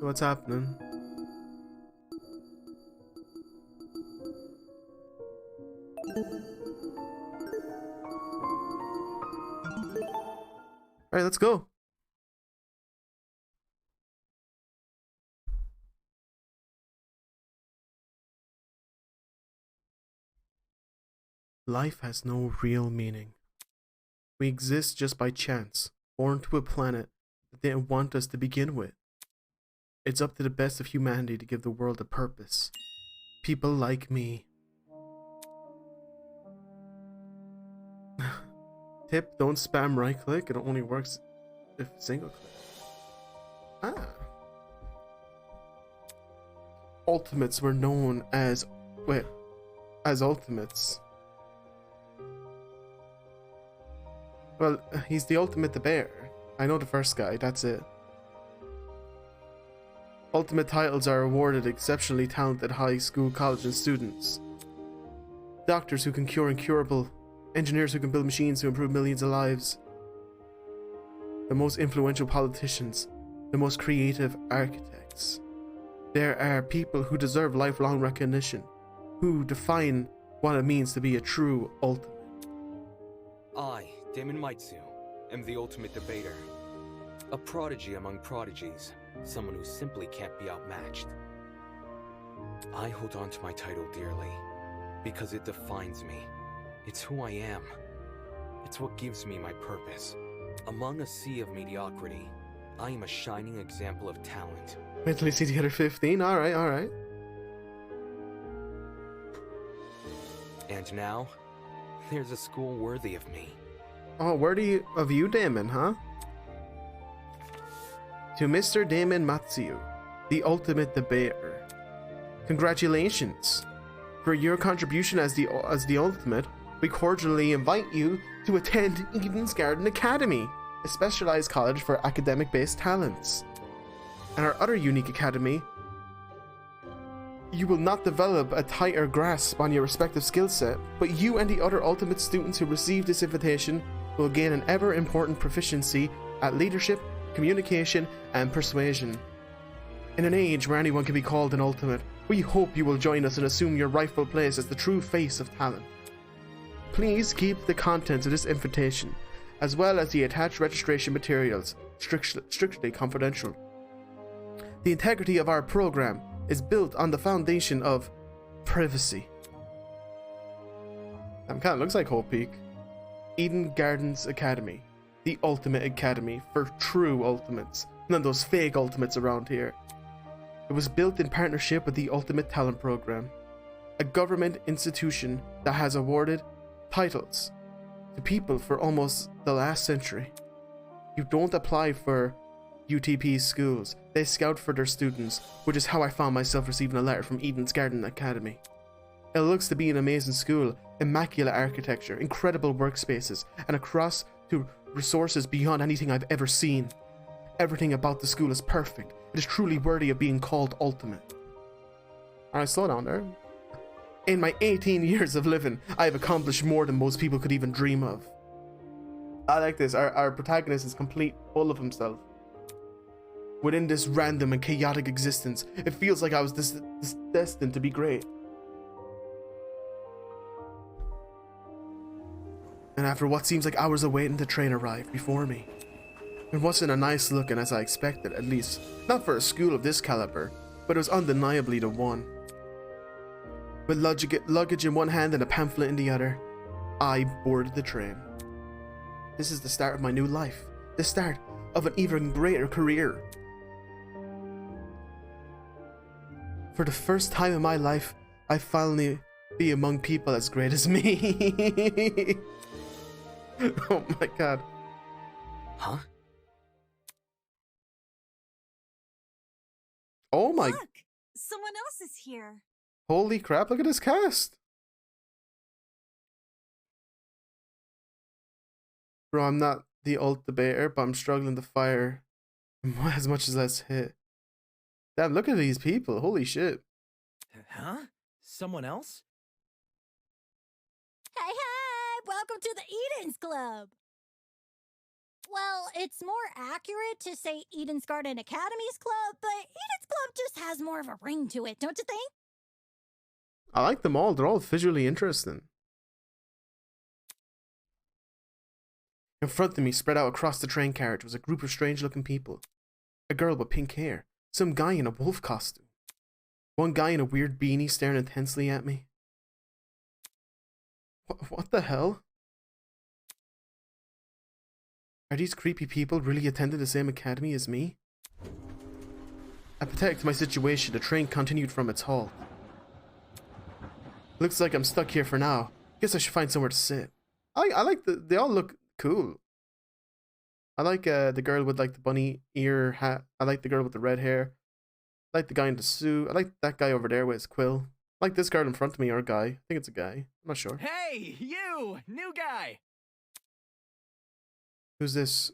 What's happening? Alright, let's go. Life has no real meaning. We exist just by chance, born to a planet that they didn't want us to begin with. It's up to the best of humanity to give the world a purpose. People like me. Tip, don't spam right click, it only works if single click. Ah. Ultimates were known as, as ultimates. Well, he's the ultimate debater. I know the first guy, that's it. Ultimate titles are awarded exceptionally talented high school, college, and students. Doctors who can cure incurable, engineers who can build machines to improve millions of lives. The most influential politicians, the most creative architects. There are people who deserve lifelong recognition, who define what it means to be a true ultimate. I, Damon Maitsu, am the ultimate debater. A prodigy among prodigies, someone who simply can't be outmatched. I hold on to my title dearly, because it defines me. It's who I am. It's what gives me my purpose. Among a sea of mediocrity, I am a shining example of talent. Wait till you see the other 15, alright. And now, there's a school worthy of me. Oh, worthy of you, Damon, huh? To Mr. Damon Matsuyu, the ultimate debater. Congratulations! For your contribution as the ultimate, we cordially invite you to attend Eden's Garden Academy, a specialized college for academic-based talents. And our other unique academy, you will not develop a tighter grasp on your respective skill set, but you and the other ultimate students who receive this invitation will gain an ever-important proficiency at leadership, communication, and persuasion. In an age where anyone can be called an ultimate, we hope you will join us and assume your rightful place as the true face of talent. Please keep the contents of this invitation, as well as the attached registration materials, strictly confidential. The integrity of our program is built on the foundation of privacy. That kind of looks like Hope Peak. Eden Gardens Academy, the ultimate academy for true ultimates, none of those fake ultimates around here. It was built in partnership with the Ultimate Talent Program, a government institution that has awarded titles to people for almost the last century. You don't apply for UTP schools, they scout for their students, which is how I found myself receiving a letter from Eden's Garden Academy. It looks to be an amazing school, immaculate architecture, incredible workspaces, and across to resources beyond anything I've ever seen. Everything about the school is perfect. It is truly worthy of being called ultimate. Alright, slow down there. In my 18 years of living, I have accomplished more than most people could even dream of. I like this. Our protagonist is complete full of himself. Within this random and chaotic existence, it feels like I was this destined to be great. And after what seems like hours of waiting, the train arrived before me. It wasn't a nice looking as I expected, at least not for a school of this caliber, but it was undeniably the one. With luggage in one hand and a pamphlet in the other, I boarded the train. This is the start of my new life, the start of an even greater career. For the first time in my life, I finally be among people as great as me. Oh my god. Huh? Oh my... Look! Someone else is here. Holy crap, look at this cast. Bro, I'm not the ult debater, but I'm struggling to fire as much as let's hit. Damn, look at these people. Holy shit. Huh? Someone else? Hey, hey! Welcome to the Eden's Club! Well, it's more accurate to say Eden's Garden Academy's club, but Eden's club just has more of a ring to it, don't you think? I like them all. They're all visually interesting. In front of me, spread out across the train carriage, was a group of strange-looking people. A girl with pink hair, some guy in a wolf costume, one guy in a weird beanie staring intensely at me. What the hell? Are these creepy people really attending the same academy as me? Apathetic to my situation, the train continued from its halt. Looks like I'm stuck here for now. Guess I should find somewhere to sit. I like they all look cool. I like the girl with like the bunny ear hat. I like the girl with the red hair. I like the guy in the suit. I like that guy over there with his quill. I like this girl in front of me, or a guy. I think it's a guy. I'm not sure. Hey, you! New guy! Who's this?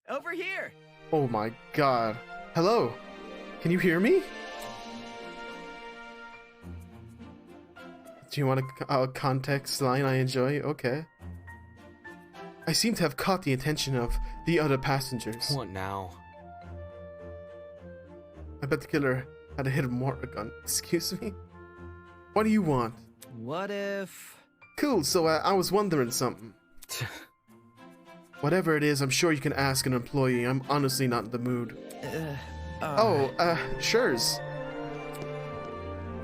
Over here! Oh my god. Hello? Can you hear me? Do you want a context line I enjoy? Okay. I seem to have caught the attention of the other passengers. What now? I bet the killer had a hidden mortar gun. Excuse me? What do you want? What if... Cool, so I was wondering something. Whatever it is, I'm sure you can ask an employee. I'm honestly not in the mood. Sure's.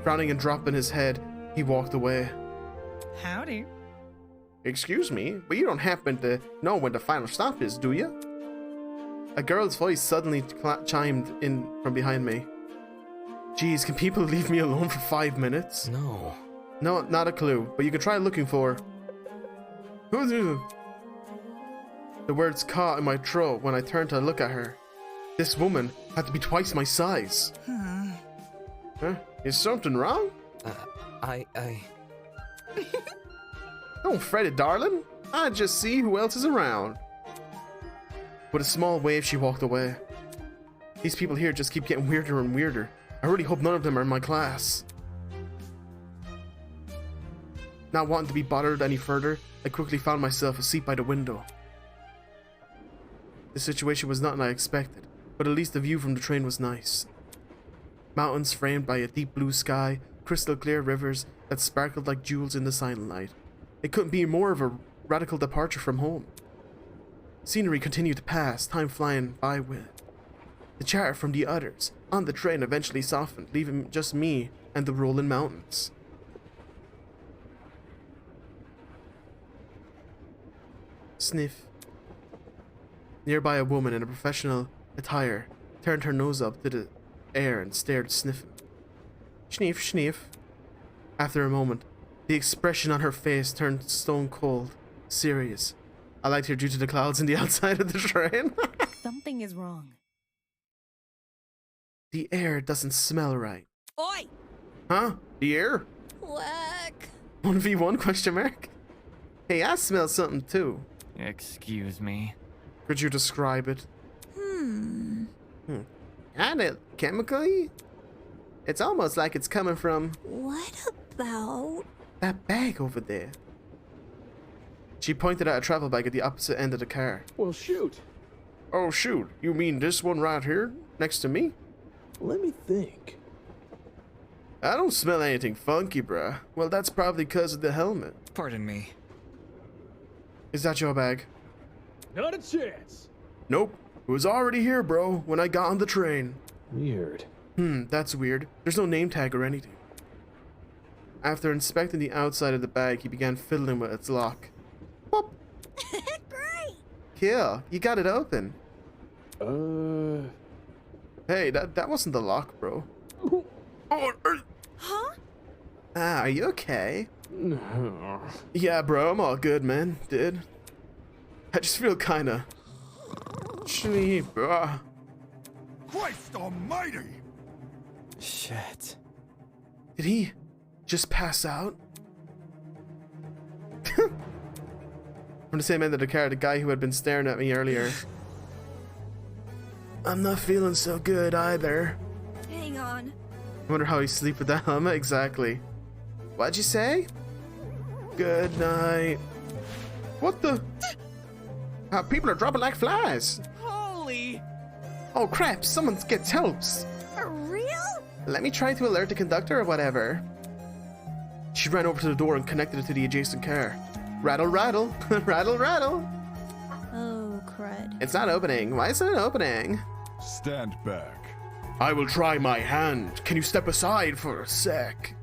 Frowning and dropping his head, he walked away. Howdy. Excuse me, but you don't happen to know when the final stop is, do you? A girl's voice suddenly chimed in from behind me. Geez, can people leave me alone for 5 minutes? No. No, not a clue, but you can try looking for... The words caught in my throat when I turned to look at her. This woman had to be twice my size. Huh? Is something wrong? I... Don't fret it, darling. I just see who else is around. With a small wave, she walked away. These people here just keep getting weirder and weirder. I really hope none of them are in my class. Not wanting to be bothered any further, I quickly found myself a seat by the window. The situation was nothing I expected, but at least the view from the train was nice. Mountains framed by a deep blue sky, crystal clear rivers that sparkled like jewels in the silent night. It couldn't be more of a radical departure from home. Scenery continued to pass, time flying by with it. The chatter from the others on the train eventually softened, leaving just me and the rolling mountains. Sniff. Nearby, a woman in a professional attire turned her nose up to the air and stared, sniffing. Sniff, sniff. After a moment, the expression on her face turned stone cold, serious. I liked her due to the clouds in the outside of the train. Something is wrong. The air doesn't smell right. Oi! Huh? The air? Whack. 1v1 question mark? Hey, I smell something too. Excuse me. Could you describe it? Kinda chemically? It's almost like it's coming from What about... that bag over there. She pointed at a travel bag at the opposite end of the car. Well, shoot. Oh shoot, you mean this one right here, next to me? Let me think. I don't smell anything funky, bruh. Well, that's probably because of the helmet. Pardon me. Is that your bag? Not a chance. Nope. It was already here, bro, when I got on the train. Weird. That's weird. There's no name tag or anything. After inspecting the outside of the bag, he began fiddling with its lock. Whoop! Great! Here, you got it open. Uh... Hey, that wasn't the lock, bro. Huh? Ah, are you okay? No. Yeah, bro, I'm all good, man. Dude. I just feel kinda... sleep, bro. Christ almighty! Shit. Did he just pass out? From the same end of the car, the guy who had been staring at me earlier. I'm not feeling so good either. Hang on. I wonder how he sleep with that helmet exactly. What'd you say? Good night. What the? People are dropping like flies. Holy! Oh crap, someone gets helps. For real? Let me try to alert the conductor or whatever. She ran over to the door and connected it to the adjacent car. Rattle, rattle, rattle, rattle. Oh, crud. It's not opening. Why is it not opening? Stand back. I will try my hand. Can you step aside for a sec?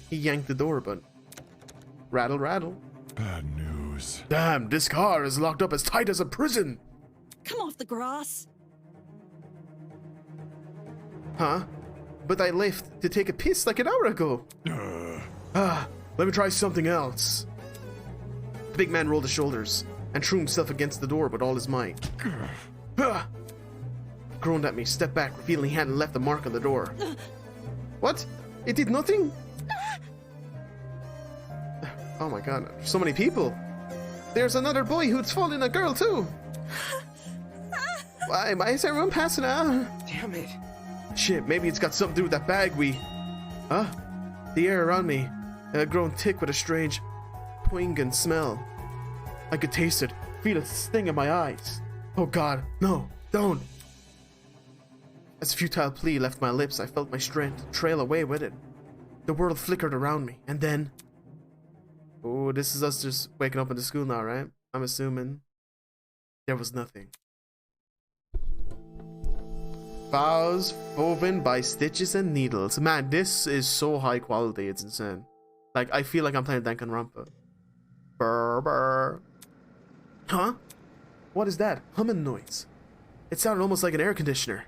He yanked the door, but rattle, rattle. Bad news. Damn, this car is locked up as tight as a prison. Come off the grass. Huh? But I left to take a piss like an hour ago. Let me try something else. The big man rolled his shoulders and threw himself against the door with all his might. Groaned at me, stepped back, revealing he hadn't left a mark on the door. What? It did nothing? Oh my god, so many people. There's another boy who's fallen a girl too. Why is everyone passing out? Damn it. Shit, maybe it's got something to do with that bag we... Huh? The air around me had grown thick with a strange, poignant smell. I could taste it, feel it sting in my eyes. Oh god, no, don't. As a futile plea left my lips, I felt my strength trail away with it. The world flickered around me, and then... Oh, this is us just waking up into school now, right? I'm assuming. There was nothing. Vows woven by stitches and needles. Man, this is so high quality, it's insane. Like, I feel like I'm playing Danganronpa. Brr, brr. Huh? What is that? Humming noise. It sounded almost like an air conditioner.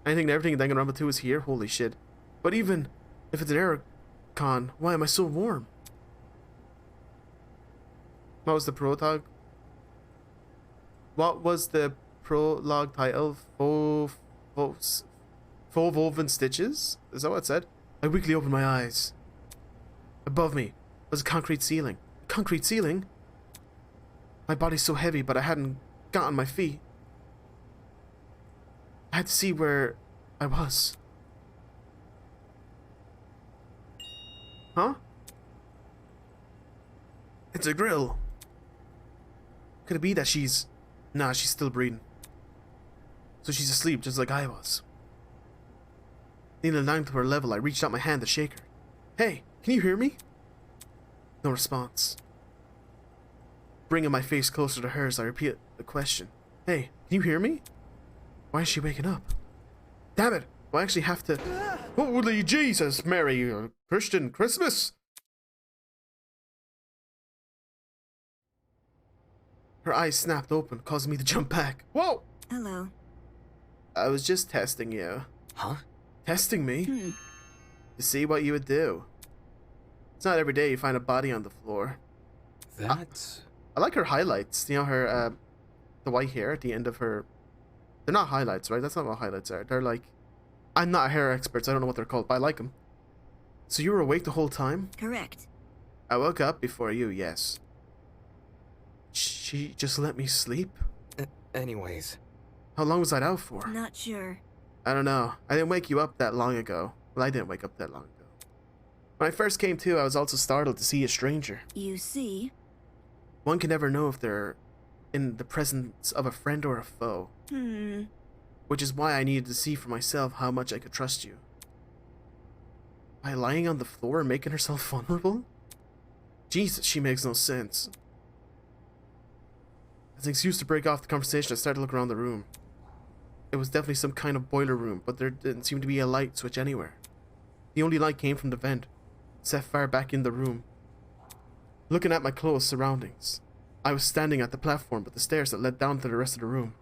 I think everything in Danganronpa 2 is here. Holy shit. But even if it's an air con, why am I so warm? What was the prologue? What was the prologue title? Faux woven stitches? Is that what it said? I weakly opened my eyes. Above me was a concrete ceiling. A concrete ceiling? My body's so heavy, but I hadn't gotten my feet. I had to see where I was. Huh? It's a grill. Could it be that she's... Nah, she's still breathing. So she's asleep just like I was. Kneeling down to her level, I reached out my hand to shake her. Hey, can you hear me? No response. Bringing my face closer to hers, I repeat the question. Hey, can you hear me? Why is she waking up? Damn it! Do I actually have to... Holy Jesus, Merry Christian Christmas! Her eyes snapped open, causing me to jump back. Whoa! Hello. I was just testing you. Huh? Testing me? To see what you would do. It's not every day you find a body on the floor. That's... I like her highlights. You know, her, the white hair at the end of her... They're not highlights, right? That's not what highlights are. They're like... I'm not a hair expert, so I don't know what they're called, but I like them. So you were awake the whole time? Correct. I woke up before you, yes. She just let me sleep? Anyways. How long was that out for? Not sure. I don't know. I didn't wake you up that long ago. Well, I didn't wake up that long ago. When I first came to, I was also startled to see a stranger. You see? One can never know if they're in the presence of a friend or a foe. Which is why I needed to see for myself how much I could trust you. By lying on the floor and making herself vulnerable? Jesus, she makes no sense. As an excuse to break off the conversation, I started to look around the room. It was definitely some kind of boiler room, but there didn't seem to be a light switch anywhere. The only light came from the vent, set far back in the room. Looking at my close surroundings, I was standing at the platform with the stairs that led down to the rest of the room.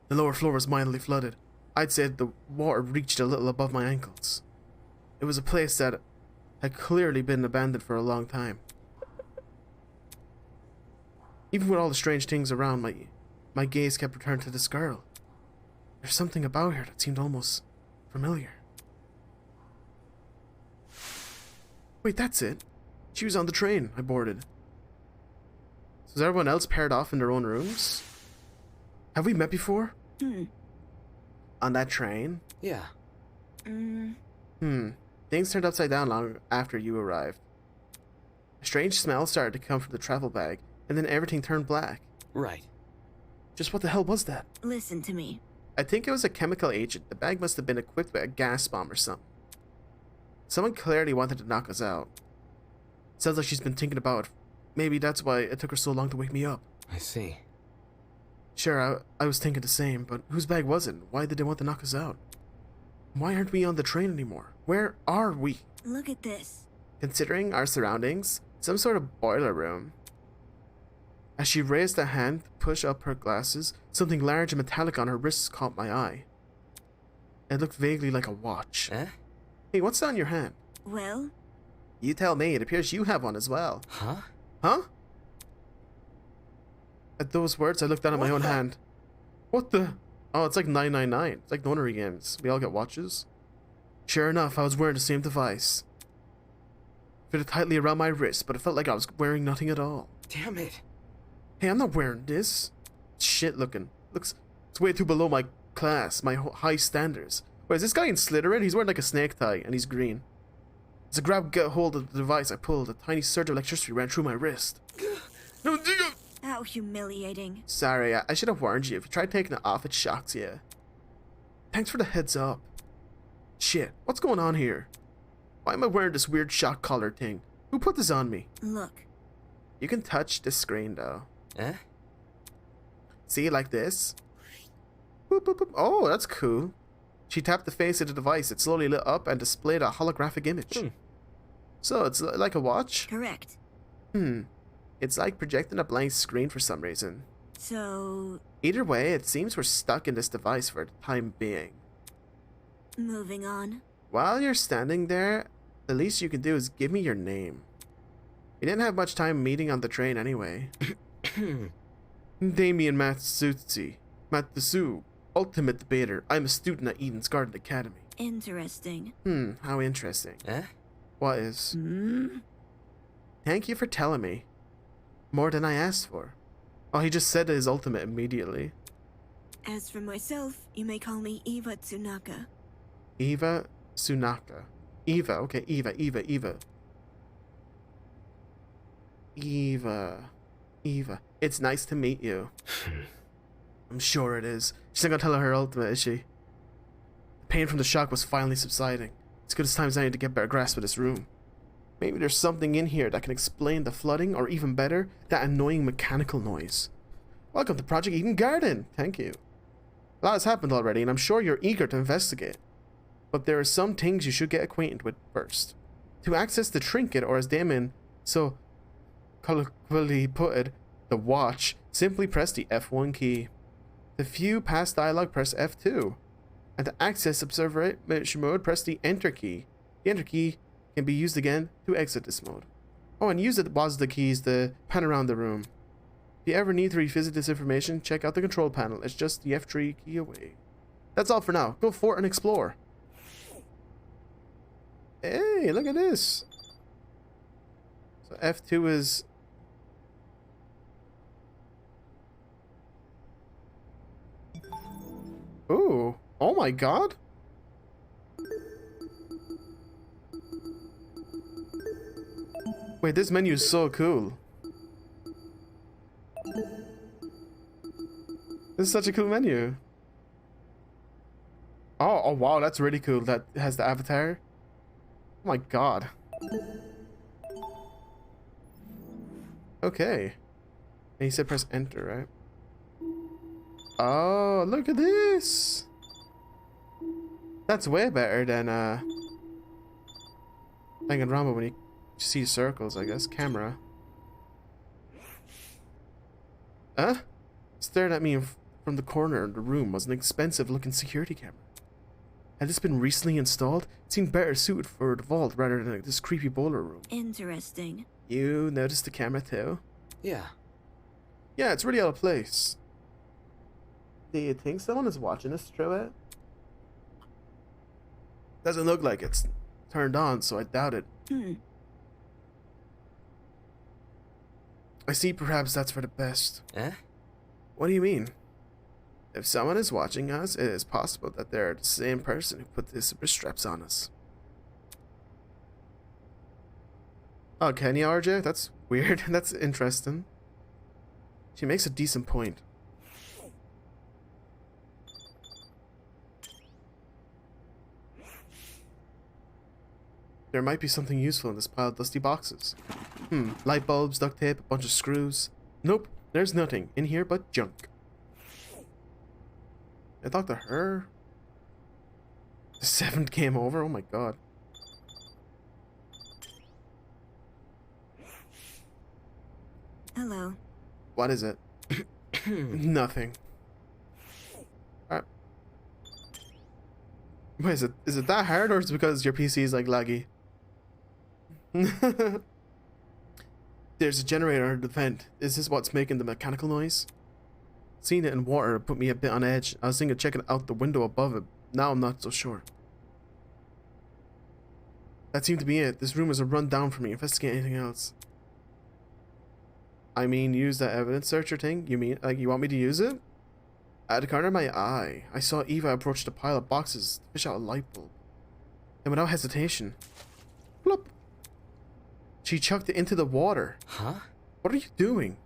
The lower floor was mildly flooded. I'd say the water reached a little above my ankles. It was a place that had clearly been abandoned for a long time. Even with all the strange things around, my gaze kept returning to this girl. There's something about her that seemed almost familiar. Wait, that's it. She was on the train I boarded. So is everyone else paired off in their own rooms? Have we met before? On that train? Yeah. Things turned upside down long after you arrived. A strange smell started to come from the travel bag, and then everything turned black. Right. Just what the hell was that? Listen to me. I think it was a chemical agent. The bag must have been equipped with a gas bomb or something. Someone clearly wanted to knock us out. Sounds like she's been thinking about it. Maybe that's why it took her so long to wake me up. I see. Sure, I was thinking the same, but whose bag was it? Why did they want to knock us out? Why aren't we on the train anymore? Where are we? Look at this. Considering our surroundings, some sort of boiler room. As she raised a hand to push up her glasses, something large and metallic on her wrists caught my eye. It looked vaguely like a watch. Eh? Hey, what's that on your hand? Well, You tell me, it appears you have one as well. Huh? Huh? At those words, I looked down at my own hand. What the? Oh, it's like 999. It's like the Nonary games. We all get watches. Sure enough, I was wearing the same device. Fitted tightly around my wrist, but it felt like I was wearing nothing at all. Damn it. Hey, I'm not wearing this. It's shit looking. It's way too below my class, my high standards. Whereas this guy in Slytherin, he's wearing like a snake tie, and he's green. As I grabbed hold of the device, I pulled. A tiny surge of electricity ran through my wrist. No, how humiliating. sorry, I should have warned you. If you try taking it off, it shocks you. Thanks for the heads up. Shit, what's going on here? Why am I wearing this weird shock collar thing? Who put this on me? Look. You can touch the screen, though. Eh? See, like this? Boop, boop, boop. Oh, that's cool. She tapped the face of the device. It slowly lit up and displayed a holographic image. So, it's like a watch? Correct. It's like projecting a blank screen for some reason. So, Either way, it seems we're stuck in this device for the time being. moving on. While you're standing there, the least you can do is give me your name. We didn't have much time meeting on the train anyway. Damien Matsuzu, ultimate debater. I'm a student at Eden's Garden Academy. Interesting. How interesting. Eh? What is? Hmm? Thank you for telling me. More than I asked for. Oh, he just said his ultimate immediately. As for myself, you may call me Eva Tsunaka. Eva Tsunaka. Eva, okay, Eva. Eva. It's nice to meet you. I'm sure it is. She's not gonna tell her ultimate, is she? The pain from the shock was finally subsiding. It's good as time as any to get a better grasp of this room. Maybe there's something in here that can explain the flooding, or even better, that annoying mechanical noise. Welcome to Project Eden Garden. Thank you. A lot has happened already, and I'm sure you're eager to investigate. But there are some things you should get acquainted with first. To access the trinket, or as Damon so colloquially put it, the watch, simply press the F1 key. To view past dialogue, press F2. And to access observation mode, press the Enter key. The Enter key can be used again to exit this mode. Oh, and use the WASD keys to pan around the room. If you ever need to revisit this information, check out the control panel. It's just the F3 key away. That's all for now. Go forth and explore. Hey, look at this. So F2 is... Ooh. Oh my god. Wait, this menu is so cool. This is such a cool menu. Oh wow, that's really cool. That has the avatar. Oh my god. Okay. And he said press enter, right? Oh, look at this. That's way better than Danganronpa when you see circles, I guess. Camera. Huh? Staring at me from the corner of the room was an expensive looking security camera. Had this been recently installed, it seemed better suited for the vault rather than this creepy boiler room. Interesting. You noticed the camera too? Yeah. Yeah, it's really out of place. Do you think someone is watching us through it? Doesn't look like it's turned on, so I doubt it. I see perhaps that's for the best. Eh? What do you mean? If someone is watching us, it is possible that they're the same person who put these wrist straps on us. Oh, can you, RJ? That's weird. That's interesting. She makes a decent point. There might be something useful in this pile of dusty boxes. Light bulbs, duct tape, a bunch of screws. Nope, there's nothing in here but junk. I talked to her. The 7th game over? Oh my god. Hello. What is it? Nothing. Alright. Wait, is it that hard, or is it because your PC is like laggy? There's a generator under the vent. Is this what's making the mechanical noise? Seeing it in water put me a bit on edge. I was thinking of checking out the window above it. Now I'm not so sure. That seemed to be it. This room is a run down for me. Investigate anything else. I mean, use that evidence searcher thing? You mean, like, you want me to use it? Out of the corner of my eye, I saw Eva approach the pile of boxes to fish out a light bulb. And without hesitation, plop, she chucked it into the water. Huh? What are you doing?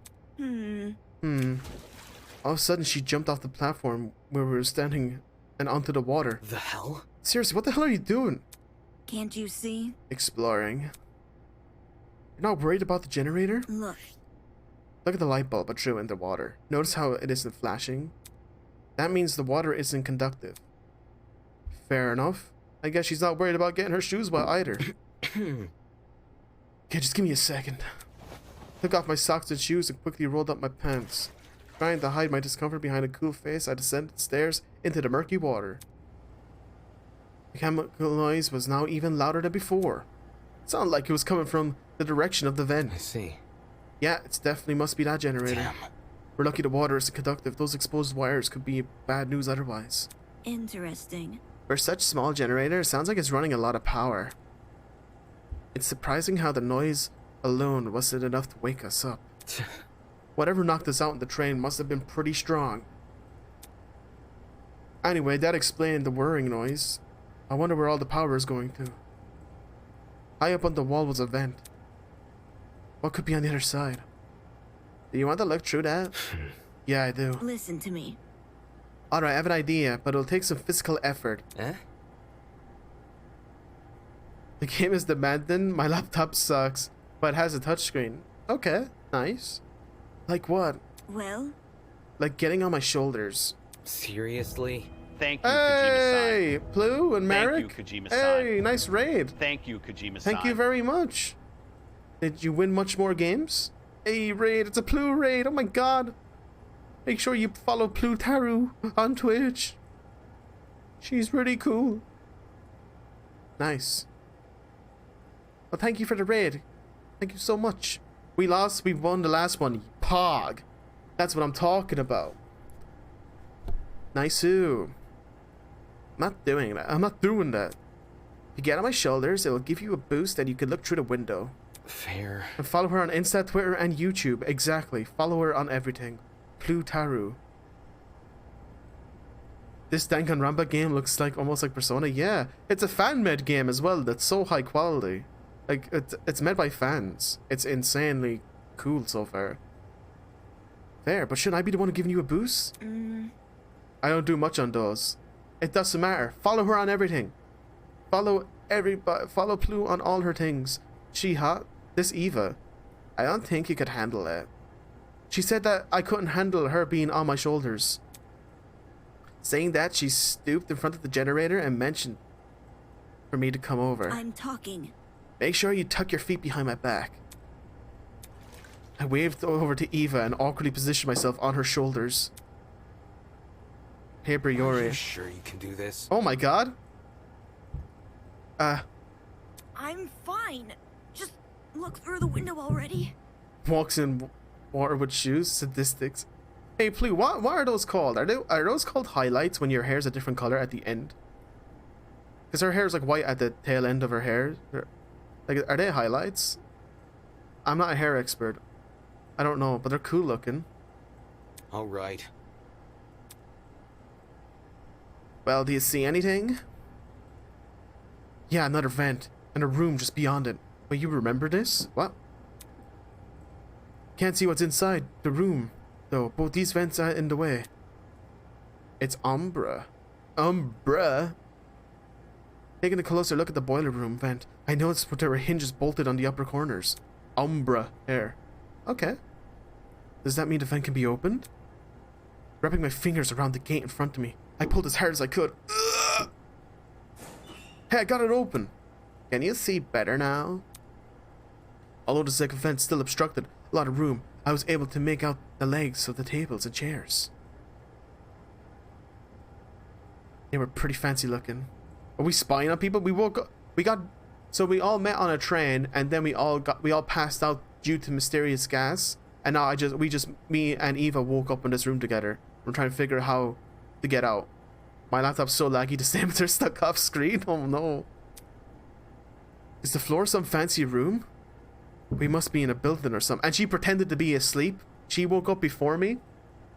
All of a sudden, she jumped off the platform where we were standing and onto the water. The hell? Seriously, what the hell are you doing? Can't you see? Exploring. You're not worried about the generator? Look. Look at the light bulb I threw in the water. Notice how it isn't flashing? That means the water isn't conductive. Fair enough. I guess she's not worried about getting her shoes wet either. Okay, just give me a second. Took off my socks and shoes and quickly rolled up my pants. Trying to hide my discomfort behind a cool face, I descended the stairs into the murky water. The chemical noise was now even louder than before. It sounded like it was coming from the direction of the vent. I see. Yeah, it definitely must be that generator. Damn. We're lucky the water isn't conductive. Those exposed wires could be bad news otherwise. Interesting. For such small generator, it sounds like it's running a lot of power. It's surprising how the noise alone wasn't enough to wake us up. Whatever knocked us out in the train must have been pretty strong. Anyway, that explained the whirring noise. I wonder where all the power is going to. High up on the wall was a vent. What could be on the other side? Do you want to look through that? Yeah, I do. Listen to me. Alright, I have an idea, but it'll take some physical effort. Eh? The game is demanding. My laptop sucks, but it has a touchscreen. Okay, nice. Like what? Well, Like getting on my shoulders. Seriously? Thank you, Kojima-san. Hey, Plu and Merrick. Thank you, Kojima-san. Hey, nice raid. Thank you, Kojima-san. Thank you very much. Did you win much more games? Hey, raid, it's a Plu raid. Oh my god. Make sure you follow Plutaru on Twitch. She's really cool. Nice. Well, thank you for the raid. Thank you so much. We lost, we won the last one. Pog. That's what I'm talking about. Nice-oo. I'm not doing that. I'm not doing that. If you get on my shoulders, it'll give you a boost and you can look through the window. Fair. And follow her on Insta, Twitter, and YouTube. Exactly. Follow her on everything. Plutaru. This Danganronpa game looks like almost like Persona. Yeah, it's a fan-made game as well. That's so high quality. Like it's made by fans. It's insanely cool so far. There, but shouldn't I be the one giving you a boost? I don't do much on those. It doesn't matter. Follow her on everything. Follow everybody. Follow Plu on all her things. She hot. This Eva. I don't think you could handle it. She said that I couldn't handle her being on my shoulders. Saying that, she stooped in front of the generator and mentioned for me to come over. I'm talking. Make sure you tuck your feet behind my back. I waved over to Eva and awkwardly positioned myself on her shoulders. Hey, Are Briore. you sure you can do this? Oh my god. I'm fine. Just look through the window already. Walks in water with shoes. Sadistics. Hey, Plu, what are those called? Are those called highlights when your hair's a different color at the end? Because her hair's like white at the tail end of her hair. Like, are they highlights? I'm not a hair expert. I don't know, but they're cool looking. All right. Well, do you see anything? Yeah, another vent. And a room just beyond it. But you remember this? What? Can't see what's inside the room. though. Both these vents are in the way. It's Umbra. Umbra? Taking a closer look at the boiler room vent, I noticed that there were hinges bolted on the upper corners. Umbra air. Okay. Does that mean the vent can be opened? Wrapping my fingers around the gate in front of me, I pulled as hard as I could. Ugh! Hey, I got it open. Can you see better now? Although the second vent still obstructed a lot of room, I was able to make out the legs of the tables and chairs. They were pretty fancy looking. Are we spying on people? So we all met on a train, and then we all passed out due to mysterious gas. And now me and Eva woke up in this room together. We're trying to figure out how to get out. My laptop's so laggy the stamps are stuck off screen. Oh no. Is the floor some fancy room? We must be in a building or something. And she pretended to be asleep. She woke up before me,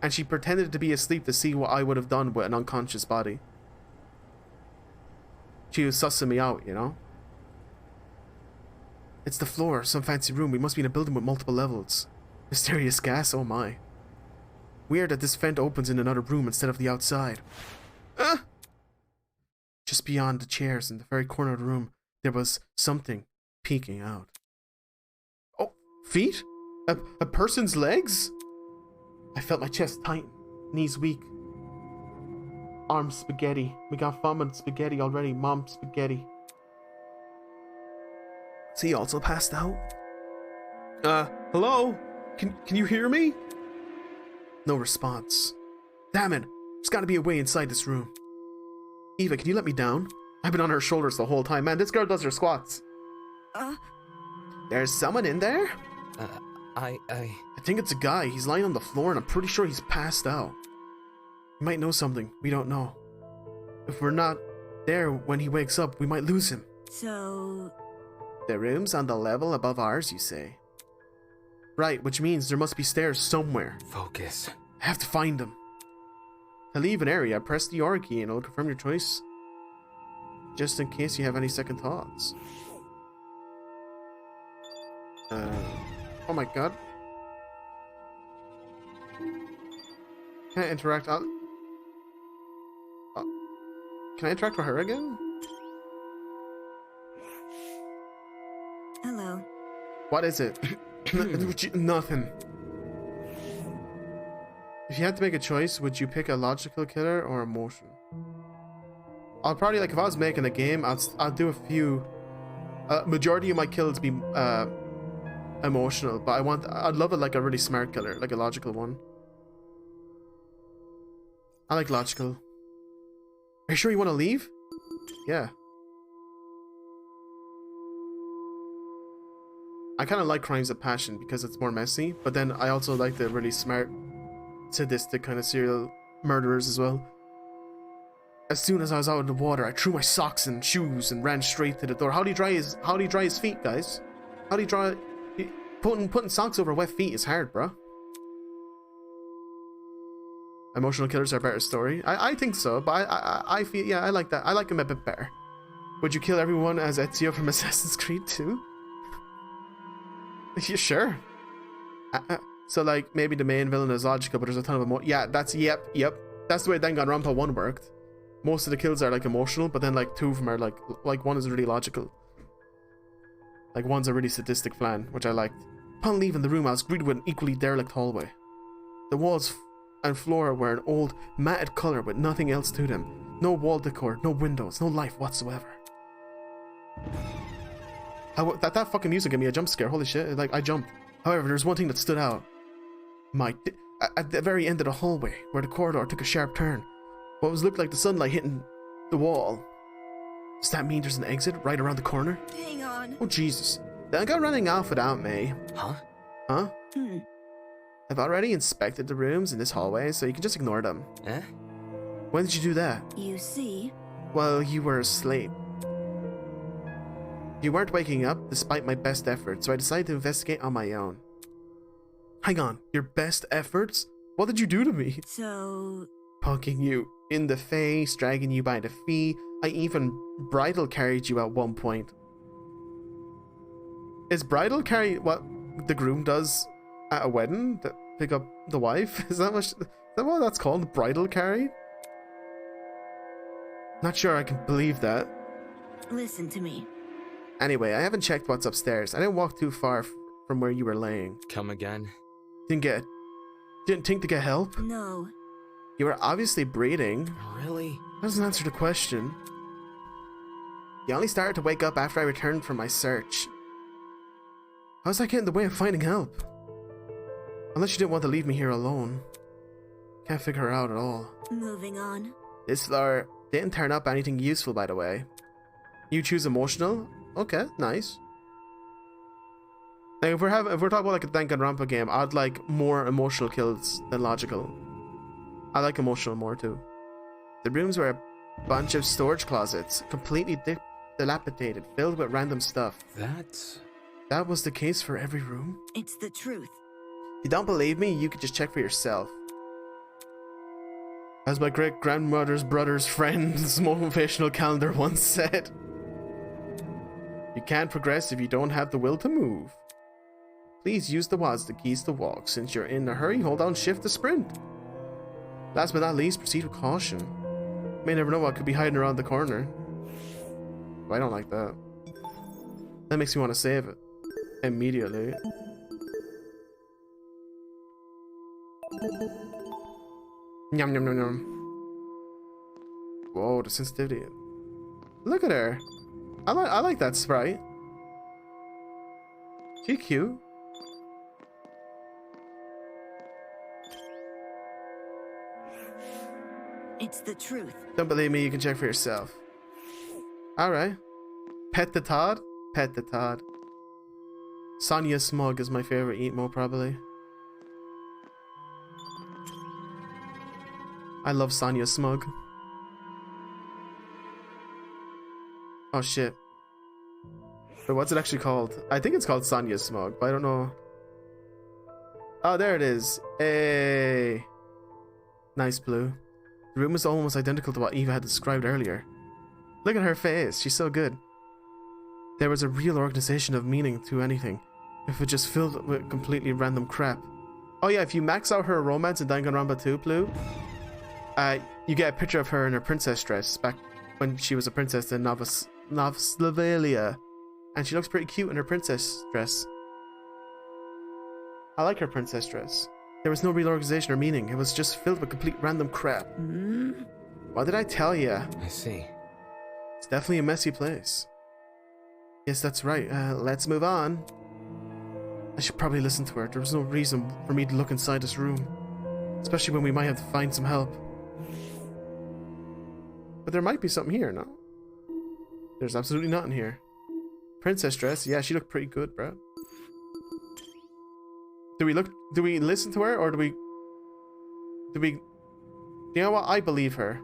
and she pretended to be asleep to see what I would have done with an unconscious body. She was sussing me out, you know? It's the floor, some fancy room. We must be in a building with multiple levels. Mysterious gas, oh my. Weird that this vent opens in another room instead of the outside. Just beyond the chairs in the very corner of the room, there was something peeking out. Oh, feet? A person's legs? I felt my chest tighten, knees weak. Arms spaghetti. We got vomit spaghetti already. Mom spaghetti. Is he also passed out? Hello? Can you hear me? No response. Damn it. There's gotta be a way inside this room. Eva, can you let me down? I've been on her shoulders the whole time. Man, this girl does her squats. There's someone in there? I think it's a guy. He's lying on the floor and I'm pretty sure he's passed out. He might know something we don't know. If we're not there when he wakes up, we might lose him. So... The room's on the level above ours, you say? Right, which means there must be stairs somewhere. Focus. I have to find them. To leave an area, press the R key and it'll confirm your choice. Just in case you have any second thoughts. Oh my god. Can't interact. Can I interact with her again? Hello. What is it? Nothing. If you had to make a choice, would you pick a logical killer or emotion? I'll probably, like, if I was making a game, I'll do a few. Majority of my kills be emotional, but I'd love it like a really smart killer, like a logical one. I like logical. Are you sure you want to leave? Yeah. I kind of like Crimes of Passion because it's more messy, but then I also like the really smart, sadistic kind of serial murderers as well. As soon as I was out in the water, I threw my socks and shoes and ran straight to the door. How do you dry his feet, guys? How do you dry... Putting socks over wet feet is hard, bro. Emotional killers are a better story. I think so, but I feel... Yeah, I like that. I like him a bit better. Would you kill everyone as Ezio from Assassin's Creed 2? Yeah, sure. So, like, maybe the main villain is logical, but there's a ton of yeah, that's... Yep. That's the way Danganronpa 1 worked. Most of the kills are, like, emotional, but then, like, two of them are, like one is really logical. Like, one's a really sadistic flan, which I liked. Upon leaving the room, I was greeted with an equally derelict hallway. The walls and floor were an old, matted color with nothing else to them. No wall decor, no windows, no life whatsoever. That fucking music gave me a jump scare, holy shit, like, I jumped. However, there's one thing that stood out. At the very end of the hallway, where the corridor took a sharp turn, what looked like the sunlight hitting the wall. Does that mean there's an exit right around the corner? Hang on. Oh, Jesus. Don't go running off without me. Huh? Huh? I've already inspected the rooms in this hallway, so you can just ignore them. Eh? When did you do that? You see? Well, you were asleep. You weren't waking up, despite my best efforts, so I decided to investigate on my own. Hang on, your best efforts? What did you do to me? So... Poking you in the face, dragging you by the feet. I even bridal carried you at one point. Is bridal carry what the groom does at a wedding? pick up the wife? Is that what that's called? Bridal carry? Not sure I can believe that. Listen to me. Anyway, I haven't checked what's upstairs. I didn't walk too far from where you were laying. Come again? Didn't think to get help? No. You were obviously breathing. Really? That doesn't answer the question. You only started to wake up after I returned from my search. How's that get in the way of finding help? Unless you didn't want to leave me here alone. Can't figure her out at all. Moving on. This flower didn't turn up anything useful, by the way. You choose emotional? Okay, nice. Like if we're talking about like a Danganronpa game, I'd like more emotional kills than logical. I like emotional more too. The rooms were a bunch of storage closets, completely dilapidated, filled with random stuff. That was the case for every room? It's the truth. If you don't believe me, you could just check for yourself. As my great-grandmother's brother's friend's motivational calendar once said, you can't progress if you don't have the will to move. Please use the WASD keys to walk. Since you're in a hurry, hold down shift to sprint. Last but not least, proceed with caution. You may never know what could be hiding around the corner. I don't like that. That makes me want to save it. Immediately. Yum yum yum yum. Whoa, the sensitivity. Look at her. I like that sprite. She cute. It's the truth. Don't believe me, you can check for yourself. Alright. Pet the Todd? Pet the Todd. Sonya Smug is my favorite emo, probably. I love Sonya Smug. Oh shit. But what's it actually called? I think it's called Sonya Smug, but I don't know. Oh, there it is. Hey. Nice blue. The room is almost identical to what Eva had described earlier. Look at her face, she's so good. There was a real organization of meaning to anything, if it just filled with completely random crap. Oh yeah, if you max out her romance in Danganronpa 2, Blue, you get a picture of her in her princess dress back when she was a princess in Novoslavia. And she looks pretty cute in her princess dress. I like her princess dress. There was no real organization or meaning. It was just filled with complete random crap. What did I tell you? I see. It's definitely a messy place. Yes, that's right. Let's move on. I should probably listen to her. There was no reason for me to look inside this room. Especially when we might have to find some help. But there might be something here, no? There's absolutely nothing here. Princess dress? Yeah, she looked pretty good, bro. Do we listen to her, or do we... You know what? I believe her.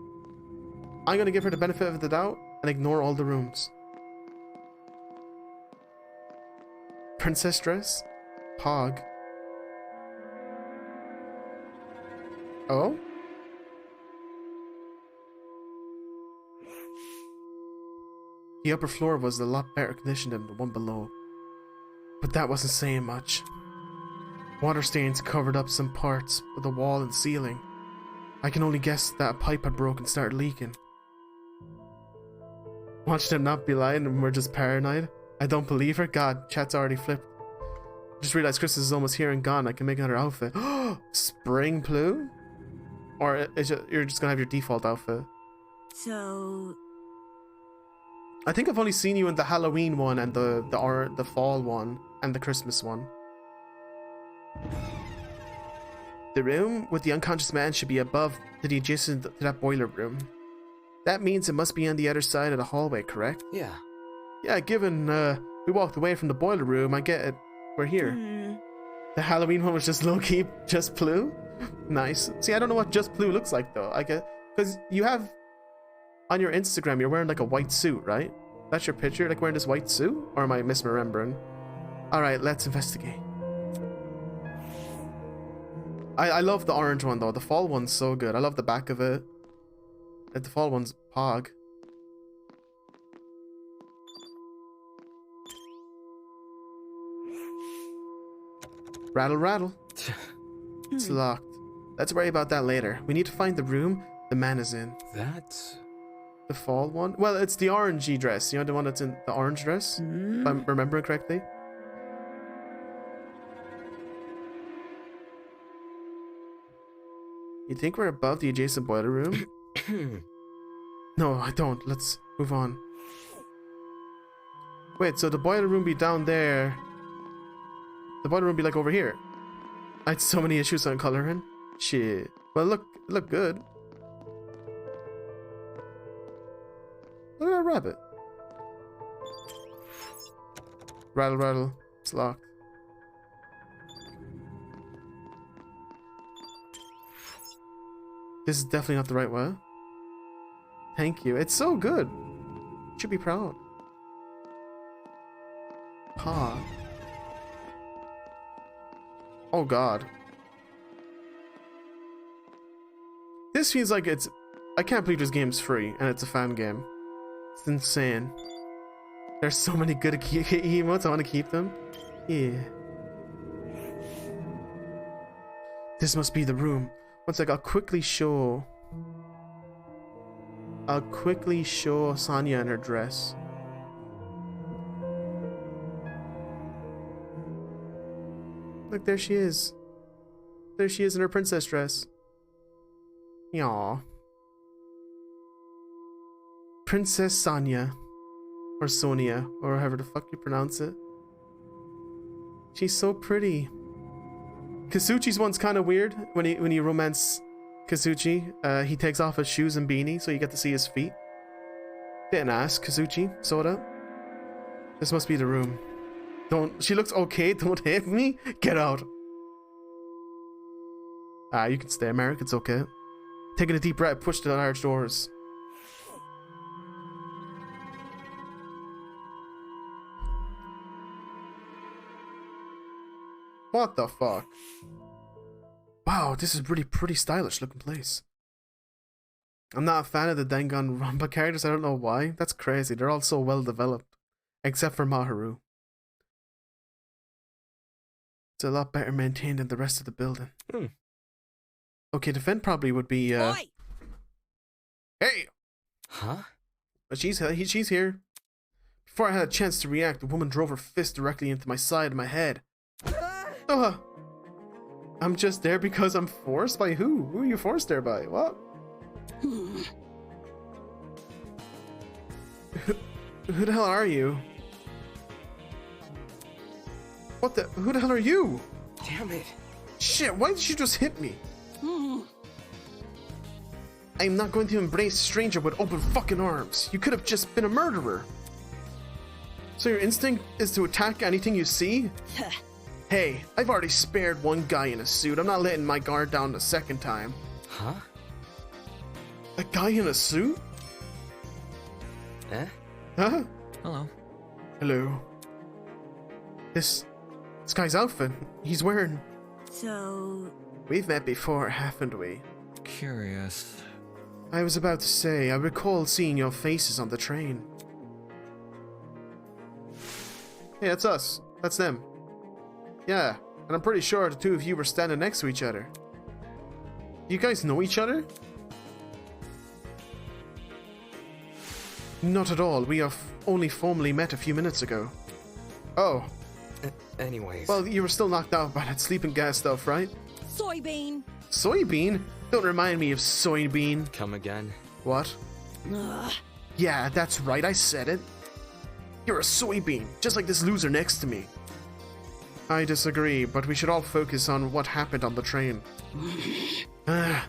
I'm gonna give her the benefit of the doubt and ignore all the rooms. Princess dress? Pog. Oh? The upper floor was a lot better conditioned than the one below. But that wasn't saying much. Water stains covered up some parts of the wall and ceiling. I can only guess that a pipe had broken and started leaking. Watch them not be lying and we're just paranoid. I don't believe her. God, chat's already flipped. Just realized Christmas is almost here and gone. I can make another outfit. Spring Blue? Or you're just gonna have your default outfit? So... I think I've only seen you in the Halloween one and the fall one and the Christmas one. The room with the unconscious man should be above to the adjacent to that boiler room. That means it must be on the other side of the hallway, correct? Yeah. Yeah, given we walked away from the boiler room, I get it. We're here. The Halloween one was just low-key, just blue? Nice. See, I don't know what just blue looks like though. I get, because you have on your Instagram, you're wearing like a white suit, right? That's your picture, like wearing this white suit? Or am I misremembering? Alright, let's investigate. I love the orange one though. The fall one's so good. I love the back of it. The fall one's pog. Rattle, rattle. It's locked. Let's worry about that later. We need to find the room the man is in. That's... The fall one? Well, it's the orangey dress. You know, the one that's in the orange dress? If I'm remembering correctly. You think we're above the adjacent boiler room? No, I don't. Let's move on. Wait, so the boiler room be down there. The boiler room be like over here. I had so many issues on coloring. Shit. Well, look good. Look at that rabbit. Rattle, rattle. It's locked. This is definitely not the right way. Thank you. It's so good. You should be proud. Paw. Oh god. This feels like it's... I can't believe this game's free and it's a fan game. It's insane. There's so many good emotes. I want to keep them. Yeah. This must be the room. One sec, I'll quickly show Sonya in her dress. Look, there she is. There she is in her princess dress. Yaw. Princess Sonya. Or Sonia, or however the fuck you pronounce it. She's so pretty. Kazuchi's one's kind of weird. When you romance Kazuchi, he takes off his shoes and beanie, so you get to see his feet. Didn't ask, Kazuchi, sorta. This must be the room. Don't. She looks okay. Don't hit me. Get out. Ah, you can stay, Merrick. It's okay. Taking a deep breath, push the large doors. What the fuck? Wow, this is really pretty stylish looking place. I'm not a fan of the Danganronpa characters. I don't know why. That's crazy. They're all so well developed. Except for Maharu. It's a lot better maintained than the rest of the building. Okay, the vent probably would be Oi! Hey! Huh? But she's here. Before I had a chance to react, the woman drove her fist directly into my side of my head. I'm just there because I'm forced? By who? Who are you forced there by? What? Who the hell are you? What the? Who the hell are you? Damn it. Shit, why did you just hit me? I'm not going to embrace a stranger with open fucking arms. You could have just been a murderer. So your instinct is to attack anything you see? Hey, I've already spared one guy in a suit. I'm not letting my guard down the second time. Huh? A guy in a suit? Eh? Huh? Hello. Hello. This guy's outfit he's wearing. So... We've met before, haven't we? Curious. I was about to say, I recall seeing your faces on the train. Hey, that's us. That's them. Yeah, and I'm pretty sure the two of you were standing next to each other. Do you guys know each other? Not at all. We have only formally met a few minutes ago. Oh. Anyways. Well, you were still knocked out by that sleeping gas stuff, right? Soybean. Soybean? Don't remind me of soybean. Come again? What? Ugh. Yeah, that's right, I said it. You're a soybean, just like this loser next to me. I disagree, but we should all focus on what happened on the train. I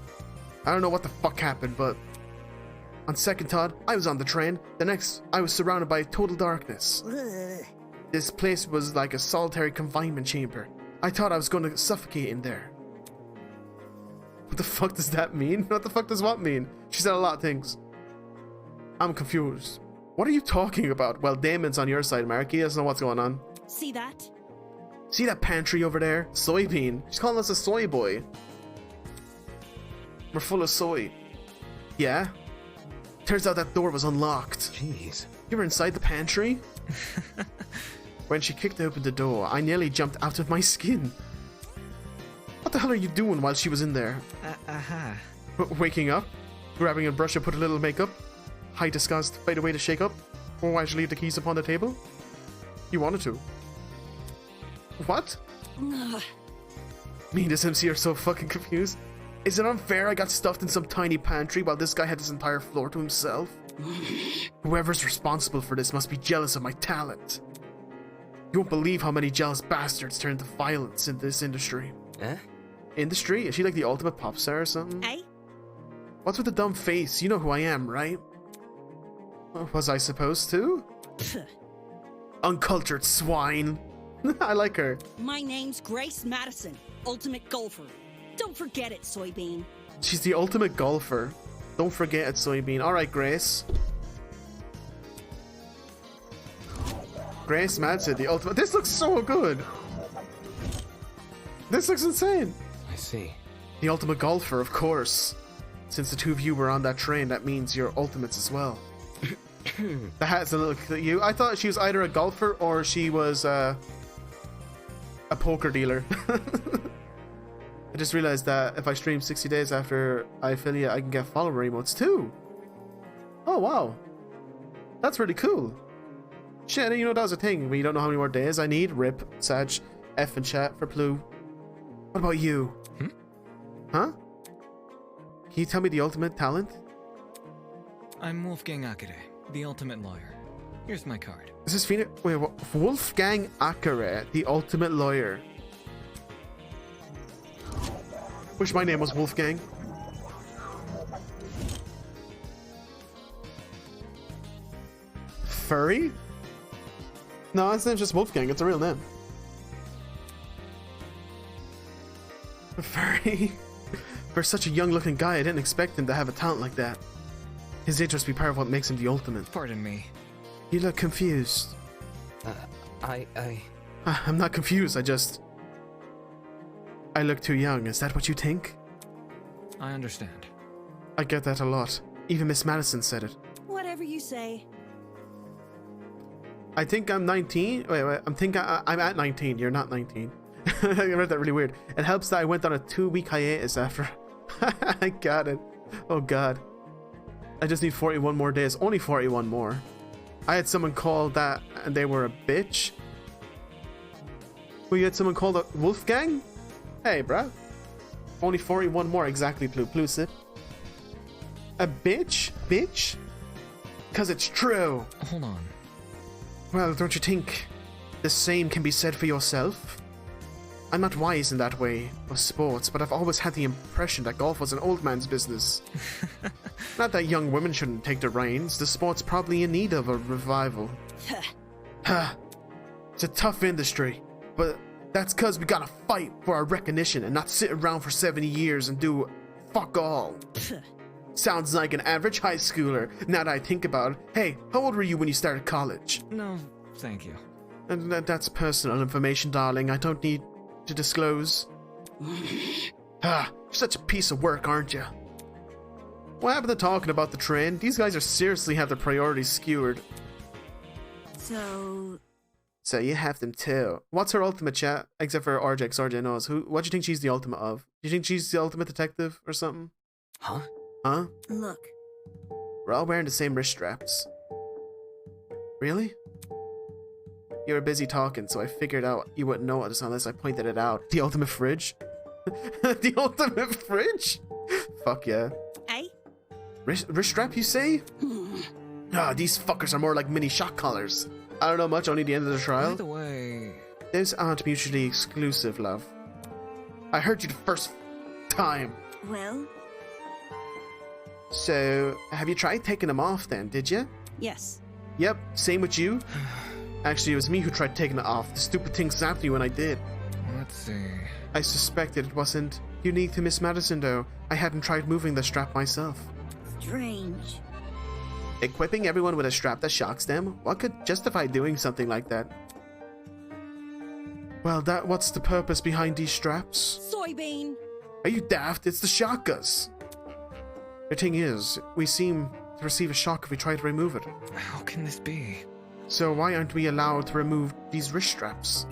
don't know what the fuck happened, but... On second thought, I was on the train. The next, I was surrounded by total darkness. Ugh. This place was like a solitary confinement chamber. I thought I was going to suffocate in there. What the fuck does that mean? What the fuck does what mean? She said a lot of things. I'm confused. What are you talking about? Well, Damon's on your side, Mark. He doesn't know what's going on. See that? See that pantry over there? Soybean. She's calling us a soy boy. We're full of soy. Yeah? Turns out that door was unlocked. Jeez. You were inside the pantry? When she kicked open the door, I nearly jumped out of my skin. What the hell are you doing while she was in there? Uh-huh. Waking up, grabbing a brush to put a little makeup, high disgust, fight away to shake up, or why did you leave the keys upon the table? You wanted to. What? Ugh. Me and this MC are so fucking confused. Is it unfair I got stuffed in some tiny pantry while this guy had this entire floor to himself? Whoever's responsible for this must be jealous of my talent. You won't believe how many jealous bastards turn to violence in this industry. Eh? Industry? Is she like the ultimate pop star or something? Eh? What's with the dumb face? You know who I am, right? Was I supposed to? Uncultured swine. I like her. My name's Grace Madison, ultimate golfer. Don't forget it, Soybean. She's the ultimate golfer. Don't forget it, Soybean. Alright, Grace. Grace Madsen, the ultimate. This looks so good. This looks insane. I see. The ultimate golfer, of course. Since the two of you were on that train, that means you're ultimates as well. The hat's a little at you. I thought she was either a golfer or she was a poker dealer. I just realized that if I stream 60 days after I affiliate, I can get follower emotes too. Oh wow, that's really cool. Shit, I didn't even know that was a thing. When you don't know how many more days I need. Rip, Sag, F and chat for Plu. What about you? Huh? Can you tell me the ultimate talent? I'm Wolfgang Akere, the ultimate lawyer. Here's my card. Is this Phoenix? Wait, what? Wolfgang Akere, the ultimate lawyer. Wish my name was Wolfgang. Furry? No, his name's just Wolfgang. It's a real name. Furry? For such a young-looking guy, I didn't expect him to have a talent like that. His age must be part of what makes him the ultimate. Pardon me. You look confused. I'm not confused, I look too young, is that what you think? I understand. I get that a lot. Even Miss Madison said it. Whatever you say. I think I'm 19. Wait, I'm at 19. You're not 19. I read that really weird. It helps that I went on a 2-week hiatus after. I got it. Oh god. I just need 41 more days. Only 41 more. I had someone call that and they were a bitch. Well, you had someone called a Wolfgang? Hey, bruh. Only 41 more exactly, Plu sip. A bitch? Bitch? Cause it's true. Hold on. Well, don't you think the same can be said for yourself? I'm not wise in that way of sports, but I've always had the impression that golf was an old man's business. Not that young women shouldn't take the reins. The sport's probably in need of a revival. Ha! It's a tough industry, but that's cause we gotta fight for our recognition and not sit around for 70 years and do fuck all. Sounds like an average high schooler, now that I think about it. Hey, how old were you when you started college? No, thank you. And that's personal information, darling. I don't need to disclose. You're such a piece of work, aren't you? What happened to talking about the train? These guys are seriously have their priorities skewered. So you have them too. What's her ultimate, chat? Except for RJ, 'cause RJ knows. What do you think she's the ultimate of? Do you think she's the ultimate detective or something? Huh? Huh? Look, We're all wearing the same wrist straps. Really? You were busy talking, so I figured out you wouldn't notice unless I pointed it out. The ultimate fridge? The ultimate fridge? Fuck yeah. eh? Wrist strap, you say? These fuckers are more like mini shock collars. I don't know much, only the end of the trial. By the way... Those aren't mutually exclusive, love. I heard you the first time. Well, So, have you tried taking them off then, did you? Yes. Yep, same with you. Actually, it was me who tried taking it off. The stupid thing snapped me when I did. Let's see... I suspected it wasn't unique to Miss Madison, though. I hadn't tried moving the strap myself. strange. Equipping everyone with a strap that shocks them? What could justify doing something like that? Well, what's the purpose behind these straps? Soybean! Are you daft? It's to shock us. The thing is, we seem to receive a shock if we try to remove it. How can this be? So why aren't we allowed to remove these wrist straps?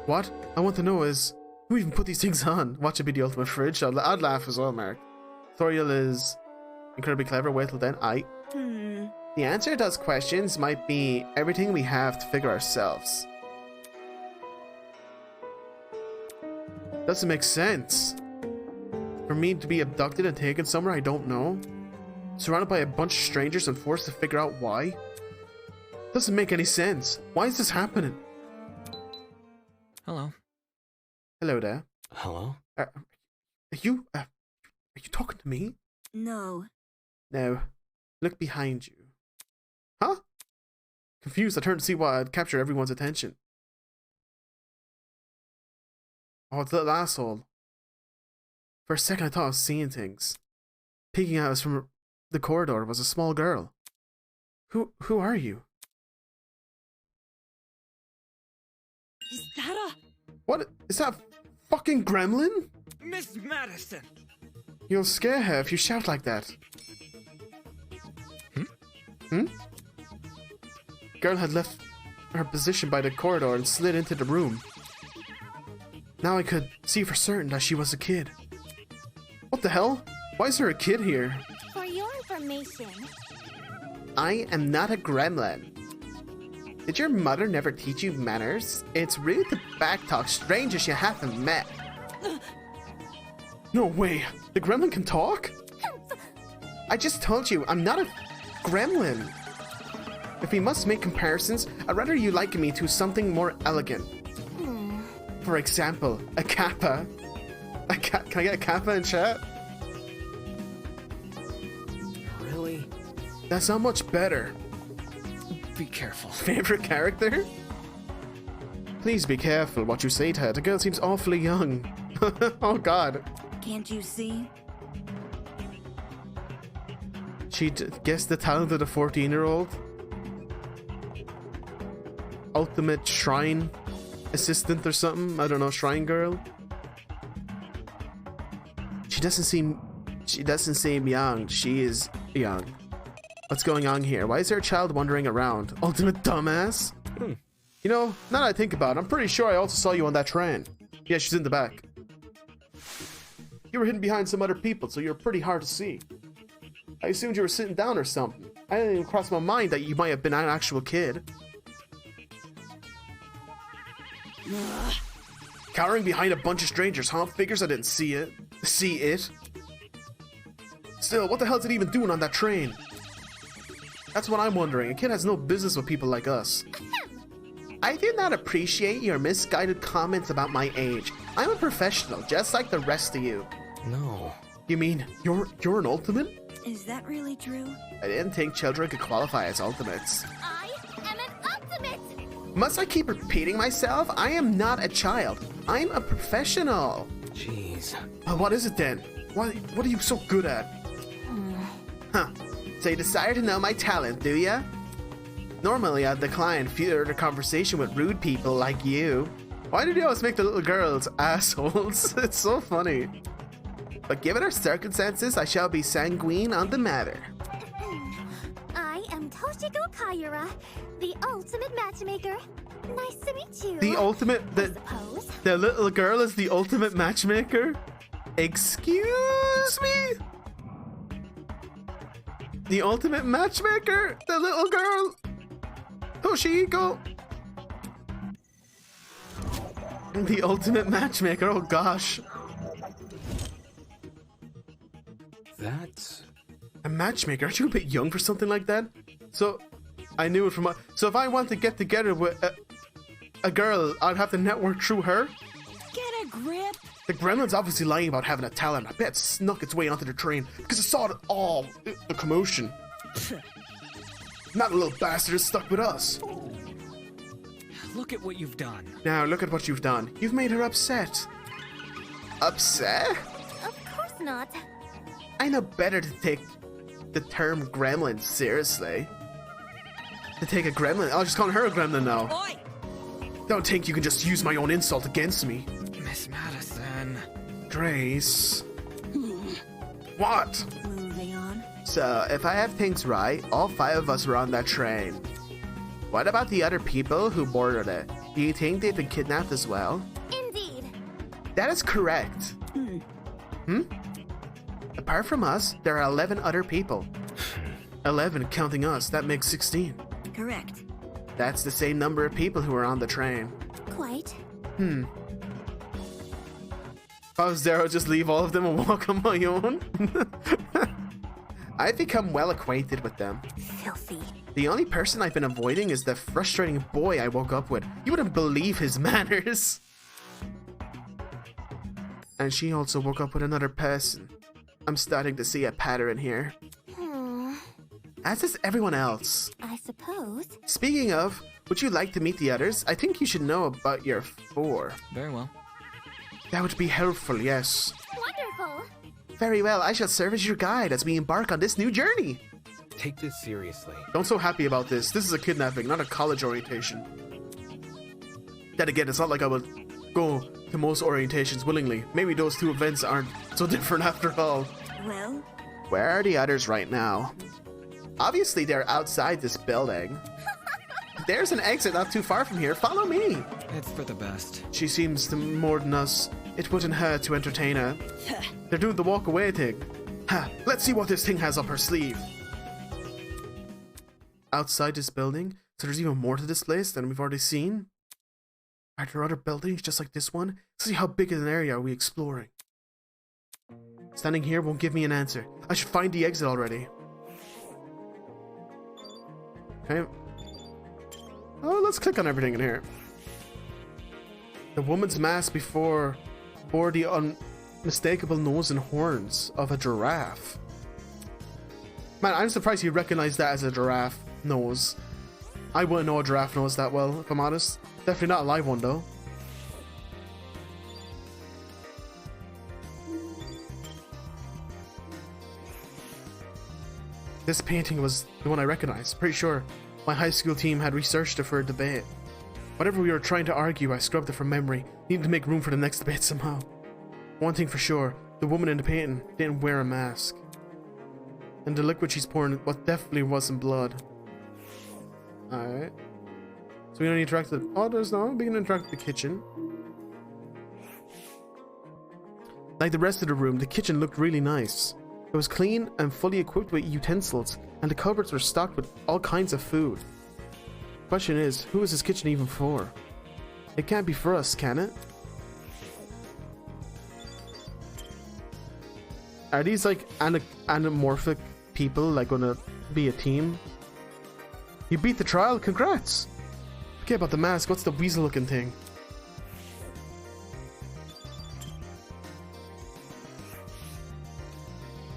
What I want to know is, who even put these things on? Watch it be the ultimate fridge. I'd laugh as well, Mark. Thoriel is incredibly clever. Wait till then. The answer to those questions might be everything we have to figure ourselves. Doesn't make sense. For me to be abducted and taken somewhere I don't know, surrounded by a bunch of strangers and forced to figure out why. Doesn't make any sense. Why is this happening? Hello. Hello there. Hello? Are you talking to me? No. No. Look behind you. Huh? Confused, I turned to see what had captured everyone's attention. Oh, it's the little asshole. For a second I thought I was seeing things. Peeking at us from the corridor was a small girl. Who are you? Is that a... What? Is that a fucking gremlin? Miss Madison! You'll scare her if you shout like that. Girl had left her position by the corridor and slid into the room. Now I could see for certain that she was a kid. What the hell? Why is there a kid here? For your information, I am not a gremlin. Did your mother never teach you manners? It's rude to backtalk strangers you haven't met. No way. The gremlin can talk? I just told you, I'm not a gremlin. If we must make comparisons, I'd rather you liken me to something more elegant. For example, a kappa. Can I get a kappa in chat? Really? That's not much better. Be careful. Favorite character? Please be careful what you say to her. The girl seems awfully young. Oh god. Can't you see? She guessed the talent of the 14-year-old. Ultimate shrine assistant or something. I don't know, shrine girl. She doesn't seem young. She is young. What's going on here? Why is there a child wandering around? Ultimate dumbass? You know, now that I think about it, I'm pretty sure I also saw you on that train. Yeah, she's in the back. You were hidden behind some other people, so you're pretty hard to see. I assumed you were sitting down or something. I didn't even cross my mind that you might have been an actual kid. Cowering behind a bunch of strangers, huh? Figures I didn't see it. Still, what the hell is it even doing on that train? That's what I'm wondering. A kid has no business with people like us. I do not appreciate your misguided comments about my age. I'm a professional, just like the rest of you. No. You mean you're an ultimate? Is that really true? I didn't think children could qualify as ultimates. I am an ultimate! Must I keep repeating myself? I am not a child. I'm a professional. Jeez. Well, what is it then? What are you so good at? Huh. So you desire to know my talent, do ya? Normally I'd decline further conversation with rude people like you. Why did you always make the little girls assholes? It's so funny. But given our circumstances, I shall be sanguine on the matter. I am Toshiko Kaira, the ultimate matchmaker. Nice to meet you. The ultimate... Suppose? The little girl is the ultimate matchmaker? Excuse me? The ultimate matchmaker? The little girl? Toshiko? The ultimate matchmaker, oh gosh. That's... A matchmaker? Aren't you a bit young for something like that? So, I knew it from... So if I want to get together with a girl, I'd have to network through her? Get a grip. The gremlin's obviously lying about having a talent. I bet it snuck its way onto the train because it saw it all, the commotion. Not a little bastard is stuck with us. Look at what you've done. Now, look at what you've done. You've made her upset. Upset? Of course not. I know better to take the term gremlin seriously. To take a gremlin. I'll just call her a gremlin now. Oi! Don't think you can just use my own insult against me. Miss Madison. Grace. What? Moving on. So, if I have things right, all 5 of us were on that train. What about the other people who boarded it? Do you think they've been kidnapped as well? Indeed. That is correct. Apart from us, there are 11 other people. 11 counting us, that makes 16. Correct. That's the same number of people who are on the train. Quite. If I was there, I'd just leave all of them and walk on my own. I've become well acquainted with them. Filthy. The only person I've been avoiding is the frustrating boy I woke up with. You wouldn't believe his manners. And she also woke up with another person. I'm starting to see a pattern here. As is everyone else. I suppose. Speaking of, would you like to meet the others? I think you should know about your 4. Very well. That would be helpful, yes. Wonderful. Very well, I shall serve as your guide as we embark on this new journey. Take this seriously. Don't so happy about this. This is a kidnapping, not a college orientation. Then again, it's not like I would go to most orientations willingly. Maybe those 2 events aren't so different after all. Well? Where are the others right now? Obviously, they're outside this building. There's an exit not too far from here. Follow me. It's for the best. She seems to more than us. It wouldn't hurt to entertain her. They're doing the walk away thing. Ha! Let's see what this thing has up her sleeve. Outside this building, so there's even more to this place than we've already seen. Are there other buildings just like this one? Let's see how big of an area are we exploring. Standing here won't give me an answer. I should find the exit already. Okay. Oh, let's click on everything in here. The woman's mask bore the unmistakable nose and horns of a giraffe. Man, I'm surprised you recognize that as a giraffe nose. I wouldn't know a giraffe nose that well, if I'm honest. Definitely not a live one, though. This painting was the one I recognized. Pretty sure my high school team had researched it for a debate. Whatever we were trying to argue, I scrubbed it from memory. Needed to make room for the next debate somehow. One thing for sure, the woman in the painting didn't wear a mask. And the liquid she's pouring, what definitely wasn't blood. Alright. So we don't interact with the others now. We can interact with the kitchen. Like the rest of the room, the kitchen looked really nice. It was clean and fully equipped with utensils, and the cupboards were stocked with all kinds of food. Question is, who is this kitchen even for? It can't be for us, can it? Are these like anamorphic people like gonna be a team? You beat the trial, congrats! Forget about the mask, what's the weasel looking thing?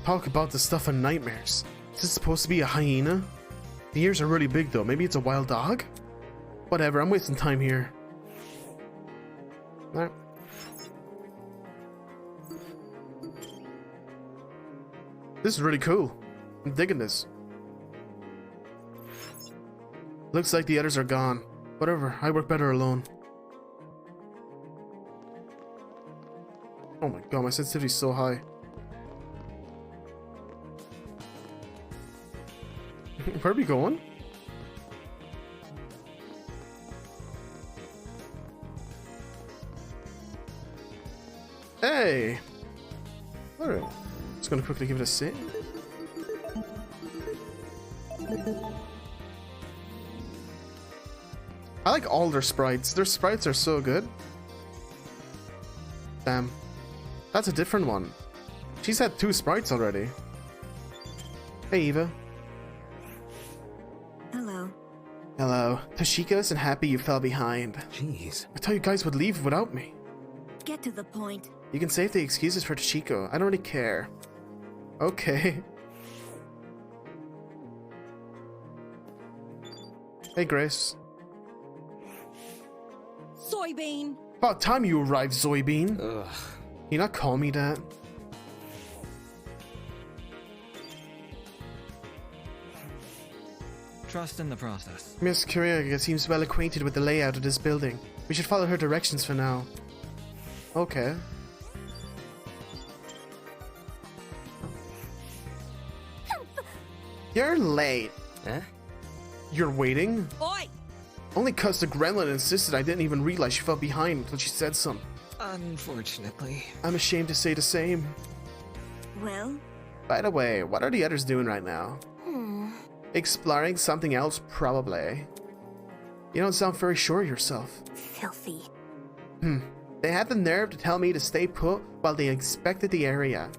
Talk about the stuff in nightmares. Is this supposed to be a hyena? The ears are really big though, maybe it's a wild dog? Whatever, I'm wasting time here. Alright. This is really cool. I'm digging this. Looks like the others are gone. Whatever, I work better alone. Oh my god, my sensitivity's so high. Where are we going? Hey! Alright. Just gonna quickly give it a sit. I like all their sprites. Their sprites are so good. Damn. That's a different one. She's had 2 sprites already. Hey, Eva. Hello. Hello. Tashika isn't happy you fell behind. Jeez. I thought you guys would leave without me. Get to the point. You can save the excuses for Tashiko. I don't really care. Okay. Hey, Grace. Soybean. About time you arrived, Zoybean. Ugh. You not call me that? Trust in the process. Miss Kiriaga seems well acquainted with the layout of this building. We should follow her directions for now. Okay. You're late. Eh? You're waiting? Oi! Only 'cause the gremlin insisted. I didn't even realize she fell behind until she said something. Unfortunately. I'm ashamed to say the same. Well, By the way, what are the others doing right now? Exploring something else, probably. You don't sound very sure of yourself. filthy. They had the nerve to tell me to stay put while they inspected the area.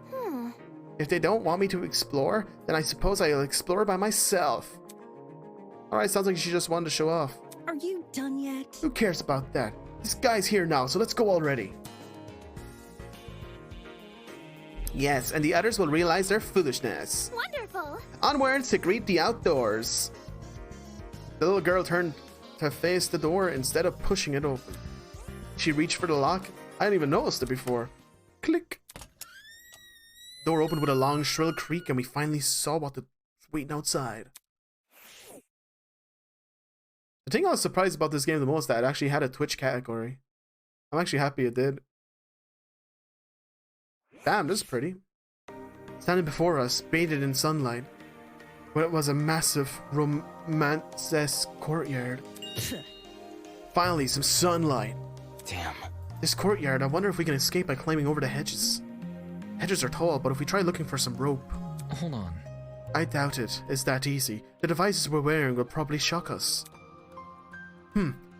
If they don't want me to explore, then I suppose I'll explore by myself. Alright, sounds like she just wanted to show off. Are you done yet? Who cares about that? This guy's here now, so let's go already. Yes, and the others will realize their foolishness. Wonderful. Onwards to greet the outdoors. The little girl turned to face the door instead of pushing it open. She reached for the lock. I hadn't even noticed it before. Click. The door opened with a long, shrill creak, and we finally saw what was waiting outside. The thing I was surprised about this game the most, that it actually had a Twitch category. I'm actually happy it did. Damn, this is pretty. Standing before us, bathed in sunlight, but it was a massive, romance-esque courtyard. Finally, some sunlight. Damn. This courtyard, I wonder if we can escape by climbing over the hedges. Hedges are tall, but if we try looking for some rope... Hold on. I doubt it. It's that easy. The devices we're wearing will probably shock us.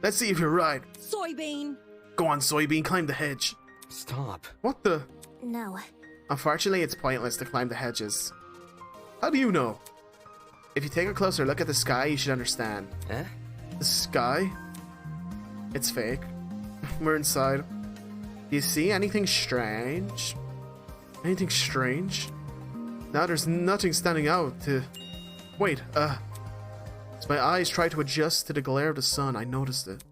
Let's see if you're right. Soybean. Go on, Soybean, climb the hedge. Stop. What the... No. Unfortunately, it's pointless to climb the hedges. How do you know? If you take a closer look at the sky, you should understand. Eh? The sky? It's fake. We're inside. Do you see anything strange? Anything strange? Now there's nothing standing out to... Wait, as my eyes tried to adjust to the glare of the sun, I noticed it.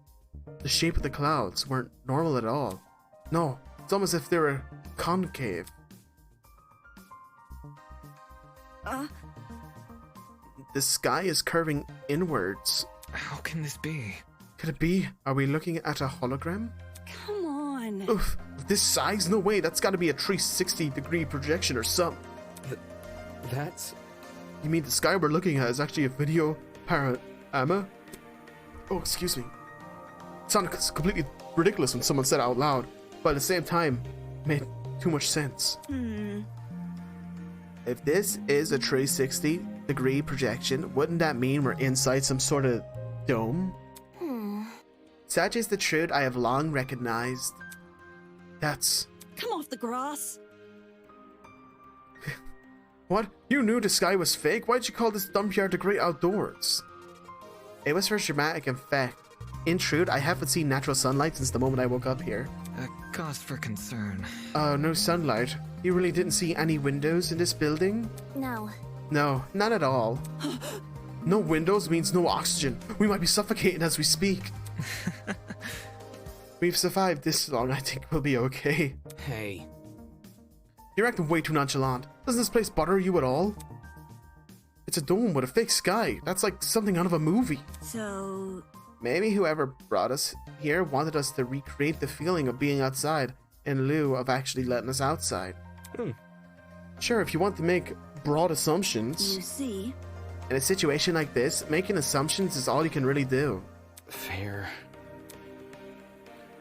The shape of the clouds weren't normal at all. No, it's almost as if they were concave. The sky is curving inwards. How can this be? Could it be? Are we looking at a hologram? Come on. Oof, this size? No way, that's gotta be a 360-degree projection or something. That's... You mean the sky we're looking at is actually a video panorama? Oh, excuse me. It sounded completely ridiculous when someone said it out loud, but at the same time, it made too much sense. If this is a 360-degree projection, wouldn't that mean we're inside some sort of dome? Such is the truth I have long recognized. That's... Come off the grass. What? You knew the sky was fake? Why'd you call this dump yard the great outdoors? It was for dramatic effect. In truth, I haven't seen natural sunlight since the moment I woke up here. A cause for concern. No sunlight. You really didn't see any windows in this building? No. No, not at all. No windows means no oxygen. We might be suffocating as we speak. We've survived this long, I think we'll be okay. Hey. You're acting way too nonchalant. Doesn't this place bother you at all? It's a dome with a fake sky. That's like something out of a movie. So, Maybe whoever brought us here wanted us to recreate the feeling of being outside in lieu of actually letting us outside. Sure, if you want to make broad assumptions, you see, in a situation like this, making assumptions is all you can really do. Fair.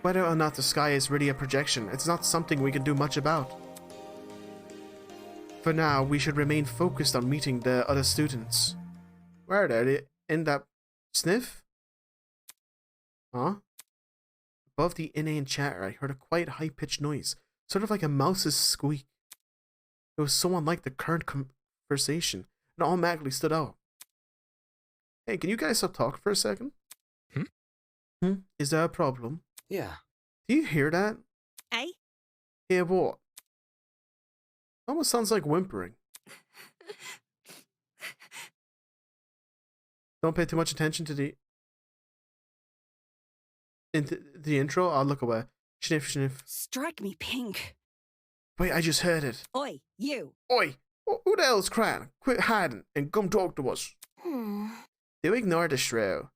Whether or not the sky is really a projection, it's not something we can do much about. For now, we should remain focused on meeting the other students. Where are they? In that sniff? Huh? Above the inane chatter, I heard a quiet, high-pitched noise, sort of like a mouse's squeak. It was so unlike the current conversation, and automatically stood out. Hey, can you guys stop talking for a second? Is there a problem? Yeah. Do you hear that? Eh? Hear what? Almost sounds like whimpering. Don't pay too much attention to the intro. I'll look away. Sniff, sniff. Strike me pink. Wait, I just heard it. Oi, you. Oi! Who the hell's crying? Quit hiding and come talk to us. Do ignore the shrew.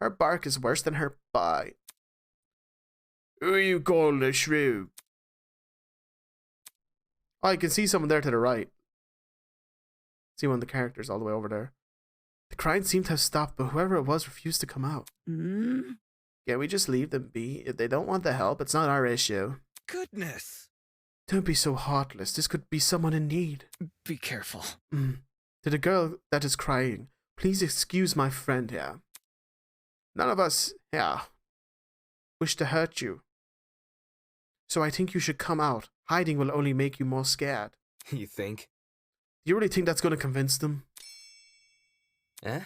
Her bark is worse than her bite. Who you call the shrew? Oh, I can see someone there to the right. See one of the characters all the way over there. The crying seemed to have stopped, but whoever it was refused to come out. Hmm? Can we just leave them be? If they don't want the help, it's not our issue. Goodness! Don't be so heartless. This could be someone in need. Be careful. To the girl that is crying, please excuse my friend here. None of us here wish to hurt you. So I think you should come out. Hiding will only make you more scared. You think? Do you really think that's going to convince them? Eh?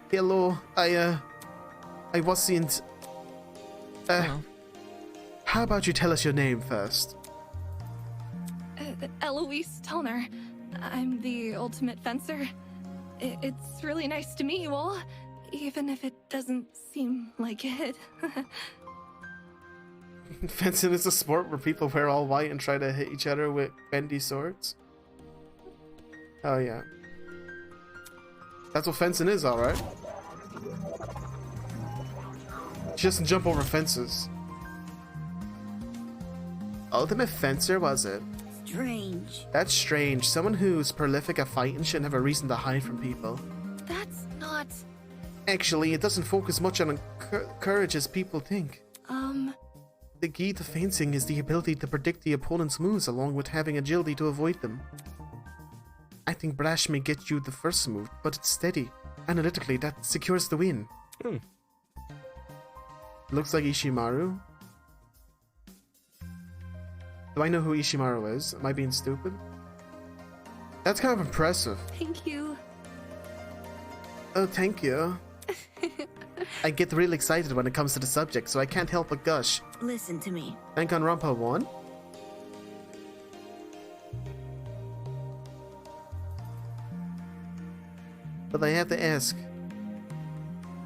Hello, I wasn't, Well, how about you tell us your name first? Eloise Tellner. I'm the ultimate fencer. It's really nice to meet you all, even if it doesn't seem like it. Fencing is a sport where people wear all white and try to hit each other with bendy swords? Oh yeah. That's what fencing is, alright. She doesn't jump over fences. Ultimate fencer, was it? Strange. That's strange. Someone who's prolific at fighting shouldn't have a reason to hide from people. That's not... Actually, it doesn't focus much on courage as people think. The The key to fencing is the ability to predict the opponent's moves along with having agility to avoid them. I think brash may get you the first move, but it's steady. Analytically, that secures the win. Looks like Ishimaru. Do I know who Ishimaru is? Am I being stupid? That's kind of impressive. Thank you. Oh, thank you. I get real excited when it comes to the subject, so I can't help but gush. Listen to me. Danganronpa 1? But I have to ask,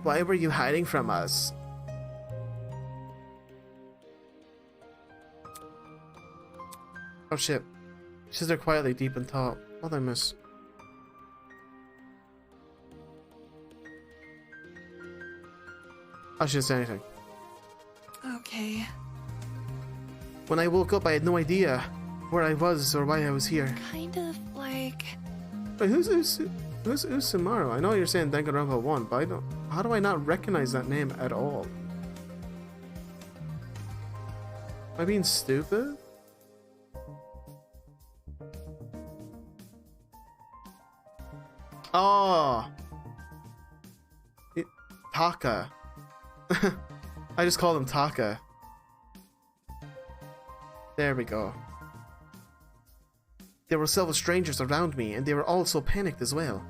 why were you hiding from us? Oh shit. She's there quietly, deep in thought. What did I miss? Oh, she didn't say anything. Okay. When I woke up, I had no idea where I was or why I was here. Kind of like... Wait, who's Usumaru? I know you're saying Danganronpa 1, but I don't... How do I not recognize that name at all? Am I being stupid? Oh! Taka. I just called him Taka. There we go. There were several strangers around me, and they were all so panicked as well.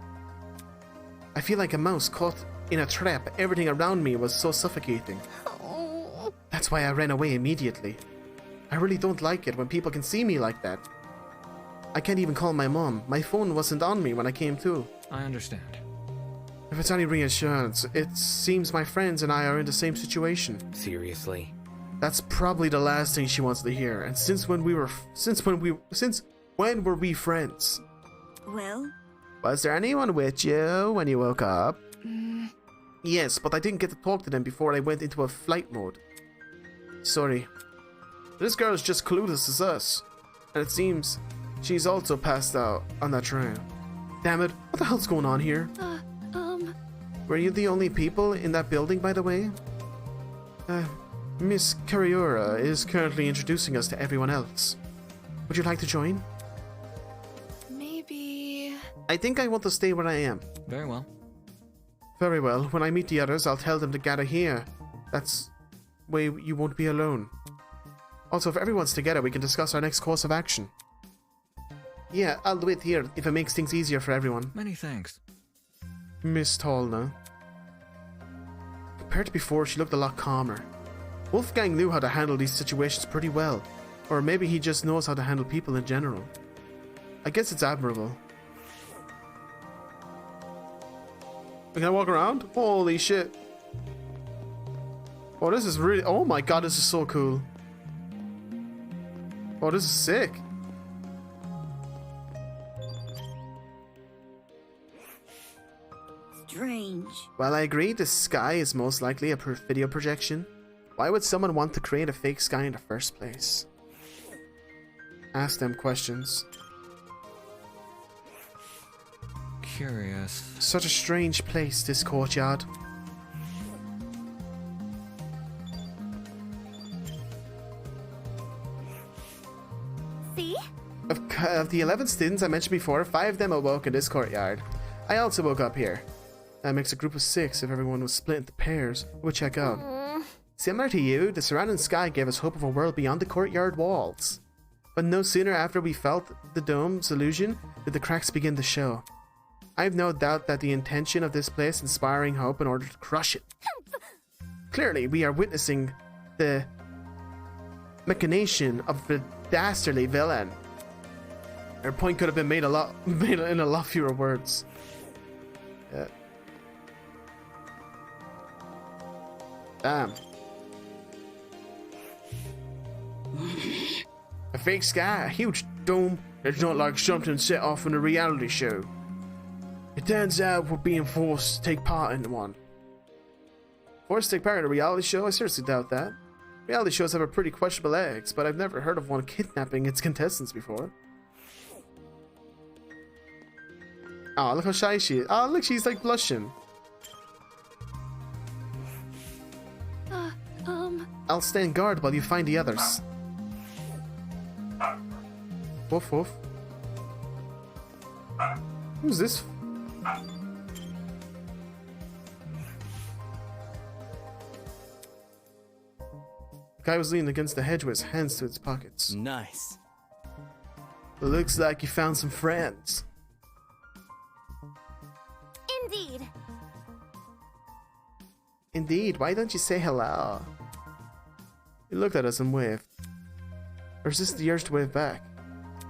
I feel like a mouse caught in a trap. Everything around me was so suffocating. That's why I ran away immediately. I really don't like it when people can see me like that. I can't even call my mom. My phone wasn't on me when I came to. I understand. If it's any reassurance, it seems my friends and I are in the same situation. Seriously? That's probably the last thing she wants to hear. And since when were we friends? Well? Was there anyone with you when you woke up? Yes, but I didn't get to talk to them before I went into a flight mode. Sorry. This girl is just clueless as us. And it seems she's also passed out on that train. Damn it, what the hell's going on here? Were you the only people in that building, by the way? Miss Kariura is currently introducing us to everyone else. Would you like to join? Maybe... I think I want to stay where I am. Very well. Very well. When I meet the others, I'll tell them to gather here. That's way you won't be alone. Also, if everyone's together, we can discuss our next course of action. Yeah, I'll do it here if it makes things easier for everyone. Many thanks. Miss Tallna. Compared to before, she looked a lot calmer. Wolfgang knew how to handle these situations pretty well. Or maybe he just knows how to handle people in general. I guess it's admirable. Can I walk around? Holy shit. Oh, this is really... Oh my god, this is so cool. Oh, this is sick. Strange. While I agree the sky is most likely a video projection, why would someone want to create a fake sky in the first place? Ask them questions. curious. Such a strange place, this courtyard. See? Of the 11 students I mentioned before, 5 of them awoke in this courtyard. I also woke up here. That makes a group of 6 if everyone was split into pairs. We'll check out. Similar to you, the surrounding sky gave us hope of a world beyond the courtyard walls. But no sooner after we felt the dome's illusion did the cracks begin to show. I have no doubt that the intention of this place inspiring hope in order to crush it. Clearly, we are witnessing the machination of a dastardly villain. Her point could have been made in a lot fewer words. Damn. A fake sky, a huge dome. It's not like something set off in a reality show. It turns out we're being forced to take part in one. Forced to take part in a reality show? I seriously doubt that. Reality shows have a pretty questionable ethics, but I've never heard of one kidnapping its contestants before. Oh, look how shy she is. Oh, look, she's like blushing. I'll stand guard while you find the others. Woof woof. Who's this? The guy was leaning against the hedge with his hands to his pockets. Nice. Looks like you found some friends. Indeed. Indeed, why don't you say hello? He looked at us and waved. Or is this the urge to wave back?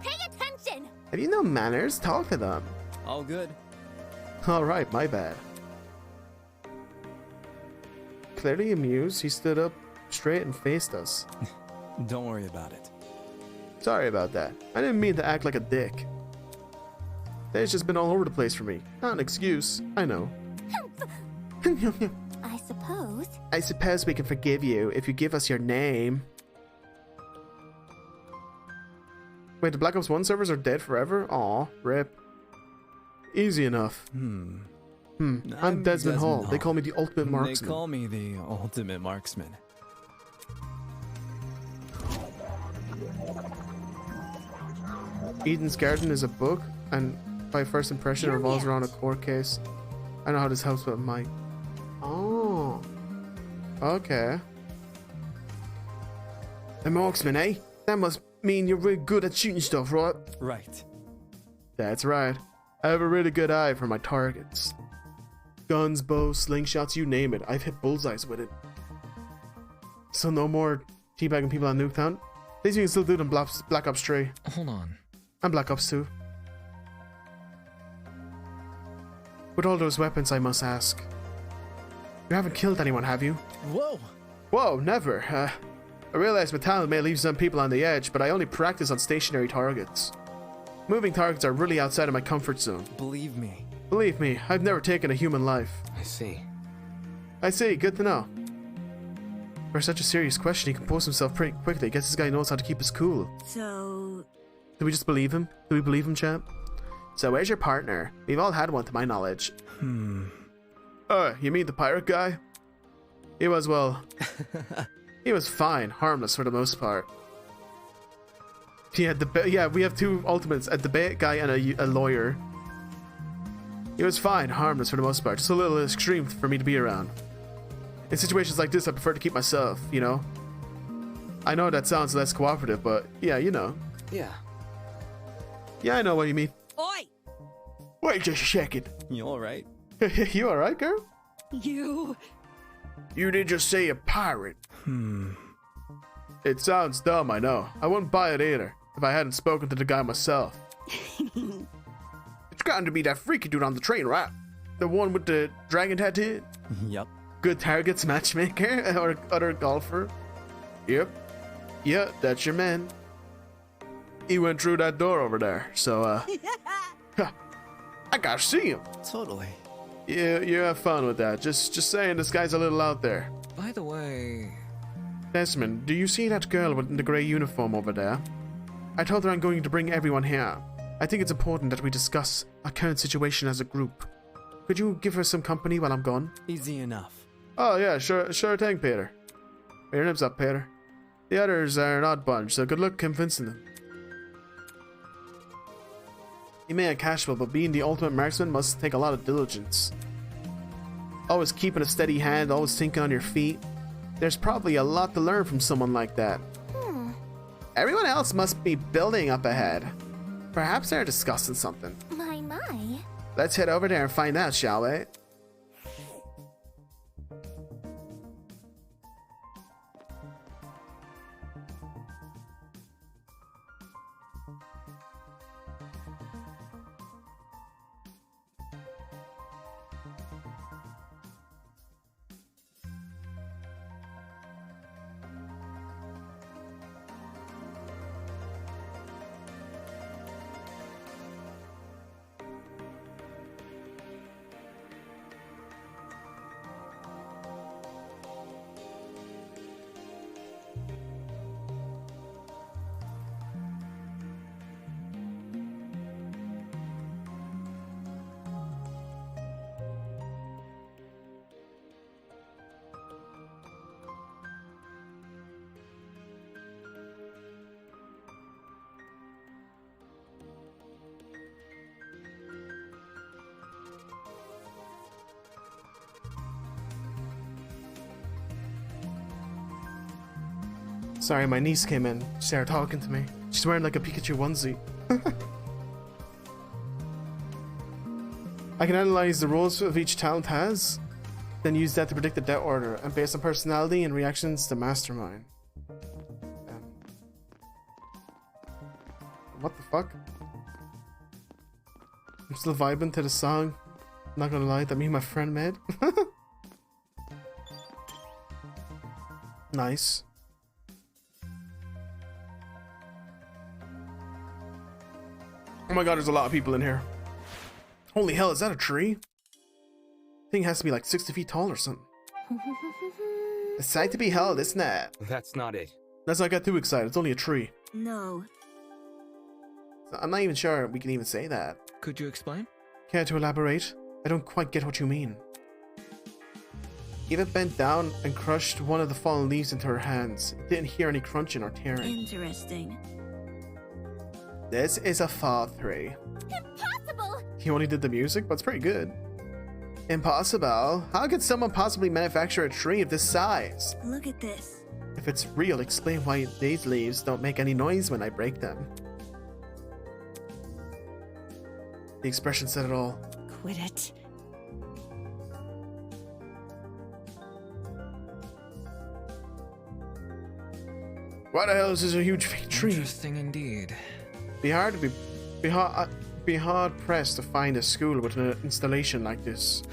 Pay attention! Have you no manners? Talk to them. All good. Alright, my bad. Clearly amused, he stood up straight and faced us. Don't worry about it. Sorry about that. I didn't mean to act like a dick. Today's just been all over the place for me. Not an excuse, I know. I suppose. I suppose we can forgive you if you give us your name. Wait, the Black Ops 1 servers are dead forever? Aw, rip. Easy enough. I'm Desmond Hall. They call me the ultimate marksman. They call me the ultimate marksman. Eden's Garden is a book, and by first impression it revolves around a court case. I know how this helps with Mike. Oh. Okay. A marksman, eh? That must mean you're really good at shooting stuff, right? Right. That's right. I have a really good eye for my targets. Guns, bows, slingshots, you name it. I've hit bullseyes with it. So no more teabagging people on Nuketown? These you can still do it in Black Ops 3. Hold on. And Black Ops 2. With all those weapons, I must ask. You haven't killed anyone, have you? Whoa! Whoa, never. I realize my talent may leave some people on the edge, but I only practice on stationary targets. Moving targets are really outside of my comfort zone. Believe me. Believe me, I've never taken a human life. I see. I see, good to know. For such a serious question, he composed himself pretty quickly. Guess this guy knows how to keep us cool. So... Do we just believe him? Do we believe him, champ? So where's your partner? We've all had one to my knowledge. You mean the pirate guy? He was, well... he was fine, harmless for the most part. Yeah, we have 2 ultimates, a debate guy and a lawyer. He was fine, harmless for the most part, just a little extreme for me to be around. In situations like this, I prefer to keep myself, you know? I know that sounds less cooperative, but yeah, you know. Yeah. Yeah, I know what you mean. Oi! Wait just a second. You alright? You alright, girl? You... You did just say a pirate. It sounds dumb, I know. I wouldn't buy it either, if I hadn't spoken to the guy myself. It's gotten to be that freaky dude on the train, right? The one with the dragon tattoo? Yup. Good targets matchmaker or other golfer? Yep. Yeah, that's your man. He went through that door over there, so, I gotta see him. Totally. Yeah, you have fun with that. Just saying, this guy's a little out there. By the way... Desmond, do you see that girl in the grey uniform over there? I told her I'm going to bring everyone here. I think it's important that we discuss our current situation as a group. Could you give her some company while I'm gone? Easy enough. Oh yeah, sure thing, Peter. Your name's up, Peter. The others are an odd bunch, so good luck convincing them. You may have casual, but being the ultimate marksman must take a lot of diligence. Always keeping a steady hand, always thinking on your feet. There's probably a lot to learn from someone like that. Everyone else must be building up ahead. Perhaps they're discussing something. My. Let's head over there and find out, shall we? Sorry, my niece came in. She started talking to me. She's wearing like a Pikachu onesie. I can analyze the roles of each talent has, then use that to predict the death order, and based on personality and reactions, the mastermind. What the fuck? I'm still vibing to the song. Not gonna lie, that me and my friend made. Nice. Oh my god, there's a lot of people in here. Holy hell, is that a tree? Thing has to be like 60 feet tall or something. A sight to behold, isn't it? That's not it. Let's not get too excited, it's only a tree. No. I'm not even sure we can even say that. Could you explain? Care to elaborate? I don't quite get what you mean. Eva bent down and crushed one of the fallen leaves into her hands. Didn't hear any crunching or tearing. Interesting. This is a fall tree. Impossible! He only did the music, but it's pretty good. Impossible? How could someone possibly manufacture a tree of this size? Look at this. If it's real, explain why these leaves don't make any noise when I break them. The expression said it all. Quit it. Why the hell is this a huge fake tree? Interesting indeed. Be hard pressed to find a school with an installation like this.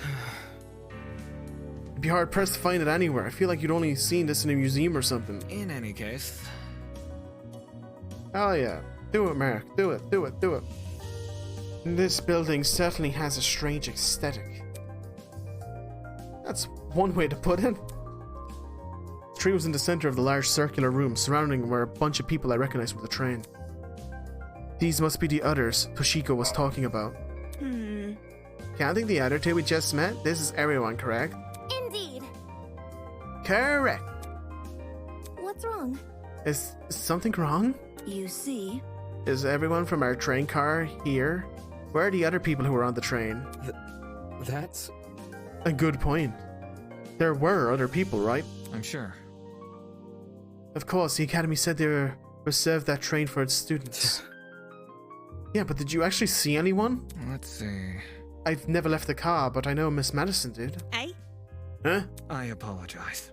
Be hard pressed to find it anywhere. I feel like you'd only seen this in a museum or something. In any case. Oh yeah. Do it, Mark. Do it. Do it. Do it. This building certainly has a strange aesthetic. That's one way to put it. The tree was in the center of the large circular room, surrounding were a bunch of people I recognized from the train. These must be the others Toshiko was talking about. Counting the other two we just met, this is everyone, correct? Indeed. Correct. What's wrong? Is something wrong? You see? Is everyone from our train car here? Where are the other people who were on the train? That's... A good point. There were other people, right? I'm sure. Of course, the Academy said they reserved that train for its students. Yeah, but did you actually see anyone? Let's see. I've never left the car, but I know Miss Madison did. Eh? Huh? I apologize.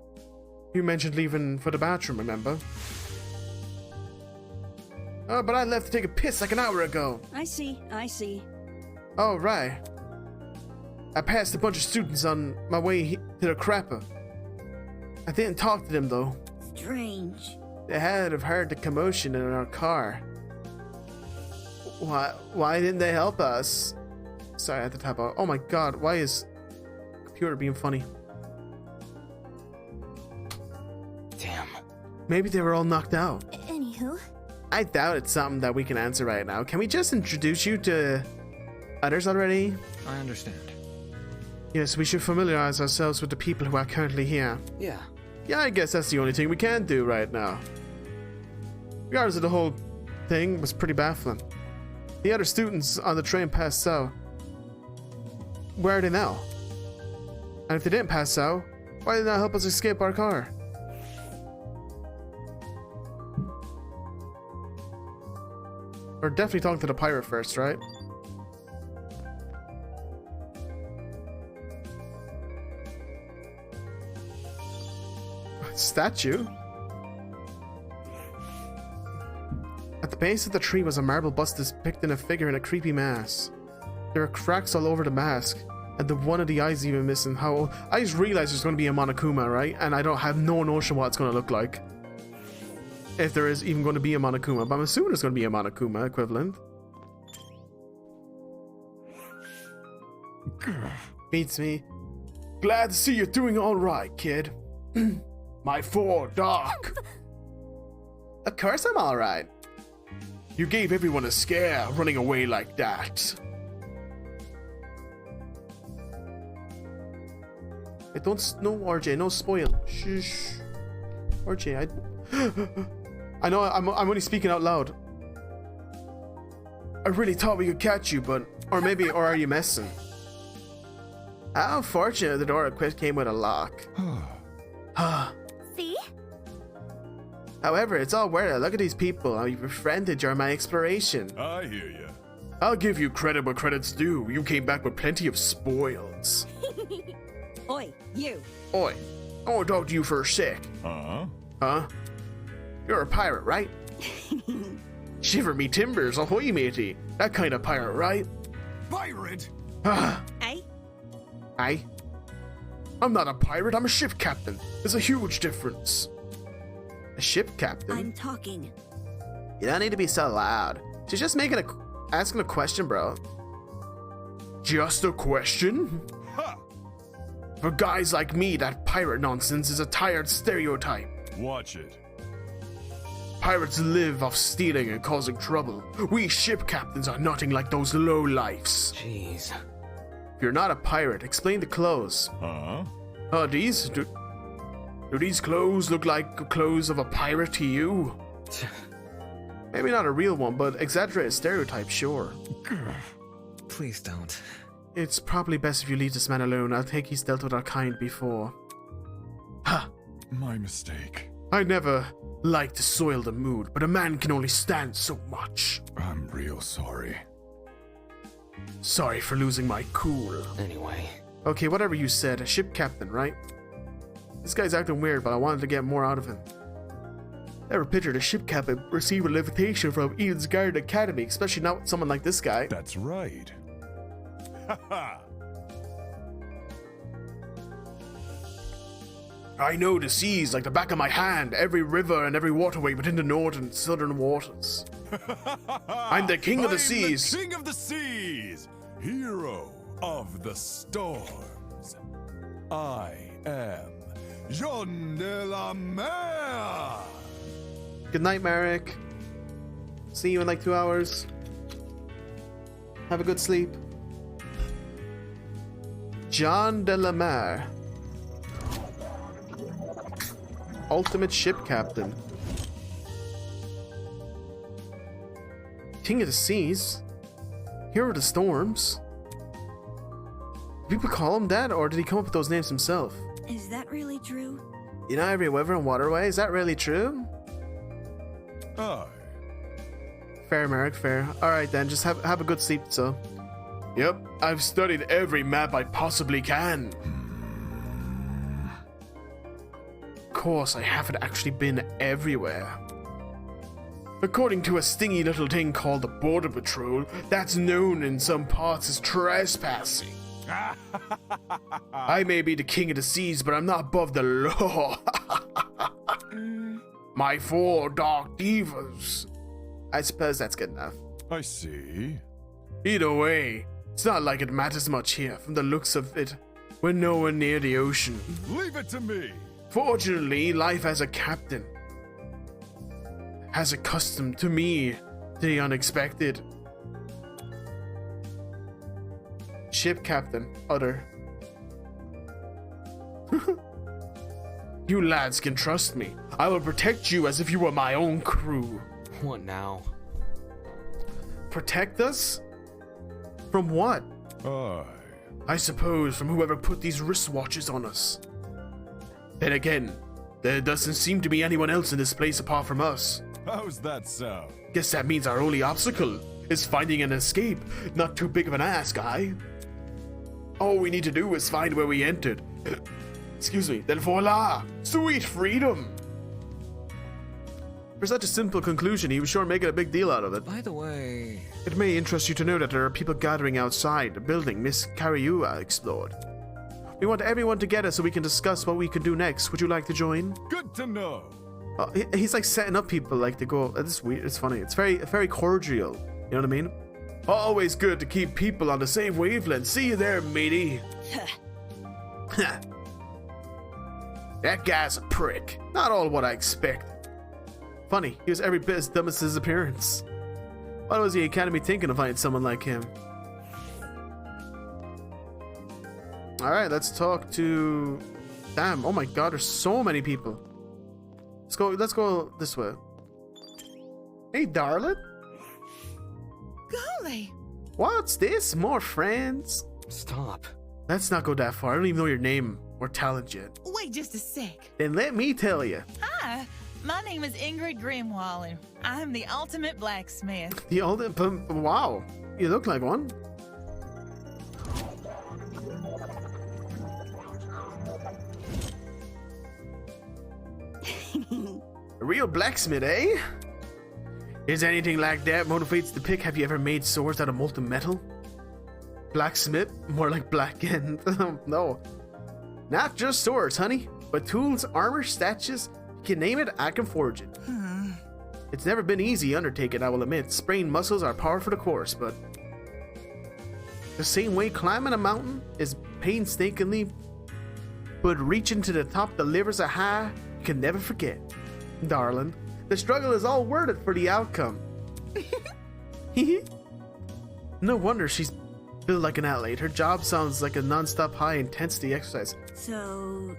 You mentioned leaving for the bathroom, remember? Oh, but I left to take a piss like an hour ago. I see. Oh, right. I passed a bunch of students on my way to the crapper. I didn't talk to them, though. Strange. They had to have heard the commotion in our car. Why didn't they help us? Sorry, I had to tap out. Oh my god, why is the computer being funny? Damn. Maybe they were all knocked out. Anywho. I doubt it's something that we can answer right now. Can we just introduce you to others already? I understand. Yes, we should familiarize ourselves with the people who are currently here. Yeah. Yeah, I guess that's the only thing we can do right now. Regardless of the whole thing was pretty baffling. The other students on the train passed out. Where are they now? And if they didn't pass out, why did they not help us escape our car? We're definitely talking to the pirate first, right? Statue? At the base of the tree was a marble bust depicting a figure in a creepy mask. There are cracks all over the mask, and the one of the eyes even missing. How I just realized there's going to be a Monokuma, right? And I don't have no notion what it's going to look like. If there is even going to be a Monokuma, but I'm assuming there's going to be a Monokuma equivalent. Beats me. Glad to see you're doing all right, kid. My four, Doc. Of course I'm all right. You gave everyone a scare running away like that. I don't know, RJ. No spoil. Shush. RJ, I know I'm only speaking out loud. I really thought we could catch you, but... Or are you messing? How unfortunate the door came with a lock. See? However, it's all worth it. Look at these people. How you befriended during my exploration. I hear ya. I'll give you credit where credit's due. You came back with plenty of spoils. Oi, you. Oi, I want to talk to you for a sec. Huh? You're a pirate, right? Shiver me timbers, ahoy matey. That kind of pirate, right? Pirate? Hey? Aye. I'm not a pirate, I'm a ship captain. There's a huge difference. A ship captain? I'm talking. You don't need to be so loud. She's just asking a question, bro. Just a question? Ha! For guys like me, that pirate nonsense is a tired stereotype. Watch it. Pirates live off stealing and causing trouble. We ship captains are nothing like those lowlifes. Jeez. If you're not a pirate, explain the clothes. Do these clothes look like the clothes of a pirate to you? Maybe not a real one, but exaggerated stereotype, sure. Please don't. It's probably best if you leave this man alone. I think he's dealt with our kind before. Ha! My mistake. I never like to soil the mood, but a man can only stand so much. I'm real sorry. Sorry for losing my cool. Anyway. Okay, whatever you said, a ship captain, right? This guy's acting weird, but I wanted to get more out of him. Never pictured a ship captain receive a invitation from Eden's Garden Academy, especially not with someone like this guy. That's right. Haha. I know the seas like the back of my hand, every river and every waterway within the northern and southern waters. I'm the king of the seas. The king of the seas, hero of the storms. I am Jean de la Mer. Good night, Merrick. See you in like 2 hours. Have a good sleep. Jean de la Mer. Ultimate ship captain. King of the seas. Hero of the storms. Do people call him that, or did he come up with those names himself? Is that really true? You know every river and waterway? Is that really true? Aye. Fair, Merrick, fair. Alright then, just have a good sleep, so. Yep, I've studied every map I possibly can. Of course, I haven't actually been everywhere. According to a stingy little thing called the Border Patrol, that's known in some parts as trespassing. I may be the king of the seas, but I'm not above the law. My 4 dark divas. I suppose that's good enough. I see. Either way, it's not like it matters much here. From the looks of it, we're nowhere near the ocean. Leave it to me. Fortunately, life as a captain has accustomed to me to the unexpected. Ship captain, Utter. You lads can trust me. I will protect you as if you were my own crew. What now? Protect us? From what? I suppose from whoever put these wristwatches on us. Then again, there doesn't seem to be anyone else in this place apart from us. How's that sound? Guess that means our only obstacle is finding an escape. Not too big of an ask, guy. All we need to do is find where we entered. Excuse me, then voila! Sweet freedom! For such a simple conclusion, he was sure making a big deal out of it. By the way... It may interest you to know that there are people gathering outside the building Miss Karyua explored. We want everyone together so we can discuss what we can do next. Would you like to join? Good to know. He's like setting up people like to go. It's weird. It's funny. It's very cordial. You know what I mean? Always good to keep people on the same wavelength. See you there, matey. That guy's a prick. Not all what I expected. Funny, he was every bit as dumb as his appearance. What was the Academy thinking of finding someone like him? Alright, let's talk to... Damn, oh my god, there's so many people. Let's go this way. Hey, darling. Golly. What's this? More friends? Stop. Let's not go that far. I don't even know your name or talent yet. Wait just a sec. Then let me tell you. Hi, my name is Ingrid Grimwall, and I'm the ultimate blacksmith. The ultimate... Wow. You look like one. A real blacksmith, eh? Is anything like that motivates the pick? Have you ever made swords out of molten metal? Blacksmith? More like black end. No. Not just swords, honey, but tools, armor, statues. You can name it, I can forge it. It's never been easy undertaking, I will admit. Sprained muscles are par for the course, but... The same way climbing a mountain is painstakingly, but reaching to the top delivers a high you can never forget. Darling, the struggle is all worth it for the outcome. No wonder she's built like an athlete. Her job sounds like a non-stop high-intensity exercise. So,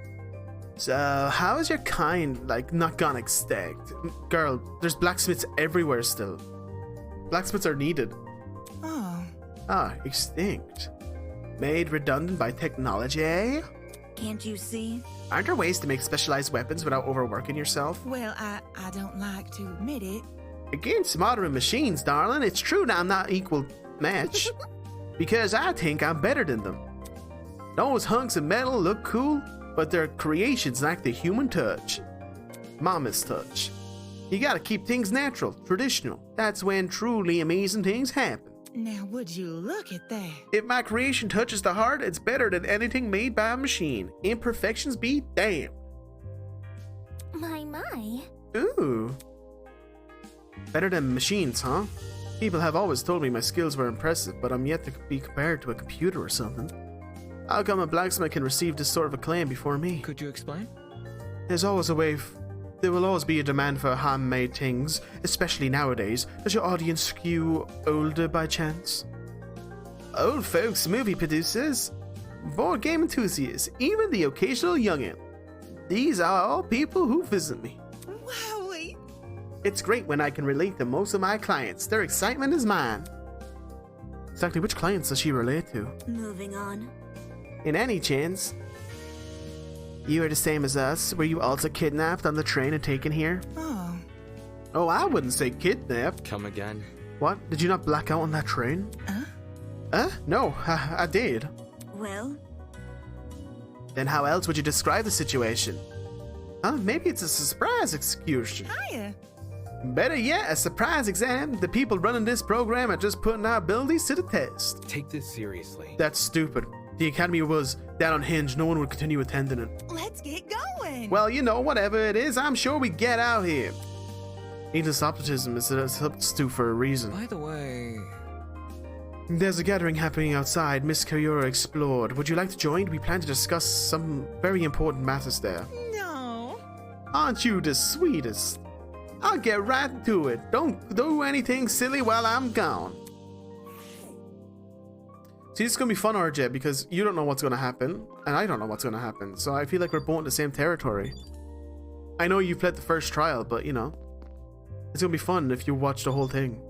how is your kind, like, not gone extinct? Girl, there's blacksmiths everywhere still. Blacksmiths are needed. Oh. Ah, extinct. Made redundant by technology, eh? Can't you see? Aren't there ways to make specialized weapons without overworking yourself? Well, I don't like to admit it. Against modern machines, darling, it's true that I'm not equal match. Because I think I'm better than them. Those hunks of metal look cool, but their creations lack the human touch. Mama's touch. You gotta keep things natural, traditional. That's when truly amazing things happen. Now, would you look at that? If my creation touches the heart, it's better than anything made by a machine. Imperfections be damned. My. Ooh. Better than machines, huh? People have always told me my skills were impressive, but I'm yet to be compared to a computer or something. How come a blacksmith can receive this sort of acclaim before me? Could you explain? There's always a way. There will always be a demand for handmade things, especially nowadays. Does your audience skew older by chance? Old folks, movie producers, board game enthusiasts, even the occasional youngin'. These are all people who visit me. Wowie! It's great when I can relate to most of my clients. Their excitement is mine. Exactly which clients does she relate to? Moving on. In any chance, you are the same as us. Were you also kidnapped on the train and taken here? Oh, I wouldn't say kidnapped. Come again? What? Did you not black out on that train? No, I did. Well? Then how else would you describe the situation? Maybe it's a surprise execution. Hiya. Better yet, a surprise exam. The people running this program are just putting our abilities to the test. Take this seriously. That's stupid. The Academy was that unhinged, no one would continue attending it. Let's get going. Well, you know, whatever it is, I'm sure we get out here. Needless optimism is a substitute for a reason. By the way... There's a gathering happening outside. Miss Karyura explored. Would you like to join? We plan to discuss some very important matters there. No. Aren't you the sweetest? I'll get right to it. Don't do anything silly while I'm gone. See, this is gonna be fun, RJ, because you don't know what's gonna happen, and I don't know what's gonna happen. So I feel like we're both in the same territory. I know you played the first trial, but you know, it's gonna be fun if you watch the whole thing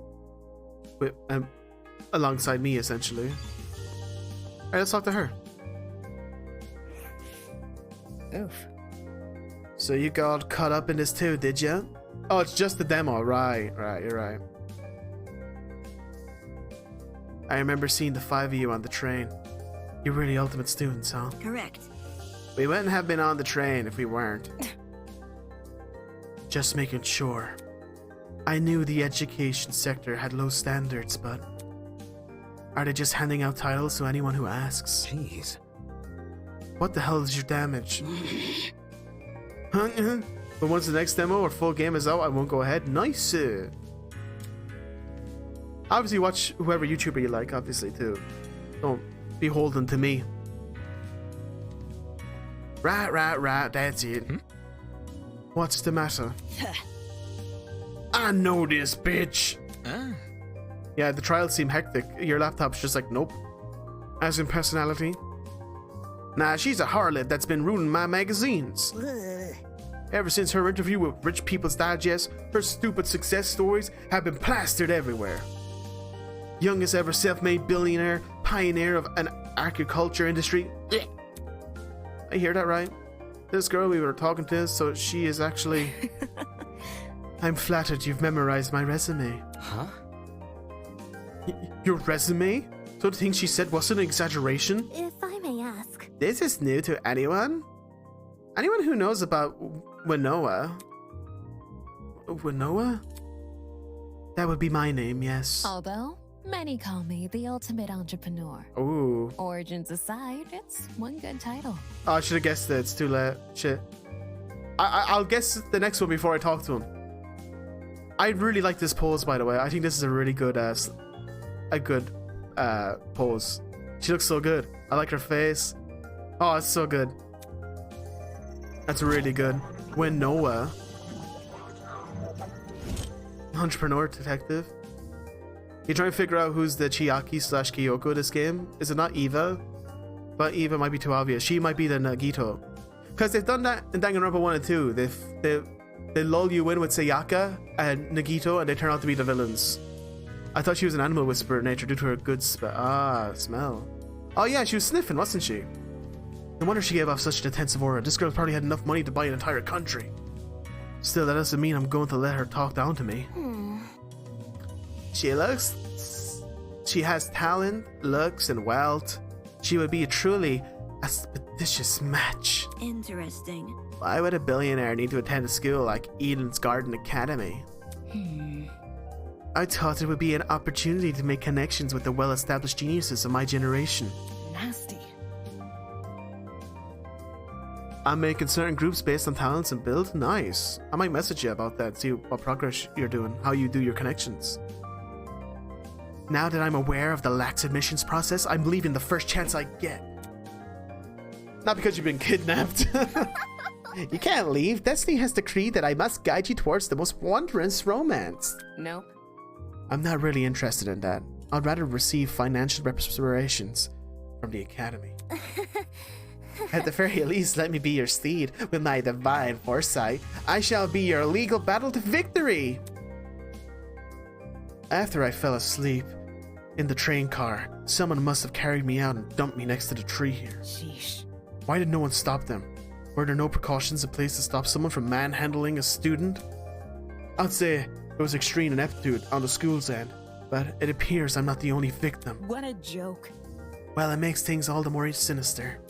with alongside me, essentially. All right, let's talk to her. Oof. So you got caught up in this too, did you? Oh, it's just the demo. Right, you're right. I remember seeing the 5 of you on the train. You're really ultimate students, huh? Correct. We wouldn't have been on the train if we weren't. Just making sure. I knew the education sector had low standards, but are they just handing out titles to anyone who asks? Jeez. What the hell is your damage? But once the next demo or full game is out, I won't go ahead. Nice. Obviously, watch whoever YouTuber you like, obviously, too. Don't be beholden to me. Right, that's it. What's the matter? I know this, bitch. Yeah, the trials seem hectic. Your laptop's just like, nope. As in personality. Nah, she's a harlot that's been ruining my magazines. Ever since her interview with Rich People's Digest, her stupid success stories have been plastered everywhere. Youngest ever self-made billionaire, pioneer of an agriculture industry. I hear that right? This girl we were talking to, so she is actually... I'm flattered you've memorized my resume. Huh? Your resume? So the thing she said wasn't an exaggeration? If I may ask. This is new to anyone? Anyone who knows about Winnoa? Winnoa? That would be my name, yes. Although, many call me the ultimate entrepreneur. Ooh. Origins aside, it's one good title. Oh, I should have guessed it. It's too late. Shit. I'll guess the next one before I talk to him. I really like this pose, by the way. I think this is a really good pose. She looks so good. I like her face. Oh, it's so good. That's really good. Winnoa. Entrepreneur detective. You try and figure out who's the Chiaki/Kyoko this game. Is it not Eva? But Eva might be too obvious. She might be the Nagito. Because they've done that in Danganronpa 1 and 2. They lull you in with Sayaka and Nagito, and they turn out to be the villains. I thought she was an animal whisperer in nature due to her good smell. Oh yeah, she was sniffing, wasn't she? No wonder she gave off such an intensive aura. This girl probably had enough money to buy an entire country. Still, that doesn't mean I'm going to let her talk down to me. She has talent, looks, and wealth. She would be a truly auspicious match. Interesting. Why would a billionaire need to attend a school like Eden's Garden Academy? I thought it would be an opportunity to make connections with the well-established geniuses of my generation. Nasty. I'm making certain groups based on talents and build? Nice. I might message you about that, see what progress you're doing, how you do your connections. Now that I'm aware of the lax admissions process, I'm leaving the first chance I get. Not because you've been kidnapped. You can't leave. Destiny has decreed that I must guide you towards the most wondrous romance. Nope. I'm not really interested in that. I'd rather receive financial reparations from the Academy. At the very least, let me be your steed. With my divine foresight, I shall be your legal battle to victory! After I fell asleep in the train car, someone must have carried me out and dumped me next to the tree here. Sheesh. Why did no one stop them? Were there no precautions in place to stop someone from manhandling a student? I'd say it was extreme ineptitude on the school's end, but it appears I'm not the only victim. What a joke. Well, it makes things all the more sinister.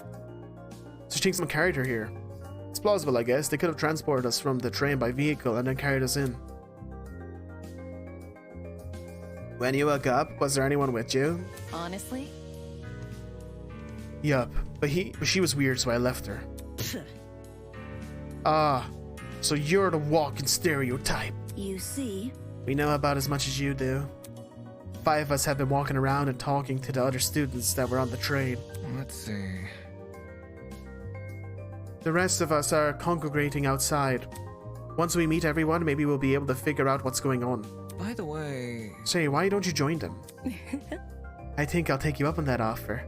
So you think someone carried her here? It's plausible, I guess. They could have transported us from the train by vehicle and then carried us in. When you woke up, was there anyone with you? Honestly? Yup, but she was weird, so I left her. So you're the walking stereotype. You see? We know about as much as you do. 5 of us have been walking around and talking to the other students that were on the train. Let's see. The rest of us are congregating outside. Once we meet everyone, maybe we'll be able to figure out what's going on. By the way... Say, why don't you join them? I think I'll take you up on that offer.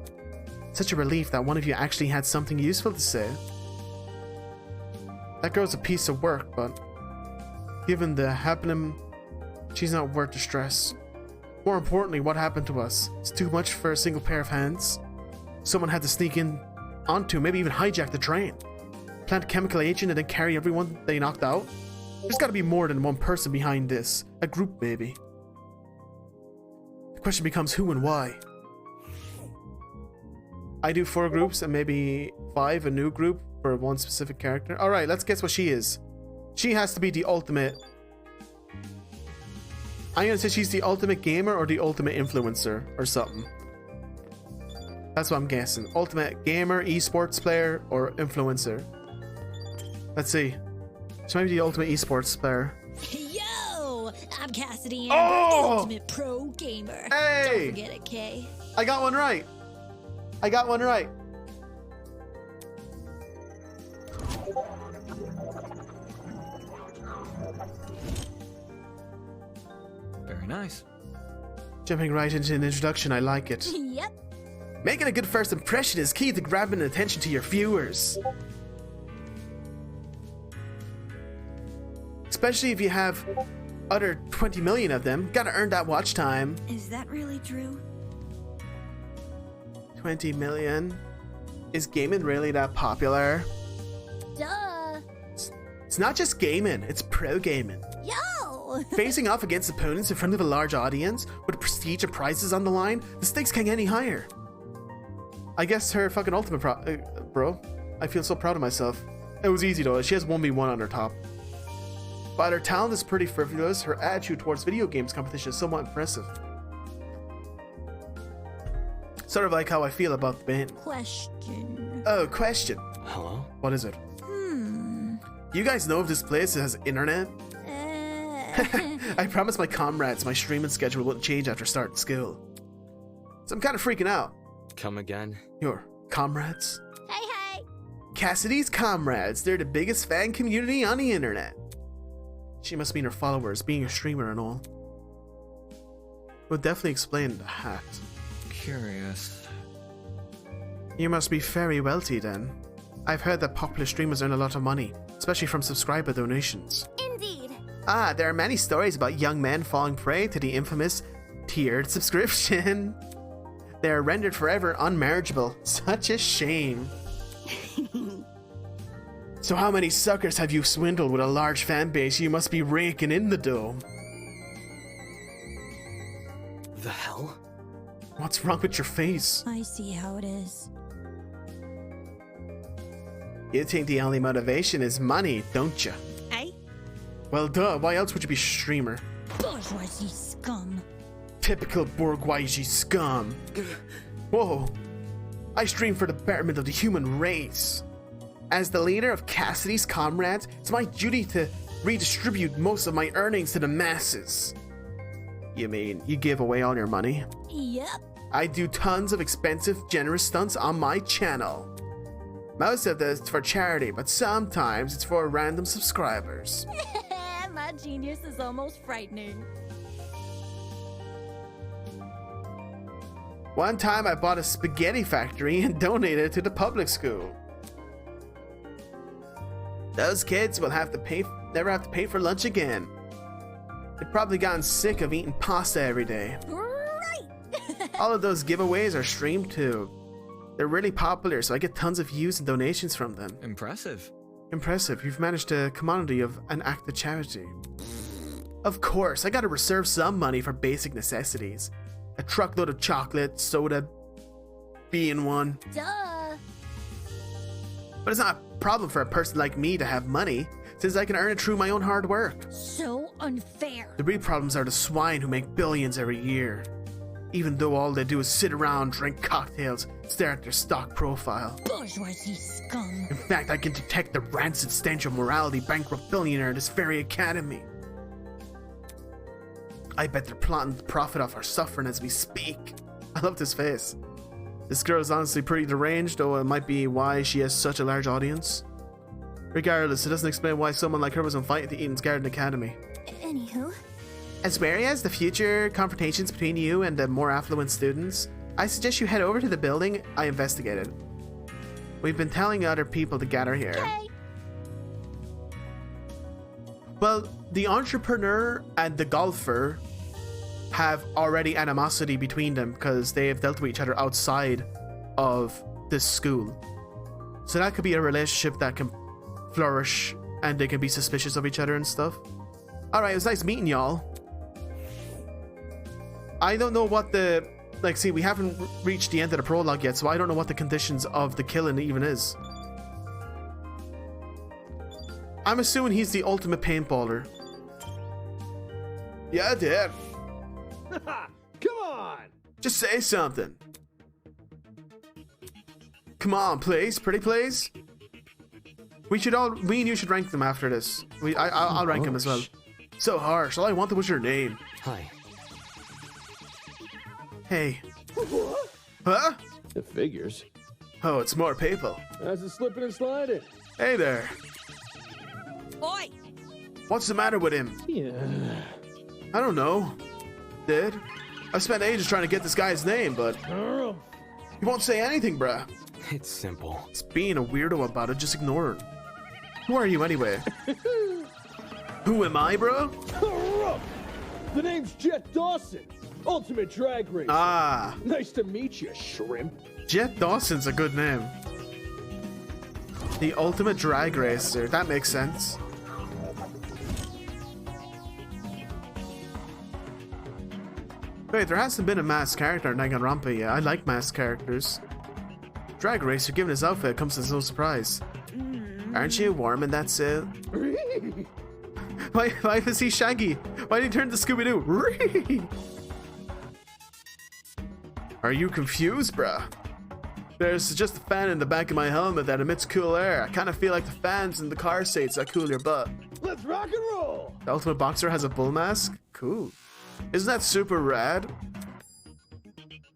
Such a relief that one of you actually had something useful to say. That girl's a piece of work, but given the happening, she's not worth the stress. More importantly, what happened to us? It's too much for a single pair of hands. Someone had to sneak in onto, maybe even hijack the train. Plant a chemical agent and then carry everyone they knocked out? There's gotta be more than one person behind this. A group, maybe. The question becomes who and why. I do 4 groups and maybe 5 a new group for one specific character. Alright, let's guess what she is. She has to be the ultimate. I'm gonna say she's the ultimate gamer or the ultimate influencer or something. That's what I'm guessing. Ultimate gamer, esports player, or influencer. Let's see. She might be the ultimate esports player. Yo! I'm Cassidy Amber, ultimate pro gamer. Hey! Don't forget it, Kay. I got one right. I got one right. Very nice. Jumping right into an introduction, I like it. Yep. Making a good first impression is key to grabbing attention to your viewers. Especially if you have other 20 million of them. Gotta earn that watch time. Is that really true? 20 million? Is gaming really that popular? Duh. It's not just gaming, it's pro gaming. Yo! Facing off against opponents in front of a large audience with prestige and prizes on the line, the stakes can't get any higher. I guess her fucking ultimate bro. I feel so proud of myself. It was easy though, she has 1v1 on her top. While her talent is pretty frivolous, her attitude towards video games competition is somewhat impressive. Sort of like how I feel about the band. Question. Oh, question. Hello? What is it? You guys know if this place has internet? I promised my comrades my streaming schedule wouldn't change after starting school. So I'm kind of freaking out. Come again? Your comrades? Hey! Cassidy's comrades. They're the biggest fan community on the internet. She must mean her followers, being a streamer and all. Would definitely explain the hat. Curious. You must be very wealthy then. I've heard that popular streamers earn a lot of money, especially from subscriber donations. Indeed. Ah, there are many stories about young men falling prey to the infamous tiered subscription. They are rendered forever unmarriageable. Such a shame. So how many suckers have you swindled with a large fan base? You must be raking in the dough. The hell? What's wrong with your face? I see how it is. You think the only motivation is money, don't you? Hey? Well, duh. Why else would you be a streamer? Bourgeoisie scum. Typical bourgeoisie scum. Whoa. I stream for the betterment of the human race. As the leader of Cassidy's comrades, it's my duty to redistribute most of my earnings to the masses. You mean you give away all your money? Yep. I do tons of expensive, generous stunts on my channel. Most of this is for charity, but sometimes it's for random subscribers. My genius is almost frightening. One time I bought a spaghetti factory and donated it to the public school. Those kids will never have to pay for lunch again. They've probably gotten sick of eating pasta every day. Right. All of those giveaways are streamed too. They're really popular, so I get tons of views and donations from them. Impressive. Impressive. You've managed a commodity of an act of charity. Of course, I gotta reserve some money for basic necessities. A truckload of chocolate, soda, being one. Duh. But it's not a problem for a person like me to have money, since I can earn it through my own hard work. So unfair. The real problems are the swine who make billions every year. Even though all they do is sit around, drink cocktails, stare at their stock profile. Bourgeoisie scum. In fact, I can detect the rancid stench of morality bankrupt billionaire in this very academy. I bet they're plotting to profit off our suffering as we speak. I love this face. This girl is honestly pretty deranged, though it might be why she has such a large audience. Regardless, it doesn't explain why someone like her was invited to Eden's Garden Academy. Anywho. As wary as the future confrontations between you and the more affluent students, I suggest you head over to the building I investigated. We've been telling other people to gather here. Okay. Well, the entrepreneur and the golfer have already animosity between them because they have dealt with each other outside of this school. So that could be a relationship that can flourish and they can be suspicious of each other and stuff. Alright, it was nice meeting y'all. I don't know what the... Like, see, we haven't reached the end of the prologue yet, so I don't know what the conditions of the killing even is. I'm assuming he's the ultimate paintballer. Yeah, Dad. Come on! Just say something. Come on, please. Pretty please. We and you should rank them after this. I'll rank them as well. So harsh. All I wanted was your name. Hi. Hey. What? Huh? It figures. Oh, it's more people. How's it slipping and sliding? Hey there. Oi! What's the matter with him? Yeah. I don't know. Did? I've spent ages trying to get this guy's name, but he won't say anything, bruh. It's simple. It's being a weirdo about it, just ignore it. Who are you anyway? Who am I, bro? The name's Jet Dawson, Ultimate Drag Racer. Ah. Nice to meet you, shrimp. Jet Dawson's a good name. The Ultimate Drag Racer. That makes sense. Wait, there hasn't been a masked character in Danganronpa yet. I like masked characters. Drag Racer, given his outfit, comes as no surprise. Aren't you warm in that suit? Why is he Shaggy? Why did he turn to Scooby-Doo? Are you confused, bruh? There's just a fan in the back of my helmet that emits cool air. I kind of feel like the fans in the car seats that cool your butt. Let's rock and roll! The Ultimate Boxer has a bull mask? Cool. Isn't that super rad?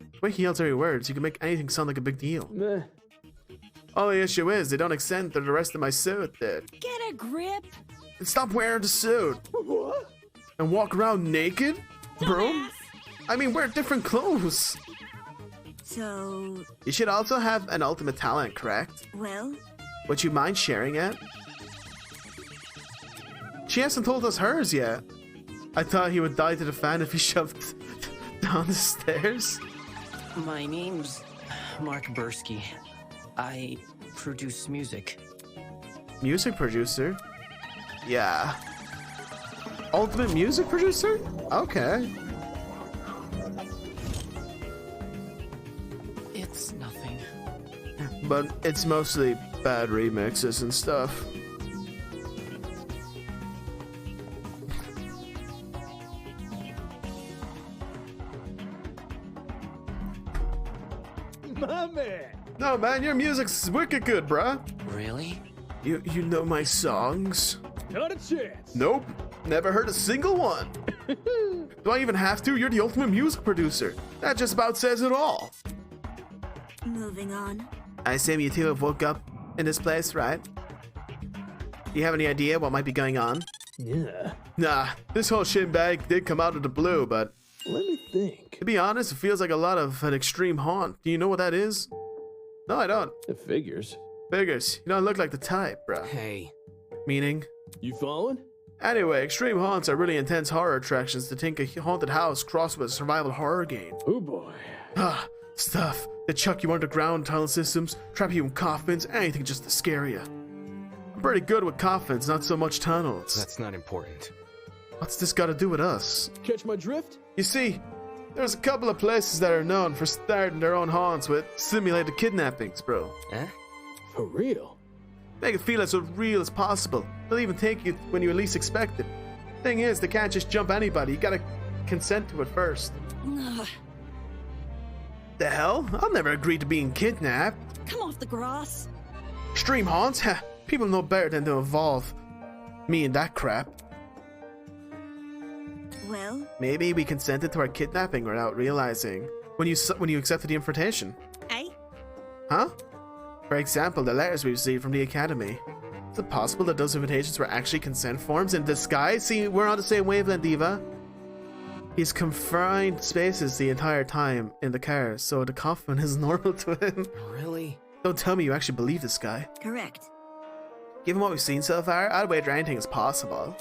The way he yells every words, you can make anything sound like a big deal. Meh. Only issue is, they don't extend to the rest of my suit, did. Get a grip! And stop wearing the suit! What? And walk around naked? Bro? Dumbass. I mean, wear different clothes! So, You should also have an ultimate talent, correct? well, Would you mind sharing it? She hasn't told us hers yet. I thought he would die to the fan if he shoved down the stairs. My name's Mark Bursky. I produce music. Music producer? Yeah. Ultimate music producer? Okay. It's nothing. But it's mostly bad remixes and stuff. My man! No, man, your music's wicked good, bruh. Really? You know my songs? Not a chance! Nope. Never heard a single one. Do I even have to? You're the ultimate music producer. That just about says it all. moving on. I assume you two have woke up in this place, right? Do you have any idea what might be going on? Yeah. Nah, this whole shitbag did come out of the blue, but... Let me think. To be honest, it feels like a lot of an extreme haunt. Do you know what that is? No, I don't. It figures. Figures. You don't look like the type, bruh. Hey. Meaning? You following? Anyway, extreme haunts are really intense horror attractions to think a haunted house crossed with a survival horror game. Oh boy. Ah, stuff that chuck you underground tunnel systems, trap you in coffins, anything just to scare you. I'm pretty good with coffins, not so much tunnels. That's not important. What's this got to do with us? Catch my drift? You see, there's a couple of places that are known for starting their own haunts with simulated kidnappings, bro. Eh? For real? Make it feel as real as possible. They'll even take you when you least expect it. Thing is, they can't just jump anybody. You gotta consent to it first. Ugh. The hell? I'll never agree to being kidnapped. Come off the grass. Extreme haunts? Ha, people know better than to involve me in that crap. Well, Maybe we consented to our kidnapping without realizing when you accepted the invitation. Eh? Huh? For example, the letters we received from the academy. Is it possible that those invitations were actually consent forms in disguise? See, we're on the same wavelength, Diva. He's confined spaces the entire time in the car, so the coffin is normal to him. Really? Don't tell me you actually believe this guy. Correct. Given what we've seen so far, I'd wager anything is possible.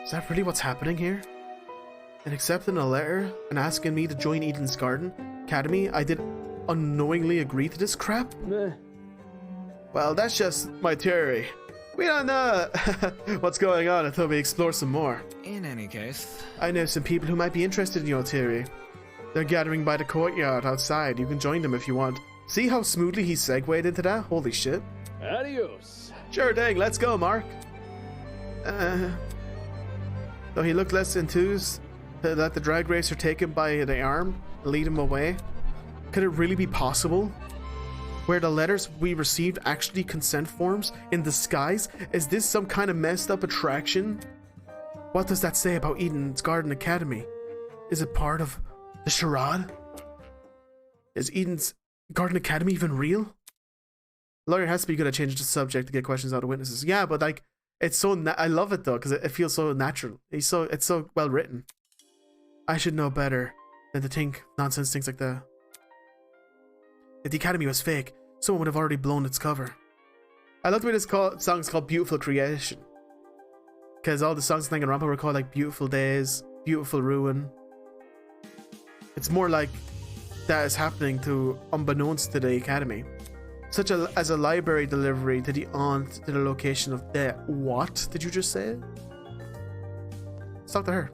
Is that really what's happening here? And accepting a letter and asking me to join Eden's Garden Academy, I did unknowingly agree to this crap? Meh. Well, that's just my theory. We don't know what's going on until we explore some more. In any case, I know some people who might be interested in your theory. They're gathering by the courtyard outside. You can join them if you want. See how smoothly he segued into that? Holy shit. Adios. Sure thing, let's go, Mark. Though he looked less enthused to let the drag racer take him by the arm and lead him away. Could it really be possible? Where the letters we received actually consent forms in disguise? Is this some kind of messed up attraction? What does that say about Eden's Garden Academy? Is it part of the charade? Is Eden's Garden Academy even real? Lawyer has to be good at changing the subject to get questions out of witnesses. Yeah, but like, it's so I love it though, because it feels so natural. It's so well written. I should know better than to think nonsense things like that. If the Academy was fake, someone would have already blown its cover. I love the way this song's called Beautiful Creation. Because all the songs in Danganronpa were called like Beautiful Days, Beautiful Ruin. It's more like that is happening to unbeknownst to the Academy. Such as a library delivery to the aunt to the location of death. What did you just say? Let's talk to her.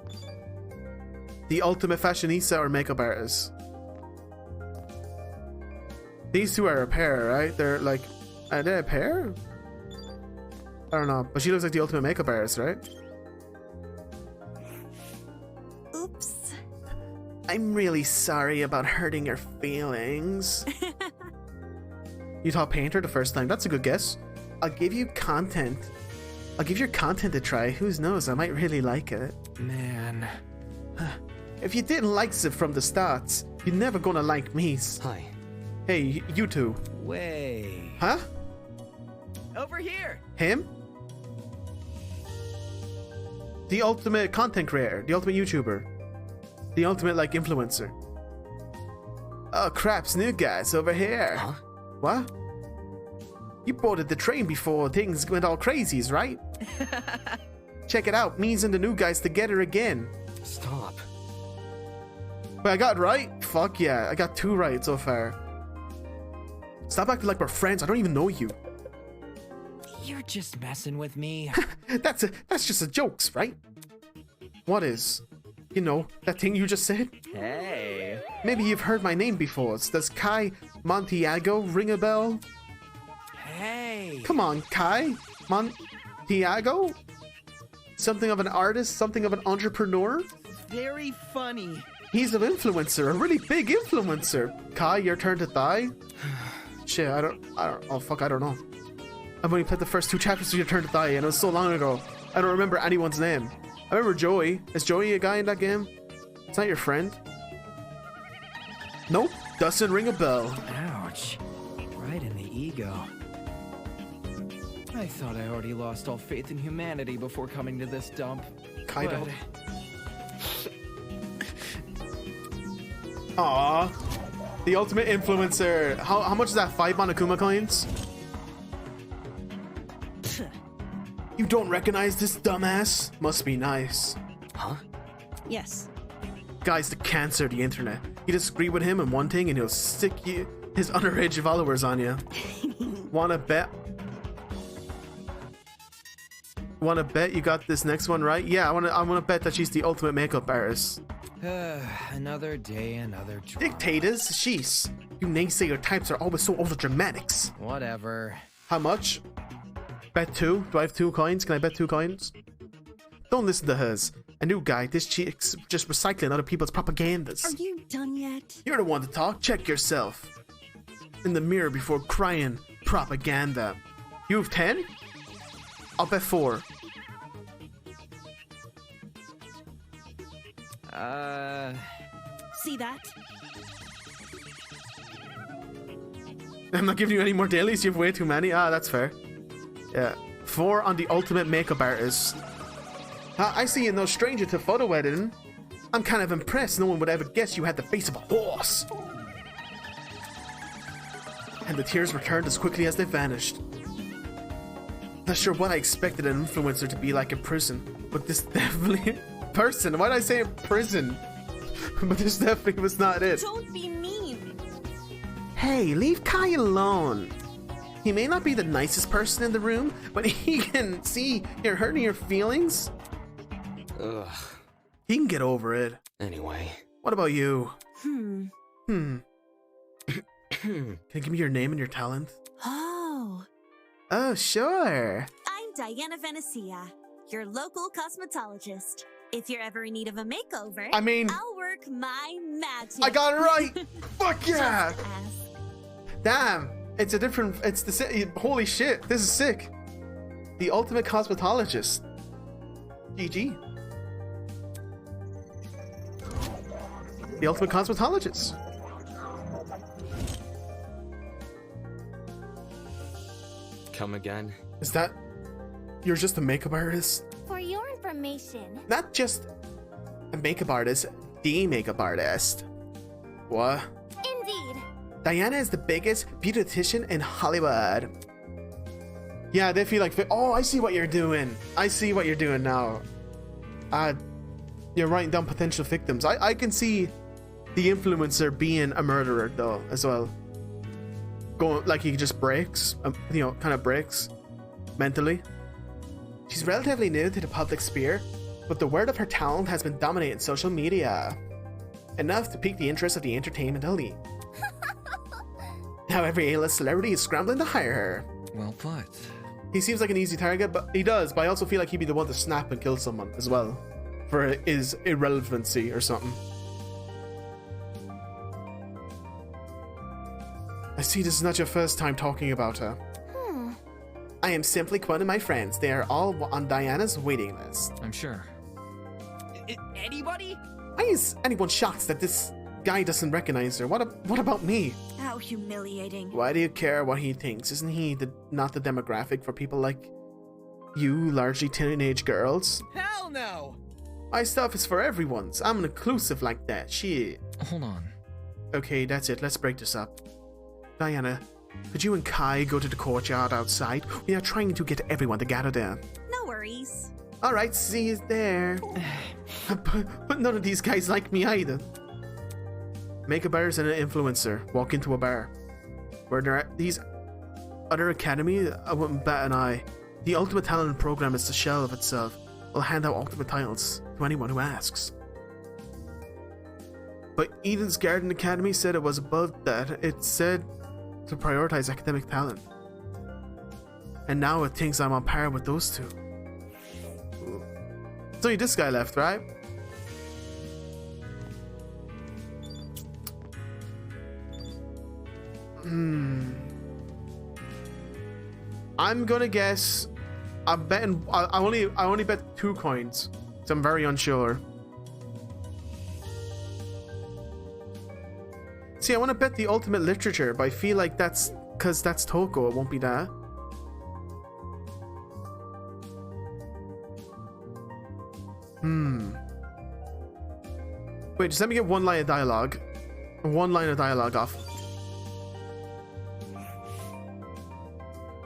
The ultimate fashionista or makeup artist. These two are a pair, right? They're like, are they a pair? I don't know, but she looks like the ultimate makeup artist, right? Oops. I'm really sorry about hurting your feelings. You taught painter the first time. That's a good guess. I'll give you content. I'll give your content a try. Who knows? I might really like it. Man. If you didn't like it from the start, you're never gonna like me. Hi. Hey, you two. Way. Huh? Over here. Him? The ultimate content creator. The ultimate YouTuber. The ultimate, like, influencer. Oh, crap's new guys over here. Huh? What? You boarded the train before things went all crazies, right? Check it out. Me's and the new guys together again. Stop. Wait, I got it right? Fuck yeah. I got 2 right so far. Stop acting like we're friends. I don't even know you. You're just messing with me. That's just a jokes, right? What is? You know, that thing you just said? Hey. Maybe you've heard my name before. Does Kai Montiago ring a bell? Hey. Come on, Kai Montiago? Something of an artist, something of an entrepreneur? Very funny. He's an influencer, a really big influencer. Kai, your turn to die? Shit, I don't, oh fuck, I don't know. I've only played the first 2 chapters of Your Turn to Die, and it was so long ago. I don't remember anyone's name. I remember Joey. Is Joey a guy in that game? It's not your friend? Nope, doesn't ring a bell. Ouch. Right in the ego. I thought I already lost all faith in humanity before coming to this dump. Kaido. Aww. The ultimate influencer. How much is that? 5 Monokuma coins? You don't recognize this dumbass? Must be nice. Huh? Yes. Guy's the cancer of the internet. You disagree with him in one thing and he'll stick his underage followers on you. Wanna bet? Wanna bet you got this next one right? Yeah, I wanna bet that she's the ultimate makeup artist. Another day, another drop. Dictators? Sheesh. You naysayer types are always so overdramatics. Whatever. How much? Bet 2? Do I have 2 coins? Can I bet 2 coins? Don't listen to hers. A new guy, this chick's just recycling other people's propagandas. Are you done yet? You're the one to talk. Check yourself in the mirror before crying propaganda. You have 10? I'll bet 4. See that? I'm not giving you any more dailies. You have way too many. Ah, that's fair. Yeah. 4 on the ultimate makeup artist. I see you're no stranger to photo editing. I'm kind of impressed. No one would ever guess you had the face of a horse. And the tears returned as quickly as they vanished. Not sure what I expected an influencer to be like in prison, but this definitely... person? Why did I say in prison? But this definitely was not it. Don't be mean. Hey, leave Kai alone. He may not be the nicest person in the room, but he can see you're hurting your feelings. Ugh. He can get over it. Anyway. What about you? Hmm. Can you give me your name and your talent? Oh, sure. I'm Diana Venecia, your local cosmetologist. If you're ever in need of a makeover, I mean, I'll work my magic. I got it right. Fuck yeah. Damn. It's a different, it's the, holy shit. This is sick. The ultimate cosmetologist. GG. The ultimate cosmetologist. Come again? Is that, you're just a makeup artist? For your information. Not just a makeup artist, the makeup artist. What? Indeed. Diana is the biggest beautician in Hollywood. Yeah, they feel like, oh, I see what you're doing. I see what you're doing now. You're writing down potential victims. I can see the influencer being a murderer though, as well. Going, like he just breaks, you know, kind of breaks mentally. She's relatively new to the public sphere, but the word of her talent has been dominating social media. Enough to pique the interest of the entertainment elite. Now every A-list celebrity is scrambling to hire her. Well put. He seems like an easy target, but he does, but I also feel like he'd be the one to snap and kill someone as well. For his irrelevancy or something. I see this is not your first time talking about her. I am simply quoting my friends. They are all on Diana's waiting list. I'm sure. Anybody? Why is anyone shocked that this guy doesn't recognize her? What about me? How humiliating. Why do you care what he thinks? Isn't he not the demographic for people like you, largely teenage girls? Hell no! My stuff is for everyone's. I'm inclusive like that. Shit. Hold on. Okay, that's it. Let's break this up. Diana, could you and Kai go to the courtyard outside? We are trying to get everyone to gather there. No worries. Alright, see you there. But none of these guys like me either. Makeup artist and an influencer walk into a bar. Where there are these other academy, I wouldn't bat an eye. The Ultimate Talent program is the shell of itself. We'll hand out ultimate titles to anyone who asks. But Eden's Garden Academy said it was above that. It said to prioritize academic talent. And now it thinks I'm on par with those two. So this guy left, right? I'm gonna guess. I'm betting. I only bet 2 coins, so I'm very unsure. See, I want to bet the ultimate literature, but I feel like that's because that's Toko. It won't be that. Wait, just let me get one line of dialogue. One line of dialogue off.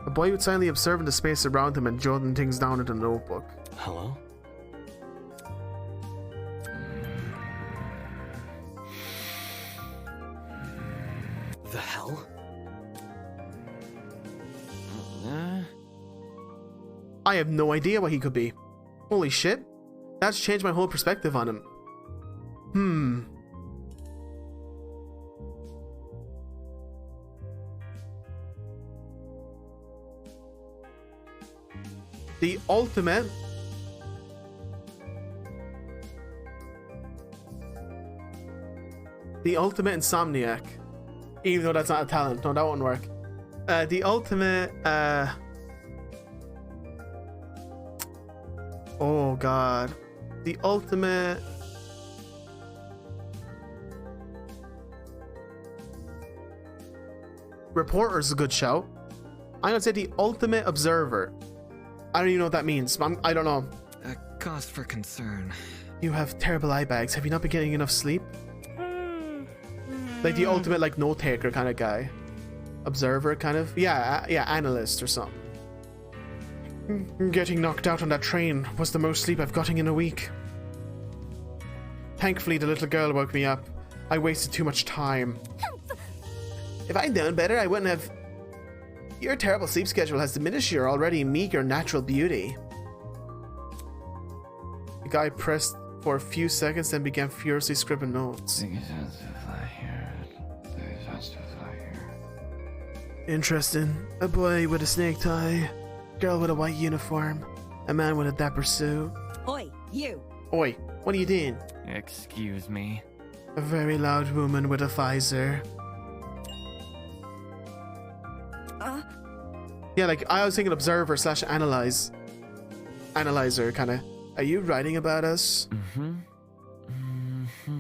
A boy would silently observe the space around him and jotting things down in a notebook. Hello? The hell? I have no idea what he could be. Holy shit. That's changed my whole perspective on him. The ultimate insomniac. Even though that's not a talent. No, that won't work. The ultimate oh god. The ultimate reporter is a good shout. I'm gonna say the ultimate observer. I don't even know what that means. I don't know. A cause for concern. You have terrible eye bags. Have you not been getting enough sleep? Like the ultimate, like, note taker kind of guy. Observer, kind of. Yeah, analyst or something. Getting knocked out on that train was the most sleep I've gotten in a week. Thankfully, the little girl woke me up. I wasted too much time. If I'd known better, I wouldn't have. Your terrible sleep schedule has diminished your already meager natural beauty. The guy pressed for a few seconds, then began furiously scribbling notes. Interesting. A boy with a snake tie, girl with a white uniform, a man with a dapper suit. Oi, you! Oi, what are you doing? Excuse me. A very loud woman with a visor. Yeah, like, I was thinking observer / analyzer, kind of. Are you writing about us?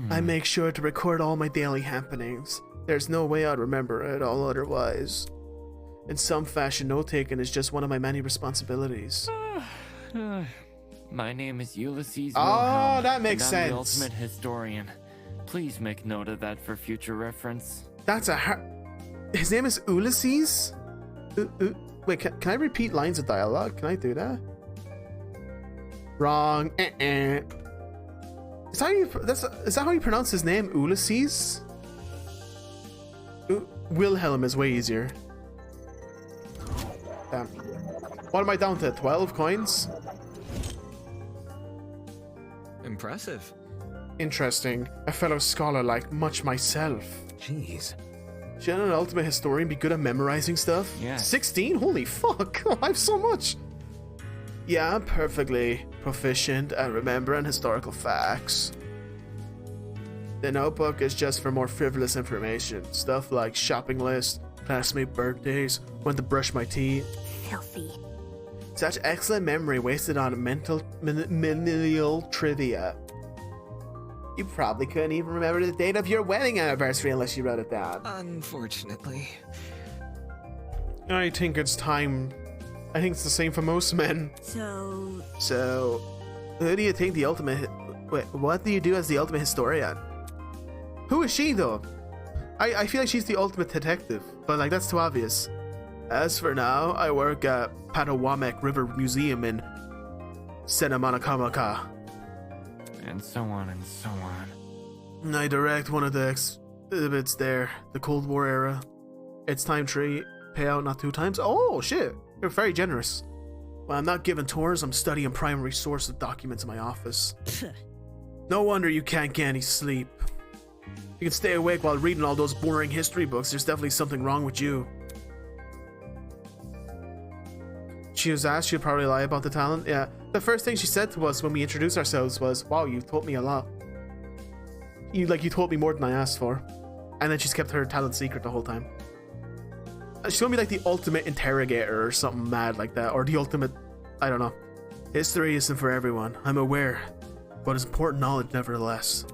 I make sure to record all my daily happenings. There's no way I'd remember it all otherwise. In some fashion, note-taking is just one of my many responsibilities. My name is Ulysses Oh, Wilhelm, that makes and I'm the sense. ultimate historian. Please make note of that for future reference. That's his name is Ulysses? Wait, can I repeat lines of dialogue? Can I do that? Wrong. Is that how you pronounce his name? Ulysses? Wilhelm is way easier. Damn. What am I down to? 12 coins? Impressive. Interesting. A fellow scholar like much myself. Jeez. Shouldn't an ultimate historian be good at memorizing stuff? Yeah. 16? Holy fuck! I have so much! Yeah, I'm perfectly proficient at remembering historical facts. The notebook is just for more frivolous information. Stuff like shopping lists, classmate birthdays, when to brush my teeth. Filthy. Such excellent memory wasted on menial trivia. You probably couldn't even remember the date of your wedding anniversary unless you wrote it down. Unfortunately. I think it's time. I think it's the same for most men. So, who do you think the ultimate... Wait, what do you do as the ultimate historian? Who is she, though? I feel like she's the ultimate detective, but, like, that's too obvious. As for now, I work at Patawamek River Museum in Senamanacamaca. And so on and so on. I direct one of the exhibits there, the Cold War era. It's time to pay out not 2 times. Oh, shit. You're very generous. When I'm not giving tours, I'm studying primary source of documents in my office. No wonder you can't get any sleep. You can stay awake while reading all those boring history books. There's definitely something wrong with you. She was asked, she'd probably lie about the talent. Yeah. The first thing she said to us when we introduced ourselves was, wow, you've taught me a lot. You taught me more than I asked for. And then she's kept her talent secret the whole time. She's gonna be like the ultimate interrogator or something mad like that. Or the ultimate, I don't know. History isn't for everyone, I'm aware. But it's important knowledge nevertheless.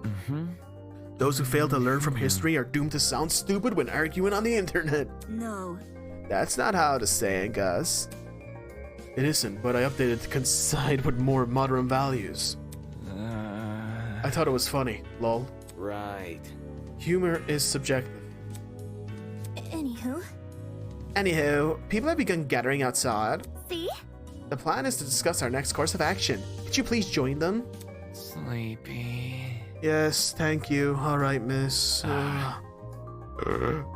Those who fail to learn from history are doomed to sound stupid when arguing on the internet. No. That's not how the saying goes. It isn't, but I updated to coincide with more modern values. I thought it was funny, lol. Right. Humor is subjective. Anywho, people have begun gathering outside. See? The plan is to discuss our next course of action. Could you please join them? Sleepy. Yes, thank you. Alright, miss.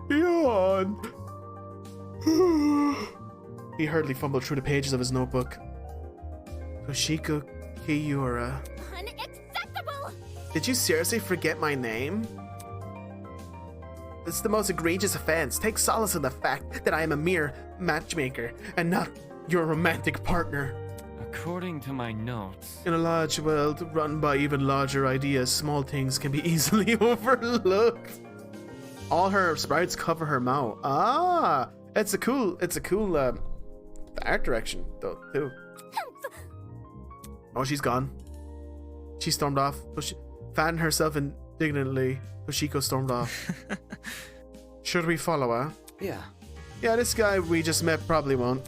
Yawn. He hurriedly fumbled through the pages of his notebook. Toshiko Kiyura. Unacceptable! Did you seriously forget my name? It's the most egregious offense. Take solace in the fact that I am a mere matchmaker and not your romantic partner. According to my notes... In a large world run by even larger ideas, small things can be easily overlooked. All her sprites cover her mouth. Ah! It's a cool art direction, though, too. Oh, she's gone. She stormed off. Fanning herself indignantly, Toshiko stormed off. Should we follow her? Yeah. Yeah, this guy we just met probably won't.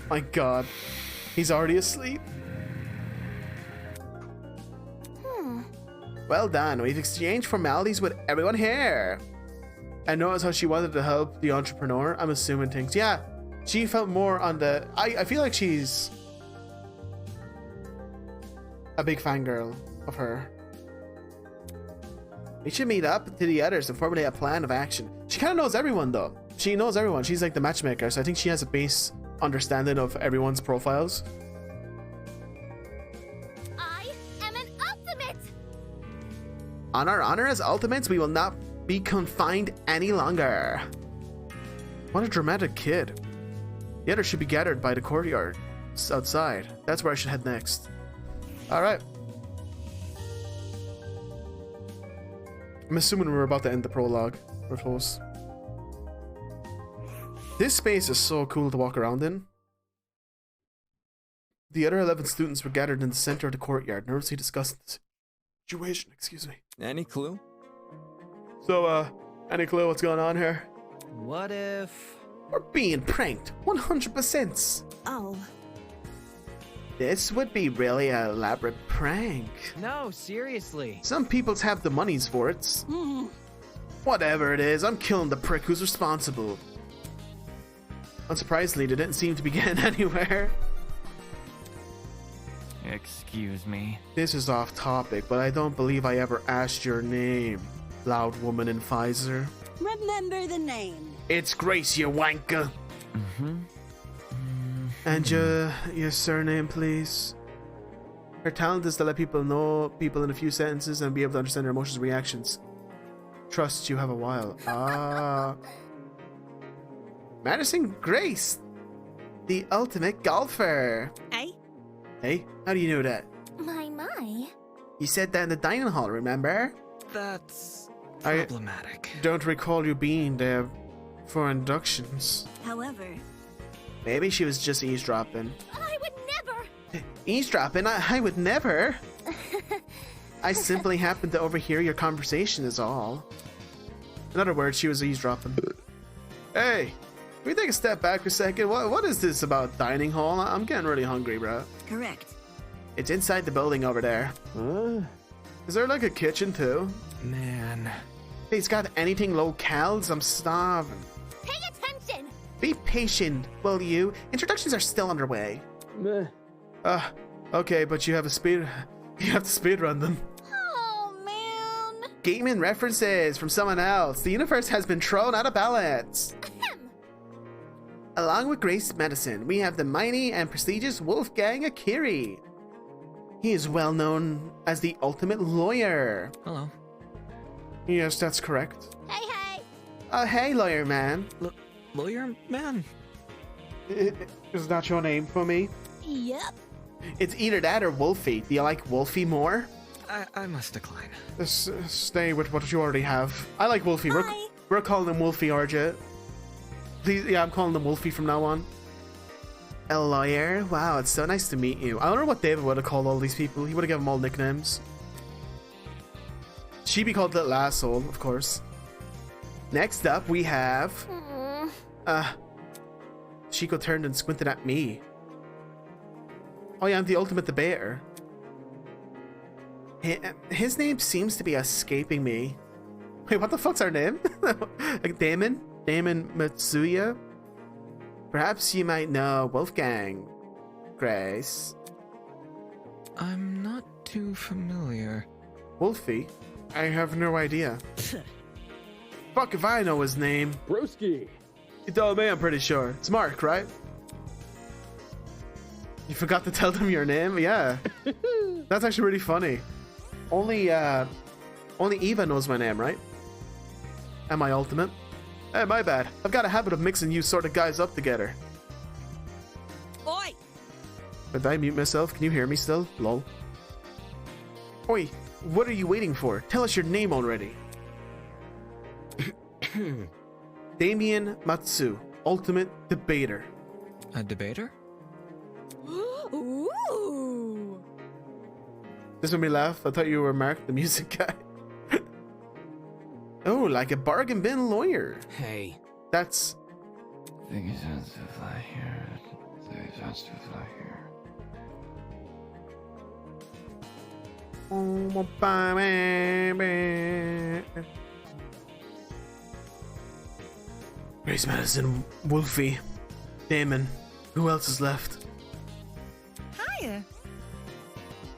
My god. He's already asleep. Well done. We've exchanged formalities with everyone here. And notice how she wanted to help the entrepreneur. I'm assuming things. Yeah, she felt more on the... I feel like she's a big fangirl of her. We should meet up to the others and formulate a plan of action. She kind of knows everyone, though. She knows everyone. She's like the matchmaker, so I think she has a base understanding of everyone's profiles. I am an ultimate! On our honor as ultimates, we will not be confined any longer. What a dramatic kid. The others should be gathered by the courtyard outside. That's where I should head next. Alright. I'm assuming we're about to end the prologue. We're close. This space is so cool to walk around in. The other 11 students were gathered in the center of the courtyard, nervously discussing the situation. Excuse me. Any clue? So, any clue what's going on here? What if... We're being pranked. 100%. Oh. This would be really an elaborate prank. No, seriously. Some peoples have the monies for it. Whatever it is, I'm killing the prick who's responsible. Unsurprisingly, they didn't seem to be getting anywhere. Excuse me. This is off topic, but I don't believe I ever asked your name, loud woman in Pfizer. Remember the name. It's Grace, you wanker. And your surname, please. Her talent is to let people know people in a few sentences and be able to understand their emotions and reactions. Trust you have a while. Ah. Madison Grace, the ultimate golfer. Hey? Hey, how do you know that? My. You said that in the dining hall, remember? That's problematic. I don't recall you being there for inductions. However, maybe she was just eavesdropping. I would never! Eavesdropping? I would never! I simply happened to overhear your conversation is all. In other words, she was eavesdropping. Hey, can we take a step back for a second? What is this about dining hall? I'm getting really hungry, bro. correct. It's inside the building over there. Is there like a kitchen too? Man. Hey, it's got anything locales? I'm starving. Pay attention! Be patient, will you? Introductions are still underway. Meh. Okay, but you have to speed run them. Oh, man. Gaming references from someone else. The universe has been thrown out of balance. Along with Grace Madison, we have the mighty and prestigious Wolfgang Akiri. He is well known as the ultimate lawyer. Hello. Yes, that's correct. Hey. Hey, lawyer man. Lawyer man? Is that your name for me? Yep. It's either that or Wolfie. Do you like Wolfie more? I must decline. Stay with what you already have. I like Wolfie. We're calling him Wolfie, RJ. Please, yeah, I'm calling him Wolfie from now on. A lawyer? Wow, it's so nice to meet you. I wonder what David would have called all these people. He would have given them all nicknames. She'd be called Little Asshole, of course. Next up, we have... Chico turned and squinted at me. Oh yeah, I'm the ultimate debater. His name seems to be escaping me. Wait, what the fuck's our name? Like Damon? Damon Matsuya? Perhaps you might know Wolfgang. Grace. I'm not too familiar. Wolfie? I have no idea. Fuck if I know his name. Broski. You told me, I'm pretty sure. It's Mark, right? You forgot to tell them your name? Yeah. That's actually really funny. Only Eva knows my name, right? And my ultimate. Hey, my bad. I've got a habit of mixing you sort of guys up together. Oi! Did I mute myself? Can you hear me still? Lol. Oi, what are you waiting for? Tell us your name already. Damien Matsu, ultimate debater. A debater? Ooh! This made me laugh. I thought you were Mark, the music guy. Oh, like a bargain bin lawyer. Hey, That's... Think it has to fly here. Think it has to fly here. Grace Madison, Wolfie, Damon. Who else is left? Hiya.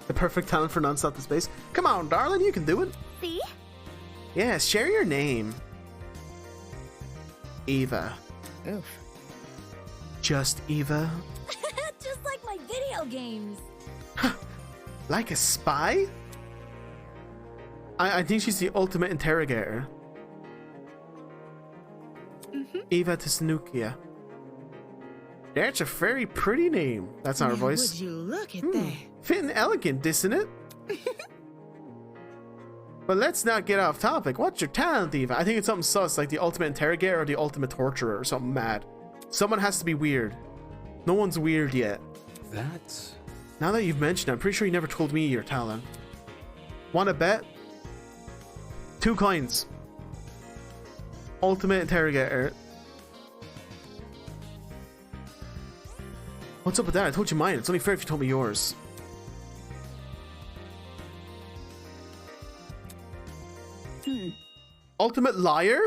The perfect talent for non-stop to space. Come on, darling, you can do it. See? Yes, share your name. Eva. Oof. Just Eva? Just like my video games. Like a spy? I think she's the ultimate interrogator. Eva Tesnukia. That's a very pretty name. That's not her voice. Would you look at that? Fit and elegant, isn't it? But let's not get off topic. What's your talent, Eva? I think it's something sus, like the ultimate interrogator or the ultimate torturer or something mad. Someone has to be weird. No one's weird yet. That's... Now that you've mentioned it, I'm pretty sure you never told me your talent. Wanna bet? 2 coins. Ultimate interrogator. What's up with that? I told you mine. It's only fair if you told me yours. Ultimate liar?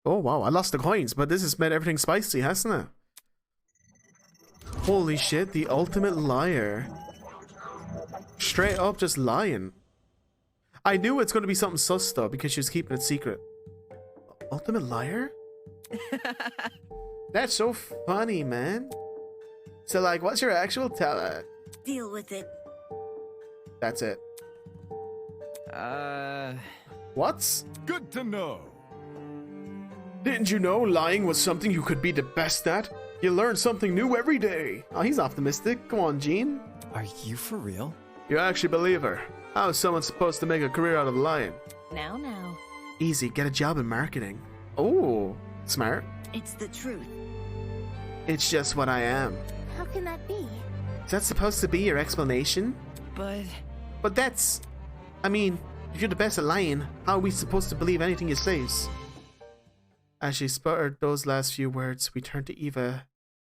Oh wow, I lost the coins, but this has made everything spicy, hasn't it? Holy shit, the ultimate liar. Straight up just lying. I knew it's going to be something sus though, because she was keeping it secret. Ultimate liar? That's so funny, man. So like, what's your actual talent? Deal with it. That's it. What's? Good to know. Didn't you know lying was something you could be the best at? You learn something new every day. Oh, he's optimistic. Come on, Gene. Are you for real? You actually believe her. How is someone supposed to make a career out of lying? Now. Easy, get a job in marketing. Oh, smart. It's the truth. It's just what I am. How can that be? Is that supposed to be your explanation? But that's... I mean, if you're the best at lying, how are we supposed to believe anything you say? As she sputtered those last few words, we turned to Eva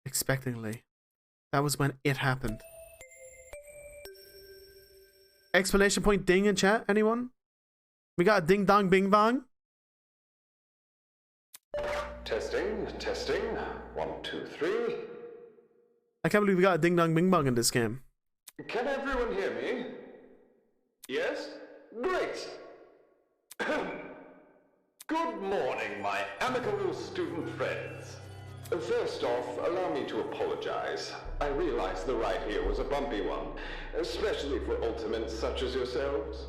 expectantly. That was when it happened. Explanation point ding in chat, anyone? We got a ding dong bing bong? Testing. 1, 2, 3. I can't believe we got a ding dong bing bong in this game. Can everyone hear me? Yes? Great! Good morning, my amicable student friends. First off, allow me to apologize. I realize the ride here was a bumpy one, especially for ultimates such as yourselves.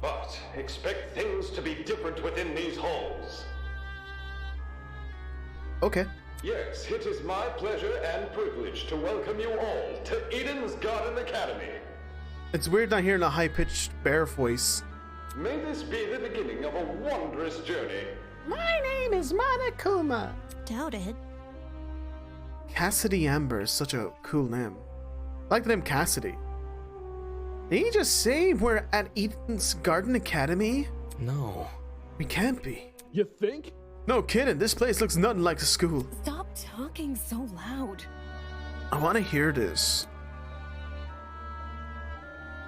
But expect things to be different within these halls. Okay. Yes, it is my pleasure and privilege to welcome you all to Eden's Garden Academy. It's weird not hearing a high-pitched bear voice. May this be the beginning of a wondrous journey. My name is Monokuma. Doubt it. Cassidy Amber is such a cool name. I like the name Cassidy. Did you just say we're at Eden's Garden Academy? No. We can't be. You think? No kidding, this place looks nothing like a school. Stop talking so loud. I want to hear this.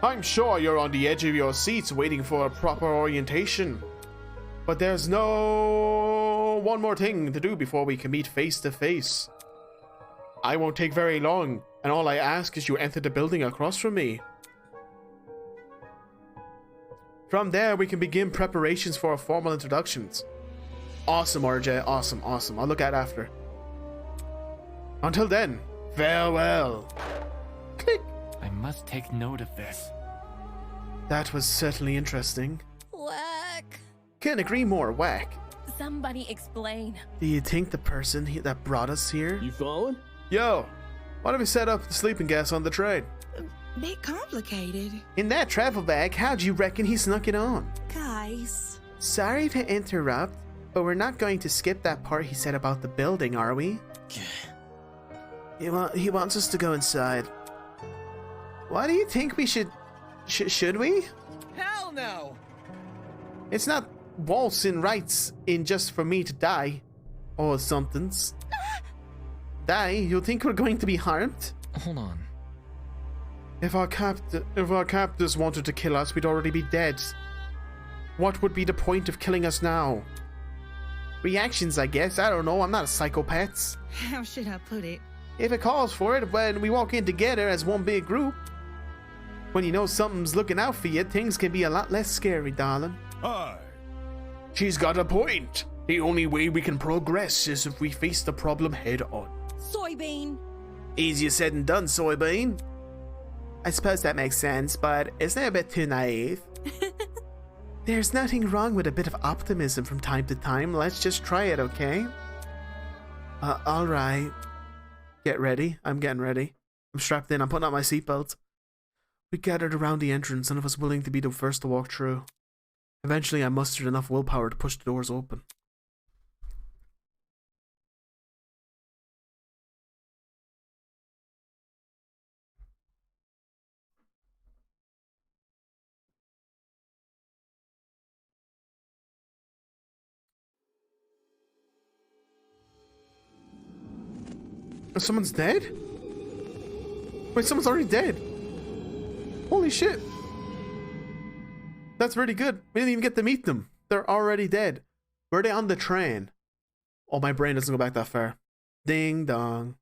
I'm sure you're on the edge of your seats waiting for a proper orientation. But there's one more thing to do before we can meet face to face. I won't take very long, and all I ask is you enter the building across from me. From there, we can begin preparations for our formal introductions. Awesome, RJ. Awesome. I'll look at it after. Until then, farewell. Click. I must take note of this. That was certainly interesting. Whack. Couldn't agree more. Whack. Somebody explain. Do you think the person that brought us here? You following? Yo, why don't we set up the sleeping gas on the train? Bit complicated. In that travel bag, how'd you reckon he snuck it on? Guys. Sorry to interrupt, but we're not going to skip that part he said about the building, are we? He wants us to go inside. Why do you think we should we? Hell no! It's not waltzing rights in just for me to die. Or somethings. Die? You think we're going to be harmed? Hold on. If our captors wanted to kill us, we'd already be dead. What would be the point of killing us now? Reactions, I guess. I don't know. I'm not a psychopath. How should I put it? If it calls for it, when we walk in together as one big group, when you know something's looking out for you, things can be a lot less scary, darling. Aye. She's got a point. The only way we can progress is if we face the problem head on. Soybean. Easier said than done, soybean. I suppose that makes sense, but isn't it a bit too naive? There's nothing wrong with a bit of optimism from time to time. Let's just try it, okay? Alright. Get ready. I'm getting ready. I'm strapped in. I'm putting on my seatbelt. We gathered around the entrance, none of us willing to be the first to walk through. Eventually, I mustered enough willpower to push the doors open. Someone's dead? Wait, someone's already dead. Holy shit. That's really good. We didn't even get to meet them. They're already dead. Were they on the train? Oh, my brain doesn't go back that far. Ding dong.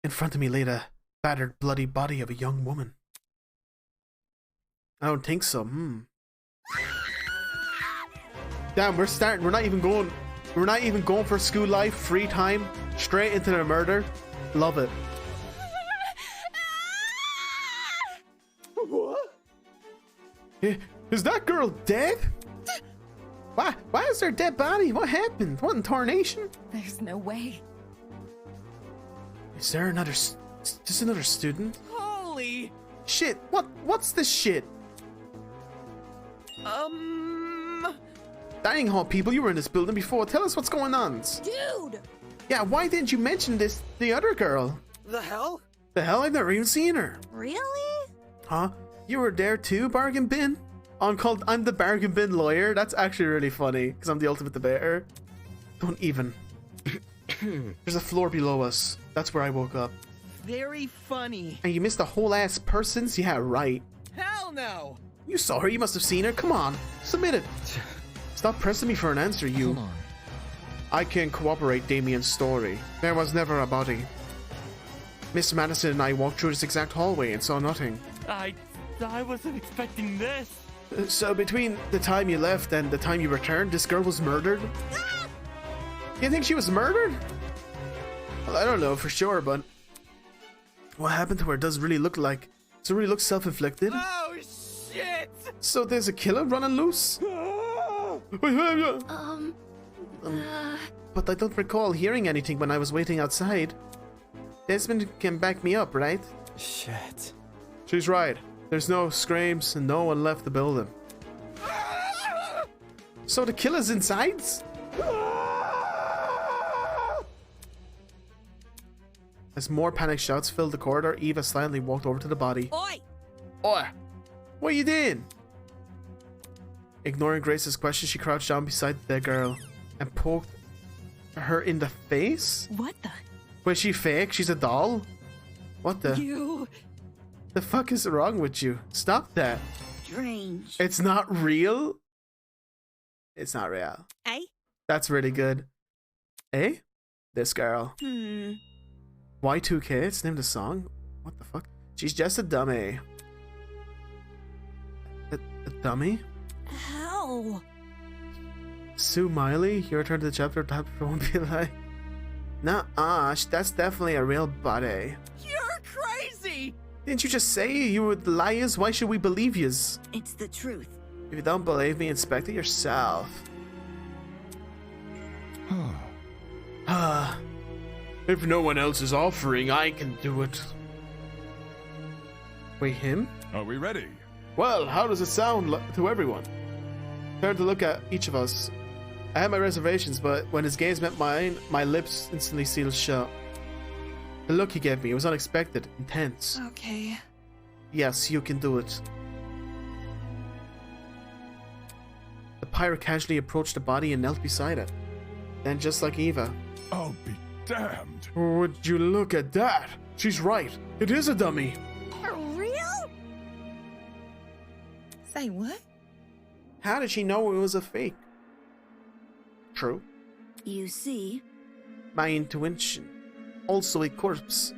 In front of me lay the battered, bloody body of a young woman. I don't think so. Damn, we're starting. We're not even going for school life, free time, straight into the murder. Love it. What? Is that girl dead? Why is there a dead body? What happened? What in tarnation? There's no way. Is there another just another student? Holy shit. What's this shit? Dining hall people, you were in this building before. Tell us what's going on. Dude! Yeah, why didn't you mention this the other girl? The hell? The hell? I've never even seen her. Really? Huh? You were there too, bargain bin? I'm the bargain bin lawyer. That's actually really funny, because I'm the ultimate debater. Don't even. There's a floor below us. That's where I woke up. Very funny. And you missed a whole ass persons? Yeah, right. Hell no! You saw her, you must have seen her. Come on, submit it. Stop pressing me for an answer, you. Hold on. I can't cooperate Damien's story. There was never a body. Miss Madison and I walked through this exact hallway and saw nothing. I wasn't expecting this. So between the time you left and the time you returned, this girl was murdered? You think she was murdered? Well, I don't know for sure, but what happened to her does really look like... Does it really look self-inflicted? Oh, shit! So there's a killer running loose? But I don't recall hearing anything when I was waiting outside. Desmond can back me up, right? Shit. She's right. There's no screams and no one left the building. So the killer's inside? As more panic shouts filled the corridor, Eva silently walked over to the body. Oi! Oi! What are you doing? Ignoring Grace's question, she crouched down beside the girl and poked her in the face? What the? Was she fake? She's a doll? What the? You... The fuck is wrong with you? Stop that. Strange. It's not real? It's not real. Eh? That's really good. Eh? This girl. Y2K? It's named a song? What the fuck? She's just a dummy. A dummy? How? Sue Miley? Your turn to the chapter won't be like... Nuh-uh, that's definitely a real body. You're crazy! Didn't you just say you would lie us? Why should we believe yous? It's the truth. If you don't believe me, inspect it yourself. If no one else is offering, I can do it. Wait, him? Are we ready? Well, how does it sound to everyone? Turned to look at each of us. I had my reservations, but when his gaze met mine, my lips instantly sealed shut. The look he gave me, it was unexpected, intense. Okay. Yes, you can do it. The pirate casually approached the body and knelt beside it. Then, just like Eva, I'll be damned. would you look at that? She's right. It is a dummy. For real? Say what? How did she know it was a fake? True. You see? My intuition. Also a corpse.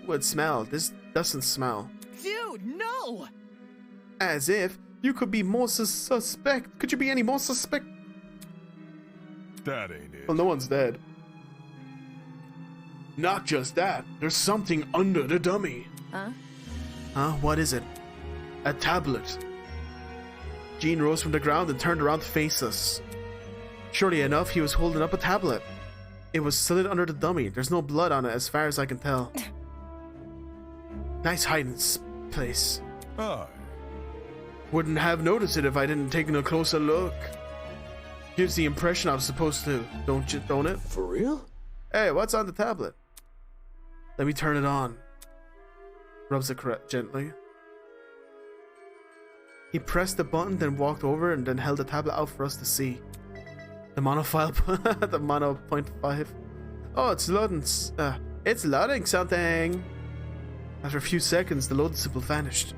Would smell. This doesn't smell. Dude, no! As if you could be more suspect. Could you be any more suspect? That ain't it. Well, no one's dead. Not just that. There's something under the dummy. Huh? Huh? What is it? A tablet. Jean rose from the ground and turned around to face us. Surely enough, he was holding up a tablet. It was slid under the dummy. There's no blood on it as far as I can tell. Nice hiding place. Aye. Wouldn't have noticed it if I didn't take a closer look. Gives the impression I was supposed to, don't it? For real? Hey, what's on the tablet? Let me turn it on. Rubs it gently. He pressed the button, then walked over and then held the tablet out for us to see. The monofile, the mono 0.5. Oh, it's loading. It's loading something. After a few seconds, the load symbol vanished.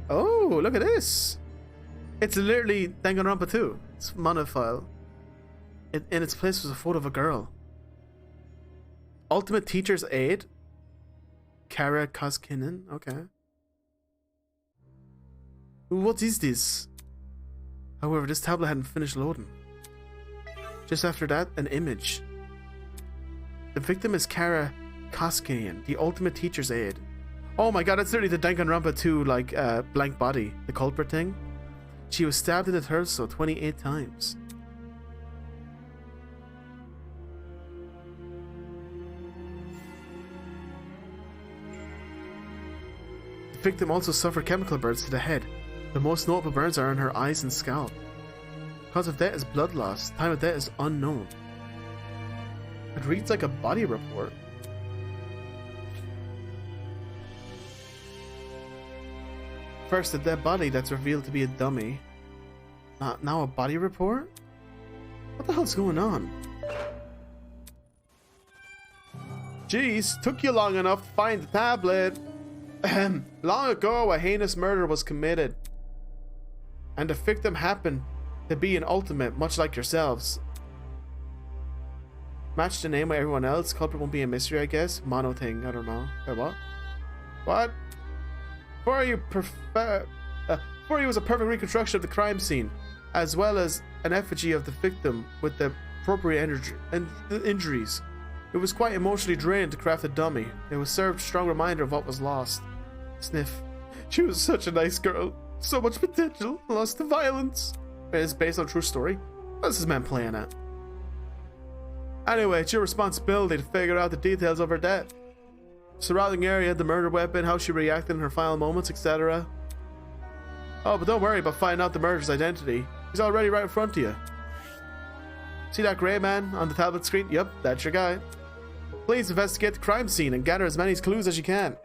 Oh, look at this. It's literally Danganronpa 2. It's monofile. In its place was a photo of a girl. Ultimate Teacher's Aid. Kara Koskinen. Okay. What is this? However, this tablet hadn't finished loading. Just after that, an image. The victim is Kara Koskinen, the Ultimate Teacher's Aid. Oh my god, that's literally the Danganronpa 2, like, blank body, the culprit thing. She was stabbed in the torso 28 times. The victim also suffered chemical burns to the head. The most notable burns are on her eyes and scalp. Cause of death is blood loss. Time of death is unknown. It reads like a body report. First, a dead body that's revealed to be a dummy. Now a body report? What the hell's going on? Jeez, took you long enough to find the tablet. Long ago, a heinous murder was committed. And the victim happened to be an ultimate, much like yourselves. Match the name with everyone else. Culprit won't be a mystery, I guess. Mono thing, I don't know. What? What? For you was a perfect reconstruction of the crime scene, as well as an effigy of the victim with the appropriate injuries. It was quite emotionally draining to craft a dummy. It was served a strong reminder of what was lost. Sniff. She was such a nice girl. So much potential, lost to violence. It is based on a true story. What is this man playing at? Anyway, it's your responsibility to figure out the details of her death. Surrounding area, the murder weapon, how she reacted in her final moments, etc. Oh, but don't worry about finding out the murderer's identity. He's already right in front of you. See that grey man on the tablet screen? Yep, that's your guy. Please investigate the crime scene and gather as many clues as you can.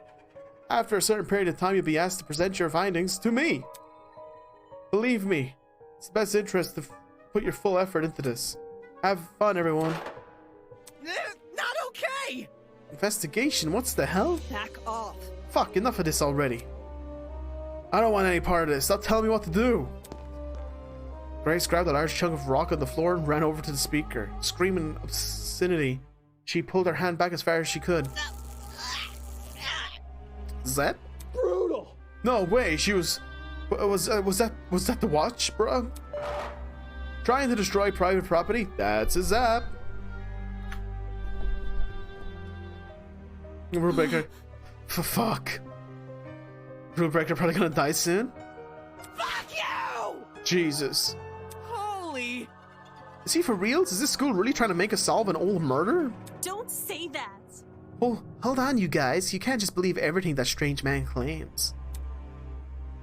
After a certain period of time, you'll be asked to present your findings to me. Believe me, it's the best interest to put your full effort into this. Have fun, everyone. Not okay! Investigation? What's the hell? Back off. Fuck, enough of this already. I don't want any part of this. Stop telling me what to do. Grace grabbed a large chunk of rock on the floor and ran over to the speaker. Screaming obscenity, she pulled her hand back as far as she could. Zed? Brutal! No way, she was that the watch, bro? Trying to destroy private property? That's a zap. Rule breaker. Fuck. Rule breaker probably gonna die soon. Fuck you! Jesus. Holy. Is he for reals? Is this school really trying to make us solve an old murder? Don't say that. Oh, hold on, you guys. You can't just believe everything that strange man claims.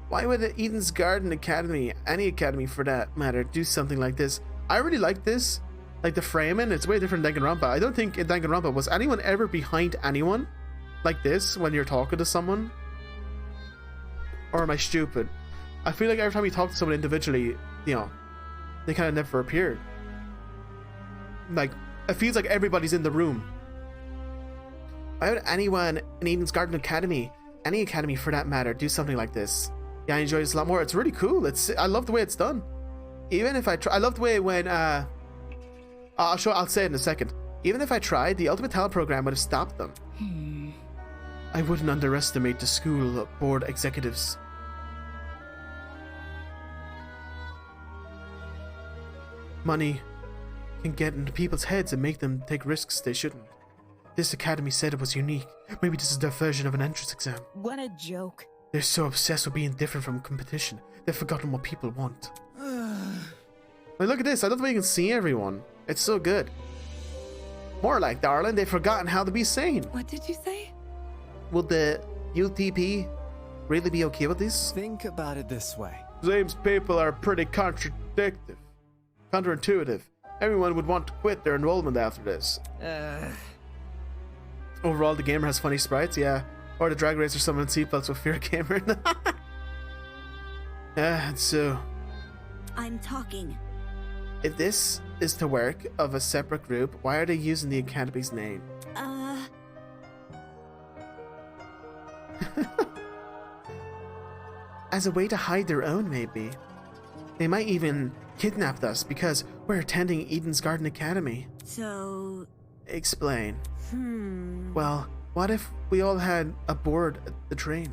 Why would the Eden's Garden Academy, any academy for that matter, do something like this? I really like this. Like the framing, it's way different than Danganronpa. I don't think in Danganronpa was anyone ever behind anyone like this when you're talking to someone. Or am I stupid? I feel like every time you talk to someone individually, you know, they kind of never appeared. Like, it feels like everybody's in the room. Why would anyone in Eden's Garden Academy, any academy for that matter, do something like this? Yeah, I enjoy this a lot more. It's really cool. I love the way it's done. Even if I love the way when I'll say it in a second. Even if I tried, the Ultimate Talent program would have stopped them. I wouldn't underestimate the school board executives. Money can get into people's heads and make them take risks they shouldn't. This academy said it was unique. Maybe this is their version of an entrance exam. What a joke. They're so obsessed with being different from competition, they've forgotten what people want. Like, look at this. I love the way you can see everyone. It's so good. More like, darling, they've forgotten how to be sane. What did you say? Would the UTP really be okay with this? Think about it this way. James people are pretty counterintuitive. Everyone would want to quit their enrollment after this. Overall, the gamer has funny sprites, yeah. Or the drag racer someone in seatbelts with fear gamer. So... I'm talking. If this is to work of a separate group, why are they using the academy's name? As a way to hide their own, maybe. They might even kidnap us because we're attending Eden's Garden Academy. So... Explain. Well, what if we all had aboard the train?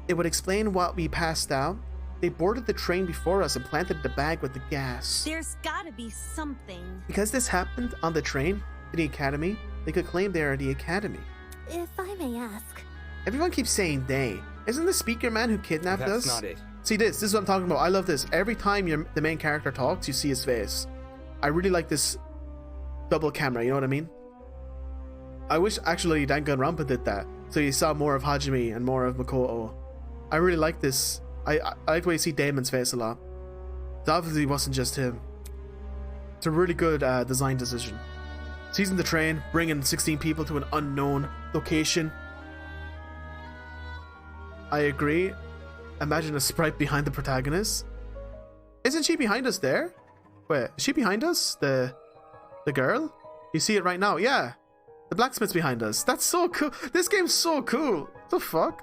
It would explain what we passed out. They boarded the train before us and planted the bag with the gas. There's gotta be something. Because this happened on the train to the academy, they could claim they are the academy. If I may ask. Everyone keeps saying they. Isn't the speaker man who kidnapped us? That's not it. See this is what I'm talking about. I love this. Every time the main character talks, you see his face. I really like this double camera, you know what I mean? I wish actually Danganronpa did that. So you saw more of Hajime and more of Makoto. I really like this. I like the way you see Damon's face a lot. It obviously wasn't just him. It's a really good design decision. Seizing the train, bringing 16 people to an unknown location. I agree. Imagine a sprite behind the protagonist. Isn't she behind us there? Wait, is she behind us? The girl? You see it right now? Yeah. The blacksmith's behind us. That's so cool. This game's so cool. What the fuck?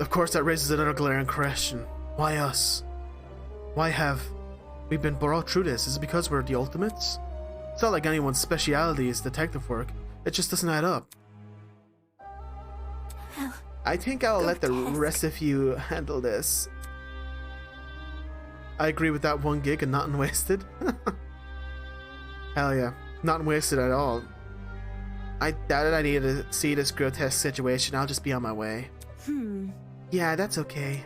Of course, that raises another glaring question. Why us? Why have we been brought through this? Is it because we're the ultimates? It's not like anyone's speciality is detective work. It just doesn't add up. I think I'll let the rest of you handle this. I agree with that 1 gig and not wasted. Hell yeah. Not wasted at all. I doubted I needed to see this grotesque situation. I'll just be on my way. Yeah, that's okay.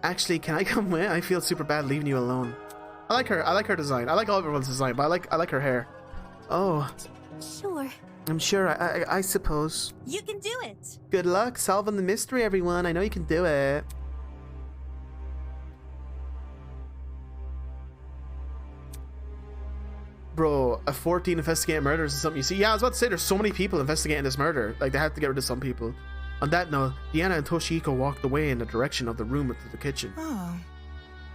Actually, can I come with? I feel super bad leaving you alone. I like her. I like her design. I like all everyone's design, but I like her hair. Oh. Sure. I'm sure. I suppose. You can do it. Good luck solving the mystery, everyone. I know you can do it. Bro, a 14 investigating murders is something you see. Yeah, I was about to say there's so many people investigating this murder. Like, they have to get rid of some people. On that note, Deanna and Toshiko walked away in the direction of the room to the kitchen. Oh.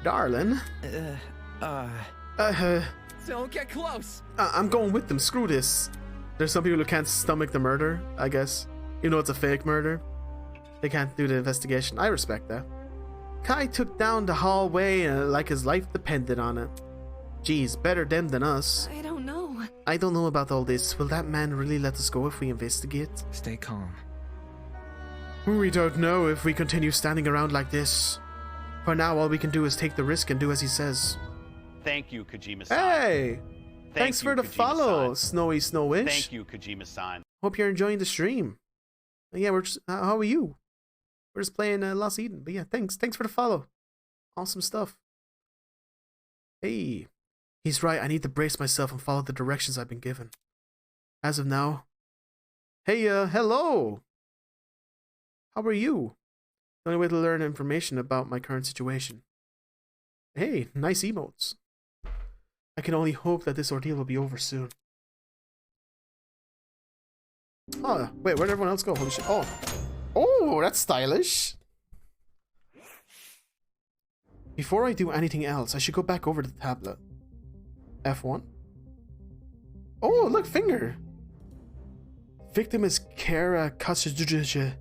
Darling. Don't get close. I'm going with them. Screw this. There's some people who can't stomach the murder, I guess. You know it's a fake murder. They can't do the investigation. I respect that. Kai took down the hallway like his life depended on it. Geez, better them than us. I don't know. I don't know about all this. Will that man really let us go if we investigate? Stay calm. We don't know if we continue standing around like this. For now, all we can do is take the risk and do as he says. Thank you, Kojima-san. Hey! Thanks for the follow, Snowy Snowish. Thank you, Kojima-san. Hope you're enjoying the stream. Yeah, we're just, how are you? We're just playing Lost Eden. But yeah, thanks for the follow. Awesome stuff. Hey. He's right, I need to brace myself and follow the directions I've been given. As of now. Hey, hello! How are you? The only way to learn information about my current situation. Hey, nice emotes. I can only hope that this ordeal will be over soon. Oh, wait, where'd everyone else go? Holy shit. Oh. Oh, that's stylish. Before I do anything else, I should go back over to the tablet. F1. Oh, look, finger. Victim is Kara Katsujuja,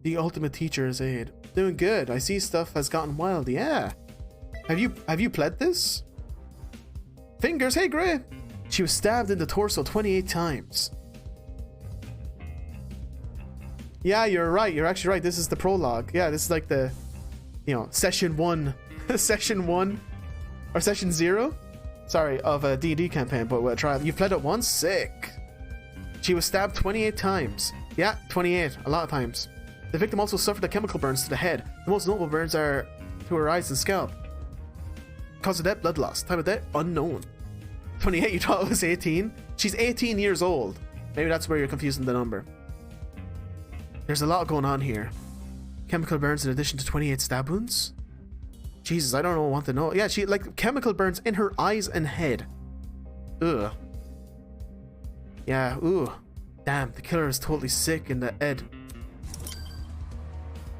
the ultimate teacher's aide. Doing good. I see stuff has gotten wild. Yeah. Have you played this? Fingers, hey Gray. She was stabbed in the torso 28 times. Yeah, you're right. You're actually right. This is the prologue. Yeah, this is like the, you know, session 1, session 1 or session 0. Sorry, of a D&D campaign, but we'll try it. You've played it once? Sick. She was stabbed 28 times. Yeah, 28. A lot of times. The victim also suffered the chemical burns to the head. The most notable burns are to her eyes and scalp. Cause of death, blood loss. Time of death, unknown. 28, you thought it was 18? She's 18 years old. Maybe that's where you're confusing the number. There's a lot going on here. Chemical burns in addition to 28 stab wounds? Jesus, I don't want to know. Yeah, she, like, chemical burns in her eyes and head. Ugh. Yeah, ooh. Damn, the killer is totally sick in the head.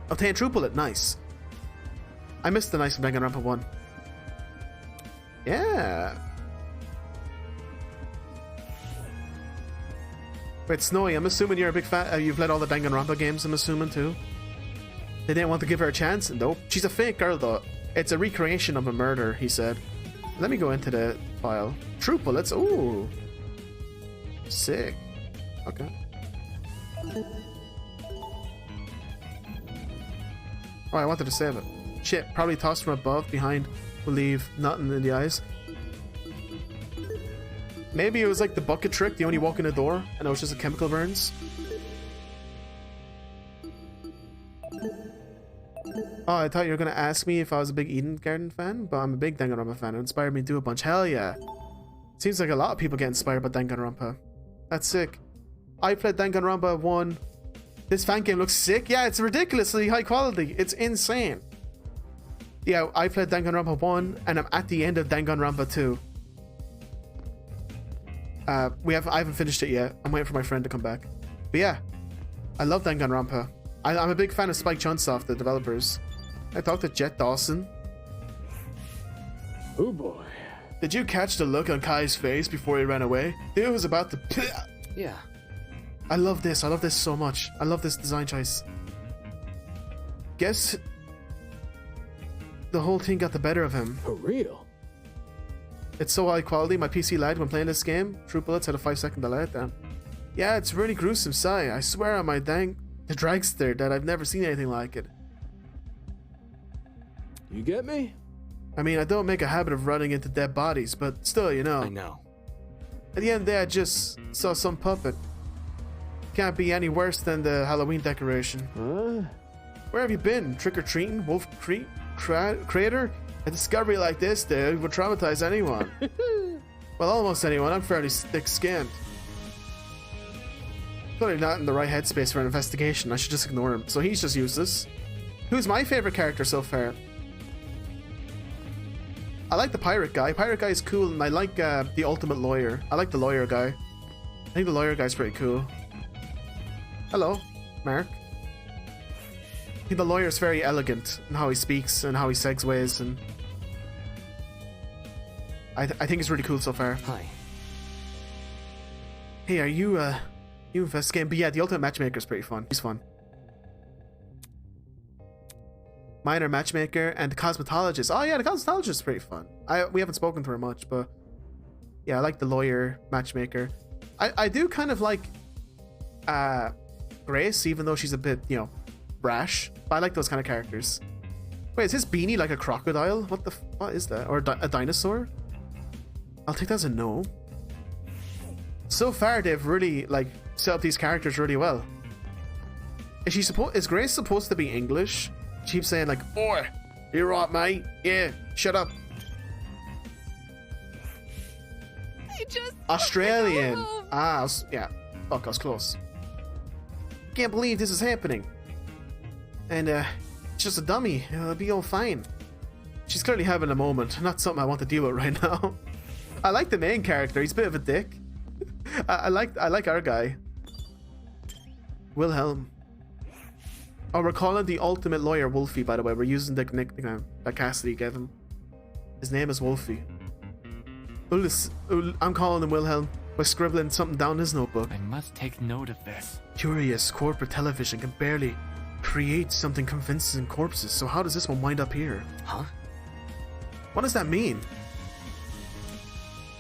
Obtain true bullet, nice. I missed the nice from Danganronpa 1. Yeah. Wait, Snowy, I'm assuming you're a big fan. You've played all the Danganronpa games, I'm assuming, too. They didn't want to give her a chance? Nope. She's a fake girl, though. It's a recreation of a murder, he said. Let me go into the file. True bullets. Ooh. Sick. Okay. Oh, I wanted to save it. Shit, probably tossed from above, behind, will leave nothing in the eyes. Maybe it was like the bucket trick, you only walk in the door, and it was just a chemical burns. Oh, I thought you were gonna ask me if I was a big Eden Garden fan, but I'm a big Danganronpa fan. It inspired me to do a bunch. Hell yeah. Seems like a lot of people get inspired by Danganronpa. That's sick. I played Danganronpa 1. This fan game looks sick. Yeah, it's ridiculously high quality. It's insane. Yeah, I played Danganronpa 1, and I'm at the end of Danganronpa 2. I haven't finished it yet. I'm waiting for my friend to come back. But yeah, I love Danganronpa. I'm a big fan of Spike Chunsoft, the developers. I talked to Jet Dawson. Oh boy. Did you catch the look on Kai's face before he ran away? Dude was about to... Yeah. I love this. I love this so much. I love this design choice. Guess the whole thing got the better of him. For real? It's so high quality, my PC lagged when playing this game. True bullets had a 5-second delay. Damn. Yeah, it's really gruesome, sigh. I swear on my the dragster that I've never seen anything like it. You get me? I mean, I don't make a habit of running into dead bodies, but still, you know. I know. At the end of the day, I just saw some puppet. Can't be any worse than the Halloween decoration. Huh? Where have you been? Trick-or-treating? Wolf Crater? A discovery like this, dude, would traumatize anyone. Well, almost anyone. I'm fairly thick-skinned. Clearly not in the right headspace for an investigation. I should just ignore him. So he's just useless. Who's my favorite character so far? I like the pirate guy. Pirate guy is cool, and I like the ultimate lawyer. I like the lawyer guy. I think the lawyer guy's pretty cool. Hello, Mark. I think the lawyer's very elegant in how he speaks and how he segues, and I think it's really cool so far. Hi. Hey, are you investigating? But yeah, the ultimate matchmaker is pretty fun. He's fun. Minor matchmaker and the cosmetologist. Oh yeah, the cosmetologist is pretty fun. We haven't spoken to her much, but yeah, I like the lawyer matchmaker. I do kind of like Grace, even though she's a bit, you know, brash. But I like those kind of characters. Wait, is his beanie like a crocodile? What is that? Or a dinosaur? I'll take that as a no. So far, they've really like set up these characters really well. Is Grace supposed to be English? She keeps saying like, "Oi, you're right, mate. Yeah, shut up." Australian. Yeah. Fuck, I was close. Can't believe this is happening. And it's just a dummy. It'll be all fine. She's clearly having a moment. Not something I want to deal with right now. I like the main character. He's a bit of a dick. I like our guy. Wilhelm. Oh, we're calling the ultimate lawyer Wolfie, by the way. We're using the nickname that Cassidy gave him. His name is Wolfie. I'm calling him Wilhelm by scribbling something down his notebook. I must take note of this. Curious, corporate television can barely create something convincing corpses, so how does this one wind up here? Huh? What does that mean?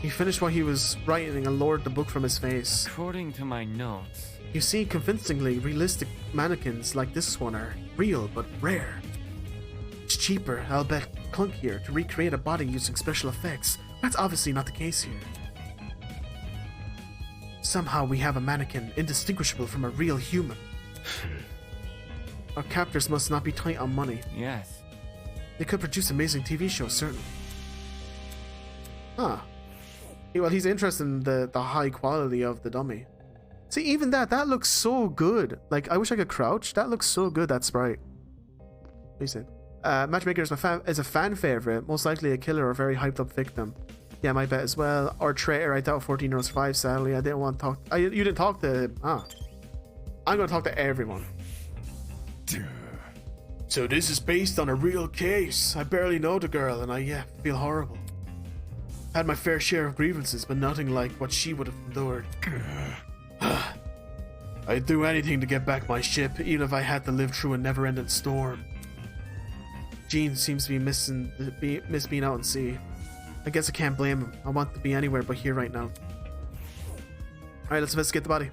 He finished what he was writing and lowered the book from his face. According to my notes... You see, convincingly realistic mannequins like this one are real but rare. It's cheaper, I'll bet clunkier, to recreate a body using special effects. That's obviously not the case here. Somehow we have a mannequin indistinguishable from a real human. Our captors must not be tight on money. Yes. They could produce amazing TV shows, certainly. Huh. Well, he's interested in the high quality of the dummy. See, even that looks so good. Like, I wish I could crouch. That looks so good, that sprite. What do you say? Matchmaker is a fan favorite. Most likely a killer or very hyped up victim. Yeah, my bet as well. Or traitor. I doubt 14 euros 5, sadly. I didn't want to talk. You didn't talk to him. I'm going to talk to everyone. So this is based on a real case. I barely know the girl and I feel horrible. Had my fair share of grievances, but nothing like what she would have endured. I'd do anything to get back my ship, even if I had to live through a never-ending storm. Gene seems to be miss being out at sea. I guess I can't blame him. I want to be anywhere but here right now. Alright, let's investigate the body.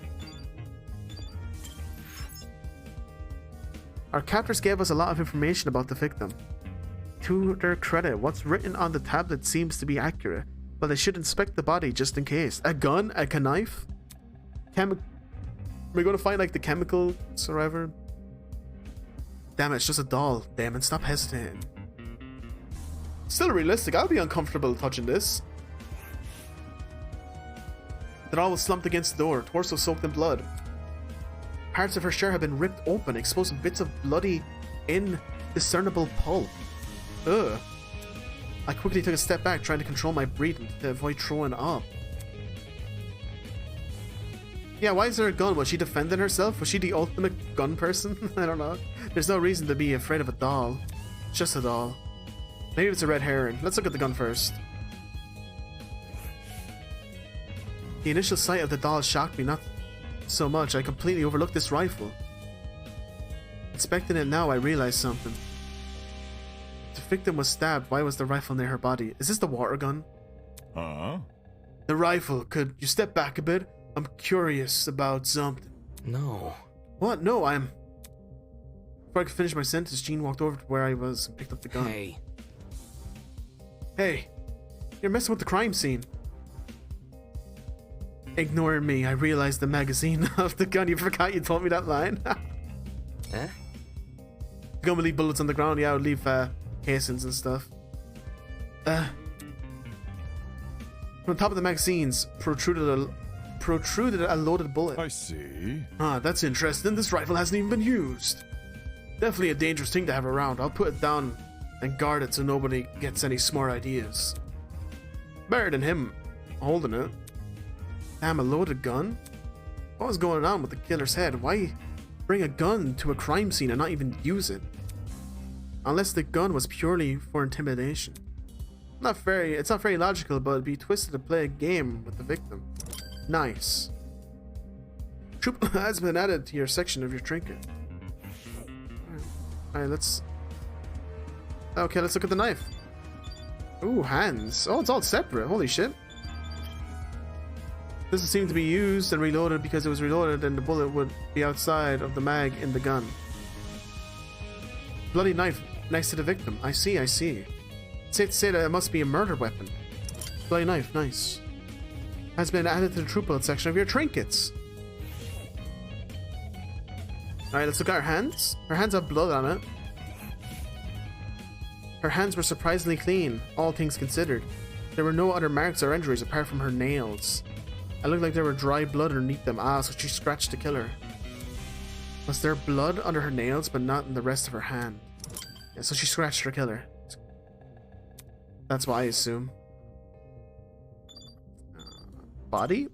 Our captors gave us a lot of information about the victim. To their credit, what's written on the tablet seems to be accurate, but they should inspect the body just in case. A gun? A knife? We're gonna find like the chemicals or whatever. Damn it, it's just a doll. Damn it, stop hesitating. Still realistic. I'll be uncomfortable touching this. The doll was slumped against the door, torso soaked in blood. Parts of her shirt have been ripped open, exposing bits of bloody, indiscernible pulp. Ugh. I quickly took a step back, trying to control my breathing to avoid throwing up. Yeah, why is there a gun? Was she defending herself? Was she the ultimate gun person? I don't know. There's no reason to be afraid of a doll. It's just a doll. Maybe it's a red herring. Let's look at the gun first. The initial sight of the doll shocked me not so much. I completely overlooked this rifle. Inspecting it now, I realized something. The victim was stabbed. Why was the rifle near her body? Is this the water gun? Huh? The rifle. Could you step back a bit? I'm curious about something. No. What? No, Before I could finish my sentence, Jean walked over to where I was and picked up the gun. Hey. You're messing with the crime scene. Ignoring me, I realized the magazine of the gun. You forgot you told me that line? Eh? The gun would leave bullets on the ground. Yeah, I would leave casings and stuff. From the top of the magazines protruded a loaded bullet. I see. Ah, that's interesting. This rifle hasn't even been used. Definitely a dangerous thing to have around. I'll put it down and guard it so nobody gets any smart ideas. Better than him holding it. Damn, a loaded gun? What was going on with the killer's head? Why bring a gun to a crime scene and not even use it? Unless the gun was purely for intimidation. It's not very logical, but it'd be twisted to play a game with the victim. Nice. Troop has been added to your section of your trinket. Alright, let's look at the knife. Ooh, hands. Oh, it's all separate. Holy shit. Doesn't seem to be used and reloaded because it was reloaded and the bullet would be outside of the mag in the gun. Bloody knife next to the victim. I see. It's safe to say that it must be a murder weapon. Bloody knife, nice. Has been added to the troop bullet section of your trinkets. Alright, let's look at her hands. Her hands have blood on it. Her hands were surprisingly clean, all things considered. There were no other marks or injuries apart from her nails. It looked like there were dry blood underneath them. Ah, so she scratched to kill her. Was there blood under her nails but not in the rest of her hand? Yeah, so she scratched her killer. That's what I assume. Body?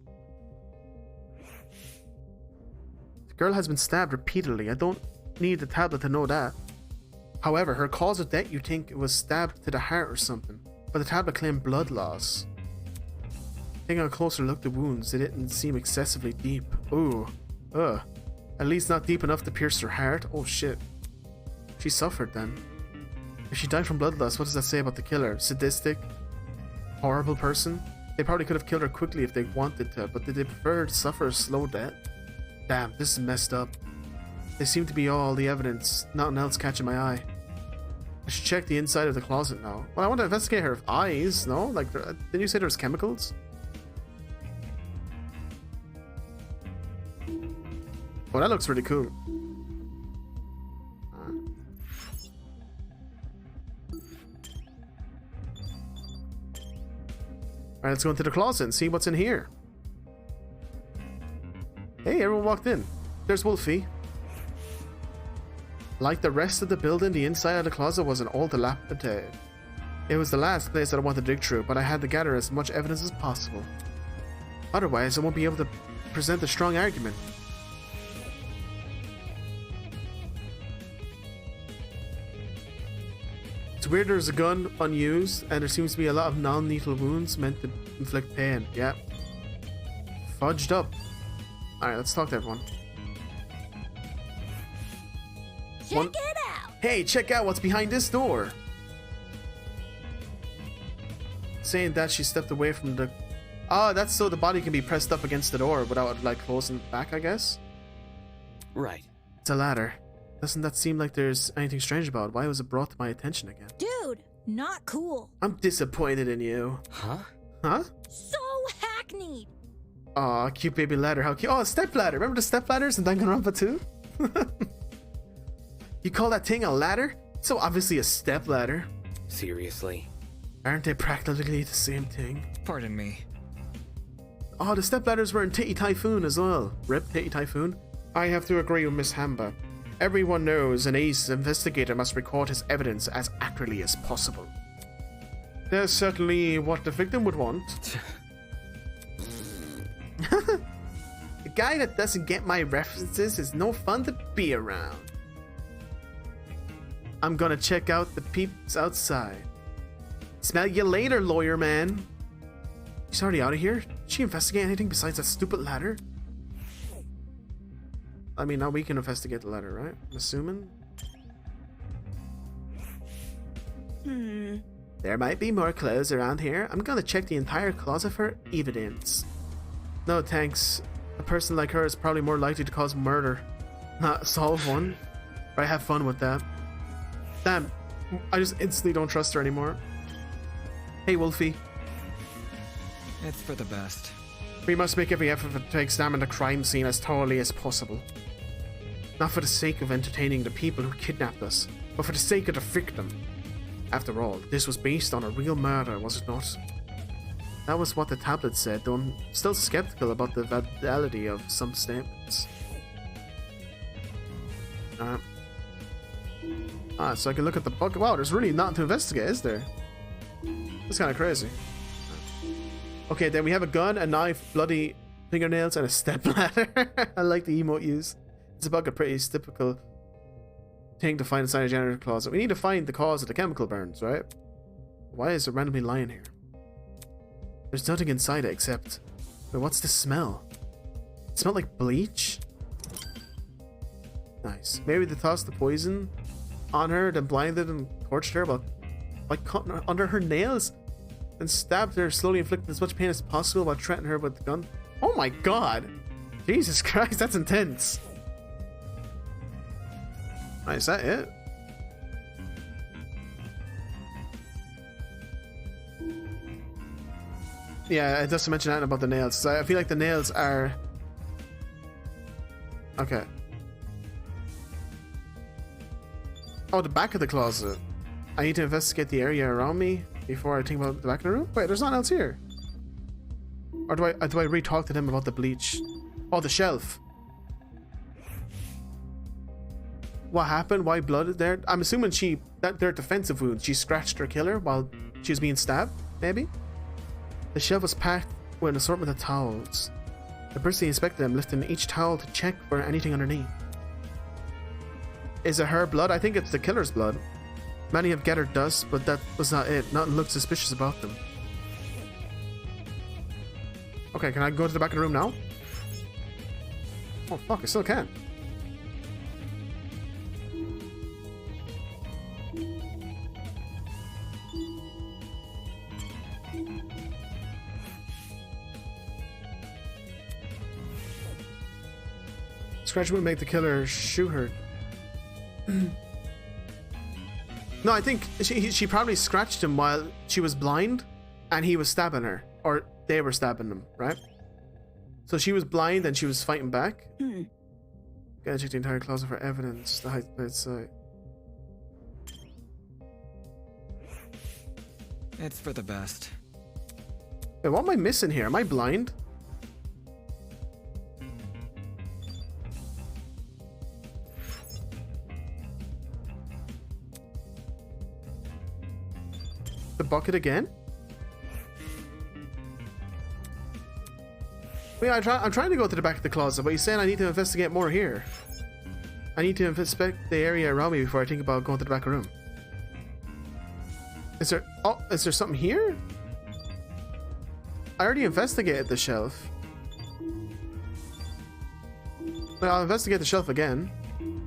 The girl has been stabbed repeatedly. I don't need the tablet to know that. However, her cause of death, you think it was stabbed to the heart or something, but the tablet claimed blood loss. Taking a closer look at the wounds, they didn't seem excessively deep. Ooh. Ugh. At least not deep enough to pierce her heart. Oh shit. She suffered then. If she died from blood loss, what does that say about the killer? Sadistic? Horrible person? They probably could have killed her quickly if they wanted to, but did they prefer to suffer a slow death? Damn, this is messed up. They seem to be all the evidence, nothing else catching my eye. I should check the inside of the closet now. Well, I want to investigate her eyes, no? Like, didn't you say there's chemicals? Well, that looks really cool. Alright, let's go into the closet and see what's in here. Hey, everyone walked in. There's Wolfie. Like the rest of the building, the inside of the closet was an old dilapidated. It was the last place that I wanted to dig through, but I had to gather as much evidence as possible. Otherwise, I won't be able to present a strong argument. It's weird there's a gun unused, and there seems to be a lot of non-lethal wounds meant to inflict pain. Yep. Fudged up. Alright, let's talk to everyone. Check it out! Hey, check out what's behind this door! Saying that, she stepped away from the... Oh, that's so the body can be pressed up against the door without, like, closing it back, I guess? Right. It's a ladder. Doesn't that seem like there's anything strange about it? Why was it brought to my attention again? Dude, not cool. I'm disappointed in you. Huh? Huh? So hackneyed. Aw, cute baby ladder. How cute. Oh, a step ladder. Remember the step ladders in Danganronpa 2? You call that thing a ladder? So obviously a step ladder. Seriously? Aren't they practically the same thing? Pardon me. Oh, the step ladders were in Titty Typhoon as well. Rip Titty Typhoon. I have to agree with Miss Hamba. Everyone knows an ace investigator must record his evidence as accurately as possible. That's certainly what the victim would want. The guy that doesn't get my references is no fun to be around. I'm gonna check out the peeps outside. Smell you later, lawyer man. She's already out of here? Did she investigate anything besides that stupid ladder? I mean, now we can investigate the ladder, right? I'm assuming. There might be more clothes around here. I'm gonna check the entire closet for evidence. No thanks. A person like her is probably more likely to cause murder, not solve one. But I have fun with that. Damn, I just instantly don't trust her anymore. Hey, Wolfie. It's for the best. We must make every effort to examine the crime scene as thoroughly as possible. Not for the sake of entertaining the people who kidnapped us, but for the sake of the victim. After all, this was based on a real murder, was it not? That was what the tablet said, though I'm still skeptical about the validity of some statements. So I can look at the book. Wow, there's really nothing to investigate, is there? That's kind of crazy. Okay, then we have a gun, a knife, bloody fingernails, and a stepladder. I like the emote use. It's about a pretty typical thing to find inside a janitor closet. We need to find the cause of the chemical burns, right? Why is it randomly lying here? There's nothing inside it except... Wait, what's the smell? It smells like bleach? Nice. Maybe they tossed the poison on her, then blinded and tortured her by cutting her under her nails and stabbed her, slowly inflicting as much pain as possible while threatening her with the gun. Oh my god! Jesus Christ, that's intense. Right, is that it? Yeah, it doesn't mention anything about the nails. So I feel like the nails are... Okay. Oh, the back of the closet. I need to investigate the area around me before I think about the back of the room? Wait, there's nothing else here. Or do I re-talk to them about the bleach? Oh, the shelf. What happened? Why blood is there? I'm assuming they're defensive wounds. She scratched her killer while she was being stabbed, maybe? The shelf was packed with an assortment of towels. I briskly inspected them, lifting each towel to check for anything underneath. Is it her blood? I think it's the killer's blood. Many have gathered dust, but that was not it. Nothing looked suspicious about them. Okay, can I go to the back of the room now? Oh fuck, I still can. Scratch would make the killer shoot her. No, I think she probably scratched him while she was blind and he was stabbing her. Or they were stabbing him, right? So she was blind and she was fighting back. Gotta check the entire closet for evidence. The height outside. It's for the best. Wait, what am I missing here? Am I blind? The bucket again? Wait, I'm trying to go to the back of the closet, but he's saying I need to investigate more here. I need to inspect the area around me before I think about going to the back room. Is there something here? I already investigated the shelf. Well, I'll investigate the shelf again.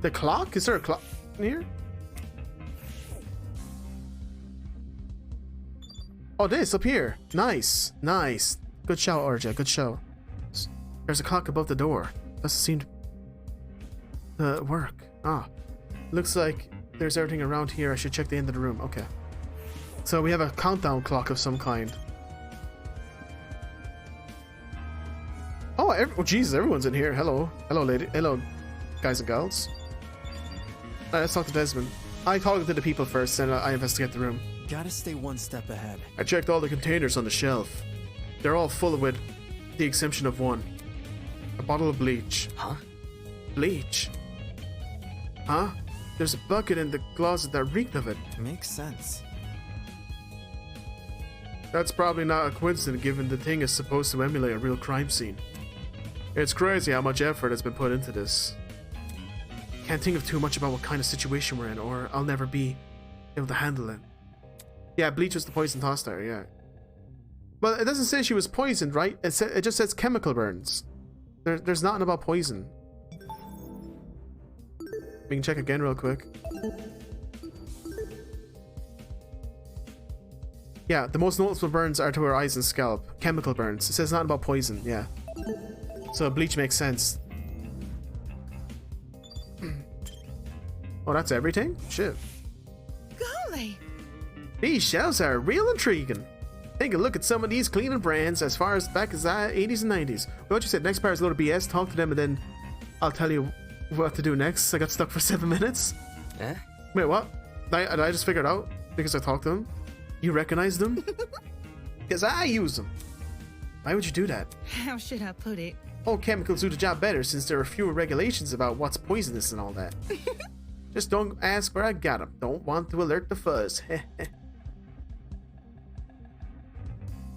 The clock? Is there a clock in here? Oh, this up here. Nice. Nice. Good show, RJ. Good show. There's a clock above the door. Doesn't seem to work. Ah. Looks like there's everything around here. I should check the end of the room. Okay. So we have a countdown clock of some kind. Oh, Jesus, everyone's in here. Hello. Hello, lady. Hello, guys and girls. Alright, let's talk to Desmond. I talk to the people first, and I investigate the room. Gotta stay one step ahead. I checked all the containers on the shelf. They're all full with the exception of one. A bottle of bleach. Huh? Bleach? Huh? There's a bucket in the closet that reeked of it. Makes sense. That's probably not a coincidence given the thing is supposed to emulate a real crime scene. It's crazy how much effort has been put into this. Can't think of too much about what kind of situation we're in, or I'll never be able to handle it. Yeah, bleach was the poison tossed there, yeah. But it doesn't say she was poisoned, right? It just says chemical burns. There's nothing about poison. We can check again real quick. Yeah, the most noticeable burns are to her eyes and scalp. Chemical burns. It says nothing about poison, yeah. So bleach makes sense. Oh, that's everything? Shit. Golly. These shelves are real intriguing. Take a look at some of these cleaning brands as far as back as the 80s and 90s. What you said, next part is a load of BS. Talk to them and then I'll tell you what to do next. I got stuck for 7 minutes. Eh? Wait, what? Did I just figure it out because I talked to them? You recognize them? Because I use them. Why would you do that? How should I put it? All chemicals do the job better since there are fewer regulations about what's poisonous and all that. Just don't ask where I got them. Don't want to alert the fuzz.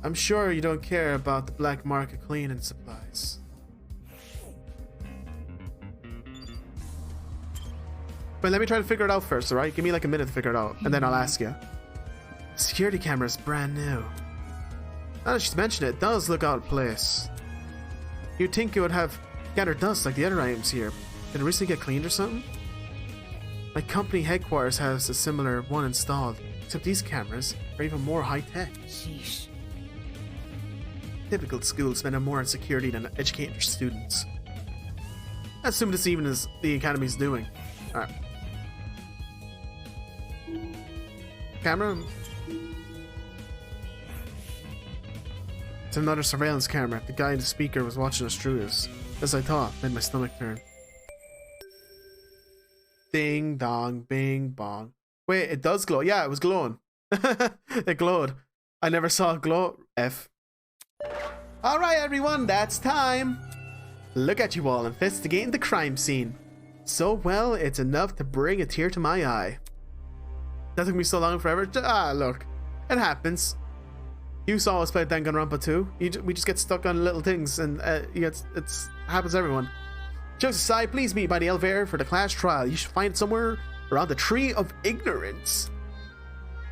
I'm sure you don't care about the black market cleaning supplies. But let me try to figure it out first, alright? Give me like a minute to figure it out, and then I'll ask you. Security camera's brand new. Now that she's mentioned it, it does look out of place. You'd think it would have gathered dust like the other items here. Did it recently get cleaned or something? My company headquarters has a similar one installed, except these cameras are even more high-tech. Sheesh. Typical schools spend more on security than educating their students. I assume this even is the academy's doing. Alright. Camera. It's another surveillance camera. The guy in the speaker was watching us through this. As I thought, made my stomach turn. Ding dong, bing bong. Wait, it does glow. Yeah, it was glowing. It glowed. I never saw it glow. F. Alright everyone, that's time. Look at you all investigating the crime scene. So well, it's enough to bring a tear to my eye. That took me so long forever. Ah, look. It happens. You saw us play Danganronpa too. We just get stuck on little things and it happens to everyone. Jokes aside, please meet by the elevator for the class trial. You should find it somewhere around the Tree of Ignorance.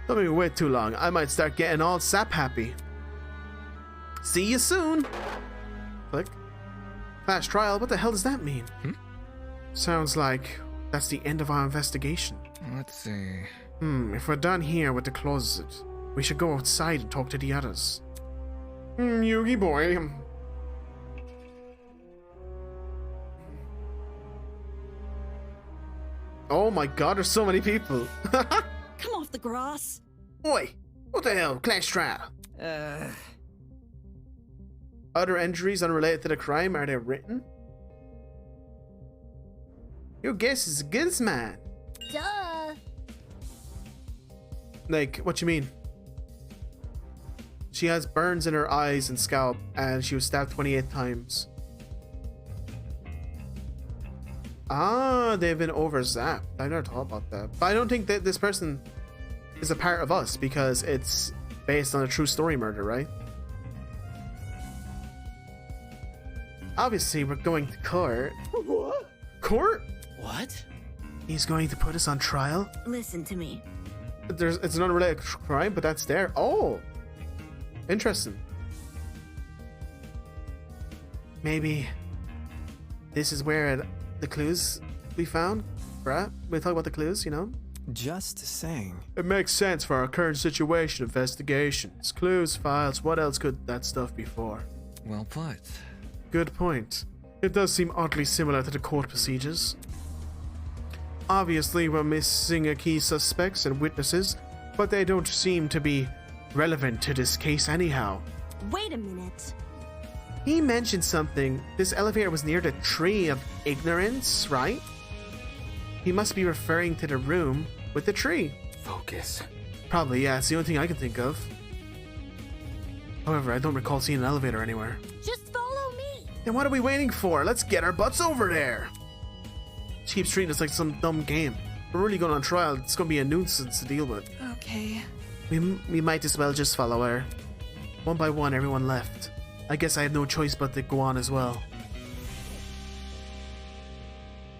Don't make me wait too long. I might start getting all sap happy. See you soon. Click. Class trial? What the hell does that mean? Sounds like that's the end of our investigation. Let's see. If we're done here with the closet, we should go outside and talk to the others. Yugi boy. Oh my god, there's so many people. Come off the grass. Oi, what the hell? Clash trial. Other injuries unrelated to the crime, are they written? Your guess is as good as mine. Duh. Like, what you mean? She has burns in her eyes and scalp, and she was stabbed 28 times. Ah, they've been overzapped. I never thought about that. But I don't think that this person is a part of us because it's based on a true story murder, right? Obviously, we're going to court. What? Court? What? He's going to put us on trial? Listen to me. It's an unrelated crime, but that's there. Oh! Interesting. Maybe this is where the clues we found, right? We talk about the clues, you know? Just saying. It makes sense for our current situation, investigations, clues, files. What else could that stuff be for? Well put. Good point. It does seem oddly similar to the court procedures. Obviously, we're missing a key suspects and witnesses, but they don't seem to be relevant to this case anyhow. Wait a minute. He mentioned something. This elevator was near the Tree of Ignorance, right? He must be referring to the room with the tree. Focus. Probably, yeah. It's the only thing I can think of. However, I don't recall seeing an elevator anywhere. Just follow me. Then what are we waiting for? Let's get our butts over there. She keeps treating us like some dumb game. We're really going on trial. It's going to be a nuisance to deal with. Okay. We might as well just follow her. One by one, everyone left. I guess I had no choice but to go on as well.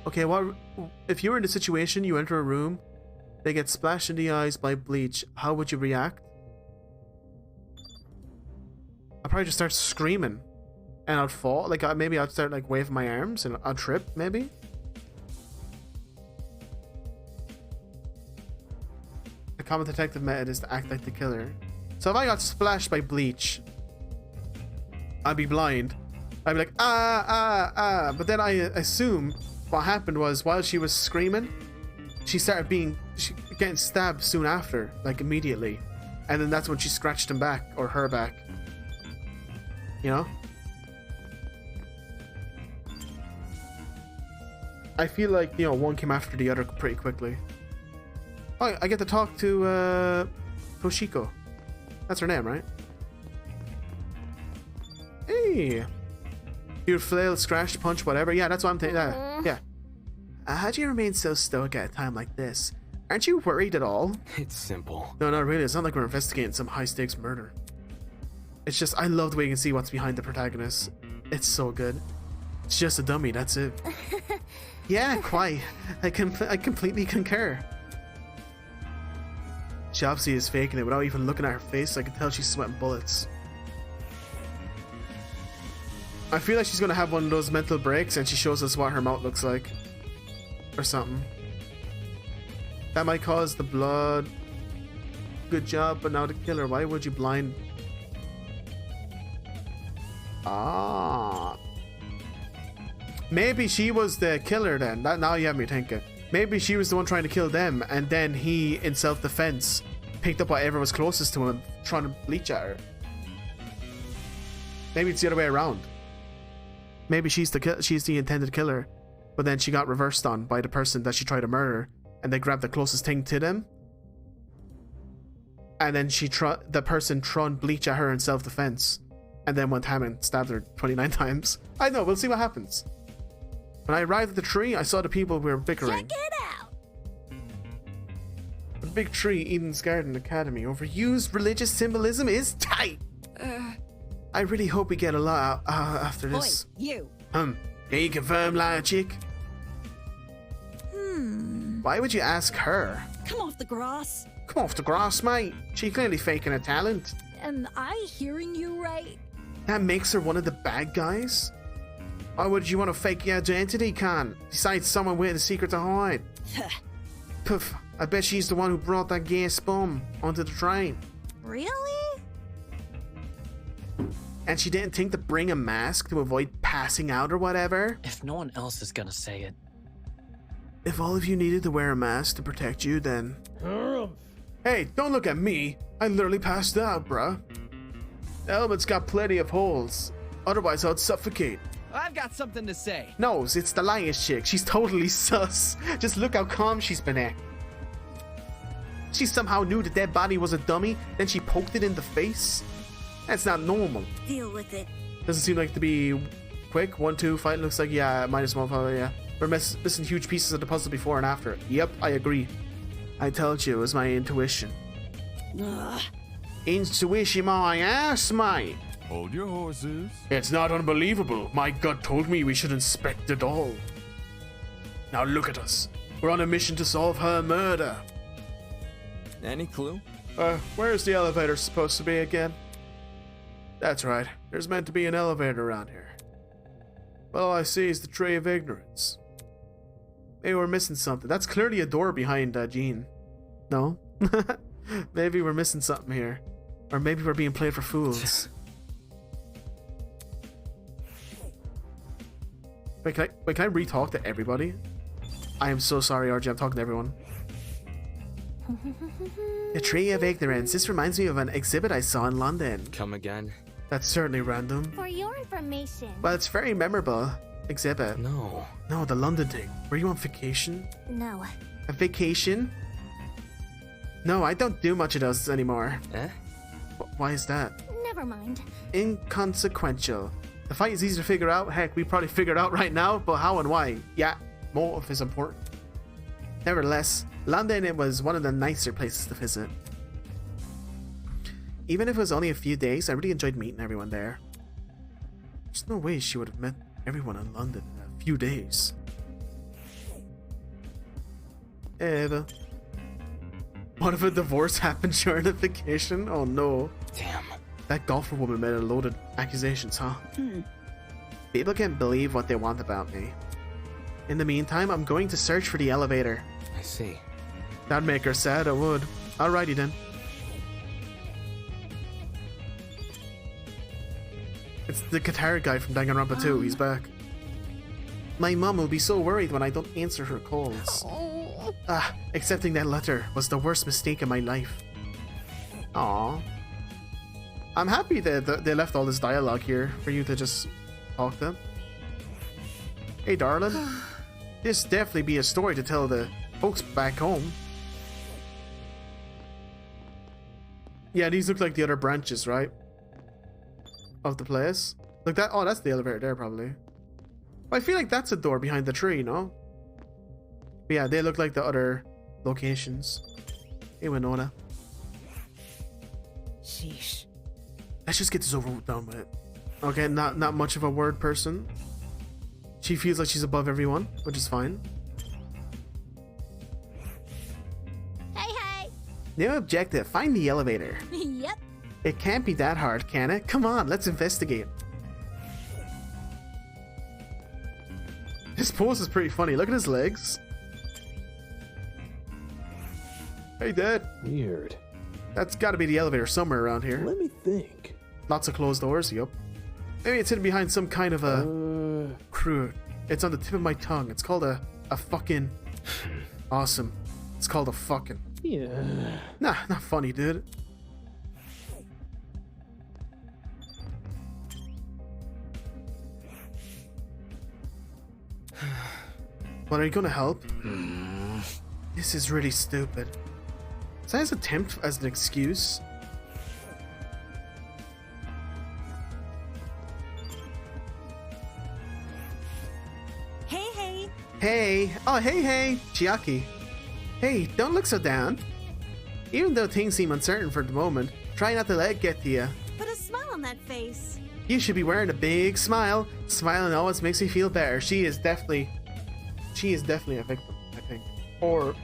Okay, what if you were in a situation, you enter a room, they get splashed in the eyes by bleach, how would you react? I'd probably just start screaming and I'd fall. Like maybe I'd start like waving my arms and I'd trip, maybe. The common detective method is to act like the killer. So if I got splashed by bleach, I'd be blind. I'd be like, but then I assume what happened was while she was screaming, she started getting stabbed soon after, like immediately. And then that's when she scratched him back, or her back. You know? I feel like, you know, one came after the other pretty quickly. Oh, I get to talk to, Toshiko. That's her name, right? Hey! You flail, scratch, punch, whatever. Yeah, that's what I'm thinking. Yeah. How do you remain so stoic at a time like this? Aren't you worried at all? It's simple. No, not really. It's not like we're investigating some high-stakes murder. It's just, I love the way you can see what's behind the protagonist. It's so good. It's just a dummy, that's it. Yeah, quite. I completely concur. She obviously is faking it without even looking at her face. I can tell she's sweating bullets. I feel like she's gonna have one of those mental breaks and she shows us what her mouth looks like. Or something. That might cause the blood. Good job, but now the killer. Why would you blind? Ah. Maybe she was the killer then. Now you have me thinking. Maybe she was the one trying to kill them, and then he, in self-defense, picked up whatever was closest to him, trying to bleach at her. Maybe it's the other way around. Maybe she's the intended killer, but then she got reversed on by the person that she tried to murder, and they grabbed the closest thing to them. And then the person tried bleach at her in self-defense, and then went ham and stabbed her 29 times. I know, we'll see what happens. When I arrived at the tree, I saw the people who were bickering. Check it out. The big tree, Eden's Garden Academy. Overused religious symbolism is tight. I really hope we get a lot after this. Oi, you. Can you confirm, liar chick? Why would you ask her? Come off the grass. Come off the grass, mate. She clearly faking a talent. Am I hearing you right? That makes her one of the bad guys? Why would you want to fake your identity, Khan? Besides someone with a secret to hide. Poof, I bet she's the one who brought that gas bomb onto the train. Really? And she didn't think to bring a mask to avoid passing out or whatever? If no one else is gonna say it. If all of you needed to wear a mask to protect you, then... Hey, don't look at me. I literally passed out, bruh. The helmet's got plenty of holes. Otherwise, I'd suffocate. I've got something to say. No, it's the liar's chick. She's totally sus. Just look how calm she's been at. She somehow knew the dead body was a dummy, then she poked it in the face. That's not normal. Deal with it. Doesn't seem like to be quick. 1-2 fight looks like, yeah, -1, yeah. We're missing huge pieces of the puzzle before and after. Yep, I agree. I told you it was my intuition. Intuition my ass, mate. Hold your horses. It's not unbelievable. My gut told me we should inspect the doll. Now look at us. We're on a mission to solve her murder. Any clue? Where's the elevator supposed to be again? That's right. There's meant to be an elevator around here. But all I see is the Tree of Ignorance. Maybe we're missing something. That's clearly a door behind Jean. No? Maybe we're missing something here. Or maybe we're being played for fools. Wait, can I re-talk to everybody? I am so sorry, RJ. I'm talking to everyone. The Tree of Ignorance. This reminds me of an exhibit I saw in London. Come again? That's certainly random. For your information. Well, it's very memorable. Exhibit. No. No, the London thing. Were you on vacation? No. A vacation? No, I don't do much of those anymore. Eh? Why is that? Never mind. Inconsequential. The fight is easy to figure out. Heck, we probably figured out right now, but how and why? Yeah, motive is important. Nevertheless, London, it was one of the nicer places to visit. Even if it was only a few days, I really enjoyed meeting everyone there. There's no way she would have met everyone in London in a few days. Eva. What if a divorce happened during a vacation? Oh no. Damn. That golfer woman made a load of accusations, huh? People can't believe what they want about me. In the meantime, I'm going to search for the elevator. I see. That'd make her sad, it would. Alrighty then. It's the guitar guy from Danganronpa 2, he's back. My mom will be so worried when I don't answer her calls. Accepting that letter was the worst mistake in my life. Aww. I'm happy that they left all this dialogue here for you to just talk to them. Hey darling, this definitely be a story to tell the folks back home. Yeah, these look like the other branches, right? Of the place. Look that, oh, that's the elevator there probably. I feel like that's a door behind the tree, no? But yeah, they look like the other locations. Hey Winona. Sheesh. Let's just get this over done with. Okay, not much of a word person. She feels like she's above everyone, which is fine. Hey. New objective, find the elevator. Yep. It can't be that hard, can it? Come on, let's investigate. His pose is pretty funny. Look at his legs. Hey, Dad. Weird. That's got to be the elevator somewhere around here. Let me think. Lots of closed doors, yup. Maybe it's hidden behind some kind of a... Crude. It's on the tip of my tongue. It's called a fucking... Awesome. It's called a fucking... Yeah. Nah, not funny, dude. Well, are you gonna help? This is really stupid. Is that his attempt as an excuse? Hey. Hey! Oh, hey! Chiaki. Hey, don't look so down. Even though things seem uncertain for the moment, try not to let it get to you. Put a smile on that face. You should be wearing a big smile. Smiling always makes me feel better. She is definitely a victim, I think. Or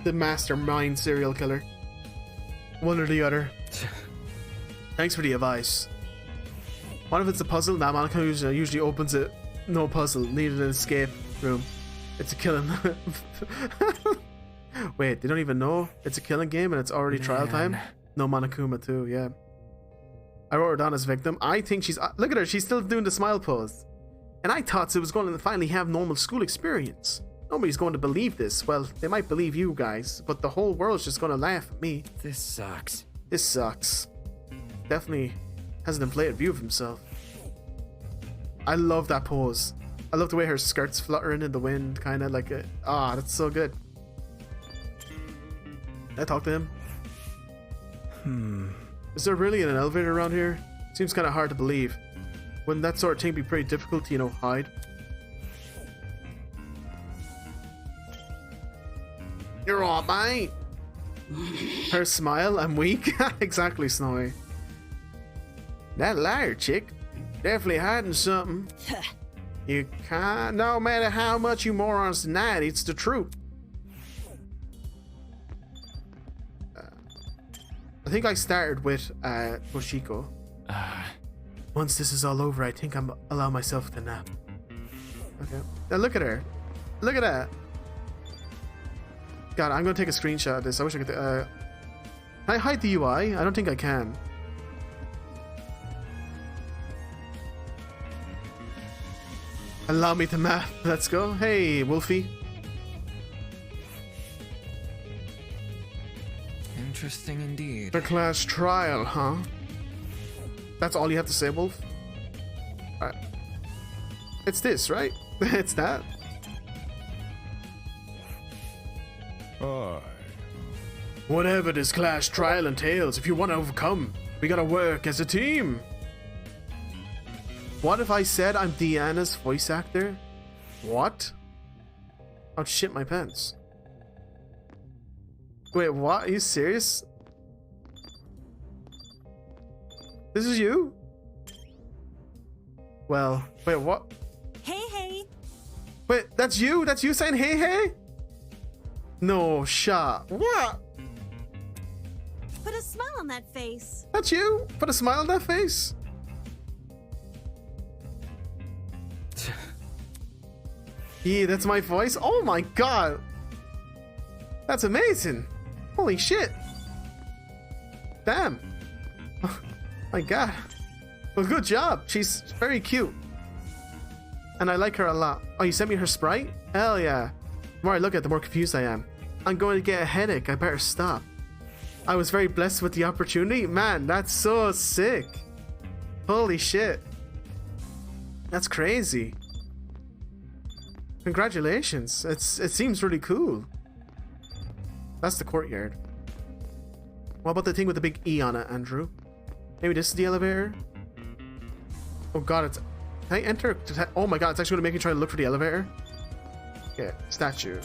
the mastermind serial killer. One or the other. Thanks for the advice. What if it's a puzzle? Nah, Monica usually opens it. No puzzle. Needed an escape room. It's a killing. Wait, they don't even know it's a killing game and it's already trial time? No Monokuma too, yeah. I wrote her down as victim. I think she's... look at her, she's still doing the smile pose. And I thought she was going to finally have normal school experience. Nobody's going to believe this. Well, they might believe you guys, but the whole world's just going to laugh at me. This sucks. This sucks. Definitely has an inflated view of himself. I love that pose. I love the way her skirt's fluttering in the wind, kind of like a... Ah, that's so good. Can I talk to him? Is there really an elevator around here? Seems kind of hard to believe. Wouldn't that sort of thing be pretty difficult to, hide? You're all mate. Her smile, I'm weak. Exactly, Snowy. That liar chick, definitely hiding something. You can't, no matter how much you morons deny it, it's the truth. I think I started with Toshiko. Once this is all over, I think I'm allow myself to nap. Okay. Now look at her. Look at that. God, I'm gonna take a screenshot of this. I wish I could. Can I hide the UI? I don't think I can. Allow me to map. Let's go. Hey, Wolfie. Interesting indeed. The class trial, huh? That's all you have to say, Wolf? Alright. It's this, right? It's that. Whatever this class trial entails, if you want to overcome, we gotta work as a team. What if I said I'm Deanna's voice actor? What? I'd shit my pants. Wait, what? Are you serious? This is you? Well, wait, what? Hey. Wait, that's you? That's you saying hey? No shot. What? Put a smile on that face. That's you? Put a smile on that face? Yeah, that's my voice? Oh my god. That's amazing. Holy shit. Damn. My god. Well, good job. She's very cute. And I like her a lot. Oh, you sent me her sprite? Hell yeah. The more I look at it, the more confused I am. I'm going to get a headache. I better stop. I was very blessed with the opportunity. Man, that's so sick. Holy shit. That's crazy. Congratulations. It seems really cool. That's the courtyard. What about the thing with the big E on it, Andrew? Maybe this is the elevator? Oh god, it's... Can I enter? Oh my god, it's actually going to make me try to look for the elevator? Yeah, statue.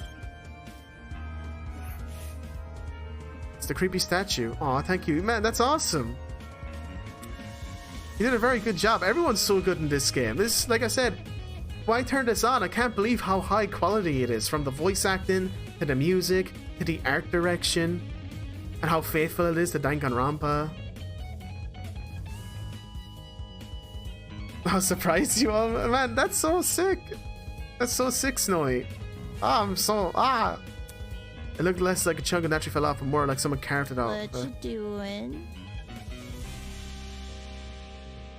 It's the creepy statue. Aw, thank you. Man, that's awesome. You did a very good job. Everyone's so good in this game. This, like I said, when I turned this on, I can't believe how high quality it is. From the voice acting, to the music, to the art direction, and how faithful it is to Danganronpa. How surprised you all, man, that's so sick. That's so sick, Snowy. It looked less like a chunk that naturally fell off and more like someone carved it out. What you doing?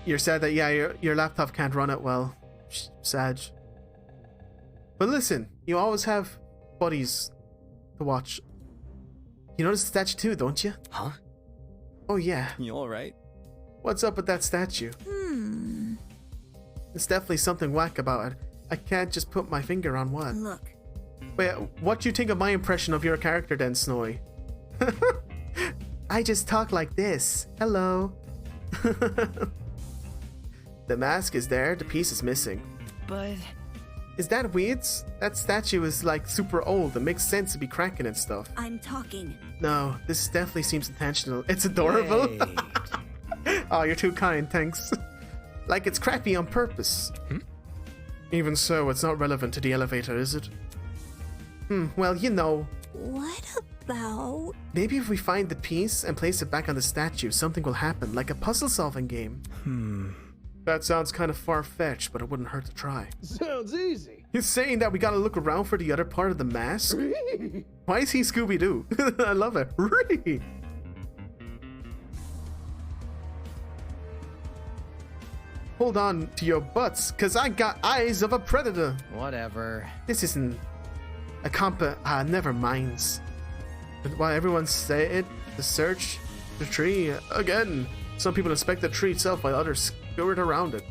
You're sad that, yeah, your laptop can't run it well. Sad. But listen, you always have buddies to watch. You notice the statue too, don't you? Huh? Oh yeah. You alright? What's up with that statue? There's definitely something whack about it. I can't just put my finger on what. Look. Wait, what do you think of my impression of your character then, Snowy? I just talk like this. Hello. The mask is there, the piece is missing. But... Is that weird? That statue is like super old. It makes sense to be cracking and stuff. I'm talking. No, this definitely seems intentional. It's adorable. Oh, you're too kind, thanks. Like it's crappy on purpose. Even so, it's not relevant to the elevator, is it? Well, you know. What about... Maybe if we find the piece and place it back on the statue, something will happen, like a puzzle-solving game. That sounds kind of far-fetched, but it wouldn't hurt to try. Sounds easy. He's saying that we gotta look around for the other part of the mask? Why is he Scooby-Doo? I love it. Hold on to your butts, cause I got eyes of a predator. Whatever. This isn't a never minds. But while everyone say it, to search the tree again. Some people inspect the tree itself while others scurried around it.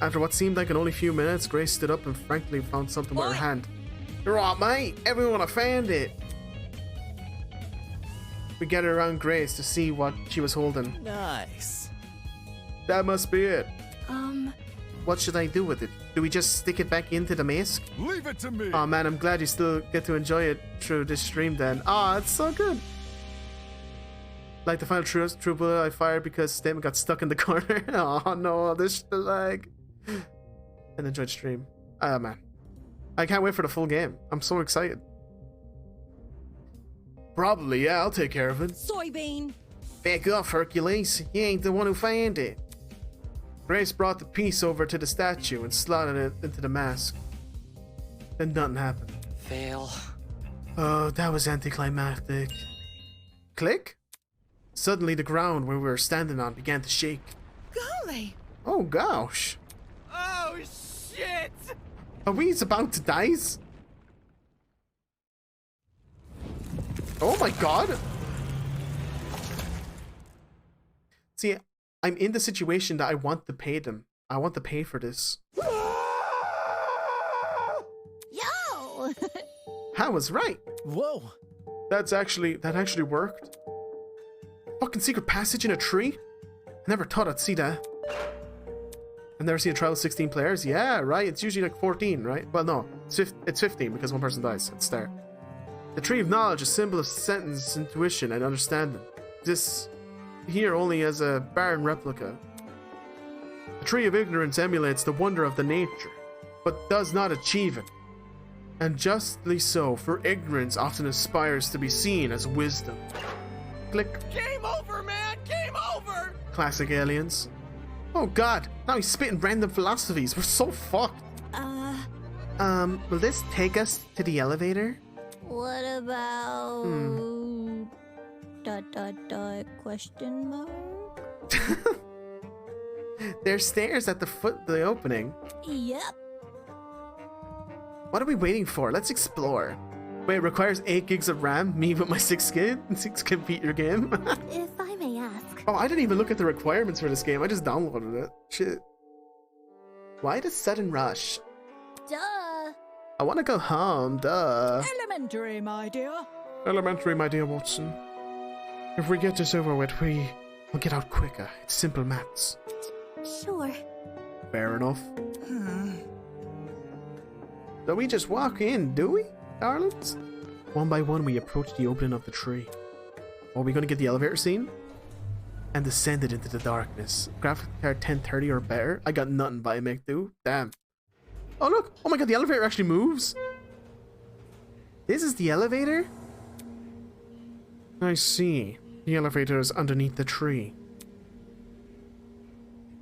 After what seemed like only few minutes, Grace stood up and frankly found something with her hand. You're right, mate. Everyone found it. We gathered around Grace to see what she was holding. Nice. That must be it. What should I do with it? Do we just stick it back into the mask? Leave it to me. Oh man, I'm glad you still get to enjoy it through this stream then. Oh, it's so good. Like the final true bullet I fired because Statement got stuck in the corner. Oh no, this the lag. And enjoyed the stream. Ah man. I can't wait for the full game. I'm so excited. Probably, yeah, I'll take care of it. Soybean. Back off, Hercules. You ain't the one who found it. Grace brought the piece over to the statue and slotted it into the mask. Then nothing happened. Fail. Oh, that was anticlimactic. Click? Suddenly the ground where we were standing on began to shake. Golly! Oh gosh. Oh shit! Are we about to die? Oh my god! See, I'm in the situation that I want to pay them. I want to pay for this. Yo! I was right. Whoa. That actually worked. Fucking secret passage in a tree? I never thought I'd see that. I've never seen a trial of 16 players. Yeah, right. It's usually like 14, right? Well, no, it's 15 because one person dies at the start. The tree of knowledge, a symbol of sentence, intuition, and understanding. This here only as a barren replica. The tree of ignorance emulates the wonder of the nature, but does not achieve it. And justly so, for ignorance often aspires to be seen as wisdom. Click. Game over, man! Game over! Classic aliens. Oh god, now he's spitting random philosophies. We're so fucked. Will this take us to the elevator? What about... question mark? There's stairs at the foot of the opening. Yep. What are we waiting for? Let's explore. Wait, it requires 8 gigs of RAM? Me with my 6 gig beat your game? If I may ask. Oh, I didn't even look at the requirements for this game. I just downloaded it. Shit. Why the sudden rush? Duh. I want to go home, duh. Elementary, my dear. Elementary, my dear Watson. If we get this over with, we will get out quicker. It's simple maths. Sure. Fair enough. So we just walk in, do we, darlings? One by one, we approach the opening of the tree. Are we going to get the elevator scene? And descended into the darkness. Graphic card 1030 or better. I got nothing by make do. Damn. Oh look! Oh my god, the elevator actually moves! This is the elevator? I see. The elevator is underneath the tree.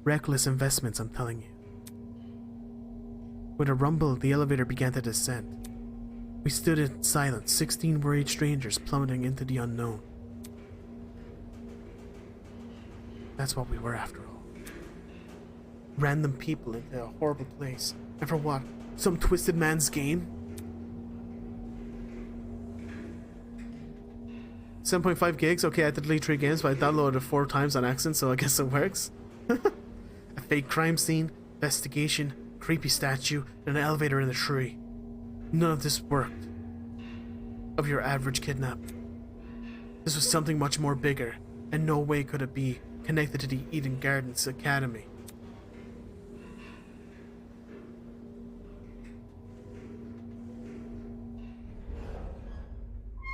Reckless investments, I'm telling you. With a rumble, the elevator began to descend. We stood in silence, 16 worried strangers plummeting into the unknown. That's what we were after all. Random people into a horrible place. And for what? Some twisted man's game? 7.5 gigs? Okay, I had to delete 3 games, but I downloaded it 4 times on accident, so I guess it works. A fake crime scene, investigation, creepy statue, and an elevator in a tree. None of this worked. Of your average kidnap. This was something much more bigger, and no way could it be connected to the Eden Gardens Academy.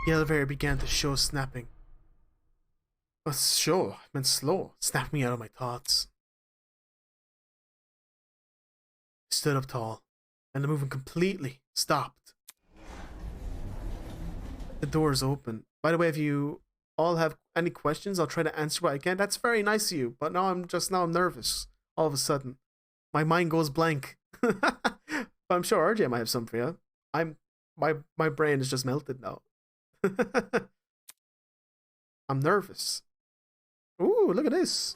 The elevator began to show snapping. Show? I meant slow. Snapped me out of my thoughts. Stood up tall, and the movement completely stopped. The door is open. By the way, if you all have any questions, I'll try to answer what I can. That's very nice of you, but now I'm nervous. All of a sudden, my mind goes blank. But I'm sure RJ might have some for you. My brain is just melted now. I'm nervous. Ooh, look at this.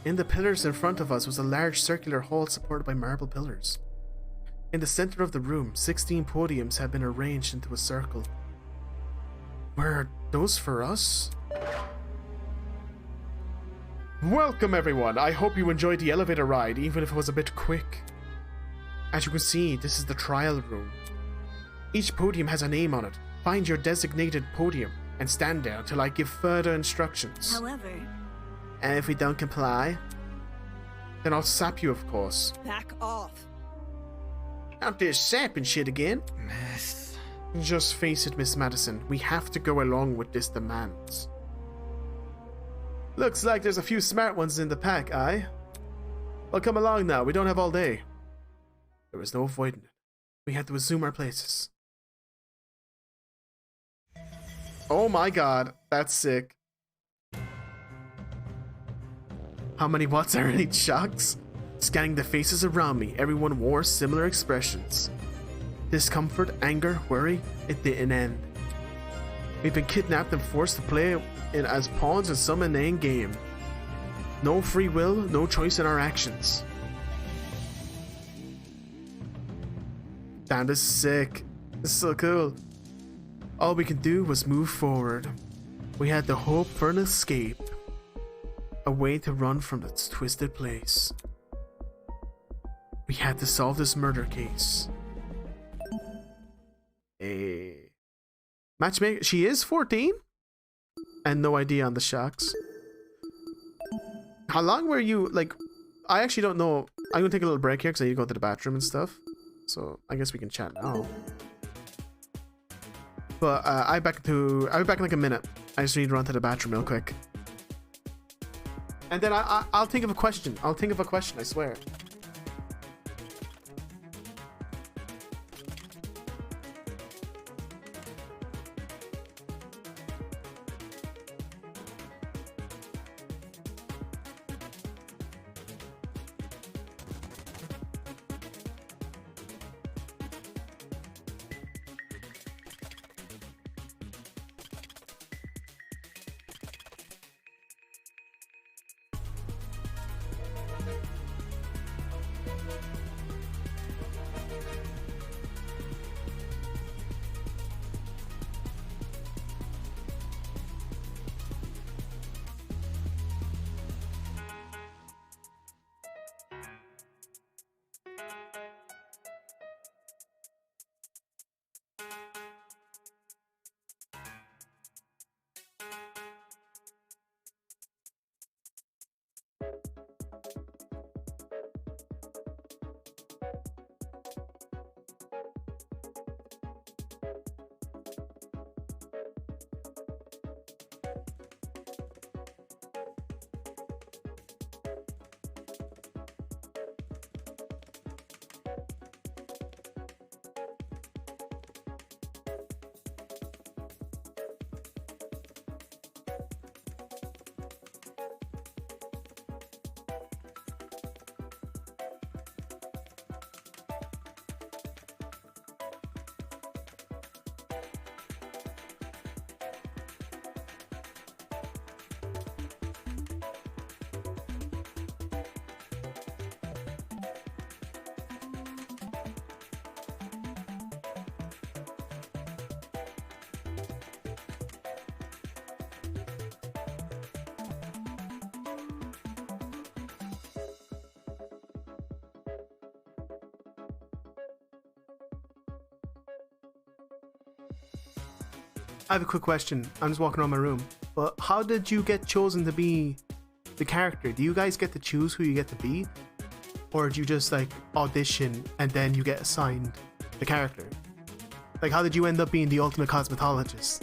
In the pillars in front of us was a large circular hall supported by marble pillars. In the center of the room, 16 podiums had been arranged into a circle. Were those for us? Welcome everyone, I hope you enjoyed the elevator ride, even if it was a bit quick. As you can see, this is the trial room. Each podium has a name on it. Find your designated podium and stand there until I give further instructions. However... And if we don't comply, then I'll sap you, of course. Back off. Not this sapping shit again. Miss. Just face it, Miss Madison. We have to go along with this demands. Looks like there's a few smart ones in the pack, aye? Well, come along now. We don't have all day. There was no avoiding it. We had to assume our places. Oh my god, that's sick. How many watts are in each shocks? Scanning the faces around me, everyone wore similar expressions. Discomfort, anger, worry, it didn't end. We've been kidnapped and forced to play in as pawns in some inane game. No free will, no choice in our actions. Damn, this is sick. This is so cool. All we could do was move forward. We had to hope for an escape. A way to run from this twisted place. We had to solve this murder case. Hey. Matchmaker, she is 14? And no idea on the shocks. How long were you, like, I actually don't know. I'm gonna take a little break here because I need to go to the bathroom and stuff. So I guess we can chat now. But I'll be back in like a minute. I just need to run to the bathroom real quick. And then I'll think of a question. I'll think of a question, I swear. I have a quick question. I'm just walking around my room. But how did you get chosen to be the character? Do you guys get to choose who you get to be? Or do you just like audition and then you get assigned the character? Like, how did you end up being the ultimate cosmetologist?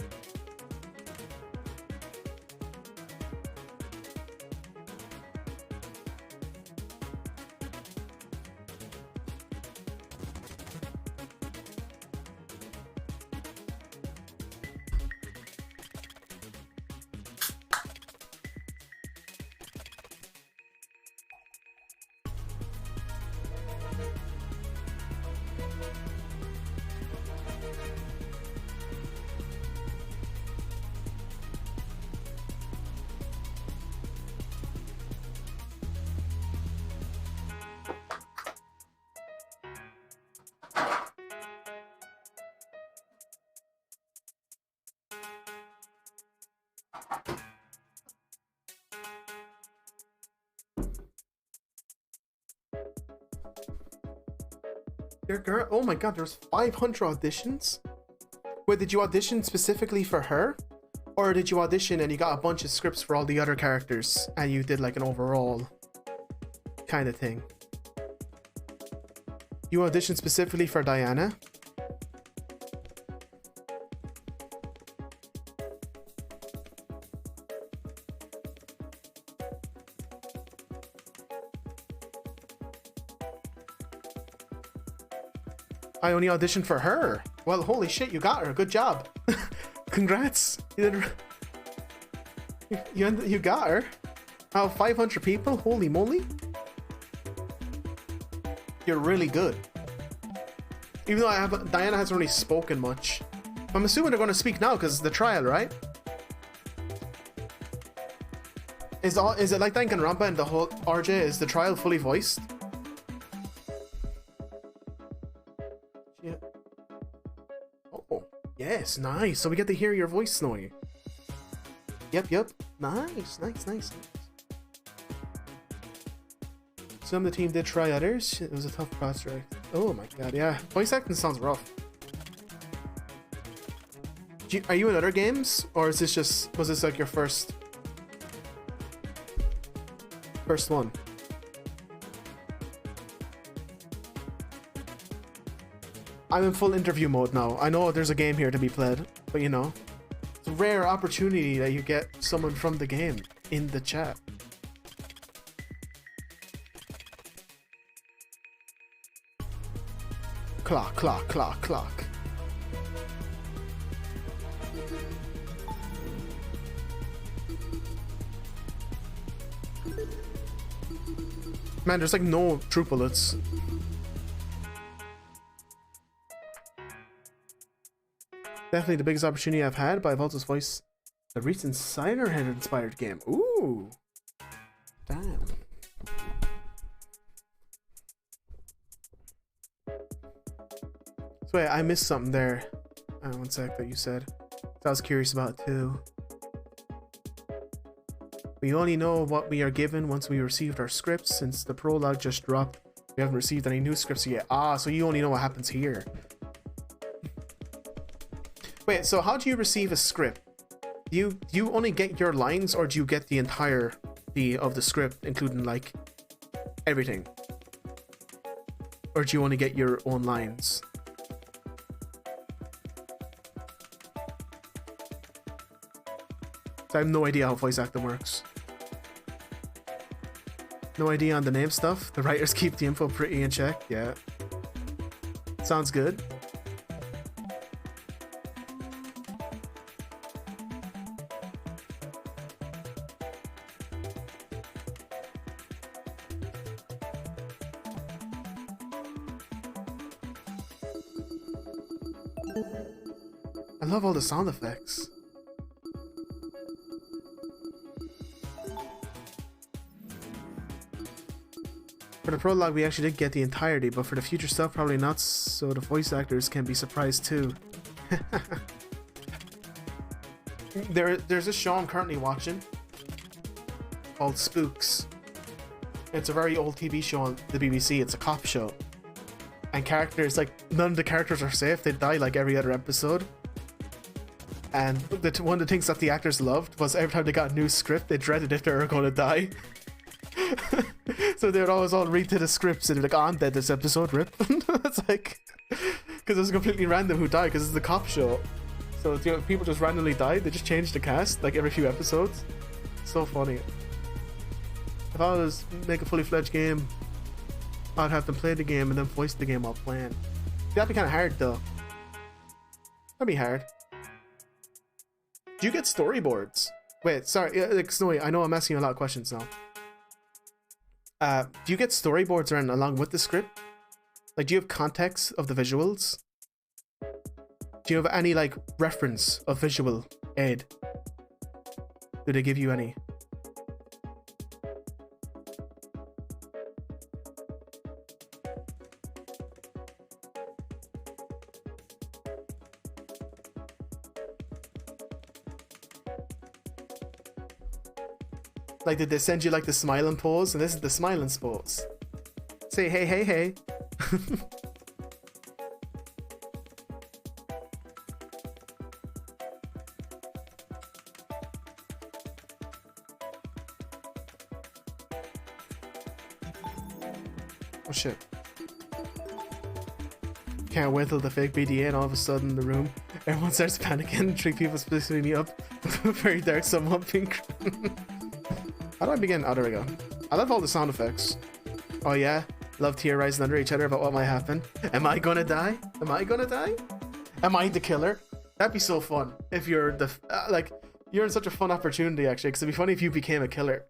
Girl, oh my god, there's 500 auditions? Wait, did you audition specifically for her? Or did you audition and you got a bunch of scripts for all the other characters and you did like an overall kind of thing? You auditioned specifically for Diana? I only auditioned for her. Well, holy shit, you got her. Good job. Congrats. You got her. Out of 500 people? Holy moly. You're really good. Even though Diana hasn't really spoken much. I'm assuming they're going to speak now because it's the trial, right? Is it like Danganronpa and the whole RJ? Is the trial fully voiced? Yeah. Oh, yes, nice. So we get to hear your voice, Snowy. Yep. Nice. Some of the team did try others. It was a tough project. Oh my god, yeah. Voice acting sounds rough. Are you in other games? Or is this was this like your first one? I'm in full interview mode now. I know there's a game here to be played, but you know, it's a rare opportunity that you get someone from the game in the chat. Clock. Man, there's like no true bullets. Definitely the biggest opportunity I've had, but I've also voiced the recent Siderhead inspired game. Ooh. Damn. So wait, I missed something there. One sec that you said. I was curious about it too. We only know what we are given once we received our scripts. Since the prologue just dropped, we haven't received any new scripts yet. Ah, so you only know what happens here. Wait, so how do you receive a script? Do you only get your lines, or do you get the entirety of the script, including like everything? Or do you only get your own lines? So I have no idea how voice acting works. No idea on the name stuff. The writers keep the info pretty in check. Yeah. Sounds good. I love all the sound effects. For the prologue, we actually did get the entirety, but for the future stuff, probably not, so the voice actors can be surprised too. There's a show I'm currently watching called Spooks. It's a very old TV show on the BBC. It's a cop show. And characters, like, none of the characters are safe. They die like every other episode. And one of the things that the actors loved was every time they got a new script, they dreaded if they were going to die. So they would always all read to the scripts and they're like, oh, I'm dead this episode, rip. It's like, because it's completely random who died, because it's the cop show. So you know, people just randomly died. They just changed the cast like every few episodes. So funny. If I was make a fully fledged game, I'd have to play the game and then voice the game while playing. That'd be kind of hard though. That'd be hard. Do you get storyboards? Wait, sorry, like Snowy, I know I'm asking you a lot of questions now. Do you get storyboards along with the script? Like, do you have context of the visuals? Do you have any, like, reference of visual aid? Do they give you any? Like, did they send you, like, the smiling pose? And this is the smiling pose. Say, hey, hey, hey. Oh, shit. Can't wait till the fake BDA and all of a sudden in the room, everyone starts panicking. 3 people splitting me up. Very dark, somewhat pink. How do I begin? Oh, there we go. I love all the sound effects. Oh yeah? Love theorizing under each other about what might happen. Am I gonna die? Am I gonna die? Am I the killer? That'd be so fun. If you're the... like, you're in such a fun opportunity, actually. Because it'd be funny if you became a killer.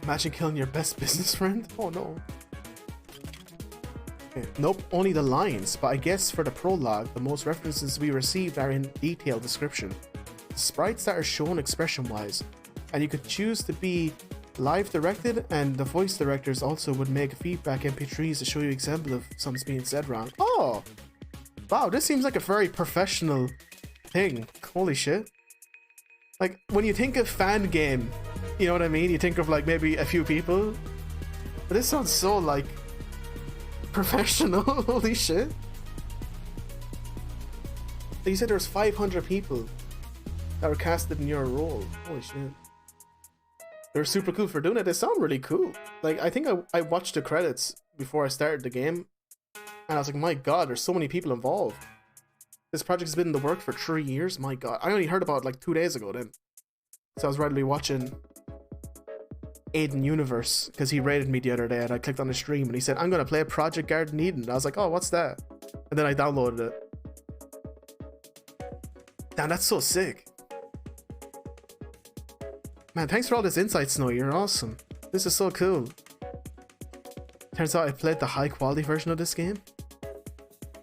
Imagine killing your best business friend? Oh no. Okay. Nope, only the lines, but I guess for the prologue, the most references we received are in detailed description. The sprites that are shown expression-wise, and you could choose to be live directed, and the voice directors also would make feedback MP3s to show you examples of something's being said wrong. Oh! Wow, this seems like a very professional thing. Holy shit. Like, when you think of fan game, you know what I mean? You think of like maybe a few people. But this sounds so like professional. Holy shit. You said there was 500 people that were casted in your role. Holy shit. They're super cool for doing it. They sound really cool. Like, I think I watched the credits before I started the game. And I was like, my god, there's so many people involved. This project has been in the work for 3 years. My god. I only heard about it like 2 days ago then. So I was randomly watching Aiden Universe, because he rated me the other day and I clicked on the stream and he said, I'm gonna play Project Garden Eden. I was like, oh, what's that? And then I downloaded it. Damn, that's so sick. Man, thanks for all this insight, Snow. You're awesome. This is so cool. Turns out I played the high quality version of this game.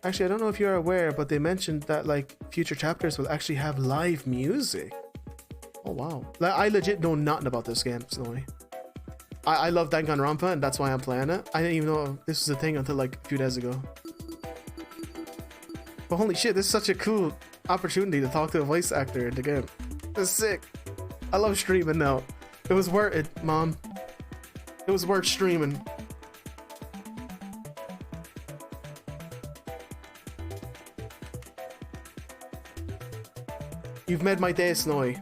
Actually, I don't know if you're aware, but they mentioned that like future chapters will actually have live music. Oh wow. Like, I legit know nothing about this game, Snowy. I love Danganronpa and that's why I'm playing it. I didn't even know this was a thing until like a few days ago. But holy shit, this is such a cool opportunity to talk to a voice actor in the game. This is sick. I love streaming now. It was worth it, Mom. It was worth streaming. You've made my day, Snowy.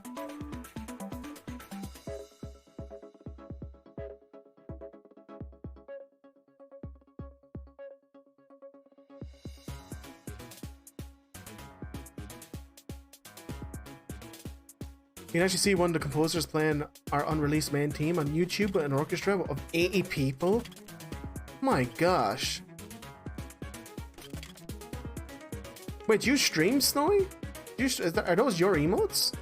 You can actually see one of the composers playing our unreleased main theme on YouTube with an orchestra of 80 people. My gosh. Wait, do you stream, Snowy? Are those your emotes?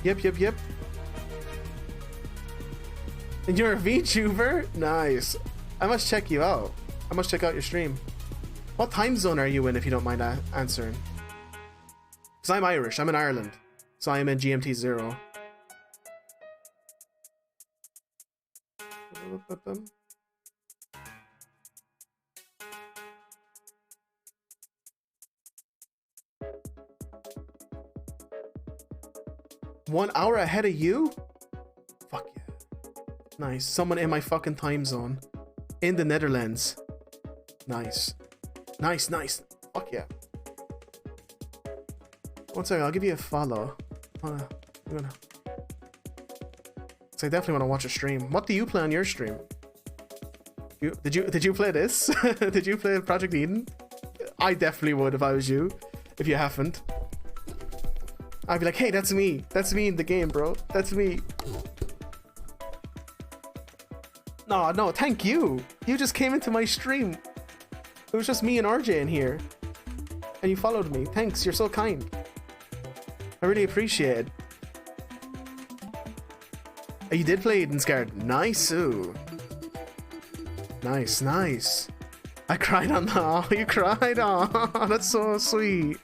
Yep. And you're a VTuber? Nice. I must check you out. I must check out your stream. What time zone are you in, if you don't mind answering? Because I'm Irish. I'm in Ireland. So I am in GMT 0. One hour ahead of you? Fuck yeah. Nice. Someone in my fucking time zone. In the Netherlands. Nice. Nice. Fuck yeah. One second, I'll give you a follow. So I definitely want to watch a stream. What do you play on your stream? Did you play this? Did you play Project Eden? I definitely would if I was you. If you haven't, I'd be like, hey, that's me. That's me in the game, bro. That's me. No, thank you. You just came into my stream. It was just me and RJ in here. And you followed me. Thanks, you're so kind. I really appreciate it. Oh, you did play Eden's Garden. Nice, ooh. Nice. I cried on that. Oh, you cried. Oh, that's so sweet.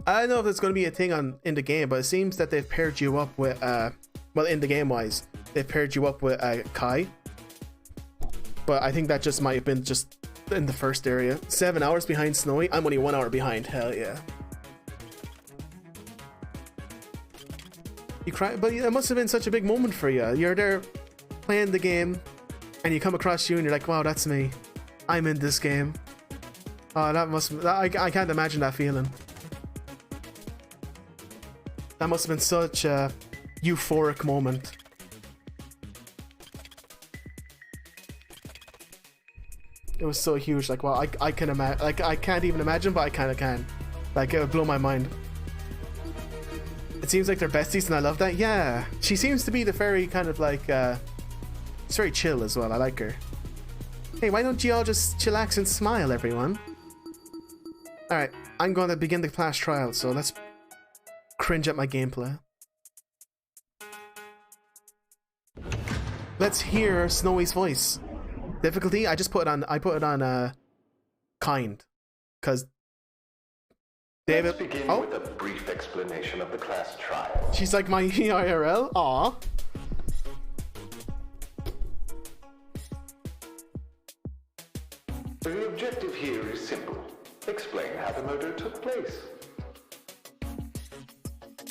I don't know if it's going to be a thing in the game, but it seems that they've paired you up with, well, in the game wise, they've paired you up with Kai. But I think that just might have been just in the first area. 7 hours behind Snowy. I'm only 1 hour behind. Hell yeah. You cry, but it must have been such a big moment for you. You're there playing the game, and you come across you, and you're like, "Wow, that's me. I'm in this game." Oh, that must. I can't imagine that feeling. That must have been such a euphoric moment. It was so huge. Like, wow, I can imagine. Like, I can't even imagine, but I kind of can. Like, it would blow my mind. It seems like they're besties, and I love that. Yeah, she seems to be the very kind of like, it's very chill as well. I like her. Hey, why don't you all just chillax and smile, everyone? Alright, I'm going to begin the class trial, so let's cringe at my gameplay. Let's hear Snowy's voice. Difficulty, I put it on kind, because David. Let's begin with a brief explanation of the class trial. She's like my IRL. Aw. The objective here is simple. Explain how the murder took place.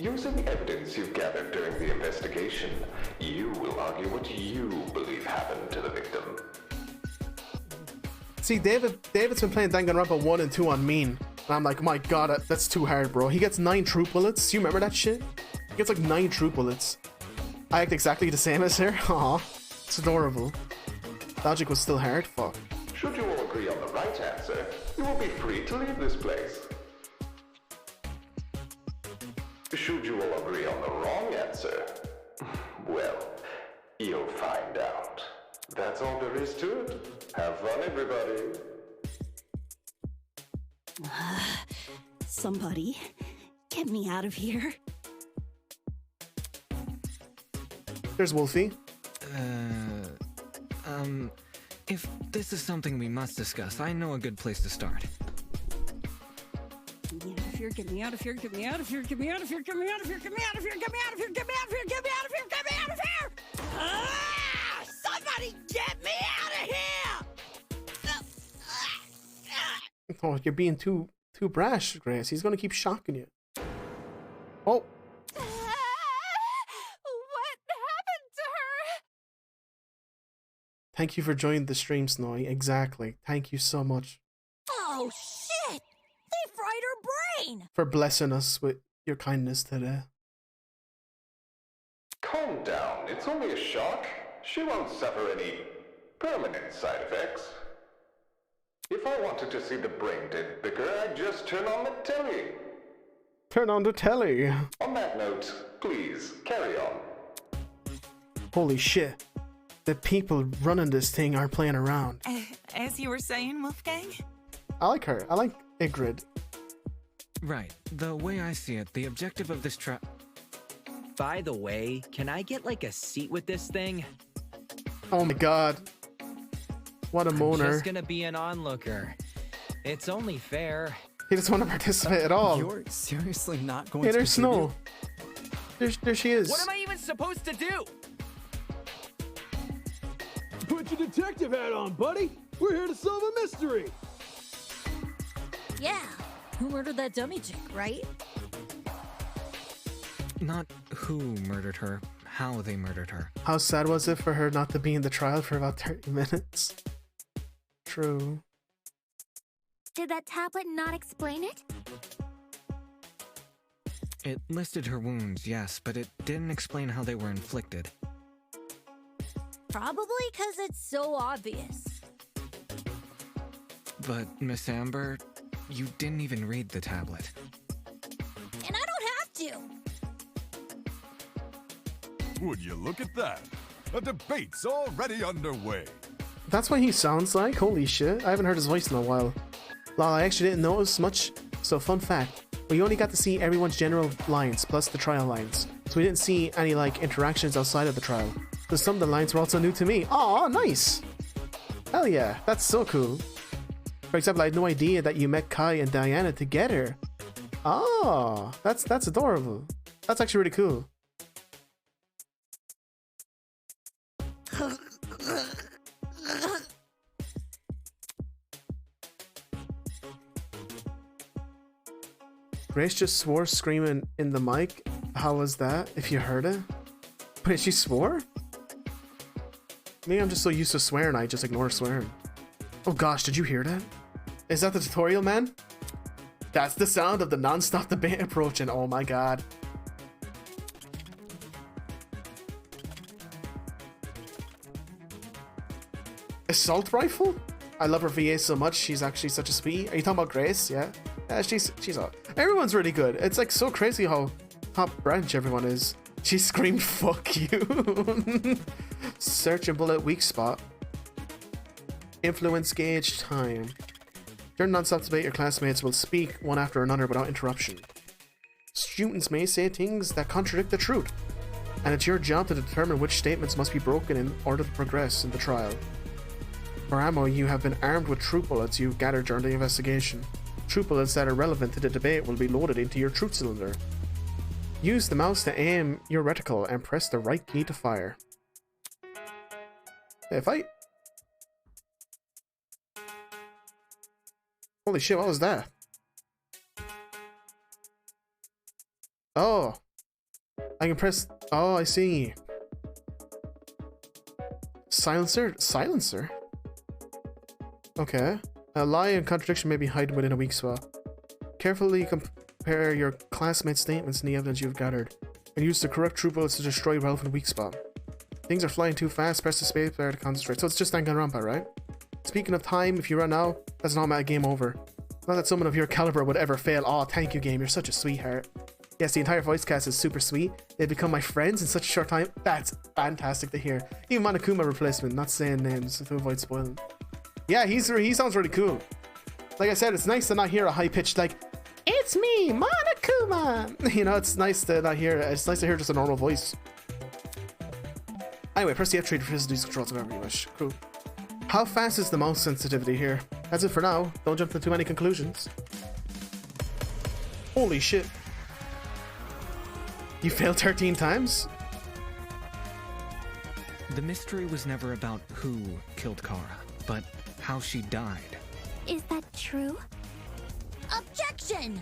Using evidence you've gathered during the investigation, you will argue what you believe happened to the victim. See, David's been playing Danganronpa 1 and 2 on mean. And I'm like, my god, that's too hard, bro. He gets 9 true bullets. You remember that shit? He gets like 9 true bullets. I act exactly the same as her. Aw, it's adorable. Logic was still hard. Fuck. Should you all agree on the right answer, you will be free to leave this place. Should you all agree on the wrong answer, well, you'll find out. That's all there is to it. Have fun, everybody. Somebody, get me out of here. There's Wolfie. If this is something we must discuss, I know a good place to start. Get me out of here, get me out of here, get me out of here, get me out of here, get me out of here, get me out of here, get me out of here, get me out of here, get me out of here, get me out of here! Ah! Somebody get me out of here! Oh, you're being too brash, Grace. He's gonna keep shocking you. Oh. What happened to her? Thank you for joining the stream, Snowy. Exactly. Thank you so much. Oh shit! They fried her brain! For blessing us with your kindness today. Calm down. It's only a shock. She won't suffer any permanent side effects. If I wanted to see the brain dead bigger, I'd just turn on the telly. Turn on the telly. On that note, please, carry on. Holy shit. The people running this thing aren't playing around. As you were saying, Wolfgang? I like her. I like Ingrid. Right. The way I see it, the objective of this trap. By the way, can I get like a seat with this thing? Oh my god. What a moaner. I'm just gonna be an onlooker. It's only fair. He doesn't want to participate at all. You're seriously not going Hey, to there's Snow. There she is. What am I even supposed to do? Put your detective hat on, buddy. We're here to solve a mystery. Yeah, who murdered that dummy chick, right? Not who murdered her, how they murdered her. How sad was it for her not to be in the trial for about 30 minutes? True. Did that tablet not explain it? It listed her wounds, yes, but it didn't explain how they were inflicted. Probably because it's so obvious. But, Miss Amber, you didn't even read the tablet. And I don't have to. Would you look at that? A debate's already underway. That's what he sounds like? Holy shit, I haven't heard his voice in a while. Lol, I actually didn't notice much, so fun fact. We only got to see everyone's general lines, plus the trial lines. So we didn't see any, like, interactions outside of the trial. So some of the lines were also new to me. Aw, nice! Hell yeah, that's so cool. For example, I had no idea that you met Kai and Diana together. Oh, that's adorable. That's actually really cool. Grace just swore screaming in the mic. How was that? If you heard it? Wait, she swore? Maybe I'm just so used to swearing I just ignore swearing. Oh gosh, did you hear that? Is that the tutorial, man? That's the sound of the non-stop debate approaching. Oh my god. Assault rifle? I love her VA so much. She's actually such a sweetie. Are you talking about Grace? Yeah. Yeah, she's all. Everyone's really good. It's like so crazy how top branch everyone is. She screamed, "Fuck you!" Search and bullet weak spot. Influence gauge time. During non-stop debate, your classmates will speak one after another without interruption. Students may say things that contradict the truth, and it's your job to determine which statements must be broken in order to progress in the trial. For ammo, you have been armed with truth bullets you gathered during the investigation. Truth bullets that are relevant to the debate will be loaded into your truth cylinder. Use the mouse to aim your reticle and press the right key to fire. Hey, fight! Holy shit, what was that? Oh! I can press... Oh, I see. Silencer? Silencer? Okay. A lie and contradiction may be hidden within a weak spot. Carefully compare your classmates' statements and the evidence you've gathered, and use the correct true bullets to destroy relevant weak spot. Things are flying too fast, press the space bar to concentrate. So it's just Danganronpa, right? Speaking of time, if you run out, that's an automatic game over. Not that someone of your caliber would ever fail. Oh, thank you, game. You're such a sweetheart. Yes, the entire voice cast is super sweet. They've become my friends in such a short time. That's fantastic to hear. Even Monokuma replacement, not saying names to avoid spoiling. Yeah, he sounds really cool. Like I said, it's nice to not hear a high-pitched, like, "It's me, Monokuma!" You know, it's nice to not hear, it's nice to hear just a normal voice. Anyway, press the F3 to press these controls whenever you wish. Cool. How fast is the mouse sensitivity here? That's it for now. Don't jump to too many conclusions. Holy shit. You failed 13 times? The mystery was never about who killed Kara, but how she died. Is that true? Objection!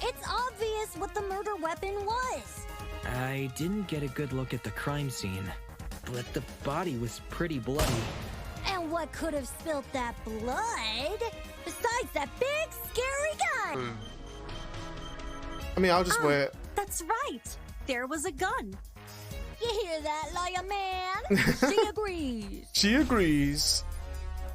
It's obvious what the murder weapon was. I didn't get a good look at the crime scene, but the body was pretty bloody. And what could have spilt that blood besides that big scary gun? I mean, I'll just wait. That's right. There was a gun. You hear that, liar man? She agrees. She agrees.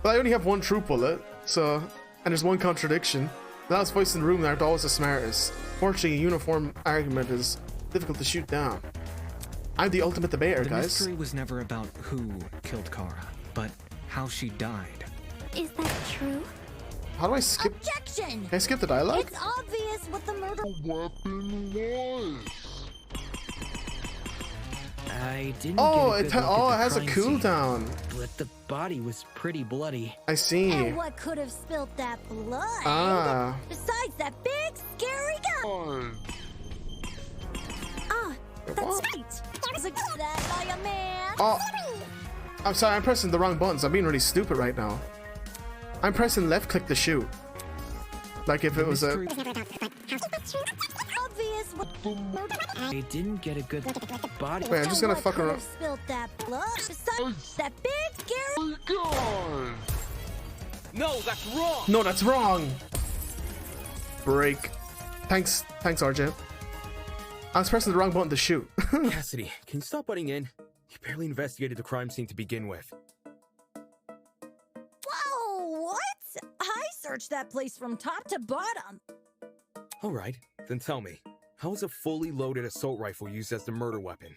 But I only have one true bullet, so... And there's one contradiction. The loudest voice in the room aren't always the smartest. Fortunately, a uniform argument is difficult to shoot down. I'm the ultimate debater, guys. The mystery was never about who killed Kara, but how she died. Is that true? How do I skip? Objection! Can I skip the dialogue? It's obvious what the murder weapon was. I didn't it get a good look at the has a crime cooldown. scene, but the body was pretty bloody. I see. And what could have spilt that blood besides that big scary gun? That's right. There's a that liar man. Oh, I'm sorry. I'm pressing the wrong buttons. I'm being really stupid right now. I'm pressing left click to shoot. Like if it was a... Obvious what the murder... I didn't get a good body. Wait, I'm just gonna fuck around. Spilt that blood besides that big scary gun. No, that's wrong. No, that's wrong. Break. Thanks, RJ. I was pressing the wrong button to shoot. Cassidy, can you stop butting in? You barely investigated the crime scene to begin with. Whoa, what? I searched that place from top to bottom. Alright, then tell me, how was a fully loaded assault rifle used as the murder weapon?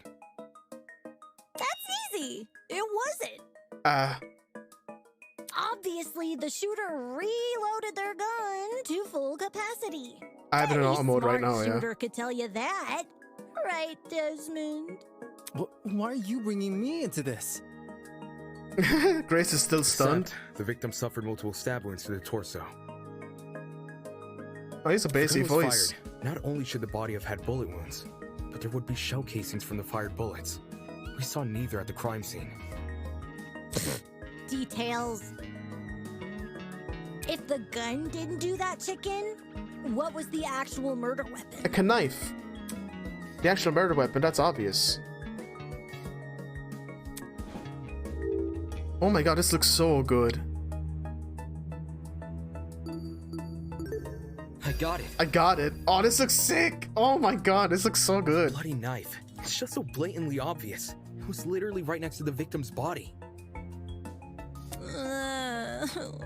That's easy. It wasn't. Obviously, the shooter reloaded their gun to full capacity. I have it in auto mode right now, Smart yeah. shooter could tell you that. Right, Desmond? Why are you bringing me into this? Grace is still stunned. Except the victim suffered multiple stab wounds to the torso. Oh, he's a bassy If the gun was voice. fired, not only should the body have had bullet wounds, but there would be shell casings from the fired bullets. We saw neither at the crime scene. Details. If the gun didn't do that, chicken, what was the actual murder weapon? A knife. The actual murder weapon, that's obvious. Oh my god, this looks so good. I got it. I got it. Oh, this looks sick. Oh my god, this looks so good. Bloody knife. It's just so blatantly obvious. It was literally right next to the victim's body.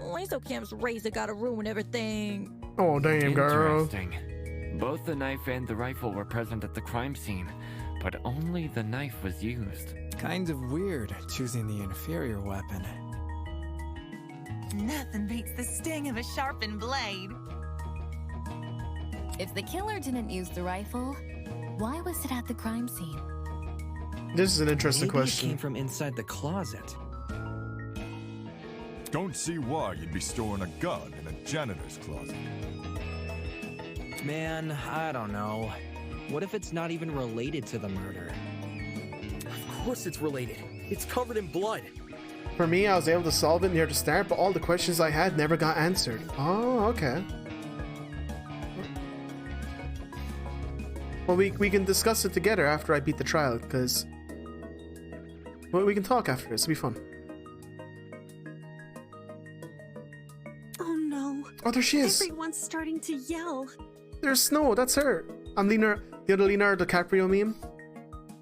Why so Cam's razor gotta ruin everything? Oh, damn, girl. Interesting. Both the knife and the rifle were present at the crime scene, but only the knife was used. Kind of weird, choosing the inferior weapon. Nothing beats the sting of a sharpened blade. If the killer didn't use the rifle, why was it at the crime scene? This is an interesting Maybe question. It came from inside the closet. Don't see why you'd be storing a gun in a janitor's closet. Man, I don't know. What if it's not even related to the murder? Of course it's related. It's covered in blood. For me, I was able to solve it near the start, but all the questions I had never got answered. Oh, okay. Well, we can discuss it together after I beat the trial, because... Well, we can talk after this. It'll be fun. Oh no. Oh, there she is. Everyone's starting to yell. There's Snow. That's her. I'm Leonardo, the other Leonardo DiCaprio meme.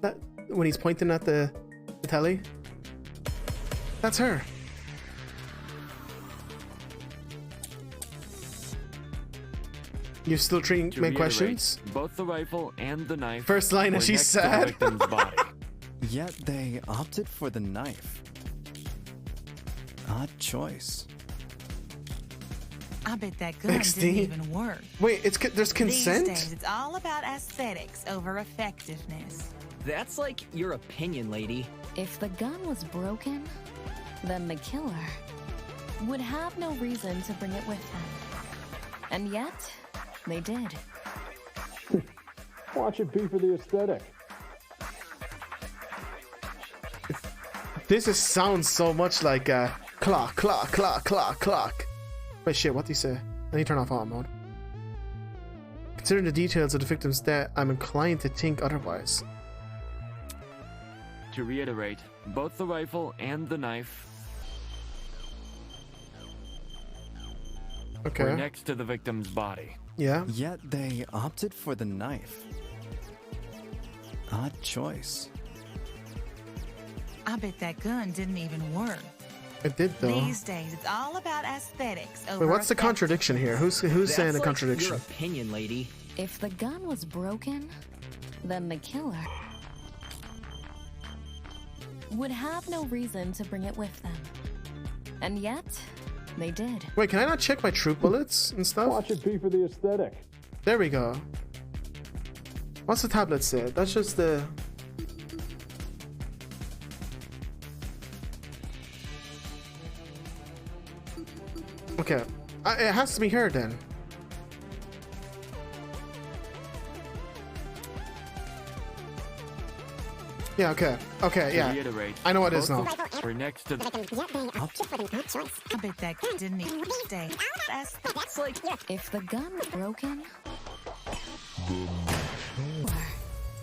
That when he's pointing at the telly. That's her. You're still treating To main reiterate, questions? Both the rifle and the knife. First line, and were she's next to the sad. victim's body. Yet they opted for the knife. Odd choice. I bet that gun XD. didn't even work. Wait, there's consent? These days, it's all about aesthetics over effectiveness. That's like your opinion, lady. If the gun was broken, then the killer would have no reason to bring it with them. And yet, they did. Watch it be for the aesthetic. This sounds so much like clock, clock, clock, clock, clock. Wait, shit, what do you say? I need to turn off auto mode. Considering the details of the victim's death, I'm inclined to think otherwise. To reiterate, both the rifle and the knife Okay. were next to the victim's body. Yeah. Yet they opted for the knife. Odd choice. I bet that gun didn't even work. It did though. These days, it's all about aesthetics over Wait, what's the contradiction here? Who's saying the like contradiction? your opinion, lady. If the gun was broken, then the killer would have no reason to bring it with them. And yet, they did. Wait, can I not check my troop bullets and stuff? Watch it be for the aesthetic. There we go. What's the tablet say? That's just the... Okay. It has to be her then. Yeah, okay. Okay, To yeah. reiterate, I know what it is both now. the- were next to the I bet that gun didn't even stay. It's like if the gun was broken.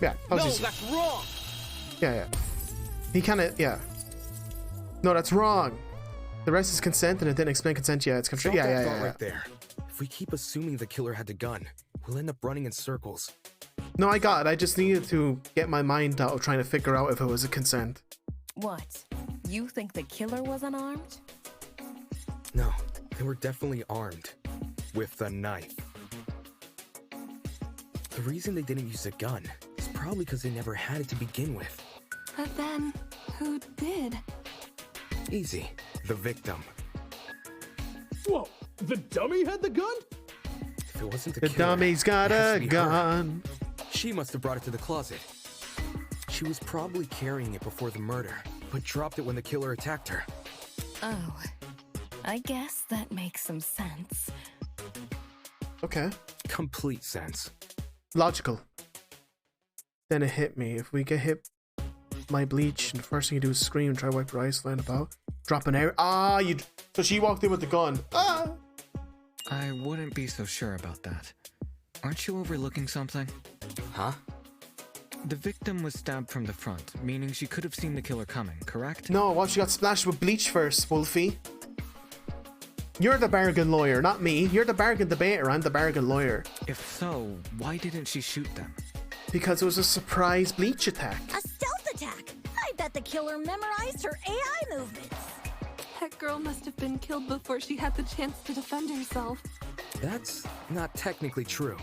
Yeah, that was No, easy. that's wrong. Yeah. He kind of, yeah. No, that's wrong. The rest is consent, and it didn't explain consent. Yeah, it's Stop consent. Yeah, that yeah, thought yeah. right there. If we keep assuming the killer had the gun, we'll end up running in circles. No, I got it. I just needed to get my mind out of trying to figure out if it was a consent. What? You think the killer was unarmed? No, they were definitely armed. With a knife. The reason they didn't use a gun is probably because they never had it to begin with. But then, who did? Easy. The victim. Whoa, the dummy had the gun? If it wasn't the The killer, dummy's got it has a to be gun. her. She must have brought it to the closet. She was probably carrying it before the murder, but dropped it when the killer attacked her. Oh, I guess that makes some sense. Okay. Complete sense. Logical. Then it hit me. If we get hit by bleach, and the first thing you do is scream and try to wipe your eyes, flying about, drop an air. Ah, you. So she walked in with the gun. Ah. I wouldn't be so sure about that. Aren't you overlooking something? Huh? The victim was stabbed from the front, meaning she could have seen the killer coming, correct? No, well, she got splashed with bleach first, Wolfie. You're the bargain lawyer, not me. You're the bargain debater. I'm the bargain lawyer. If so, why didn't she shoot them? Because it was a surprise bleach attack. A stealth attack. I bet the killer memorized her AI movements. That girl must have been killed before she had the chance to defend herself. That's not technically true.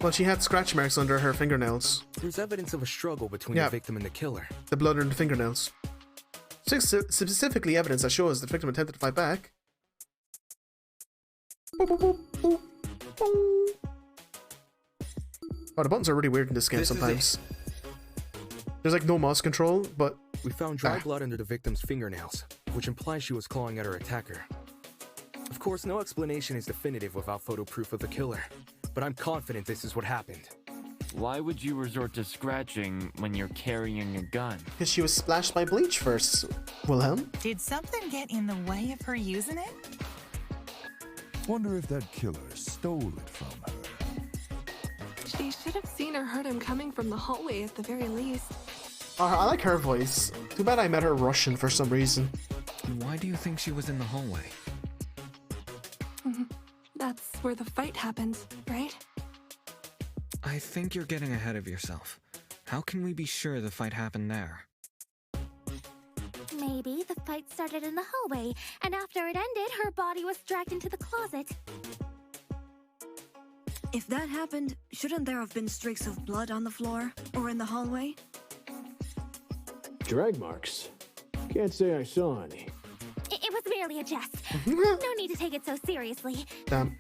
Well, she had scratch marks under her fingernails. There's evidence of a struggle between the victim and the killer. The blood on the fingernails. Specifically evidence that shows the victim attempted to fight back. Oh, the buttons are really weird in this game sometimes. There's like no mouse control, but... We found dry blood under the victim's fingernails, which implies she was clawing at her attacker. Of course, no explanation is definitive without photo proof of the killer, but I'm confident this is what happened. Why would you resort to scratching when you're carrying a gun? Because she was splashed by bleach first, Wilhelm. Did something get in the way of her using it? Wonder if that killer stole it from her. She should have seen or heard him coming from the hallway at the very least. I like her voice. Too bad I met her Russian for some reason. Why do you think she was in the hallway? That's where the fight happened, right? I think you're getting ahead of yourself. How can we be sure the fight happened there? Maybe the fight started in the hallway, and after it ended, her body was dragged into the closet. If that happened, shouldn't there have been streaks of blood on the floor or in the hallway? Drag marks? Can't say I saw any. It was merely a jest. No need to take it so seriously. Damn.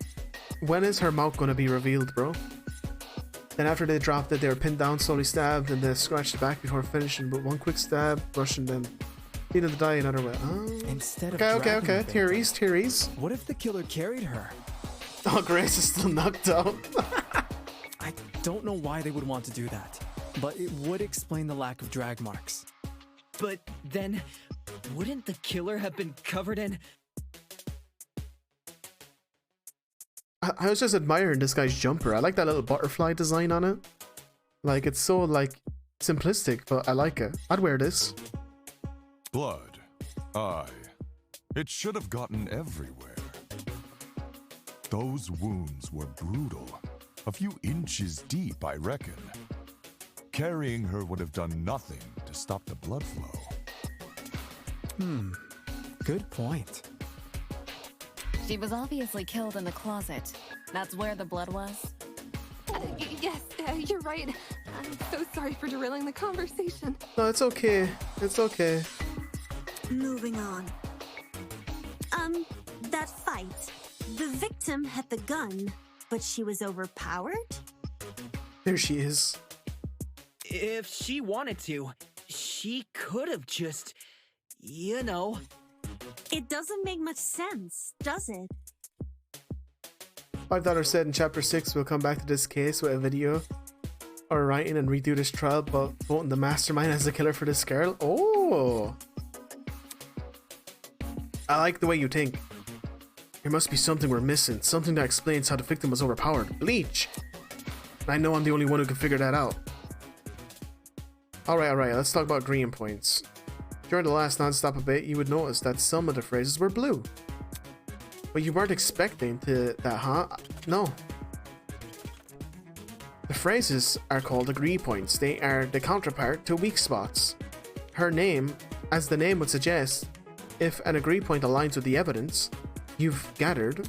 When is her mouth gonna be revealed, bro? Then after they dropped it, they were pinned down, slowly stabbed, and they scratched it back before finishing. But one quick stab, brushing them. Needed to die another way. Oh. Instead of okay. Theories. What if the killer carried her? Oh, Grace is still knocked out. I don't know why they would want to do that, but it would explain the lack of drag marks. But then, wouldn't the killer have been covered in... I was just admiring this guy's jumper. I like that little butterfly design on it. Like, it's so, like, simplistic, but I like it. I'd wear this. Blood. Aye. It should have gotten everywhere. Those wounds were brutal. A few inches deep, I reckon. Carrying her would have done nothing to stop the blood flow. Good point. She was obviously killed in the closet. That's where the blood was? Yes, you're right. I'm so sorry for derailing the conversation. No, it's okay. It's okay. Moving on. That fight. The victim had the gun, but she was overpowered? There she is. If she wanted to, she could have just, you know. It doesn't make much sense, does it? $5 said in chapter 6 we'll come back to this case with a video or writing and redo this trial, but voting the mastermind as the killer for this girl. Oh, I like the way you think. There must be something we're missing, something that explains how the victim was overpowered. Bleach! I know I'm the only one who can figure that out. Alright, let's talk about green points. During the last non-stop debate, you would notice that some of the phrases were blue. But you weren't expecting that, huh? No. The phrases are called agree points. They are the counterpart to weak spots. Her name, as the name would suggest, if an agree point aligns with the evidence you've gathered,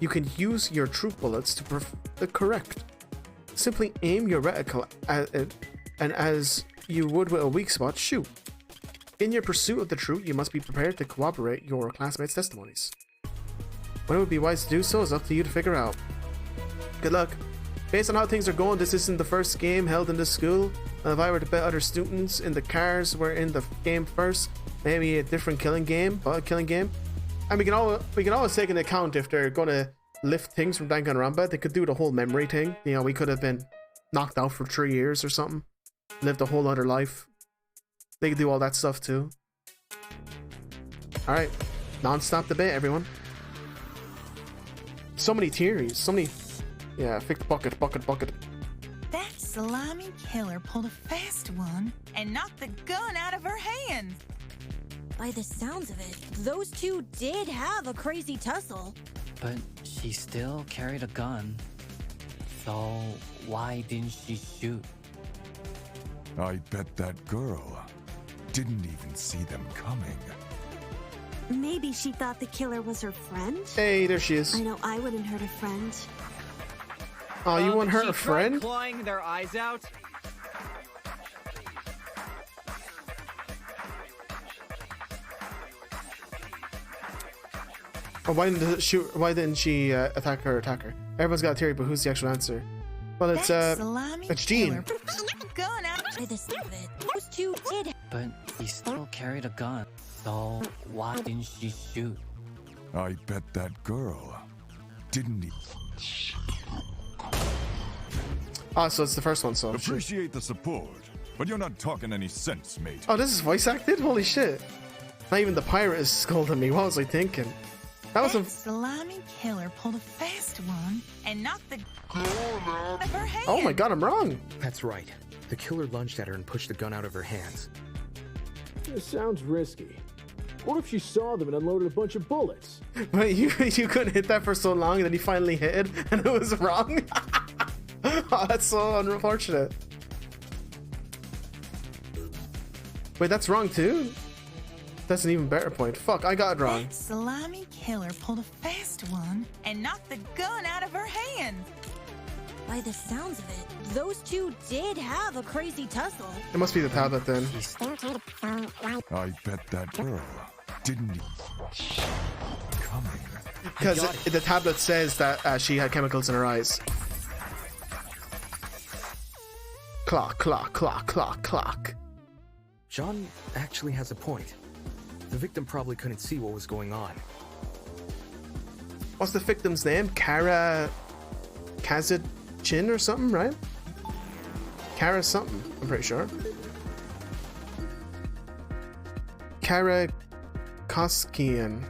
you can use your truth bullets to the correct. Simply aim your reticle at it, and as you would with a weak spot, shoot. In your pursuit of the truth, you must be prepared to corroborate your classmates' testimonies. When it would be wise to do so is up to you to figure out. Good luck. Based on how things are going, this isn't the first game held in this school. If I were to bet other students in the cars were in the game first, maybe a different killing game, but a killing game. And we can always take into account if they're gonna lift things from Danganronpa, they could do the whole memory thing. You know, we could have been knocked out for 3 years or something, lived a whole other life. They could do all that stuff too. All right, non-stop debate, everyone. So many theories, so many. Yeah, fix bucket. That slimy killer pulled a fast one and knocked the gun out of her hand. By the sounds of it, those two did have a crazy tussle. But she still carried a gun. So why didn't she shoot? I bet that girl didn't even see them coming. Maybe she thought the killer was her friend? Hey, there she is. I know I wouldn't hurt a friend. Oh, you wouldn't hurt a friend? Clawing their eyes out? Or why didn't she attack her? Everyone's got a theory, but who's the actual answer? Well, it's Jean. Gun out. By the sound of it, those two did. But he still carried a gun. So why didn't she shoot? I bet that girl didn't even... Oh, so it's the first one, so... Appreciate the support, but you're not talking any sense, mate. Oh, this is voice acted? Holy shit. Not even the pirate is scolding me. What was I thinking? That was a slimy killer pulled a fast one and knocked the gun out of her hand. Oh my god, I'm wrong. That's right. The killer lunged at her and pushed the gun out of her hands. This sounds risky. What if she saw them and unloaded a bunch of bullets? Wait, you couldn't hit that for so long and then you finally hit it and it was wrong? Oh, that's so unfortunate. Wait, that's wrong too? That's an even better point. Fuck, I got it wrong. That slimy killer pulled a fast one and knocked the gun out of her hand. By the sounds of it, those two did have a crazy tussle. It must be the tablet then. I bet that girl didn't even coming. Because the tablet says that she had chemicals in her eyes. Clock. John actually has a point. The victim probably couldn't see what was going on. What's the victim's name? Kara Kazichin or something, right? Kara something, I'm pretty sure. Kara Kosnian.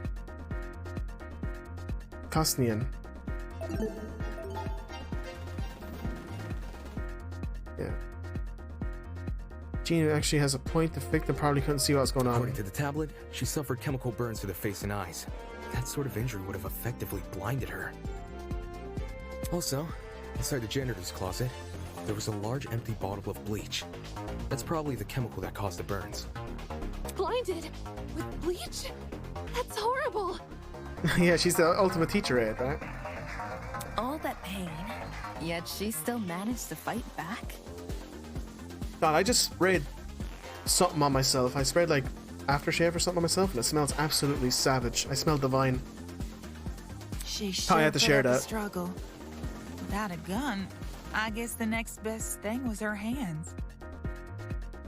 Yeah. Jean actually has a point. The victim probably couldn't see what was going on. According to the tablet, she suffered chemical burns to the face and eyes. That sort of injury would have effectively blinded her. Also, inside the janitor's closet, there was a large empty bottle of bleach. That's probably the chemical that caused the burns. Blinded? With bleach? That's horrible! Yeah, she's the ultimate teacher aide, right? All that pain, yet she still managed to fight back? God, I just sprayed something on myself. I sprayed like aftershave or something on myself and it smells absolutely savage. I smell divine. She sure I had to share that. Struggle. Without a gun, I guess the next best thing was her hands.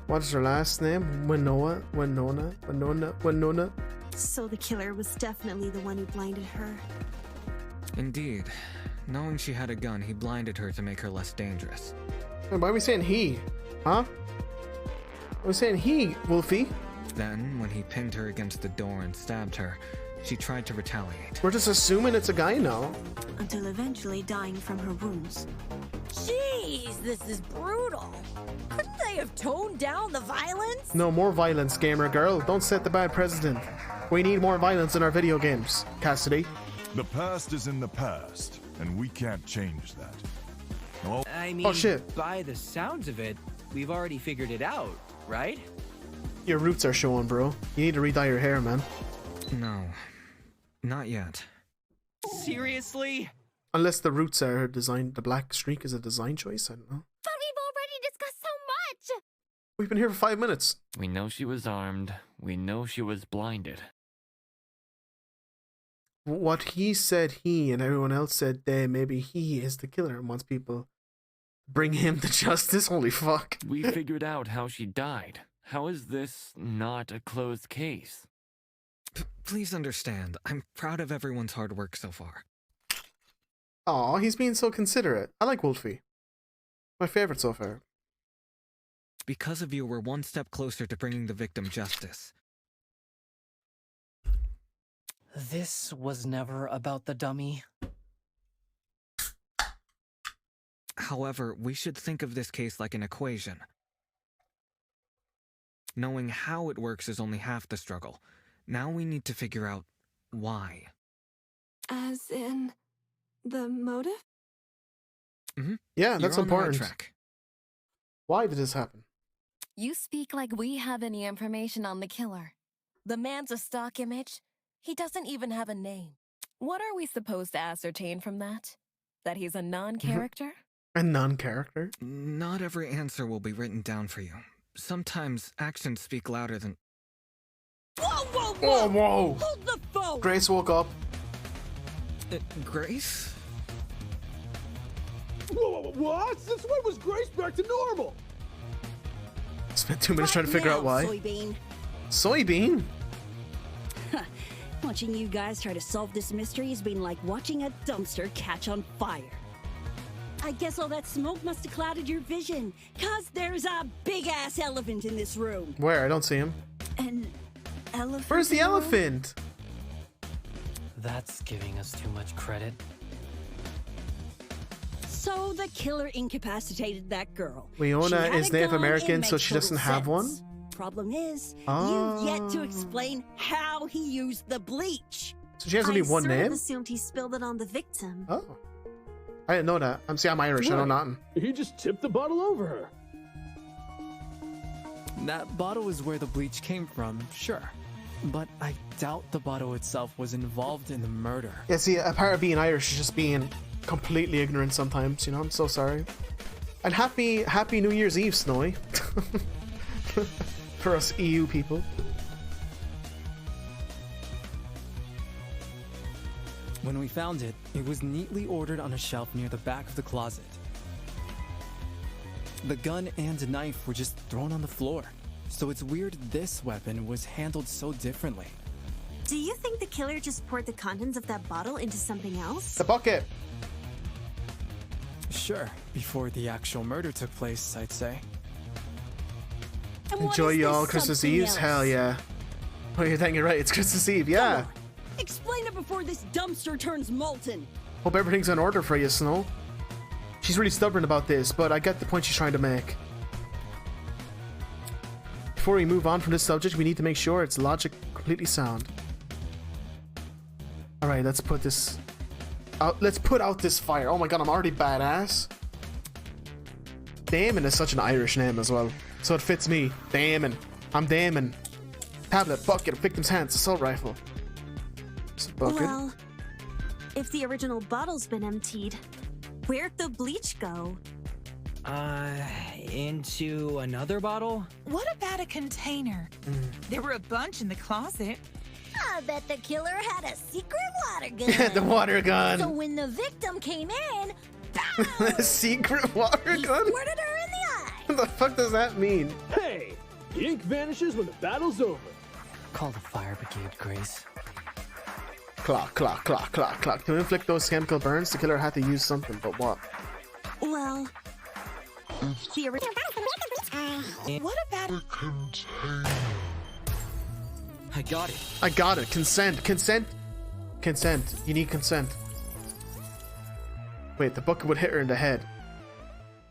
What is her last name? Winona. So the killer was definitely the one who blinded her. Indeed. Knowing she had a gun, he blinded her to make her less dangerous. Why are we saying he? Huh? I was saying he, Wolfie. Then, when he pinned her against the door and stabbed her, she tried to retaliate. We're just assuming it's a guy now. Until eventually dying from her wounds. Jeez, this is brutal. Couldn't they have toned down the violence? No more violence, gamer girl. Don't set the bad precedent. We need more violence in our video games, Cassidy. The past is in the past, and we can't change that. I mean, Oh, shit. by the sounds of it, we've already figured it out, right? Your roots are showing, bro. You need to re-dye your hair, man. No, not yet. Seriously? Unless the roots are designed, the black streak is a design choice, I don't know. But we've already discussed so much! We've been here for 5 minutes. We know she was armed. We know she was blinded. What he said he and everyone else said they, maybe he is the killer and wants people to bring him to justice. Holy fuck. We figured out how she died. How is this not a closed case? Please understand, I'm proud of everyone's hard work so far. Aw, he's being so considerate. I like Wolfie. My favorite so far. Because of you, we're one step closer to bringing the victim justice. This was never about the dummy. However, we should think of this case like an equation. Knowing how it works is only half the struggle. Now we need to figure out why. As in, the motive? Mm-hmm. Yeah, that's You're on the right important. track. Why did this happen? You speak like we have any information on the killer. The man's a stock image. He doesn't even have a name. What are we supposed to ascertain from that? That he's a non-character? A non-character? Not every answer will be written down for you. Sometimes actions speak louder than... Whoa, whoa, whoa! Whoa, whoa! Hold the phone! Grace woke up. Grace? Whoa, what? Since when was Grace back to normal? Spent 2 minutes trying to figure out why. Soybean. Soybean? Watching you guys try to solve this mystery has been like watching a dumpster catch on fire. I guess all that smoke must have clouded your vision, cause there's a big-ass elephant in this room. Where? I don't see him. An elephant? Where's the elephant? That's giving us too much credit. So the killer incapacitated that girl. Leona She had is a Native gun, American, it so makes she doesn't total have one? sense. Problem is, Ah. you've yet to explain how he used the bleach. So she has only one I sort name? of assumed he spilled it on the victim. Oh. I didn't know that. I'm Irish. I know nothing. He just tipped the bottle over her. That bottle is where the bleach came from, sure. But I doubt the bottle itself was involved in the murder. Yeah, see, a part of being Irish is just being completely ignorant sometimes, you know? I'm so sorry. And happy New Year's Eve, Snowy. For us EU people. When we found it, it was neatly ordered on a shelf near the back of the closet. The gun and knife were just thrown on the floor, so it's weird this weapon was handled so differently. Do you think the killer just poured the contents of that bottle into something else? The bucket! Sure, before the actual murder took place, I'd say. And what Enjoy is y'all this Christmas something Eves? else? Hell yeah. Oh, you're thinking right, it's Christmas Eve, yeah. Explain it before this dumpster turns molten. Hope everything's in order for you, Snow. She's really stubborn about this, but I get the point she's trying to make. Before we move on from this subject, we need to make sure its logic completely sound. Alright, let's put this out. Let's put out this fire. Oh my god, I'm already badass. Damon is such an Irish name as well, so it fits me. Damon. I'm Damon. Tablet, bucket, victim's hands, assault rifle. It's a bucket. Well, if the original bottle's been emptied, where'd the bleach go? Into another bottle? What about a container? There were a bunch in the closet. I bet the killer had a secret water gun. The water gun. So when the victim came in, The secret water gun? squirted her in the eye. What the fuck does that mean? Hey, the ink vanishes when the battle's over. Call the fire brigade, Grace. Clock, clock, clock, clock, clock. To inflict those chemical burns, the killer had to use something, but what? Well, the original. What about a container? I got it. I got it. Consent. Consent. Consent. You need consent. Wait, the bucket would hit her in the head.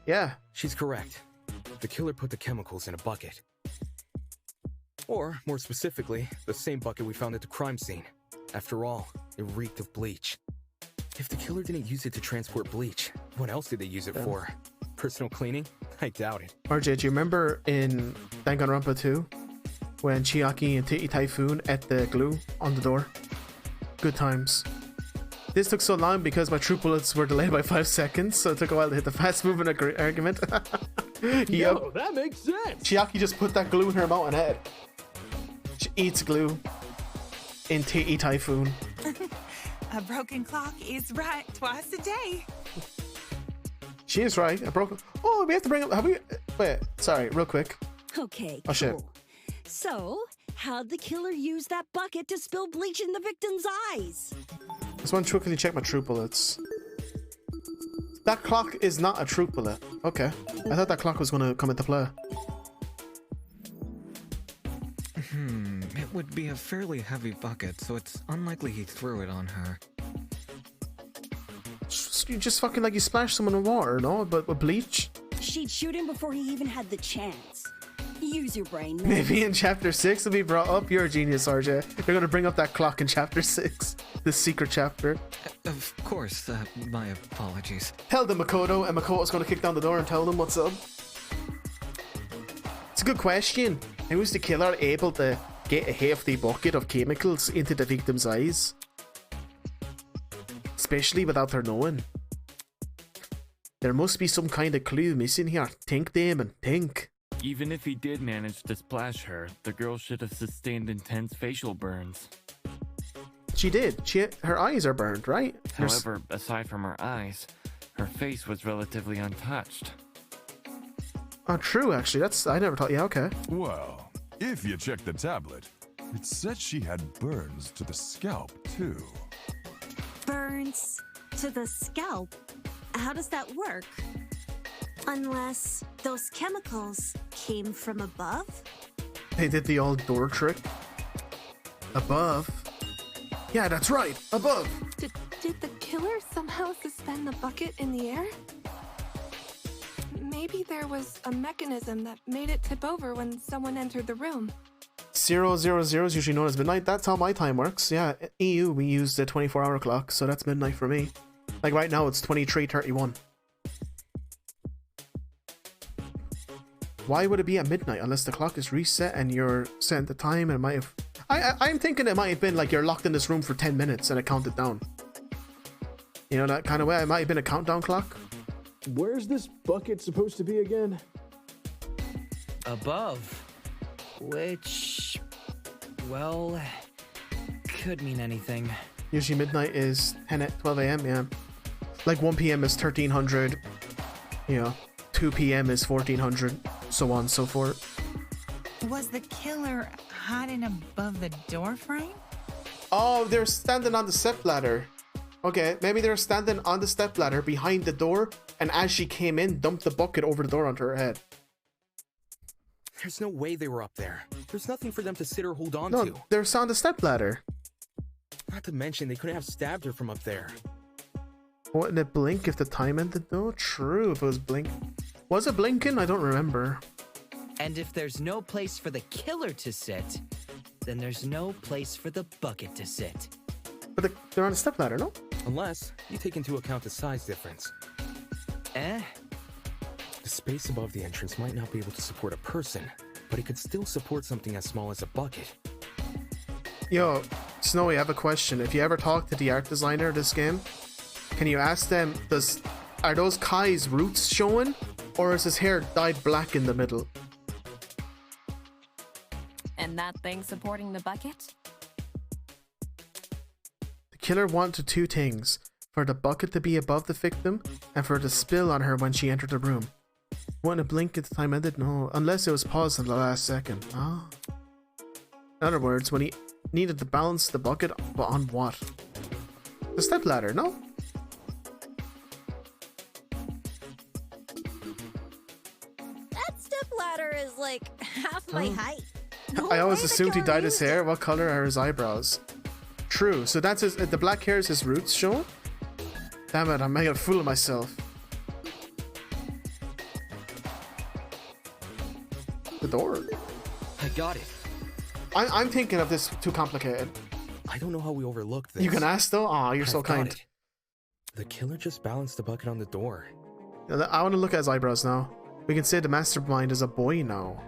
Yeah. She's correct. The killer put the chemicals in a bucket. Or, more specifically, the same bucket we found at the crime scene. After all, it reeked of bleach. If the killer didn't use it to transport bleach, what else did they use it for? Personal cleaning? I doubt it. RJ, do you remember in Danganronpa 2 when Chiaki and Titi Typhoon ate the glue on the door? Good times. This took so long because my troop bullets were delayed by 5 seconds, so it took a while to hit the fast moving argument. Yo, that makes sense. Chiaki just put that glue in her mouth and ate it. She eats glue in Titi Typhoon. A broken clock is right twice a day. She is right. A broken. Oh, we have to bring up. Have we? Wait. Sorry. Real quick. Okay, Oh shit. cool. So, how'd the killer use that bucket to spill bleach in the victim's eyes? Just want to quickly check my troop bullets. That clock is not a troop bullet. Okay. I thought that clock was going to come into play. It would be a fairly heavy bucket, so it's unlikely he threw it on her. You just fucking like you splash someone in water, no? But with bleach? She'd shoot him before he even had the chance. Use your brain, man. Maybe in chapter 6 it'll be brought up. You're a genius, RJ. You're going to bring up that clock in chapter 6. The secret chapter. Of course, my apologies. Tell them, Makoto, and Makoto's going to kick down the door and tell them what's up. It's a good question. How was the killer able to get a hefty bucket of chemicals into the victim's eyes? Especially without her knowing. There must be some kind of clue missing here. Think, Damon, think. Even if he did manage to splash her, the girl should have sustained intense facial burns. She did. Her eyes are burned, right? However, aside from her eyes, her face was relatively untouched. Oh, true, actually. I never thought. Yeah, okay. Well, if you check the tablet, it said she had burns to the scalp, too. Burns to the scalp? How does that work? Unless those chemicals came from above? They did the old door trick. Above? Yeah, that's right. Above. Did the killer somehow suspend the bucket in the air? Maybe there was a mechanism that made it tip over when someone entered the room. 000 is usually known as midnight. That's how my time works. Yeah, EU, we use the 24-hour clock, so that's midnight for me. Like right now, it's 23:31. Why would it be at midnight unless the clock is reset and you're setting the time and it might have... I'm thinking it might have been like you're locked in this room for 10 minutes and it counted down. You know, that kind of way. It might have been a countdown clock. Where's this bucket supposed to be again? Above. Which, well, could mean anything. Usually midnight is 12 a.m., yeah. Like 1 p.m. is 1300, you know, 2 p.m. is 1400, so on and so forth. Was the killer hiding above the door frame? Oh, they're standing on the stepladder. Okay, maybe they're standing on the stepladder behind the door, and as she came in, dumped the bucket over the door onto her head. There's no way they were up there. There's nothing for them to sit or hold on No, to. they're on the stepladder. Not to mention, they couldn't have stabbed her from up there. Wouldn't it blink if the time ended though? True, if it was blink. Was it blinking? I don't remember. And if there's no place for the killer to sit, then there's no place for the bucket to sit. But they're on a stepladder, no? Unless you take into account the size difference. The space above the entrance might not be able to support a person, but it could still support something as small as a bucket. Yo, Snowy, I have a question. If you ever talk to the art designer of this game, can you ask them, are those Kai's roots showing? Or is his hair dyed black in the middle? And that thing supporting the bucket? The killer wanted two things. For the bucket to be above the victim, and for it to spill on her when she entered the room. Wouldn't it blink at the time ended? No, unless it was paused in the last second. Ah. In other words, when he needed to balance the bucket, but on what? The stepladder, no? That stepladder is like half my height. No I always way the assumed he killer dyed his used hair. it. What color are his eyebrows? True, so that's his, the black hair is his roots showing? Damn it, I'm making a fool of myself. The door. I got it. I'm thinking of this too complicated. I don't know how we overlooked this. You can ask though? Aw, you're so I've got kind. it. The killer just balanced the bucket on the door. I want to look at his eyebrows now. We can say the mastermind is a boy now.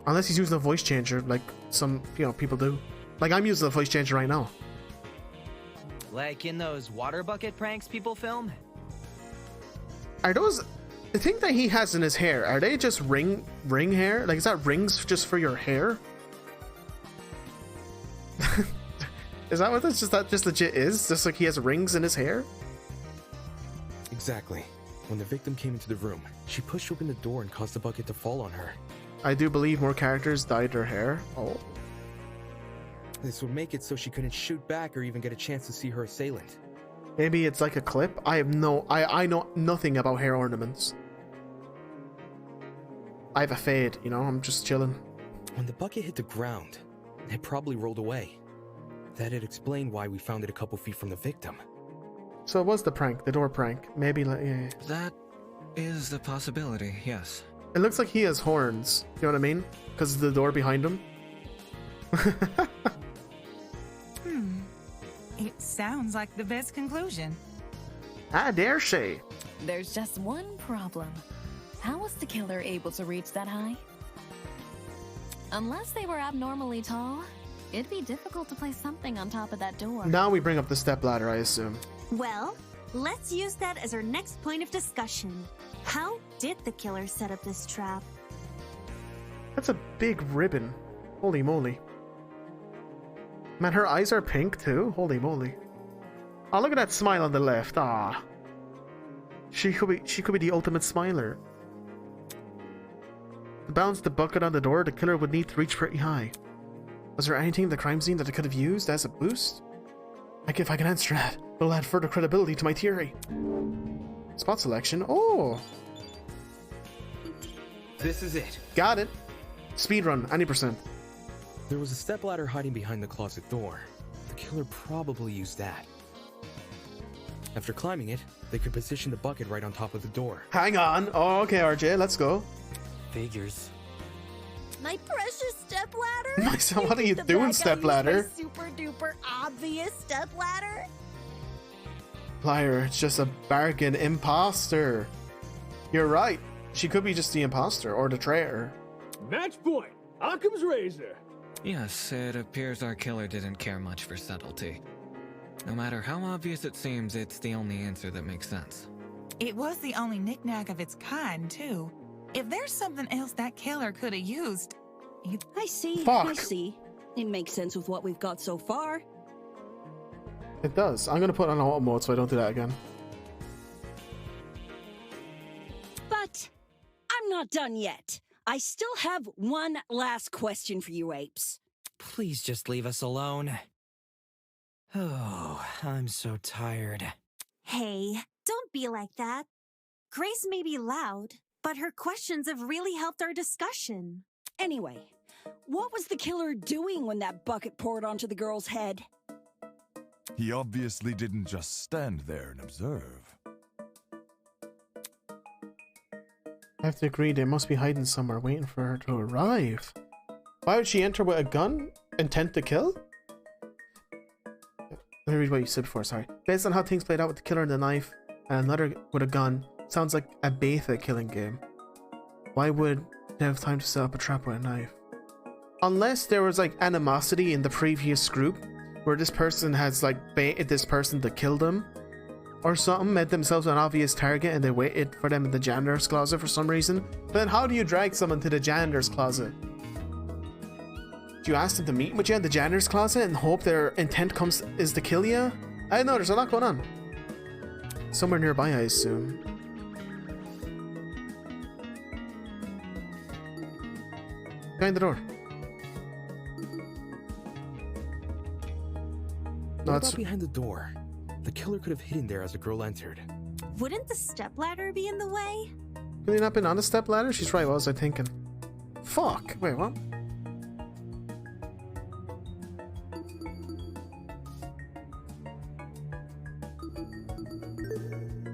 Unless he's using a voice changer, like some, people do. Like I'm using a voice changer right now. Like in those water bucket pranks people film? Are those... The thing that he has in his hair, are they just ring hair? Like, is that rings just for your hair? Is that what that just legit is? Just like he has rings in his hair? Exactly. When the victim came into the room, she pushed open the door and caused the bucket to fall on her. I do believe more characters dyed their hair. Oh. This would make it so she couldn't shoot back or even get a chance to see her assailant. Maybe it's like a clip. I know nothing about hair ornaments. I have a fade, I'm just chilling. When the bucket hit the ground, it probably rolled away. That'd explain why we found it a couple feet from the victim. So it was the prank, the door prank. Maybe, yeah. That is the possibility, yes. It looks like he has horns. You know what I mean? Because of the door behind him. It sounds like the best conclusion. I dare say. There's just one problem. How was the killer able to reach that high? Unless they were abnormally tall, it'd be difficult to place something on top of that door. Now we bring up the stepladder, I assume. Well, let's use that as our next point of discussion. How did the killer set up this trap? That's a big ribbon. Holy moly. Man, her eyes are pink too. Holy moly. Oh, look at that smile on the left. Ah. She could be the ultimate smiler. To balance the bucket on the door, the killer would need to reach pretty high. Was there anything in the crime scene that I could have used as a boost? If I can answer that, it'll add further credibility to my theory. Spot selection. Oh. This is it. Got it. Speedrun, any percent. There was a stepladder hiding behind the closet door. The killer probably used that. After climbing it, they could position the bucket right on top of the door. Hang on. Oh, okay, RJ, let's go. Figures. My precious stepladder? My son, what are you doing, stepladder? Super duper obvious stepladder? Liar, it's just a bargain imposter. You're right. She could be just the imposter or the traitor. Match point. Occam's razor. Yes, it appears our killer didn't care much for subtlety. No matter how obvious it seems, it's the only answer that makes sense. It was the only knick-knack of its kind, too. If there's something else that killer could have used... I see. Fuck. I see. It makes sense with what we've got so far. It does. I'm gonna put on auto mode so I don't do that again. But I'm not done yet. I still have one last question for you apes. Please just leave us alone. Oh, I'm so tired. Hey, don't be like that. Grace may be loud, but her questions have really helped our discussion. Anyway, what was the killer doing when that bucket poured onto the girl's head? He obviously didn't just stand there and observe. I have to agree, they must be hiding somewhere waiting for her to arrive. Why would she enter with a gun? Intent to kill? Let me read what you said before, sorry. Based on how things played out with the killer and the knife, and another with a gun, sounds like a beta killing game. Why would they have time to set up a trap with a knife? Unless there was like animosity in the previous group, where this person has like baited this person to kill them, or something, made themselves an obvious target and they waited for them in the janitor's closet for some reason. But then how do you drag someone to the janitor's closet? Do you ask them to meet with you in the janitor's closet and hope their intent is to kill you? I don't know, there's a lot going on. Somewhere nearby, I assume. Behind the door. No, it's behind the door. The killer could have hidden there as the girl entered. Wouldn't the stepladder be in the way? Could he not been on the stepladder? She's right, what was I thinking? Fuck! Wait, what?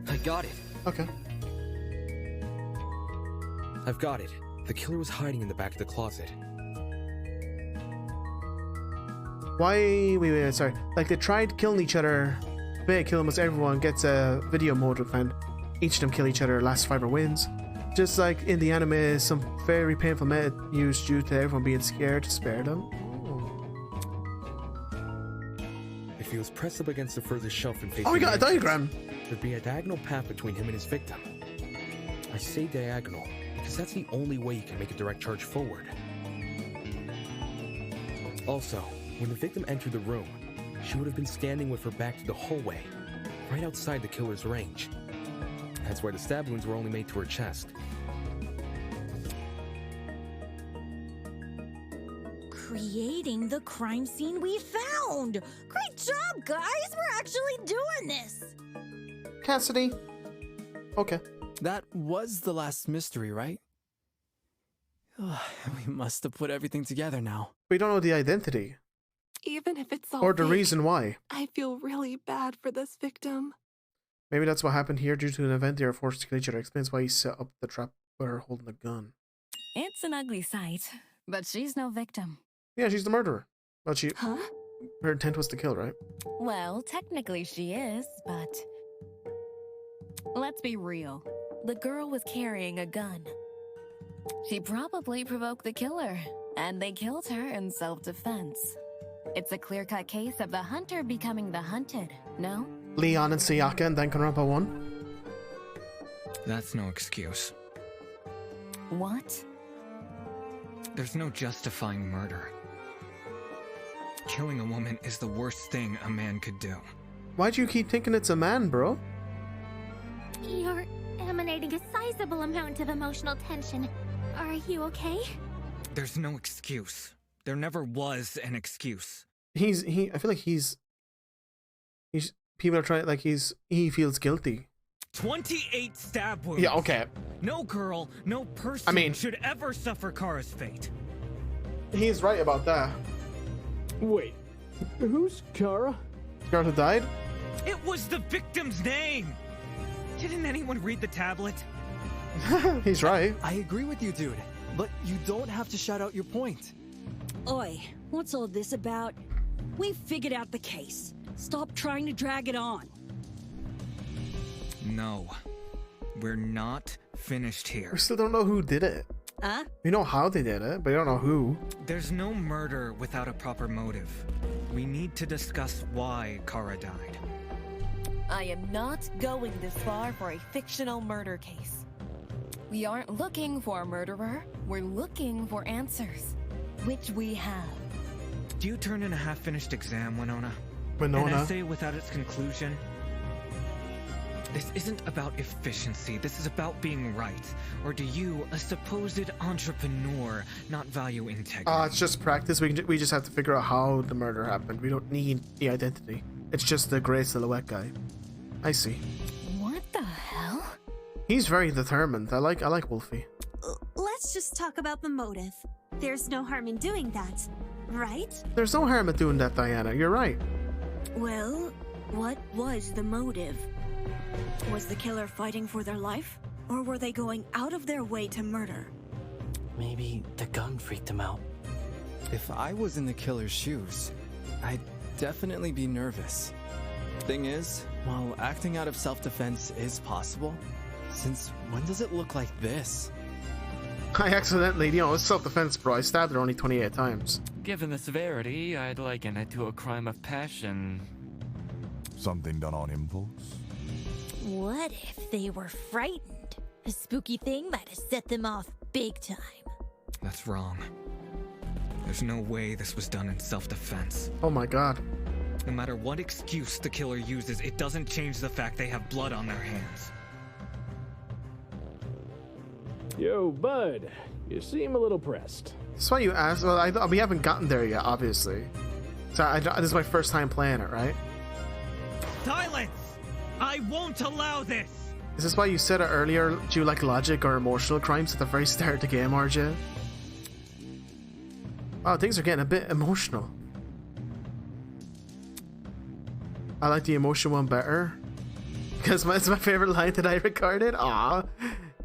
I got it. Okay. I've got it. The killer was hiding in the back of the closet. Why? Wait, sorry. Like they tried killing each other debate kill almost everyone gets a video mode and each of them kill each other, last fiber wins. Just like in the anime, some very painful method used due to everyone being scared to spare them. If he was pressed up against the furthest shelf and facing Oh, we got a the entrance, diagram! there'd be a diagonal path between him and his victim. I say diagonal because that's the only way you can make a direct charge forward. Also, when the victim entered the room, she would have been standing with her back to the hallway, right outside the killer's range. That's why the stab wounds were only made to her chest. Creating the crime scene we found! Great job, guys! We're actually doing this! Cassidy. Okay. That was the last mystery, right? We must have put everything together now. We don't know the identity. Even if it's all Or the fake, reason why. I feel really bad for this victim. Maybe that's what happened here due to an event they are forced to kill each other. Explains why he set up the trap with her holding the gun. It's an ugly sight, but she's no victim. Yeah, she's the murderer. Well, Huh? her intent was to kill, right? Well, technically she is, but let's be real. The girl was carrying a gun. She probably provoked the killer, and they killed her in self-defense. It's a clear-cut case of the hunter becoming the hunted, no? Leon and Sayaka and Danganronpa 1. That's no excuse. What? There's no justifying murder. Killing a woman is the worst thing a man could do. Why do you keep thinking it's a man, bro? You're emanating a sizable amount of emotional tension. Are you okay? There's no excuse. There never was an excuse. I feel like he's people are trying, like he feels guilty. 28 stab wounds. Yeah, okay. No girl, no person should ever suffer Kara's fate. He's right about that. Wait, who's Kara? Girl who died? It was the victim's name! Didn't anyone read the tablet? He's right. I agree with you, dude. But you don't have to shout out your point. Oi, what's all this about? We figured out the case. Stop trying to drag it on. No. We're not finished here. We still don't know who did it. Huh? We know how they did it, but we don't know who. There's no murder without a proper motive. We need to discuss why Kara died. I am not going this far for a fictional murder case. We aren't looking for a murderer, we're looking for answers. Which we have. Do you turn in a half-finished exam, Winona? Winona? An essay without its conclusion? This isn't about efficiency, this is about being right. Or do you, a supposed entrepreneur, not value integrity? It's just practice. We just have to figure out how the murder happened. We don't need the identity. It's just the gray silhouette guy. I see. What the hell? He's very determined. I like Wolfie. Let's just talk about the motive. There's no harm in doing that, right? There's no harm in doing that, Diana. You're right. Well, what was the motive? Was the killer fighting for their life? Or were they going out of their way to murder? Maybe the gun freaked him out. If I was in the killer's shoes, I'd definitely be nervous. Thing is, while acting out of self-defense is possible, since when does it look like this? I accidentally, it's self-defense, bro. I stabbed her only 28 times. Given the severity, I'd liken it to a crime of passion. Something done on impulse? What if they were frightened? A spooky thing might have set them off big time. That's wrong. There's no way this was done in self-defense. Oh my god. No matter what excuse the killer uses, it doesn't change the fact they have blood on their hands. Yo, bud. You seem a little pressed. That's why you asked. Well, we haven't gotten there yet, obviously. So this is my first time playing it, right? Silence! I won't allow this! Is this why you said it earlier? Do you like logic or emotional crimes at the very start of the game, RJ? Wow, things are getting a bit emotional. I like the emotion one better. Because it's my favorite line that I recorded. Aww.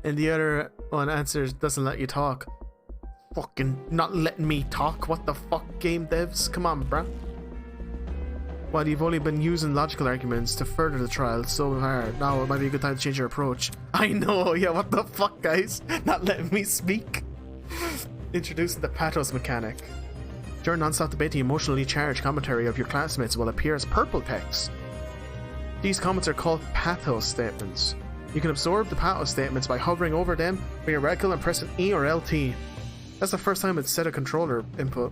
And the other one answers, doesn't let you talk. Fucking not letting me talk. What the fuck, game devs? Come on, bruh. Well, you've only been using logical arguments to further the trial so hard. Now it might be a good time to change your approach. I know, yeah, what the fuck, guys? Not letting me speak. Introducing the pathos mechanic. During non-stop debate, the emotionally charged commentary of your classmates will appear as purple text. These comments are called pathos statements. You can absorb the pathos statements by hovering over them with your reticle and pressing E or LT. That's the first time it's set a controller input.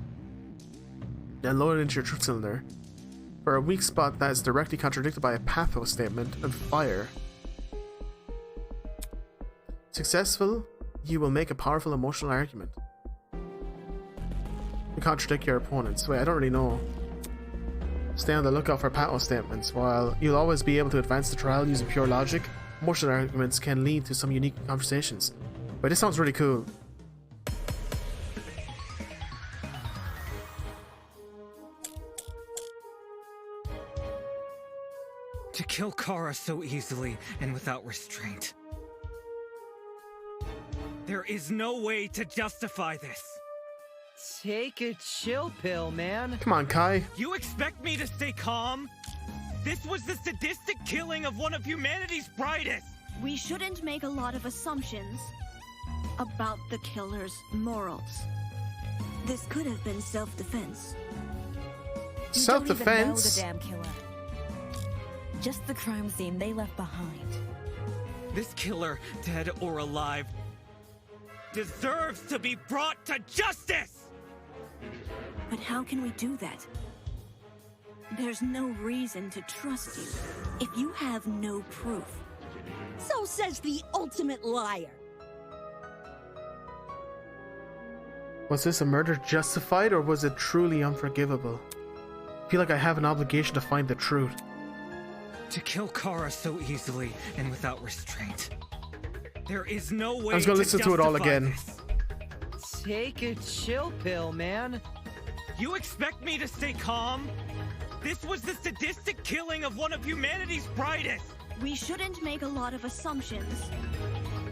Then load it into your truth cylinder. For a weak spot that is directly contradicted by a pathos statement, and fire. Successful, you will make a powerful emotional argument. You contradict your opponents. Wait, I don't really know. Stay on the lookout for pathos statements. While you'll always be able to advance the trial using pure logic, emotional arguments can lead to some unique conversations. Wait, this sounds really cool. To kill Kara so easily and without restraint. There is no way to justify this. Take a chill pill, man. Come on, Kai. You expect me to stay calm? This was the sadistic killing of one of humanity's brightest. We shouldn't make a lot of assumptions about the killer's morals. This could have been self-defense. Self-defense? You don't even know the damn killer. Just the crime scene they left behind. This killer, dead or alive, deserves to be brought to justice! But how can we do that? There's no reason to trust you if you have no proof. So says the ultimate liar. Was this a murder justified, or was it truly unforgivable? I feel like I have an obligation to find the truth. To kill Kara so easily and without restraint. There is no way I was gonna listen to it all again. This. Take a chill pill, man. You expect me to stay calm? This was the sadistic killing of one of humanity's brightest. We shouldn't make a lot of assumptions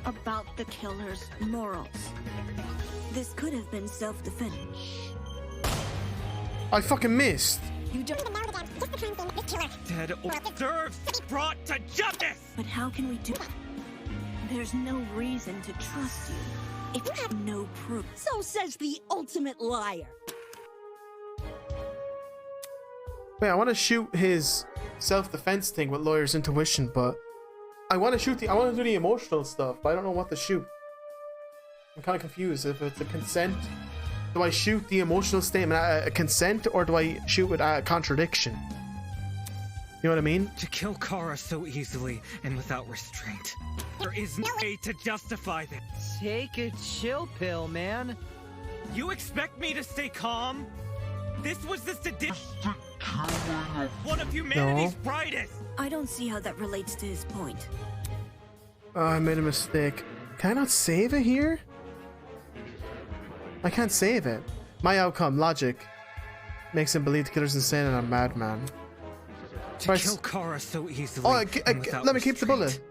about the killer's morals. This could have been self-defense. I fucking missed. You don't Dead or deserves to be brought to justice. But how can we do that? There's no reason to trust you if you have no proof. So says the ultimate liar. Wait, I want to shoot his self-defense thing with lawyer's intuition, but I want to do the emotional stuff, but I don't know what to shoot. I'm kind of confused. If it's a consent, do I shoot the emotional statement at a consent, or do I shoot it at a contradiction? You know what I mean? To kill Kara so easily and without restraint. There is no way to justify this. Take a chill pill, man. You expect me to stay calm? This was the sadistic one of humanity's brightest. I don't see how that relates to his point. Oh, I made a mistake. Can I not save it here? I can't save it. My outcome, logic, makes him believe the killer's insane and a madman. To kill Kara so easily. Oh, let me keep the bullet.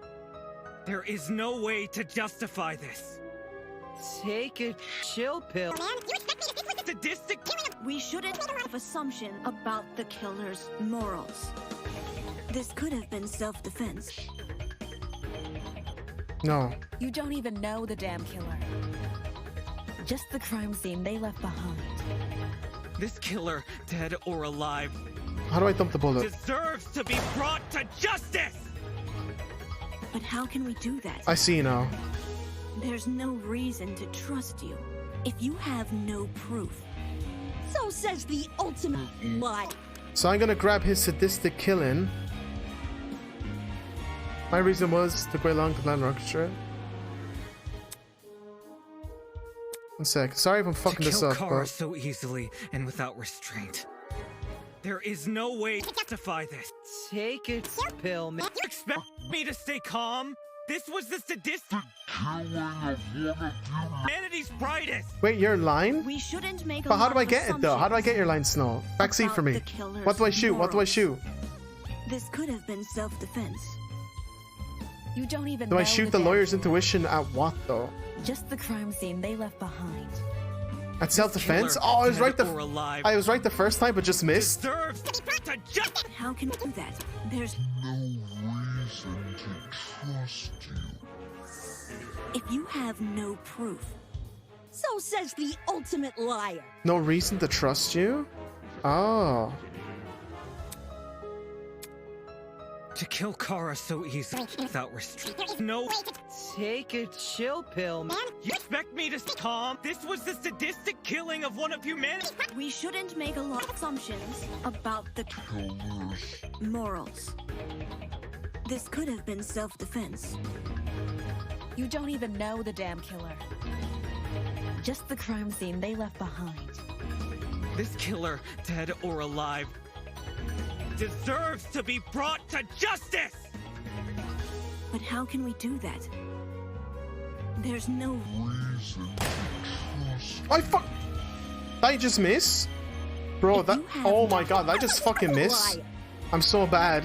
There is no way to justify this. Take a chill pill. Sadistic. We shouldn't have assumption about the killer's morals. This could have been self-defense. No. You don't even know the damn killer. Just the crime scene they left behind. This killer, dead or alive, how do I dump the bullet? Deserves to be brought to justice. But how can we do that? I see now. There's no reason to trust you if you have no proof. So says the ultimate liar. So I'm gonna grab his sadistic killing. My reason was to go along to plan orchestra. One sec. Sorry if I'm fucking this up. To kill Kara so easily and without restraint. There is no way to justify this. Take a pill, man. You expect me to stay calm? This was the sadistic killing of humanity's brightest. Wait, your line? We shouldn't make a but how lot do I of get it though? How do I get your line, Snow? Backseat for me. What do I shoot? What do I shoot? This could have been self-defense. You don't even do know I shoot the lawyer's intuition at what though? Just the crime scene they left behind. At self-defense? Oh, I was right I was right the first time, but just missed. How can we do that? There's no reason to trust you. If you have no proof. So says the ultimate liar. No reason to trust you? Oh. To kill Kara so easily without restraint. No. Take a chill pill, man. You expect me to Tom? This was the sadistic killing of one of humanity. We shouldn't make a lot of assumptions about the Killers. morals. This could have been self-defense. You don't even know the damn killer. Just the crime scene they left behind. This killer, dead or alive, deserves to be brought to justice! But how can we do that? There's no reason to trust. I fuck. Did I just miss? Bro, that. Oh my god, I just fucking miss. I'm so bad.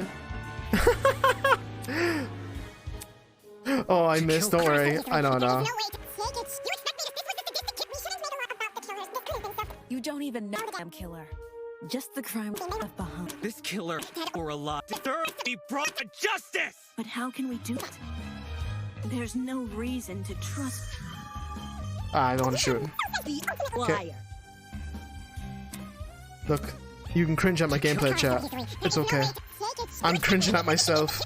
Oh, I missed. Don't worry. I don't know. You don't even know the damn killer. Just the crime left behind. This killer, or alive, deserves to be brought to justice! But how can we do that? There's no reason to trust. I don't want to shoot him. Okay. Look, you can cringe at my gameplay chat. It's okay. I'm cringing at myself.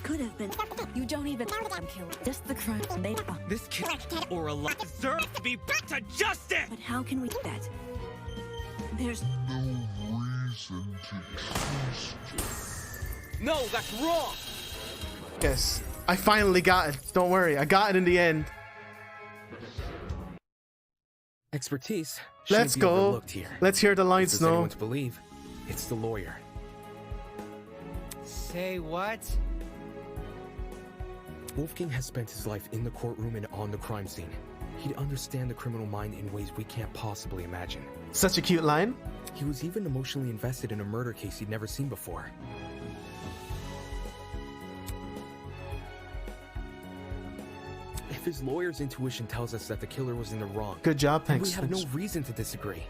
Could have been. You don't even know the damn killer. Just the crime they left behind. This killer, or alive, deserves to be brought to justice! But how can we do that? There's no reason to trust you. No, that's wrong! Yes, I finally got it. Don't worry, I got it in the end. Expertise. Let's go. Here. Let's hear the lines, Does Snow. anyone to believe? It's the lawyer. Say what? Wolfgang has spent his life in the courtroom and on the crime scene. He'd understand the criminal mind in ways we can't possibly imagine. Such a cute line. He was even emotionally invested in a murder case he'd never seen before. If his lawyer's intuition tells us that the killer was in the wrong, good job, then thanks. we have no reason to disagree.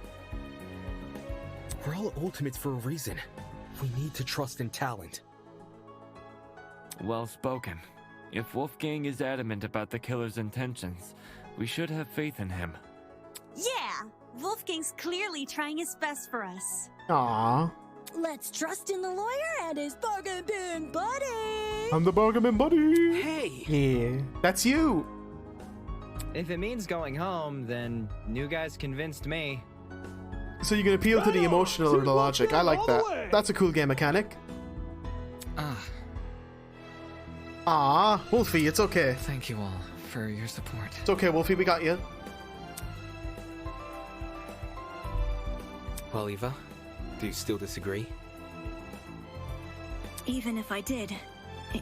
We're all ultimates for a reason. We need to trust in talent. Well spoken. If Wolfgang is adamant about the killer's intentions, we should have faith in him. Yeah, Wolfgang's clearly trying his best for us. Aww. Let's trust in the lawyer and his bargain bin buddy. I'm the bargain bin buddy. Hey. Yeah, that's you. If it means going home, then new guy's convinced me. So you can appeal to the emotional or the logic. I like that. That's a cool game mechanic. Ah, Wolfie, it's okay. Thank you all for your support. It's okay, Wolfie, we got you. Well, Eva, do you still disagree? Even if I did,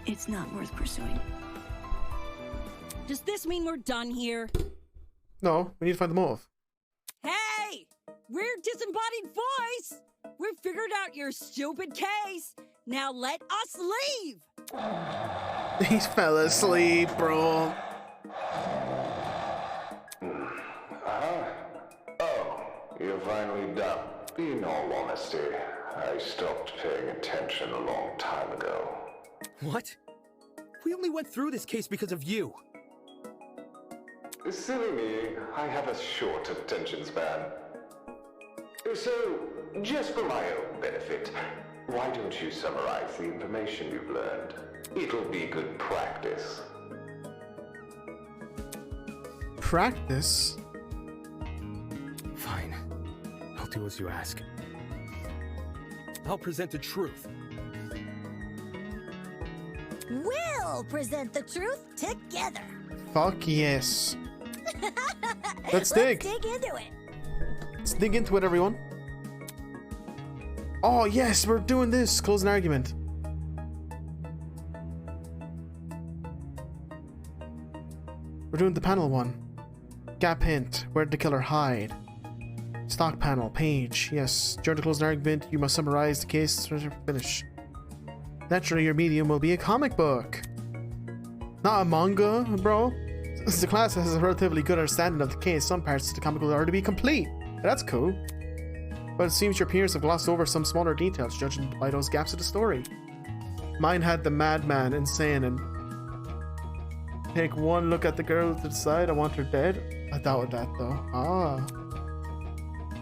it's not worth pursuing. Does this mean we're done here? No, we need to find the motive. Hey! We're Disembodied Voice! We figured out your stupid case! Now let us leave! He fell asleep, bro. Oh, you're finally done. In all honesty, I stopped paying attention a long time ago. What? We only went through this case because of you. Silly me, I have a short attention span. So, just for my own benefit, why don't you summarize the information you've learned? It'll be good practice. Practice? Fine. I'll do as you ask. I'll present the truth. We'll present the truth together. Fuck yes. Let's dig. Let's dig into it. Let's dig into it, everyone. Oh, yes, we're doing this. Close an argument. We're doing the panel one. Gap hint. Where did the killer hide? Stock panel. Page. Yes. During the closing argument, you must summarize the case to finish. Naturally, your medium will be a comic book. Not a manga, bro. Since the class has a relatively good understanding of the case, some parts of the comic will already be complete. That's cool. But it seems your peers have glossed over some smaller details, judging by those gaps of the story. Mine had the madman insane and take one look at the girl to the side. I want her dead. I doubted that though.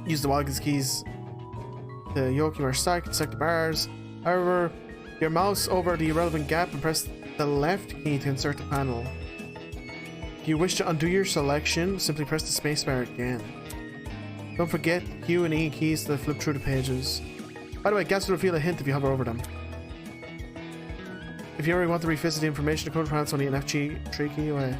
Use the Walgis keys to Yoki or Stark to select the bars. However, your mouse over the relevant gap and press the left key to insert the panel. If you wish to undo your selection, simply press the spacebar again. Don't forget Q and E keys to flip through the pages. By the way, guess will reveal a hint if you hover over them. If you ever want to revisit the information, the code for only an FG 3 key away.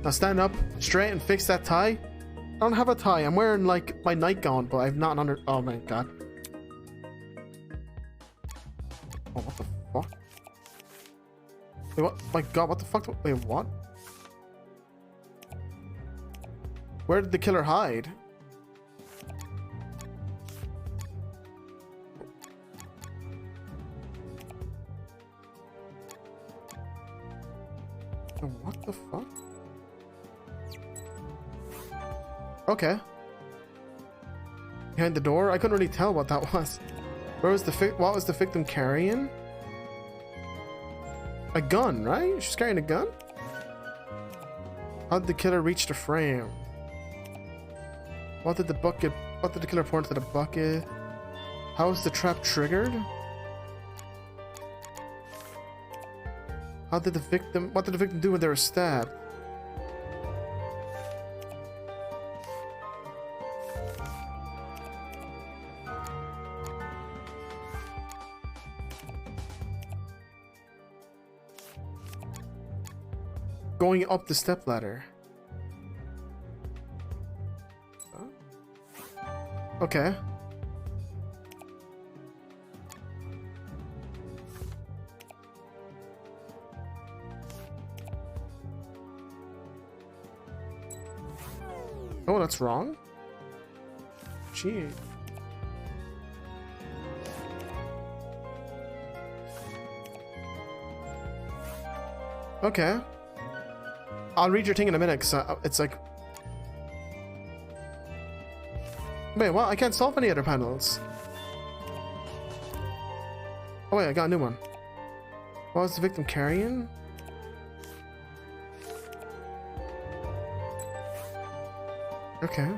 Now stand up straight and fix that tie. I don't have a tie. I'm wearing like my nightgown, but I've not under. Oh my god. Oh, what the fuck? Wait, what? My god, what the fuck? Wait, what? Where did the killer hide? What the fuck? Okay. Behind the door? I couldn't really tell what that was. Where was the what was the victim carrying? A gun, right? She's carrying a gun? How did the killer reach the frame? What did the killer pour into the bucket? How was the trap triggered? What did the victim do when they were stabbed? Going up the stepladder. Okay. Oh, that's wrong? Gee. Okay. I'll read your thing in a minute, because it's like... Wait, what? I can't solve any other panels. Oh wait, I got a new one. What was the victim carrying? Okay.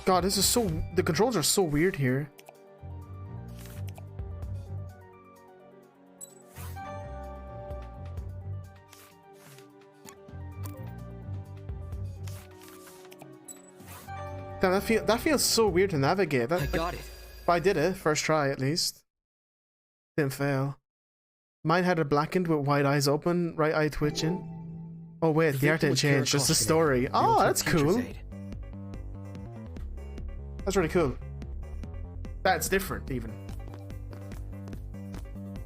God, this is so... The controls are so weird here. Damn, that feels so weird to navigate. I got it. But I did it, first try at least. Didn't fail. Mine had it blackened with wide eyes open, right eye twitching. Oh wait, the art didn't change, just the story. Oh, that's cool. That's really cool. That's different, even.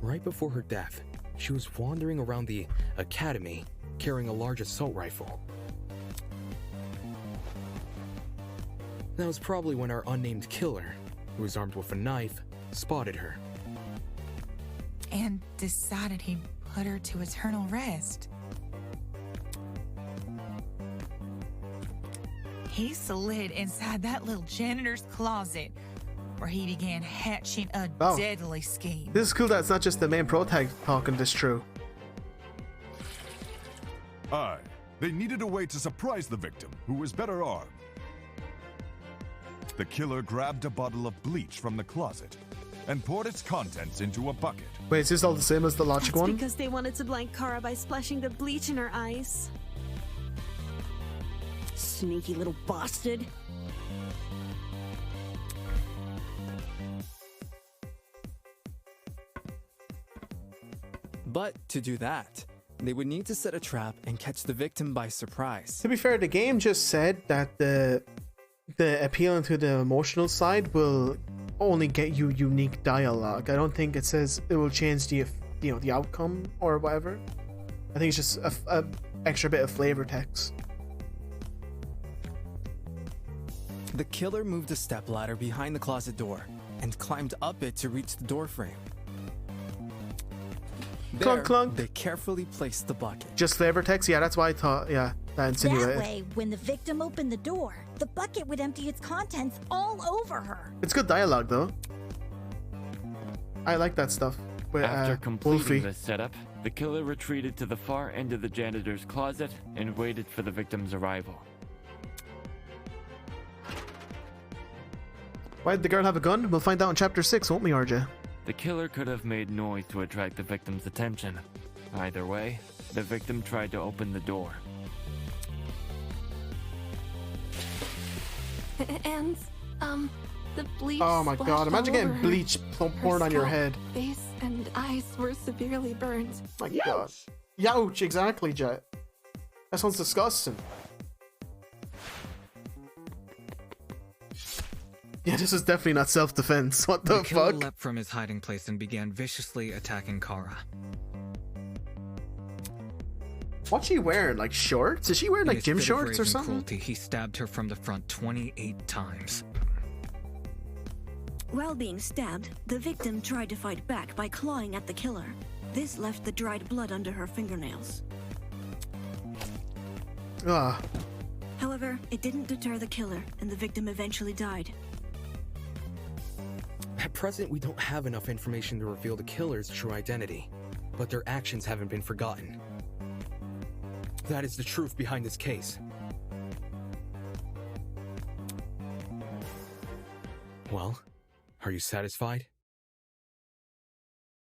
Right before her death, she was wandering around the academy carrying a large assault rifle. That was probably when our unnamed killer, who was armed with a knife, spotted her. And decided he'd put her to eternal rest. He slid inside that little janitor's closet, where he began hatching a deadly scheme. This is cool that it's not just the main protagonist talking this true. Aye, they needed a way to surprise the victim, who was better armed. The killer grabbed a bottle of bleach from the closet and poured its contents into a bucket. Wait, is this all the same as the logic one? Because they wanted to blind Kara by splashing the bleach in her eyes. Sneaky little bastard. But to do that, they would need to set a trap and catch the victim by surprise. To be fair, the game just said that the appealing to the emotional side will only get you unique dialogue. I don't think it says it will change the the outcome or whatever. I think it's just a extra bit of flavor text. The killer moved a stepladder behind the closet door and climbed up it to reach the door frame. clunk, clunk. They carefully placed the bucket. Just flavor text? Yeah, that's why I thought, yeah, that insinuated. That way, when the victim opened the door, the bucket would empty its contents all over her. It's good dialogue, though. I like that stuff. With, After completing Wolfie. this setup, the killer retreated to the far end of the janitor's closet and waited for the victim's arrival. Why did the girl have a gun? We'll find out in chapter 6, won't we, RJ? The killer could have made noise to attract the victim's attention. Either way, the victim tried to open the door. And, the bleach. Oh my god, splashed imagine all getting over her. bleach Her poured on your scalp, head. Face and eyes were severely burned. My god. Youch, exactly, Jet. That sounds disgusting. Yeah, this is definitely not self-defense. What the killer fuck? leapt from his hiding place and began viciously attacking Kara. What's she wearing? Like shorts? Is she wearing In like his gym fit of shorts or rage and something? Cruelty, he stabbed her from the front 28 times. While being stabbed, the victim tried to fight back by clawing at the killer. This left the dried blood under her fingernails. Ah. However, it didn't deter the killer, and the victim eventually died. At present, we don't have enough information to reveal the killer's true identity, but their actions haven't been forgotten. That is the truth behind this case. Well, are you satisfied?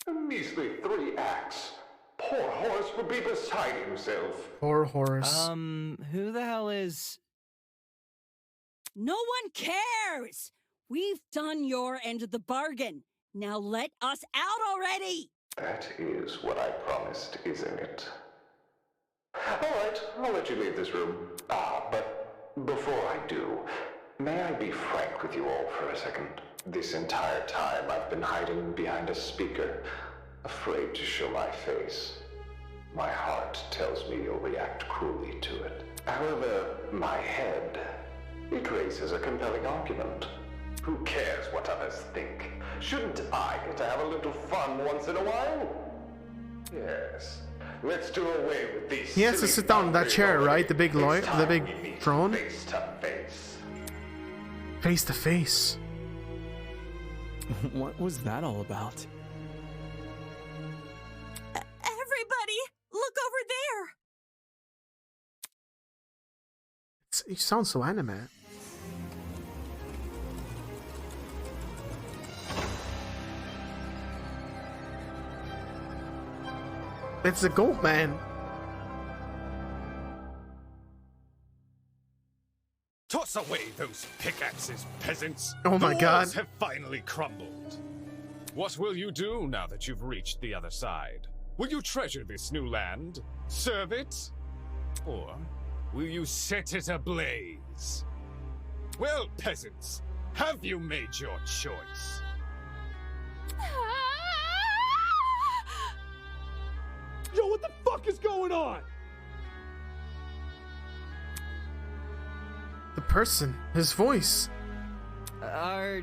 A measly 3 acts. Poor Horace would be beside himself. Poor Horace. Who the hell is... No one cares! We've done your end of the bargain. Now let us out already! That is what I promised, isn't it? Alright, I'll let you leave this room. But before I do, may I be frank with you all for a second? This entire time I've been hiding behind a speaker, afraid to show my face. My heart tells me you'll react cruelly to it. However, my head, it raises a compelling argument. Who cares what others think? Shouldn't I get to have a little fun once in a while? Yes. Let's do away with these. He has to sit down in that chair, right? The big lawyer, the big throne. Face to face. Face to face. What was that all about? Everybody, look over there! It sounds so anime. It's the goat man. Toss away those pickaxes, peasants. Oh my the God. walls have finally crumbled. What will you do now that you've reached the other side? Will you treasure this new land? Serve it? Or will you set it ablaze? Well, peasants, have you made your choice? Yo, what the fuck is going on? The person, his voice. Are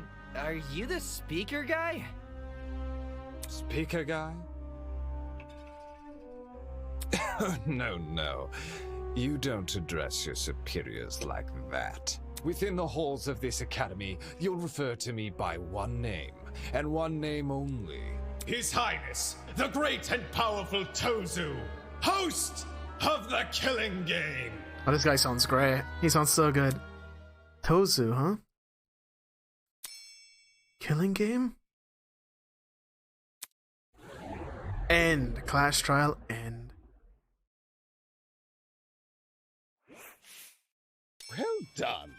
you the speaker guy? Speaker guy? No. You don't address your superiors like that. Within the halls of this academy, you'll refer to me by one name, and one name only. His Highness, the great and powerful Tozu, host of the Killing Game. Oh, this guy sounds great. He sounds so good. Tozu, huh? Killing game? End. Clash trial end. Well done.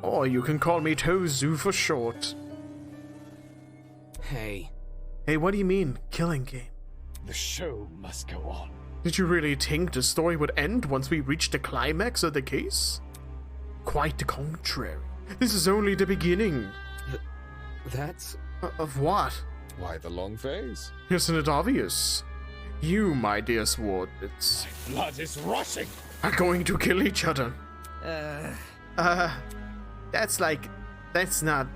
Or you can call me Tozu for short. Hey. Hey, what do you mean, killing game? The show must go on. Did you really think the story would end once we reached the climax of the case? Quite the contrary. This is only the beginning. That's... Of what? Why the long face? Isn't it obvious? You, my dear subordinates, Blood is rushing. are going to kill each other. That's not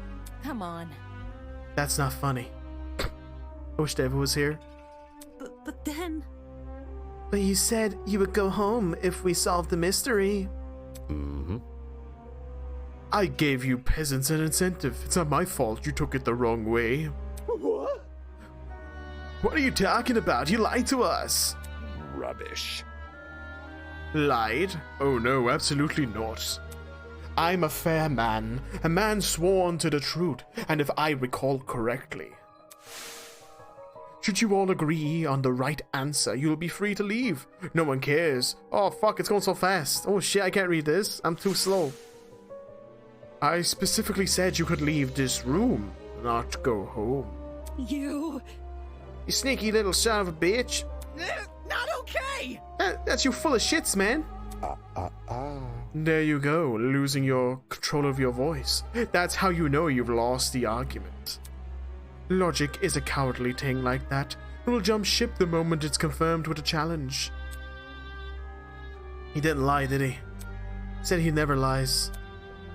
Come on. funny. I wish David was here. But then... But you said you would go home if we solved the mystery. Mm-hmm. I gave you peasants an incentive. It's not my fault you took it the wrong way. What? What are you talking about? You lied to us. Rubbish. Lied? Oh no, absolutely not. I'm a fair man, a man sworn to the truth, and if I recall correctly. Should you all agree on the right answer, you'll be free to leave. No one cares. Oh fuck, it's going so fast. Oh shit, I can't read this. I'm too slow. I specifically said you could leave this room, not go home. You sneaky little son of a bitch. Not okay! That's you full of shits, man. There you go, losing your control of your voice. That's how you know you've lost the argument. Logic is a cowardly thing like that. It will jump ship the moment it's confirmed with a challenge. He didn't lie, did he? Said he never lies.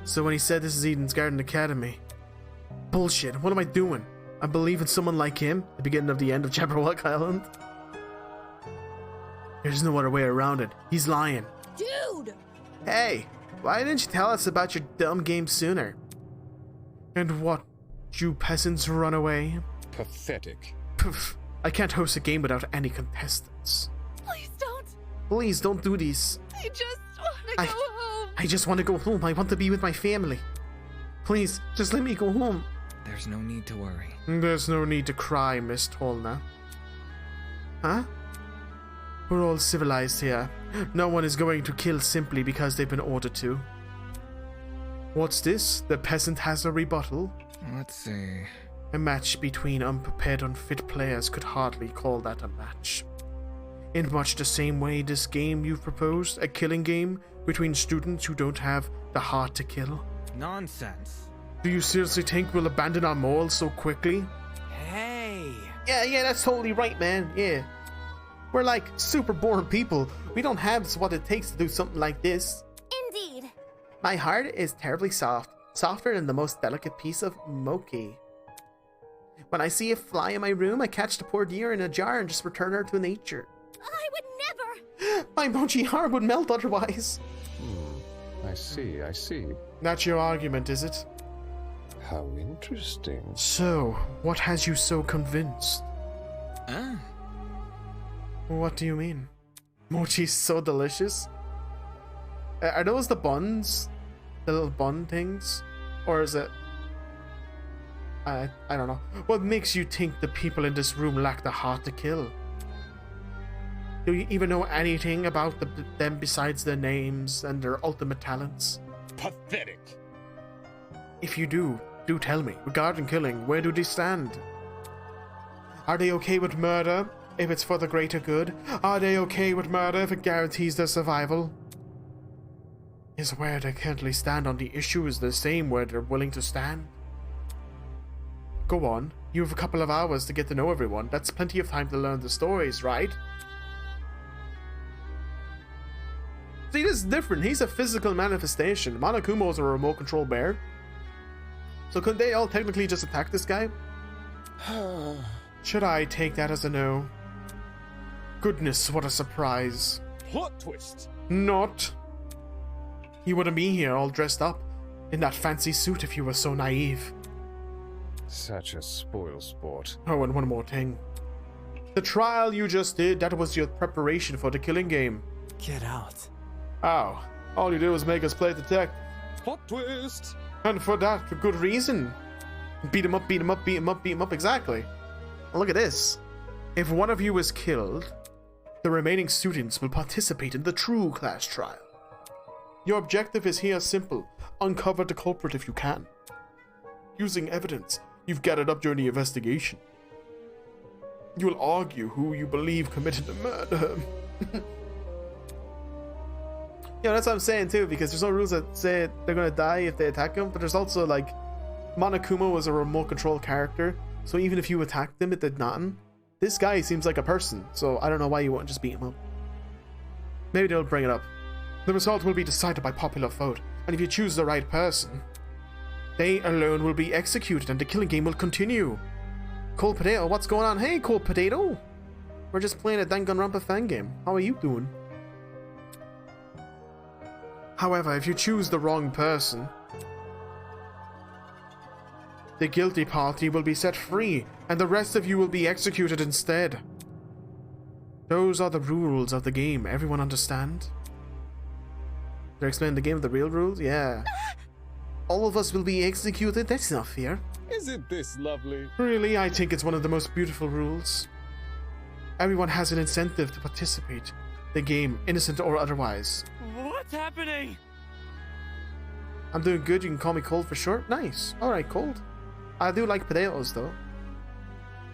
So when he said this is Eden's Garden Academy... Bullshit, what am I doing? I believe in someone like him, the beginning of the end of Jabberwock Island. There's no other way around it. He's lying. Dude! Hey, why didn't you tell us about your dumb game sooner? And what? You peasants run away? Pathetic. Poof. I can't host a game without any contestants. Please don't. Please don't do this. I just want to go home. I just want to go home. I want to be with my family. Please, just let me go home. There's no need to worry. There's no need to cry, Miss Tolna. Huh? We're all civilized here. No one is going to kill simply because they've been ordered to. What's this? The peasant has a rebuttal? Let's see. A match between unprepared, unfit players could hardly call that a match. In much the same way this game you've proposed, a killing game between students who don't have the heart to kill. Nonsense. Do you seriously think we'll abandon our morals so quickly? Hey! Yeah, that's totally right, man. Yeah. We're like super boring people. We don't have what it takes to do something like this. Indeed. My heart is terribly soft. Softer than the most delicate piece of mochi. When I see a fly in my room, I catch the poor deer in a jar and just return her to nature. I would never! My mochi heart would melt otherwise. I see. That's your argument, is it? How interesting. So, what has you so convinced? What do you mean? Mochi's so delicious? Are those the buns? The little bun things? Or is it... I don't know. What makes you think the people in this room lack the heart to kill? Do you even know anything about them besides their names and their ultimate talents? Pathetic. If you do tell me. Regarding killing, where do they stand? Are they okay with murder if it's for the greater good? Are they okay with murder if it guarantees their survival? Is where they currently stand on the issue is the same where they're willing to stand? Go on, you have a couple of hours to get to know everyone. That's plenty of time to learn the stories, right? See, this is different. He's a physical manifestation. Monokumo's a remote control bear. So couldn't they all technically just attack this guy? Should I take that as a no? Goodness, what a surprise. Plot twist. Not. You wouldn't be here all dressed up in that fancy suit if you were so naive. Such a spoil sport. Oh, and one more thing. The trial you just did, that was your preparation for the killing game. Get out. Oh, all you did was make us play detective. Plot twist. And for that, for good reason. Beat him up, beat him up, beat him up, beat him up, exactly. And look at this. If one of you is killed, the remaining students will participate in the true class trial. Your objective is here simple. Uncover the culprit if you can. Using evidence you've gathered up during the investigation. You will argue who you believe committed the murder. Yeah, that's what I'm saying too, because there's no rules that say they're gonna die if they attack him, but there's also like Monokuma was a remote control character, so even if you attacked him, it did nothing. This guy seems like a person, so I don't know why you wouldn't just beat him up. Maybe they'll bring it up. The result will be decided by popular vote, and if you choose the right person, they alone will be executed and the killing game will continue. Cold Potato, what's going on? Hey, Cold Potato! We're just playing a Danganronpa fan game. How are you doing? However, if you choose the wrong person, the guilty party will be set free, and the rest of you will be executed instead. Those are the rules of the game. Everyone understand? They're explaining the game, the real rules? Yeah. All of us will be executed? That's not fair. Isn't this lovely? Really, I think it's one of the most beautiful rules. Everyone has an incentive to participate. The game, innocent or otherwise. What's happening? I'm doing good. You can call me Cold for short. Nice. Alright, Cold. I do like potatoes, though.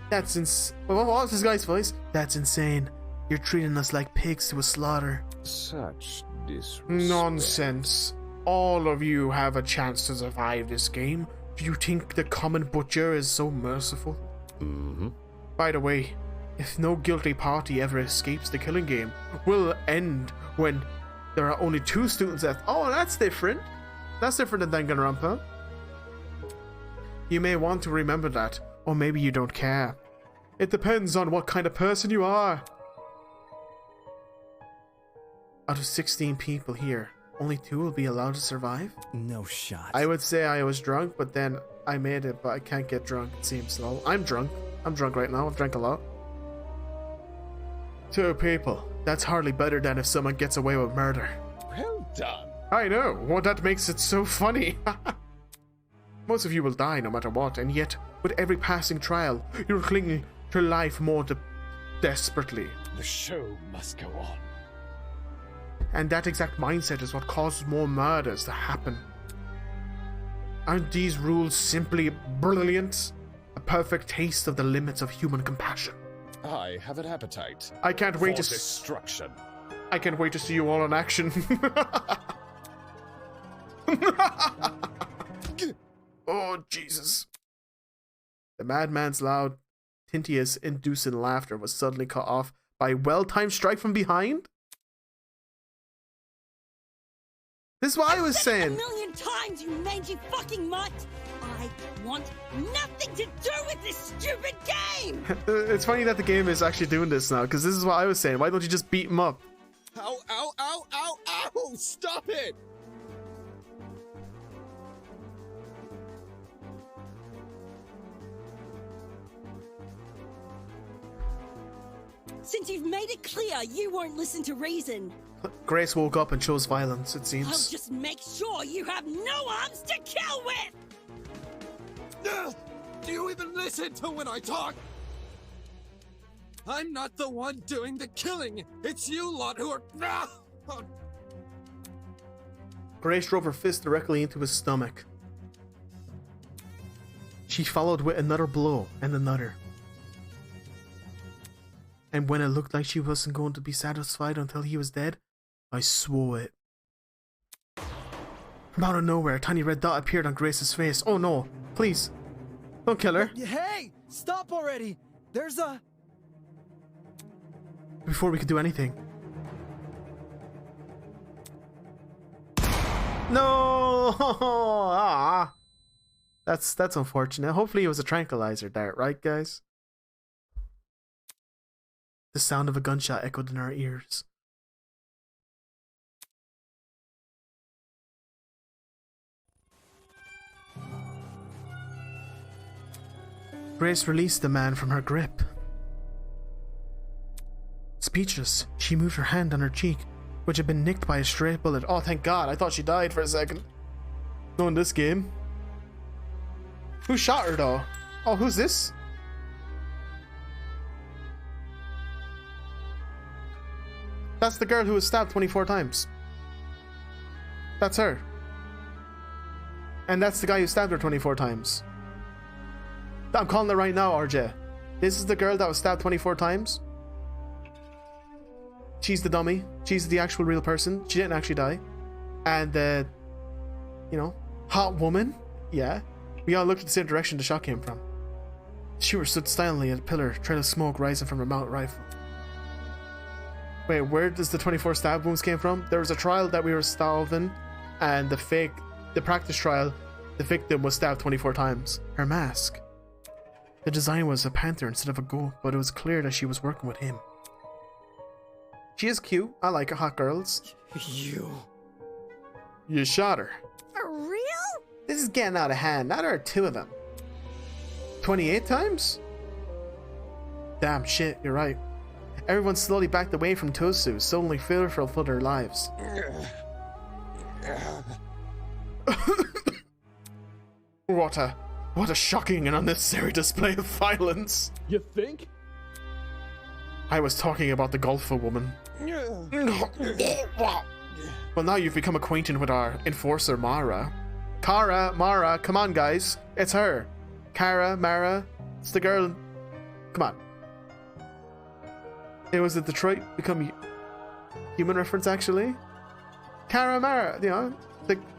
That's what was this guy's voice? That's insane. You're treating us like pigs to a slaughter. Such disrespect. Nonsense. All of you have a chance to survive this game. Do you think the common butcher is so merciful? Mm-hmm. By the way, if no guilty party ever escapes the killing game, will end when there are only 2 students left. Oh, that's different. That's different than Danganronpa. You may want to remember that, or maybe you don't care. It depends on what kind of person you are. Out of 16 people here, only 2 will be allowed to survive? No shot. I would say I was drunk, but then I made it, but I can't get drunk, it seems so. I'm drunk. I'm drunk right now. I've drank a lot. 2 people. That's hardly better than if someone gets away with murder. Well done. I know. Well, that makes it so funny. Most of you will die no matter what, and yet, with every passing trial, you're clinging to life more desperately. The show must go on. And that exact mindset is what causes more murders to happen. Aren't these rules simply brilliant? A perfect taste of the limits of human compassion. I have an appetite. I can't wait for to destruction. I can't wait to see you all in action. Oh, Jesus. The madman's loud, tinnitus-inducing laughter was suddenly cut off by a well-timed strike from behind? This is what I was saying. A million times, you mangy fucking mutt! I want nothing to do with this stupid game! It's funny that the game is actually doing this now, because this is what I was saying. Why don't you just beat him up? Ow, ow, ow, ow, ow! Stop it! Since you've made it clear you won't listen to reason, Grace woke up and chose violence, it I'll seems. just make sure you have no arms to kill with! Do you even listen to when I talk? I'm not the one doing the killing. It's you lot who are... Grace drove her fist directly into his stomach. She followed with another blow and another. And when it looked like she wasn't going to be satisfied until he was dead, I swore it. From out of nowhere, a tiny red dot appeared on Grace's face. Oh no, please, don't kill her. Hey, stop already! There's a... Before we could do anything. No! Ah. That's unfortunate. Hopefully it was a tranquilizer dart, right guys? The sound of a gunshot echoed in our ears. Grace released the man from her grip. Speechless, she moved her hand on her cheek, which had been nicked by a stray bullet. Oh, thank God, I thought she died for a second. No, in this game. Who shot her, though? Oh, who's this? That's the girl who was stabbed 24 times. That's her. And that's the guy who stabbed her 24 times. I'm calling it right now, RJ. This is the girl that was stabbed 24 times. She's the dummy. She's the actual real person. She didn't actually die. And the, hot woman. Yeah. We all looked at the same direction the shot came from. She stood silently at a pillar, trail of smoke rising from her mount rifle. Wait, where does the 24 stab wounds came from? There was a trial that we were solving, and the practice trial, the victim was stabbed 24 times. Her mask. The design was a panther instead of a goat, but it was clear that she was working with him. She is cute. I like her, hot girls. You shot her. For real? This is getting out of hand. Now there are 2 of them. 28 times? Damn shit, you're right. Everyone slowly backed away from Tosu, suddenly fearful for their lives. What a shocking and unnecessary display of violence. You think? I was talking about the golfer woman. Well, now you've become acquainted with our enforcer, Mara. Mara, come on, guys. It's her. Mara, it's the girl. Come on. It was a Detroit Become Human reference, actually. Mara, you know,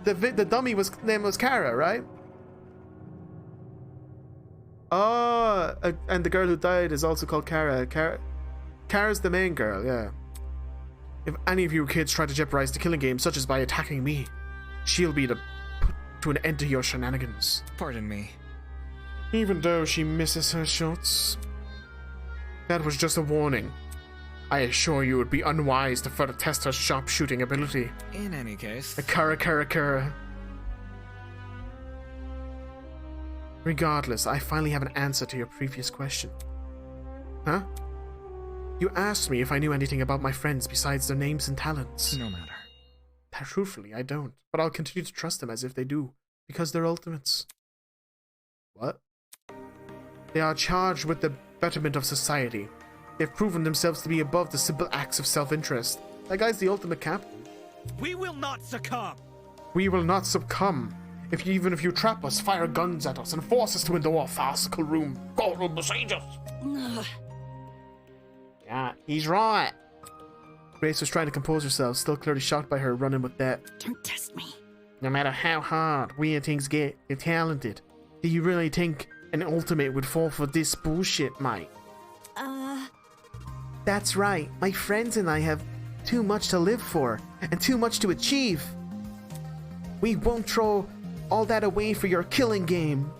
the dummy name was Kara, right? Oh, and the girl who died is also called Kara. Kara's the main girl, yeah. If any of you kids try to jeopardize the killing game, such as by attacking me, she'll be put to an end to your shenanigans. Pardon me. Even though she misses her shots. That was just a warning. I assure you it would be unwise to further test her sharpshooting ability. In any case... Kara. Regardless, I finally have an answer to your previous question. Huh? You asked me if I knew anything about my friends besides their names and talents. No matter. Truthfully, I don't. But I'll continue to trust them as if they do, because they're ultimates. What? They are charged with the betterment of society. They've proven themselves to be above the simple acts of self-interest. That guy's the ultimate captain. We will not succumb! We will not succumb. Even if you trap us, fire guns at us, and force us to enter our farcical room, God will besiege us. Yeah, he's right. Grace was trying to compose herself, still clearly shocked by her running with that. Don't test me. No matter how hard weird things get, you're talented. Do you really think an ultimate would fall for this bullshit, mate? That's right. My friends and I have too much to live for, and too much to achieve. We won't throw all that away for your killing game.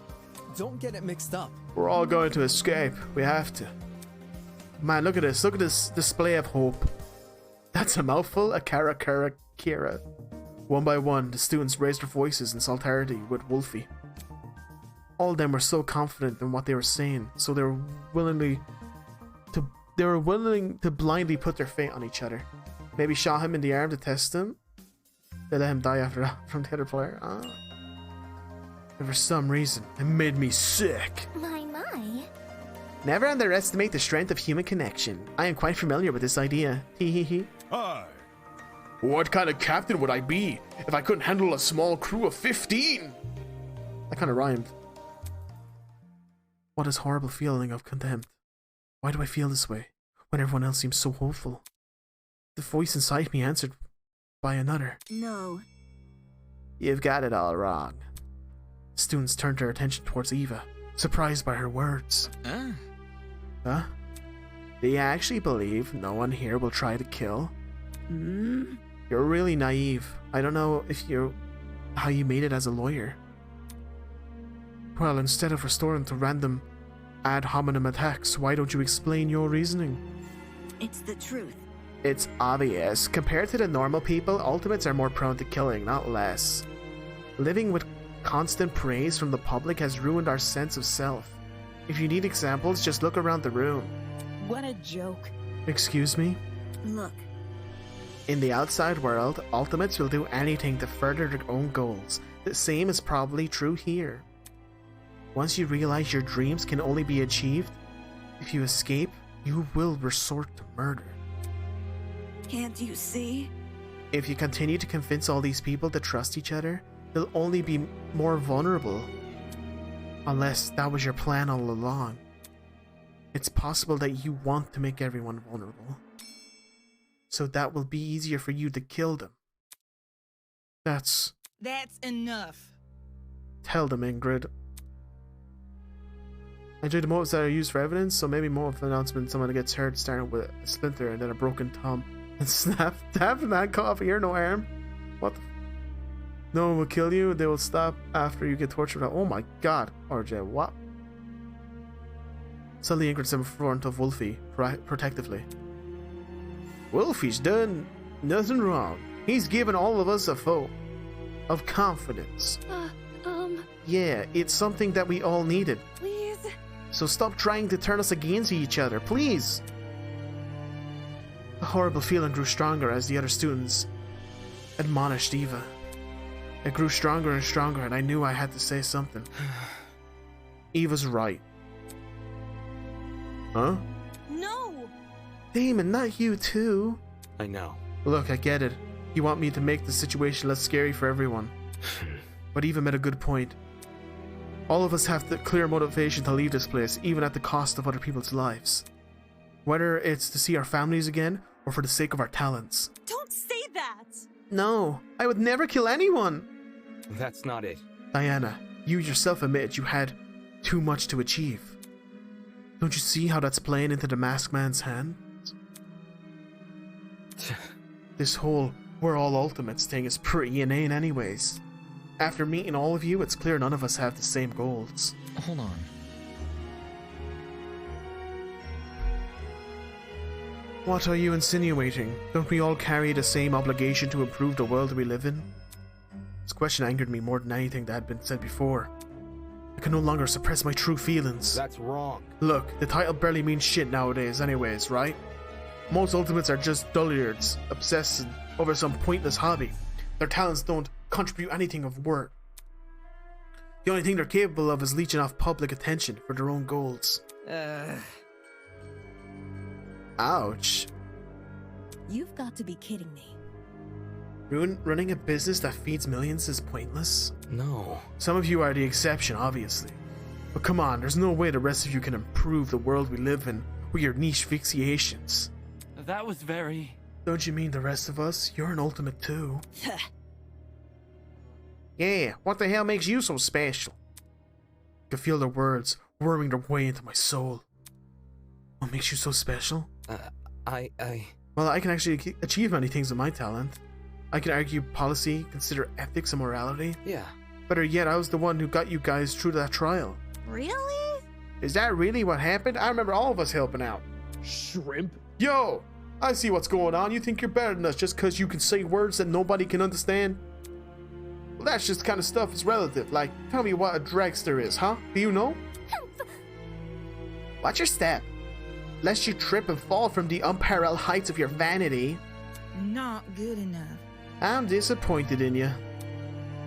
Don't get it mixed up. We're all going to escape. We have to. Man, look at this. Look at this display of hope. That's a mouthful. A Kira. One by one, the students raised their voices in solidarity with Wolfie. All of them were so confident in what they were saying, so they were willing to blindly put their fate on each other. Maybe shot him in the arm to test him. They let him die after that from the other player. And for some reason, it made me sick. My. Never underestimate the strength of human connection. I am quite familiar with this idea. Hee. Hi. What kind of captain would I be if I couldn't handle a small crew of 15? That kind of rhymed. What is horrible feeling of contempt? Why do I feel this way when everyone else seems so hopeful? The voice inside me answered by another. No. You've got it all wrong. Students turned their attention towards Eva, surprised by her words. Huh? Do you actually believe no one here will try to kill? You're really naive. I don't know how you made it as a lawyer. Well, instead of restoring to random ad hominem attacks, why don't you explain your reasoning? It's the truth. It's obvious. Compared to the normal people, ultimates are more prone to killing, not less. Living with constant praise from the public has ruined our sense of self. If you need examples, just look around the room. What a joke. Excuse me? Look. In the outside world, ultimates will do anything to further their own goals. The same is probably true here. Once you realize your dreams can only be achieved if you escape, you will resort to murder. Can't you see? If you continue to convince all these people to trust each other, they'll only be more vulnerable. Unless that was your plan all along. It's possible that you want to make everyone vulnerable. So that will be easier for you to kill them. That's enough. Tell them, Ingrid. I enjoy the motives that are used for evidence, so maybe more of an announcement someone gets hurt starting with a splinter and then a broken thumb. And snap that cut off ear, no arm. What the No one will kill you, they will stop after you get tortured. Oh my god, RJ, what? Sully anchored himself in front of Wolfie, protectively. Wolfie's done nothing wrong. He's given all of us a vote of confidence. Yeah, it's something that we all needed. Please? So stop trying to turn us against each other, please! The horrible feeling grew stronger as the other students admonished Eva. It grew stronger and stronger, and I knew I had to say something. Eva's right. Huh? No! Damon, not you too. I know. Look, I get it. You want me to make the situation less scary for everyone. But Eva made a good point. All of us have the clear motivation to leave this place, even at the cost of other people's lives. Whether it's to see our families again, or for the sake of our talents. Don't say that! No, I would never kill anyone! That's not it. Diana, you yourself admitted you had too much to achieve. Don't you see how that's playing into the masked man's hand? This whole we're all ultimates thing is pretty inane anyways. After meeting all of you, it's clear none of us have the same goals. Hold on. What are you insinuating? Don't we all carry the same obligation to improve the world we live in? This question angered me more than anything that had been said before. I can no longer suppress my true feelings. That's wrong. Look, the title barely means shit nowadays anyways, right? Most ultimates are just dullards, obsessing over some pointless hobby. Their talents don't contribute anything of worth. The only thing they're capable of is leeching off public attention for their own goals. Ouch. You've got to be kidding me. Running a business that feeds millions is pointless? No. Some of you are the exception, obviously. But come on, there's no way the rest of you can improve the world we live in with your niche fixations. That was very... Don't you mean the rest of us? You're an ultimate too. Yeah, what the hell makes you so special? I could feel their words worming their way into my soul. What makes you so special? Well, I can actually achieve many things with my talent. I can argue policy, consider ethics and morality. Yeah. Better yet, I was the one who got you guys through that trial. Really? Is that really what happened? I remember all of us helping out. Shrimp? Yo! I see what's going on. You think you're better than us just because you can say words that nobody can understand? Well, that's just kind of stuff is relative. Like, tell me what a dragster is, huh? Do you know? Watch your step. Lest you trip and fall from the unparalleled heights of your vanity. Not good enough. I'm disappointed in you.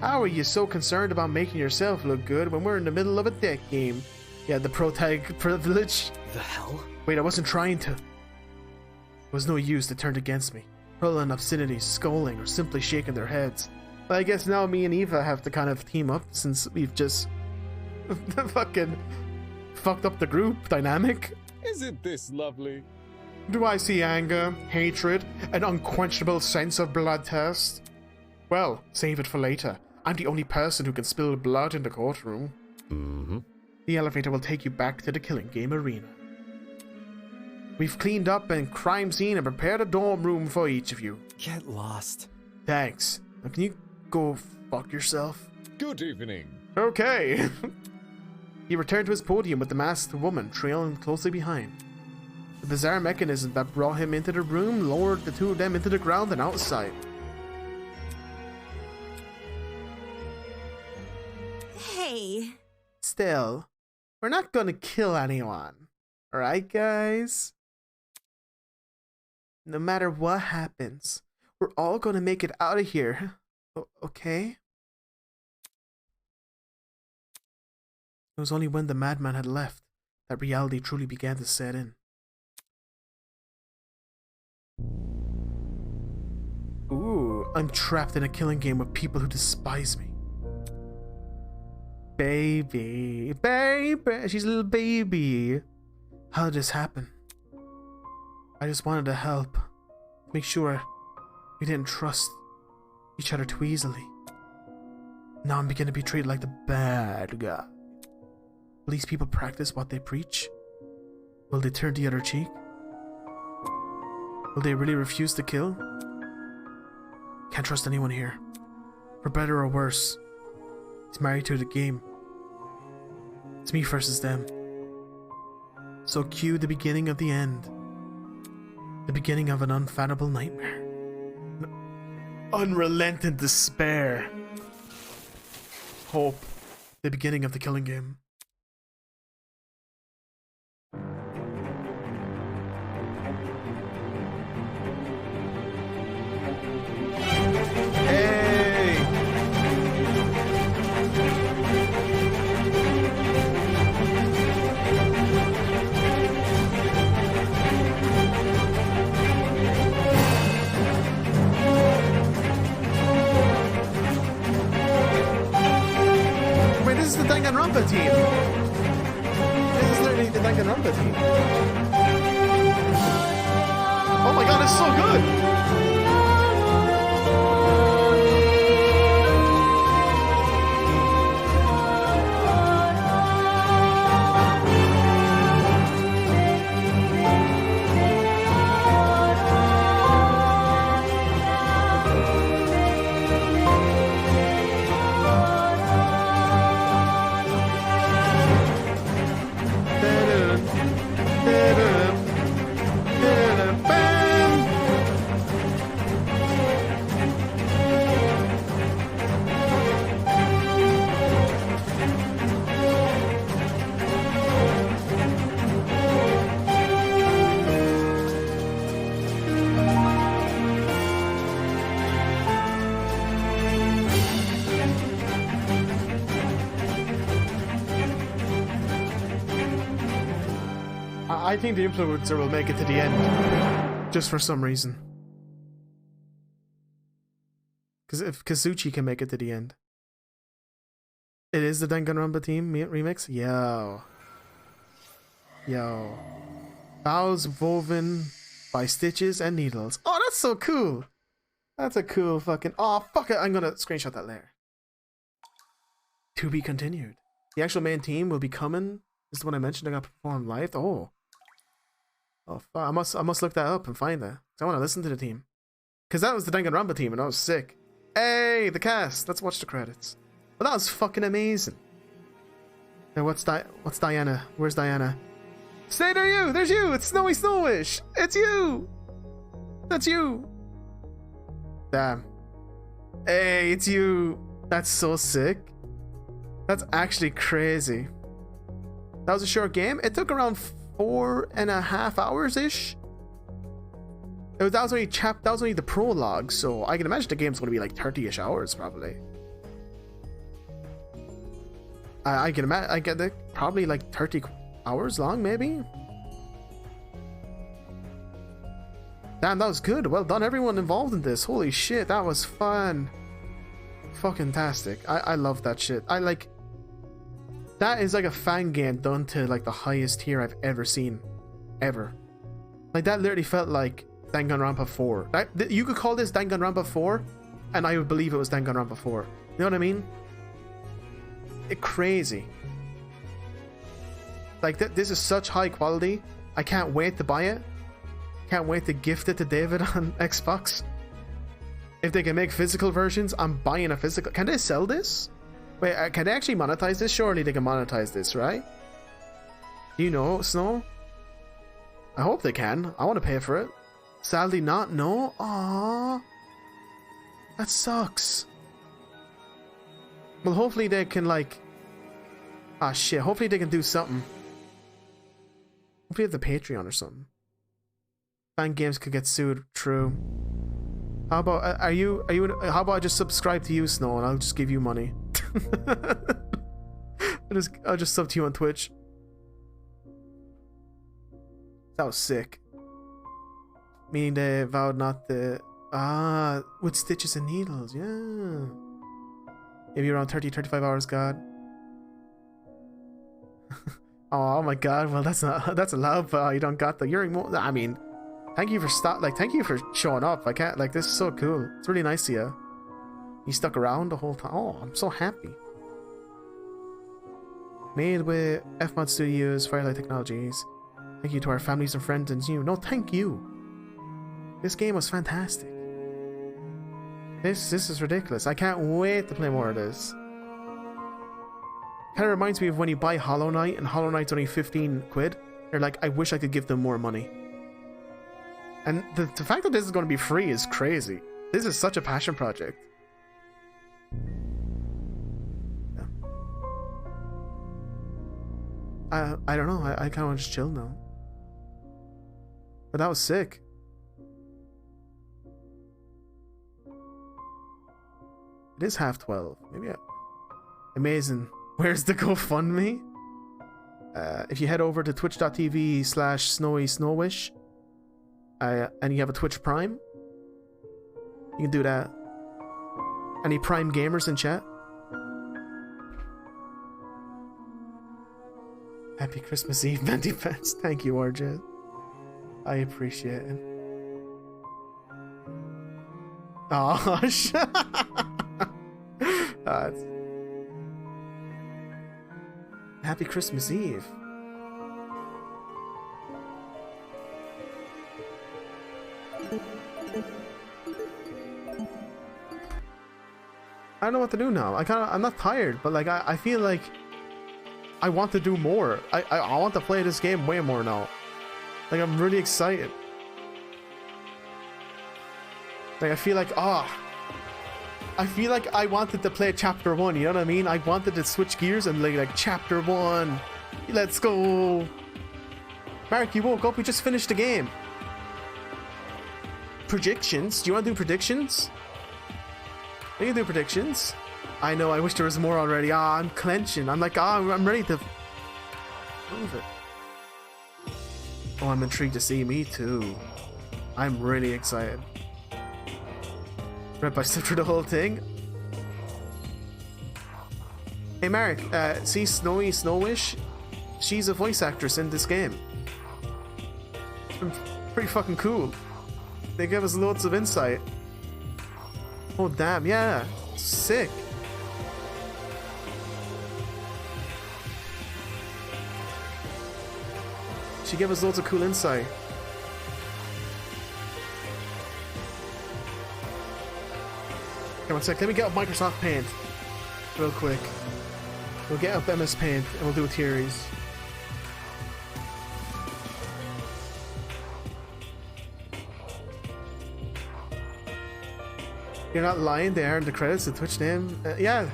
How are you so concerned about making yourself look good when we're in the middle of a deck game? You had the protag privilege. The hell? Wait, I wasn't trying to. It was no use, they turned against me, hurling obscenities, scolding, or simply shaking their heads. But I guess now me and Eva have to kind of team up since we've just fucking fucked up the group dynamic. Isn't this lovely? Do I see anger, hatred, an unquenchable sense of bloodthirst? Well, save it for later. I'm the only person who can spill blood in the courtroom. The elevator will take you back to the killing game arena. We've cleaned up a crime scene and prepared a dorm room for each of you. Get lost. Thanks. Now can you go fuck yourself? Good evening. Okay. He returned to his podium with the masked woman trailing closely behind. The bizarre mechanism that brought him into the room lowered the two of them into the ground and outside. Hey. Still, we're not gonna kill anyone. Alright, guys? No matter what happens, we're all gonna make it out of here. Okay? It was only when the madman had left that reality truly began to set in. Ooh, I'm trapped in a killing game with people who despise me. Baby, baby, she's a little baby. How did this happen? I just wanted to help. Make sure we didn't trust each other too easily. Now I'm beginning to be treated like the bad guy. Will these people practice what they preach? Will they turn the other cheek? Will they really refuse to kill? Can't trust anyone here. For better or worse. He's married to the game. It's me versus them. So cue the beginning of the end. The beginning of an unfathomable nightmare. Unrelenting despair. Hope. The beginning of the killing game. This is the Danganronpa team. This is literally the Danganronpa team. Oh my god, it's so good! I think the influencer will make it to the end, just for some reason. Because if Kazuchi can make it to the end. It is the Danganronpa team remix? Yo. Bows woven by stitches and needles. Oh, that's so cool. That's a cool fucking... Oh, fuck it. I'm gonna screenshot that later. To be continued. The actual main team will be coming. This is the one I mentioned. I got performed live. Oh, fuck. I must look that up and find that. I want to listen to the team. Because that was the Danganronpa team and that was sick. Hey, the cast. Let's watch the credits. Well, that was fucking amazing. Now, what's Diana? Where's Diana? Stay there, you! There's you! It's Snowy Snowish! It's you! That's you! Damn. Hey, it's you! That's so sick. That's actually crazy. That was a short game. It took around 4.5 hours ish. That was only the prologue, so I can imagine the game's going to be like 30ish hours probably. I can imagine. I get it probably like 30 hours long, maybe. Damn, that was good. Well done, everyone involved in this. Holy shit, that was fun. Fucking tastic. I love that shit. That is like a fan game done to like the highest tier I've ever seen. Ever. Like that literally felt like Danganronpa 4. You could call this Danganronpa 4 and I would believe it was Danganronpa 4. You know what I mean? Crazy. Like this is such high quality. I can't wait to buy it. Can't wait to gift it to David on Xbox. If they can make physical versions, I'm buying a physical. Can they sell this? Wait, can they actually monetize this? Surely they can monetize this, right? Do you know, Snow? I hope they can. I want to pay for it. Sadly not, no? Aww. That sucks. Well, hopefully they can like... Ah, shit. Hopefully they can do something. Hopefully they have the Patreon or something. Fan games could get sued. True. How about... How about I just subscribe to you, Snow, and I'll just give you money. I'll just sub to you on Twitch. That was sick. Meaning they vowed not to... Ah, with stitches and needles, yeah. Maybe around 30-35 hours, God. Oh my God, well that's allowed, but you don't got the... I mean, thank you for thank you for showing up. I can't, this is so cool. It's really nice of you. You stuck around the whole time. Oh, I'm so happy. Made with FMod Studios, Firelight Technologies. Thank you to our families and friends and you. No, thank you. This game was fantastic. This is ridiculous. I can't wait to play more of this. Kind of reminds me of when you buy Hollow Knight and Hollow Knight's only 15 quid. They're like, I wish I could give them more money. And the fact that this is going to be free is crazy. This is such a passion project. Yeah. I don't know. I kind of want to just chill now. But that was sick. It is 12:30. Maybe amazing. Where's the GoFundMe? If you head over to twitch.tv/snowysnowish and you have a Twitch Prime, you can do that. Any Prime gamers in chat? Happy Christmas Eve, Mandy Pants. Thank you, RJ. I appreciate it. Oh, Happy Christmas Eve. I don't know what to do now. I'm not tired, but like I feel like I want to do more. I want to play this game way more now. Like I'm really excited. Like I feel like I feel like I wanted to play chapter 1, you know what I mean? I wanted to switch gears and like chapter 1. Let's go. Mark, you woke up, we just finished the game. Predictions? Do you want to do predictions? We can do predictions. I know, I wish there was more already. I'm clenching. I'm like, I'm ready to move it. Oh, I'm intrigued to see. Me too. I'm really excited. Right, I sit through the whole thing. Hey Mark, see Snowy Snowish? She's a voice actress in this game. It's been pretty fucking cool. They gave us loads of insight. Oh damn, yeah. Sick. She gave us loads of cool insight. Okay, one sec. Let me get up Microsoft Paint real quick. We'll get up MS Paint and we'll do a theories. You're not lying, they are in the credits, the Twitch name. Yeah,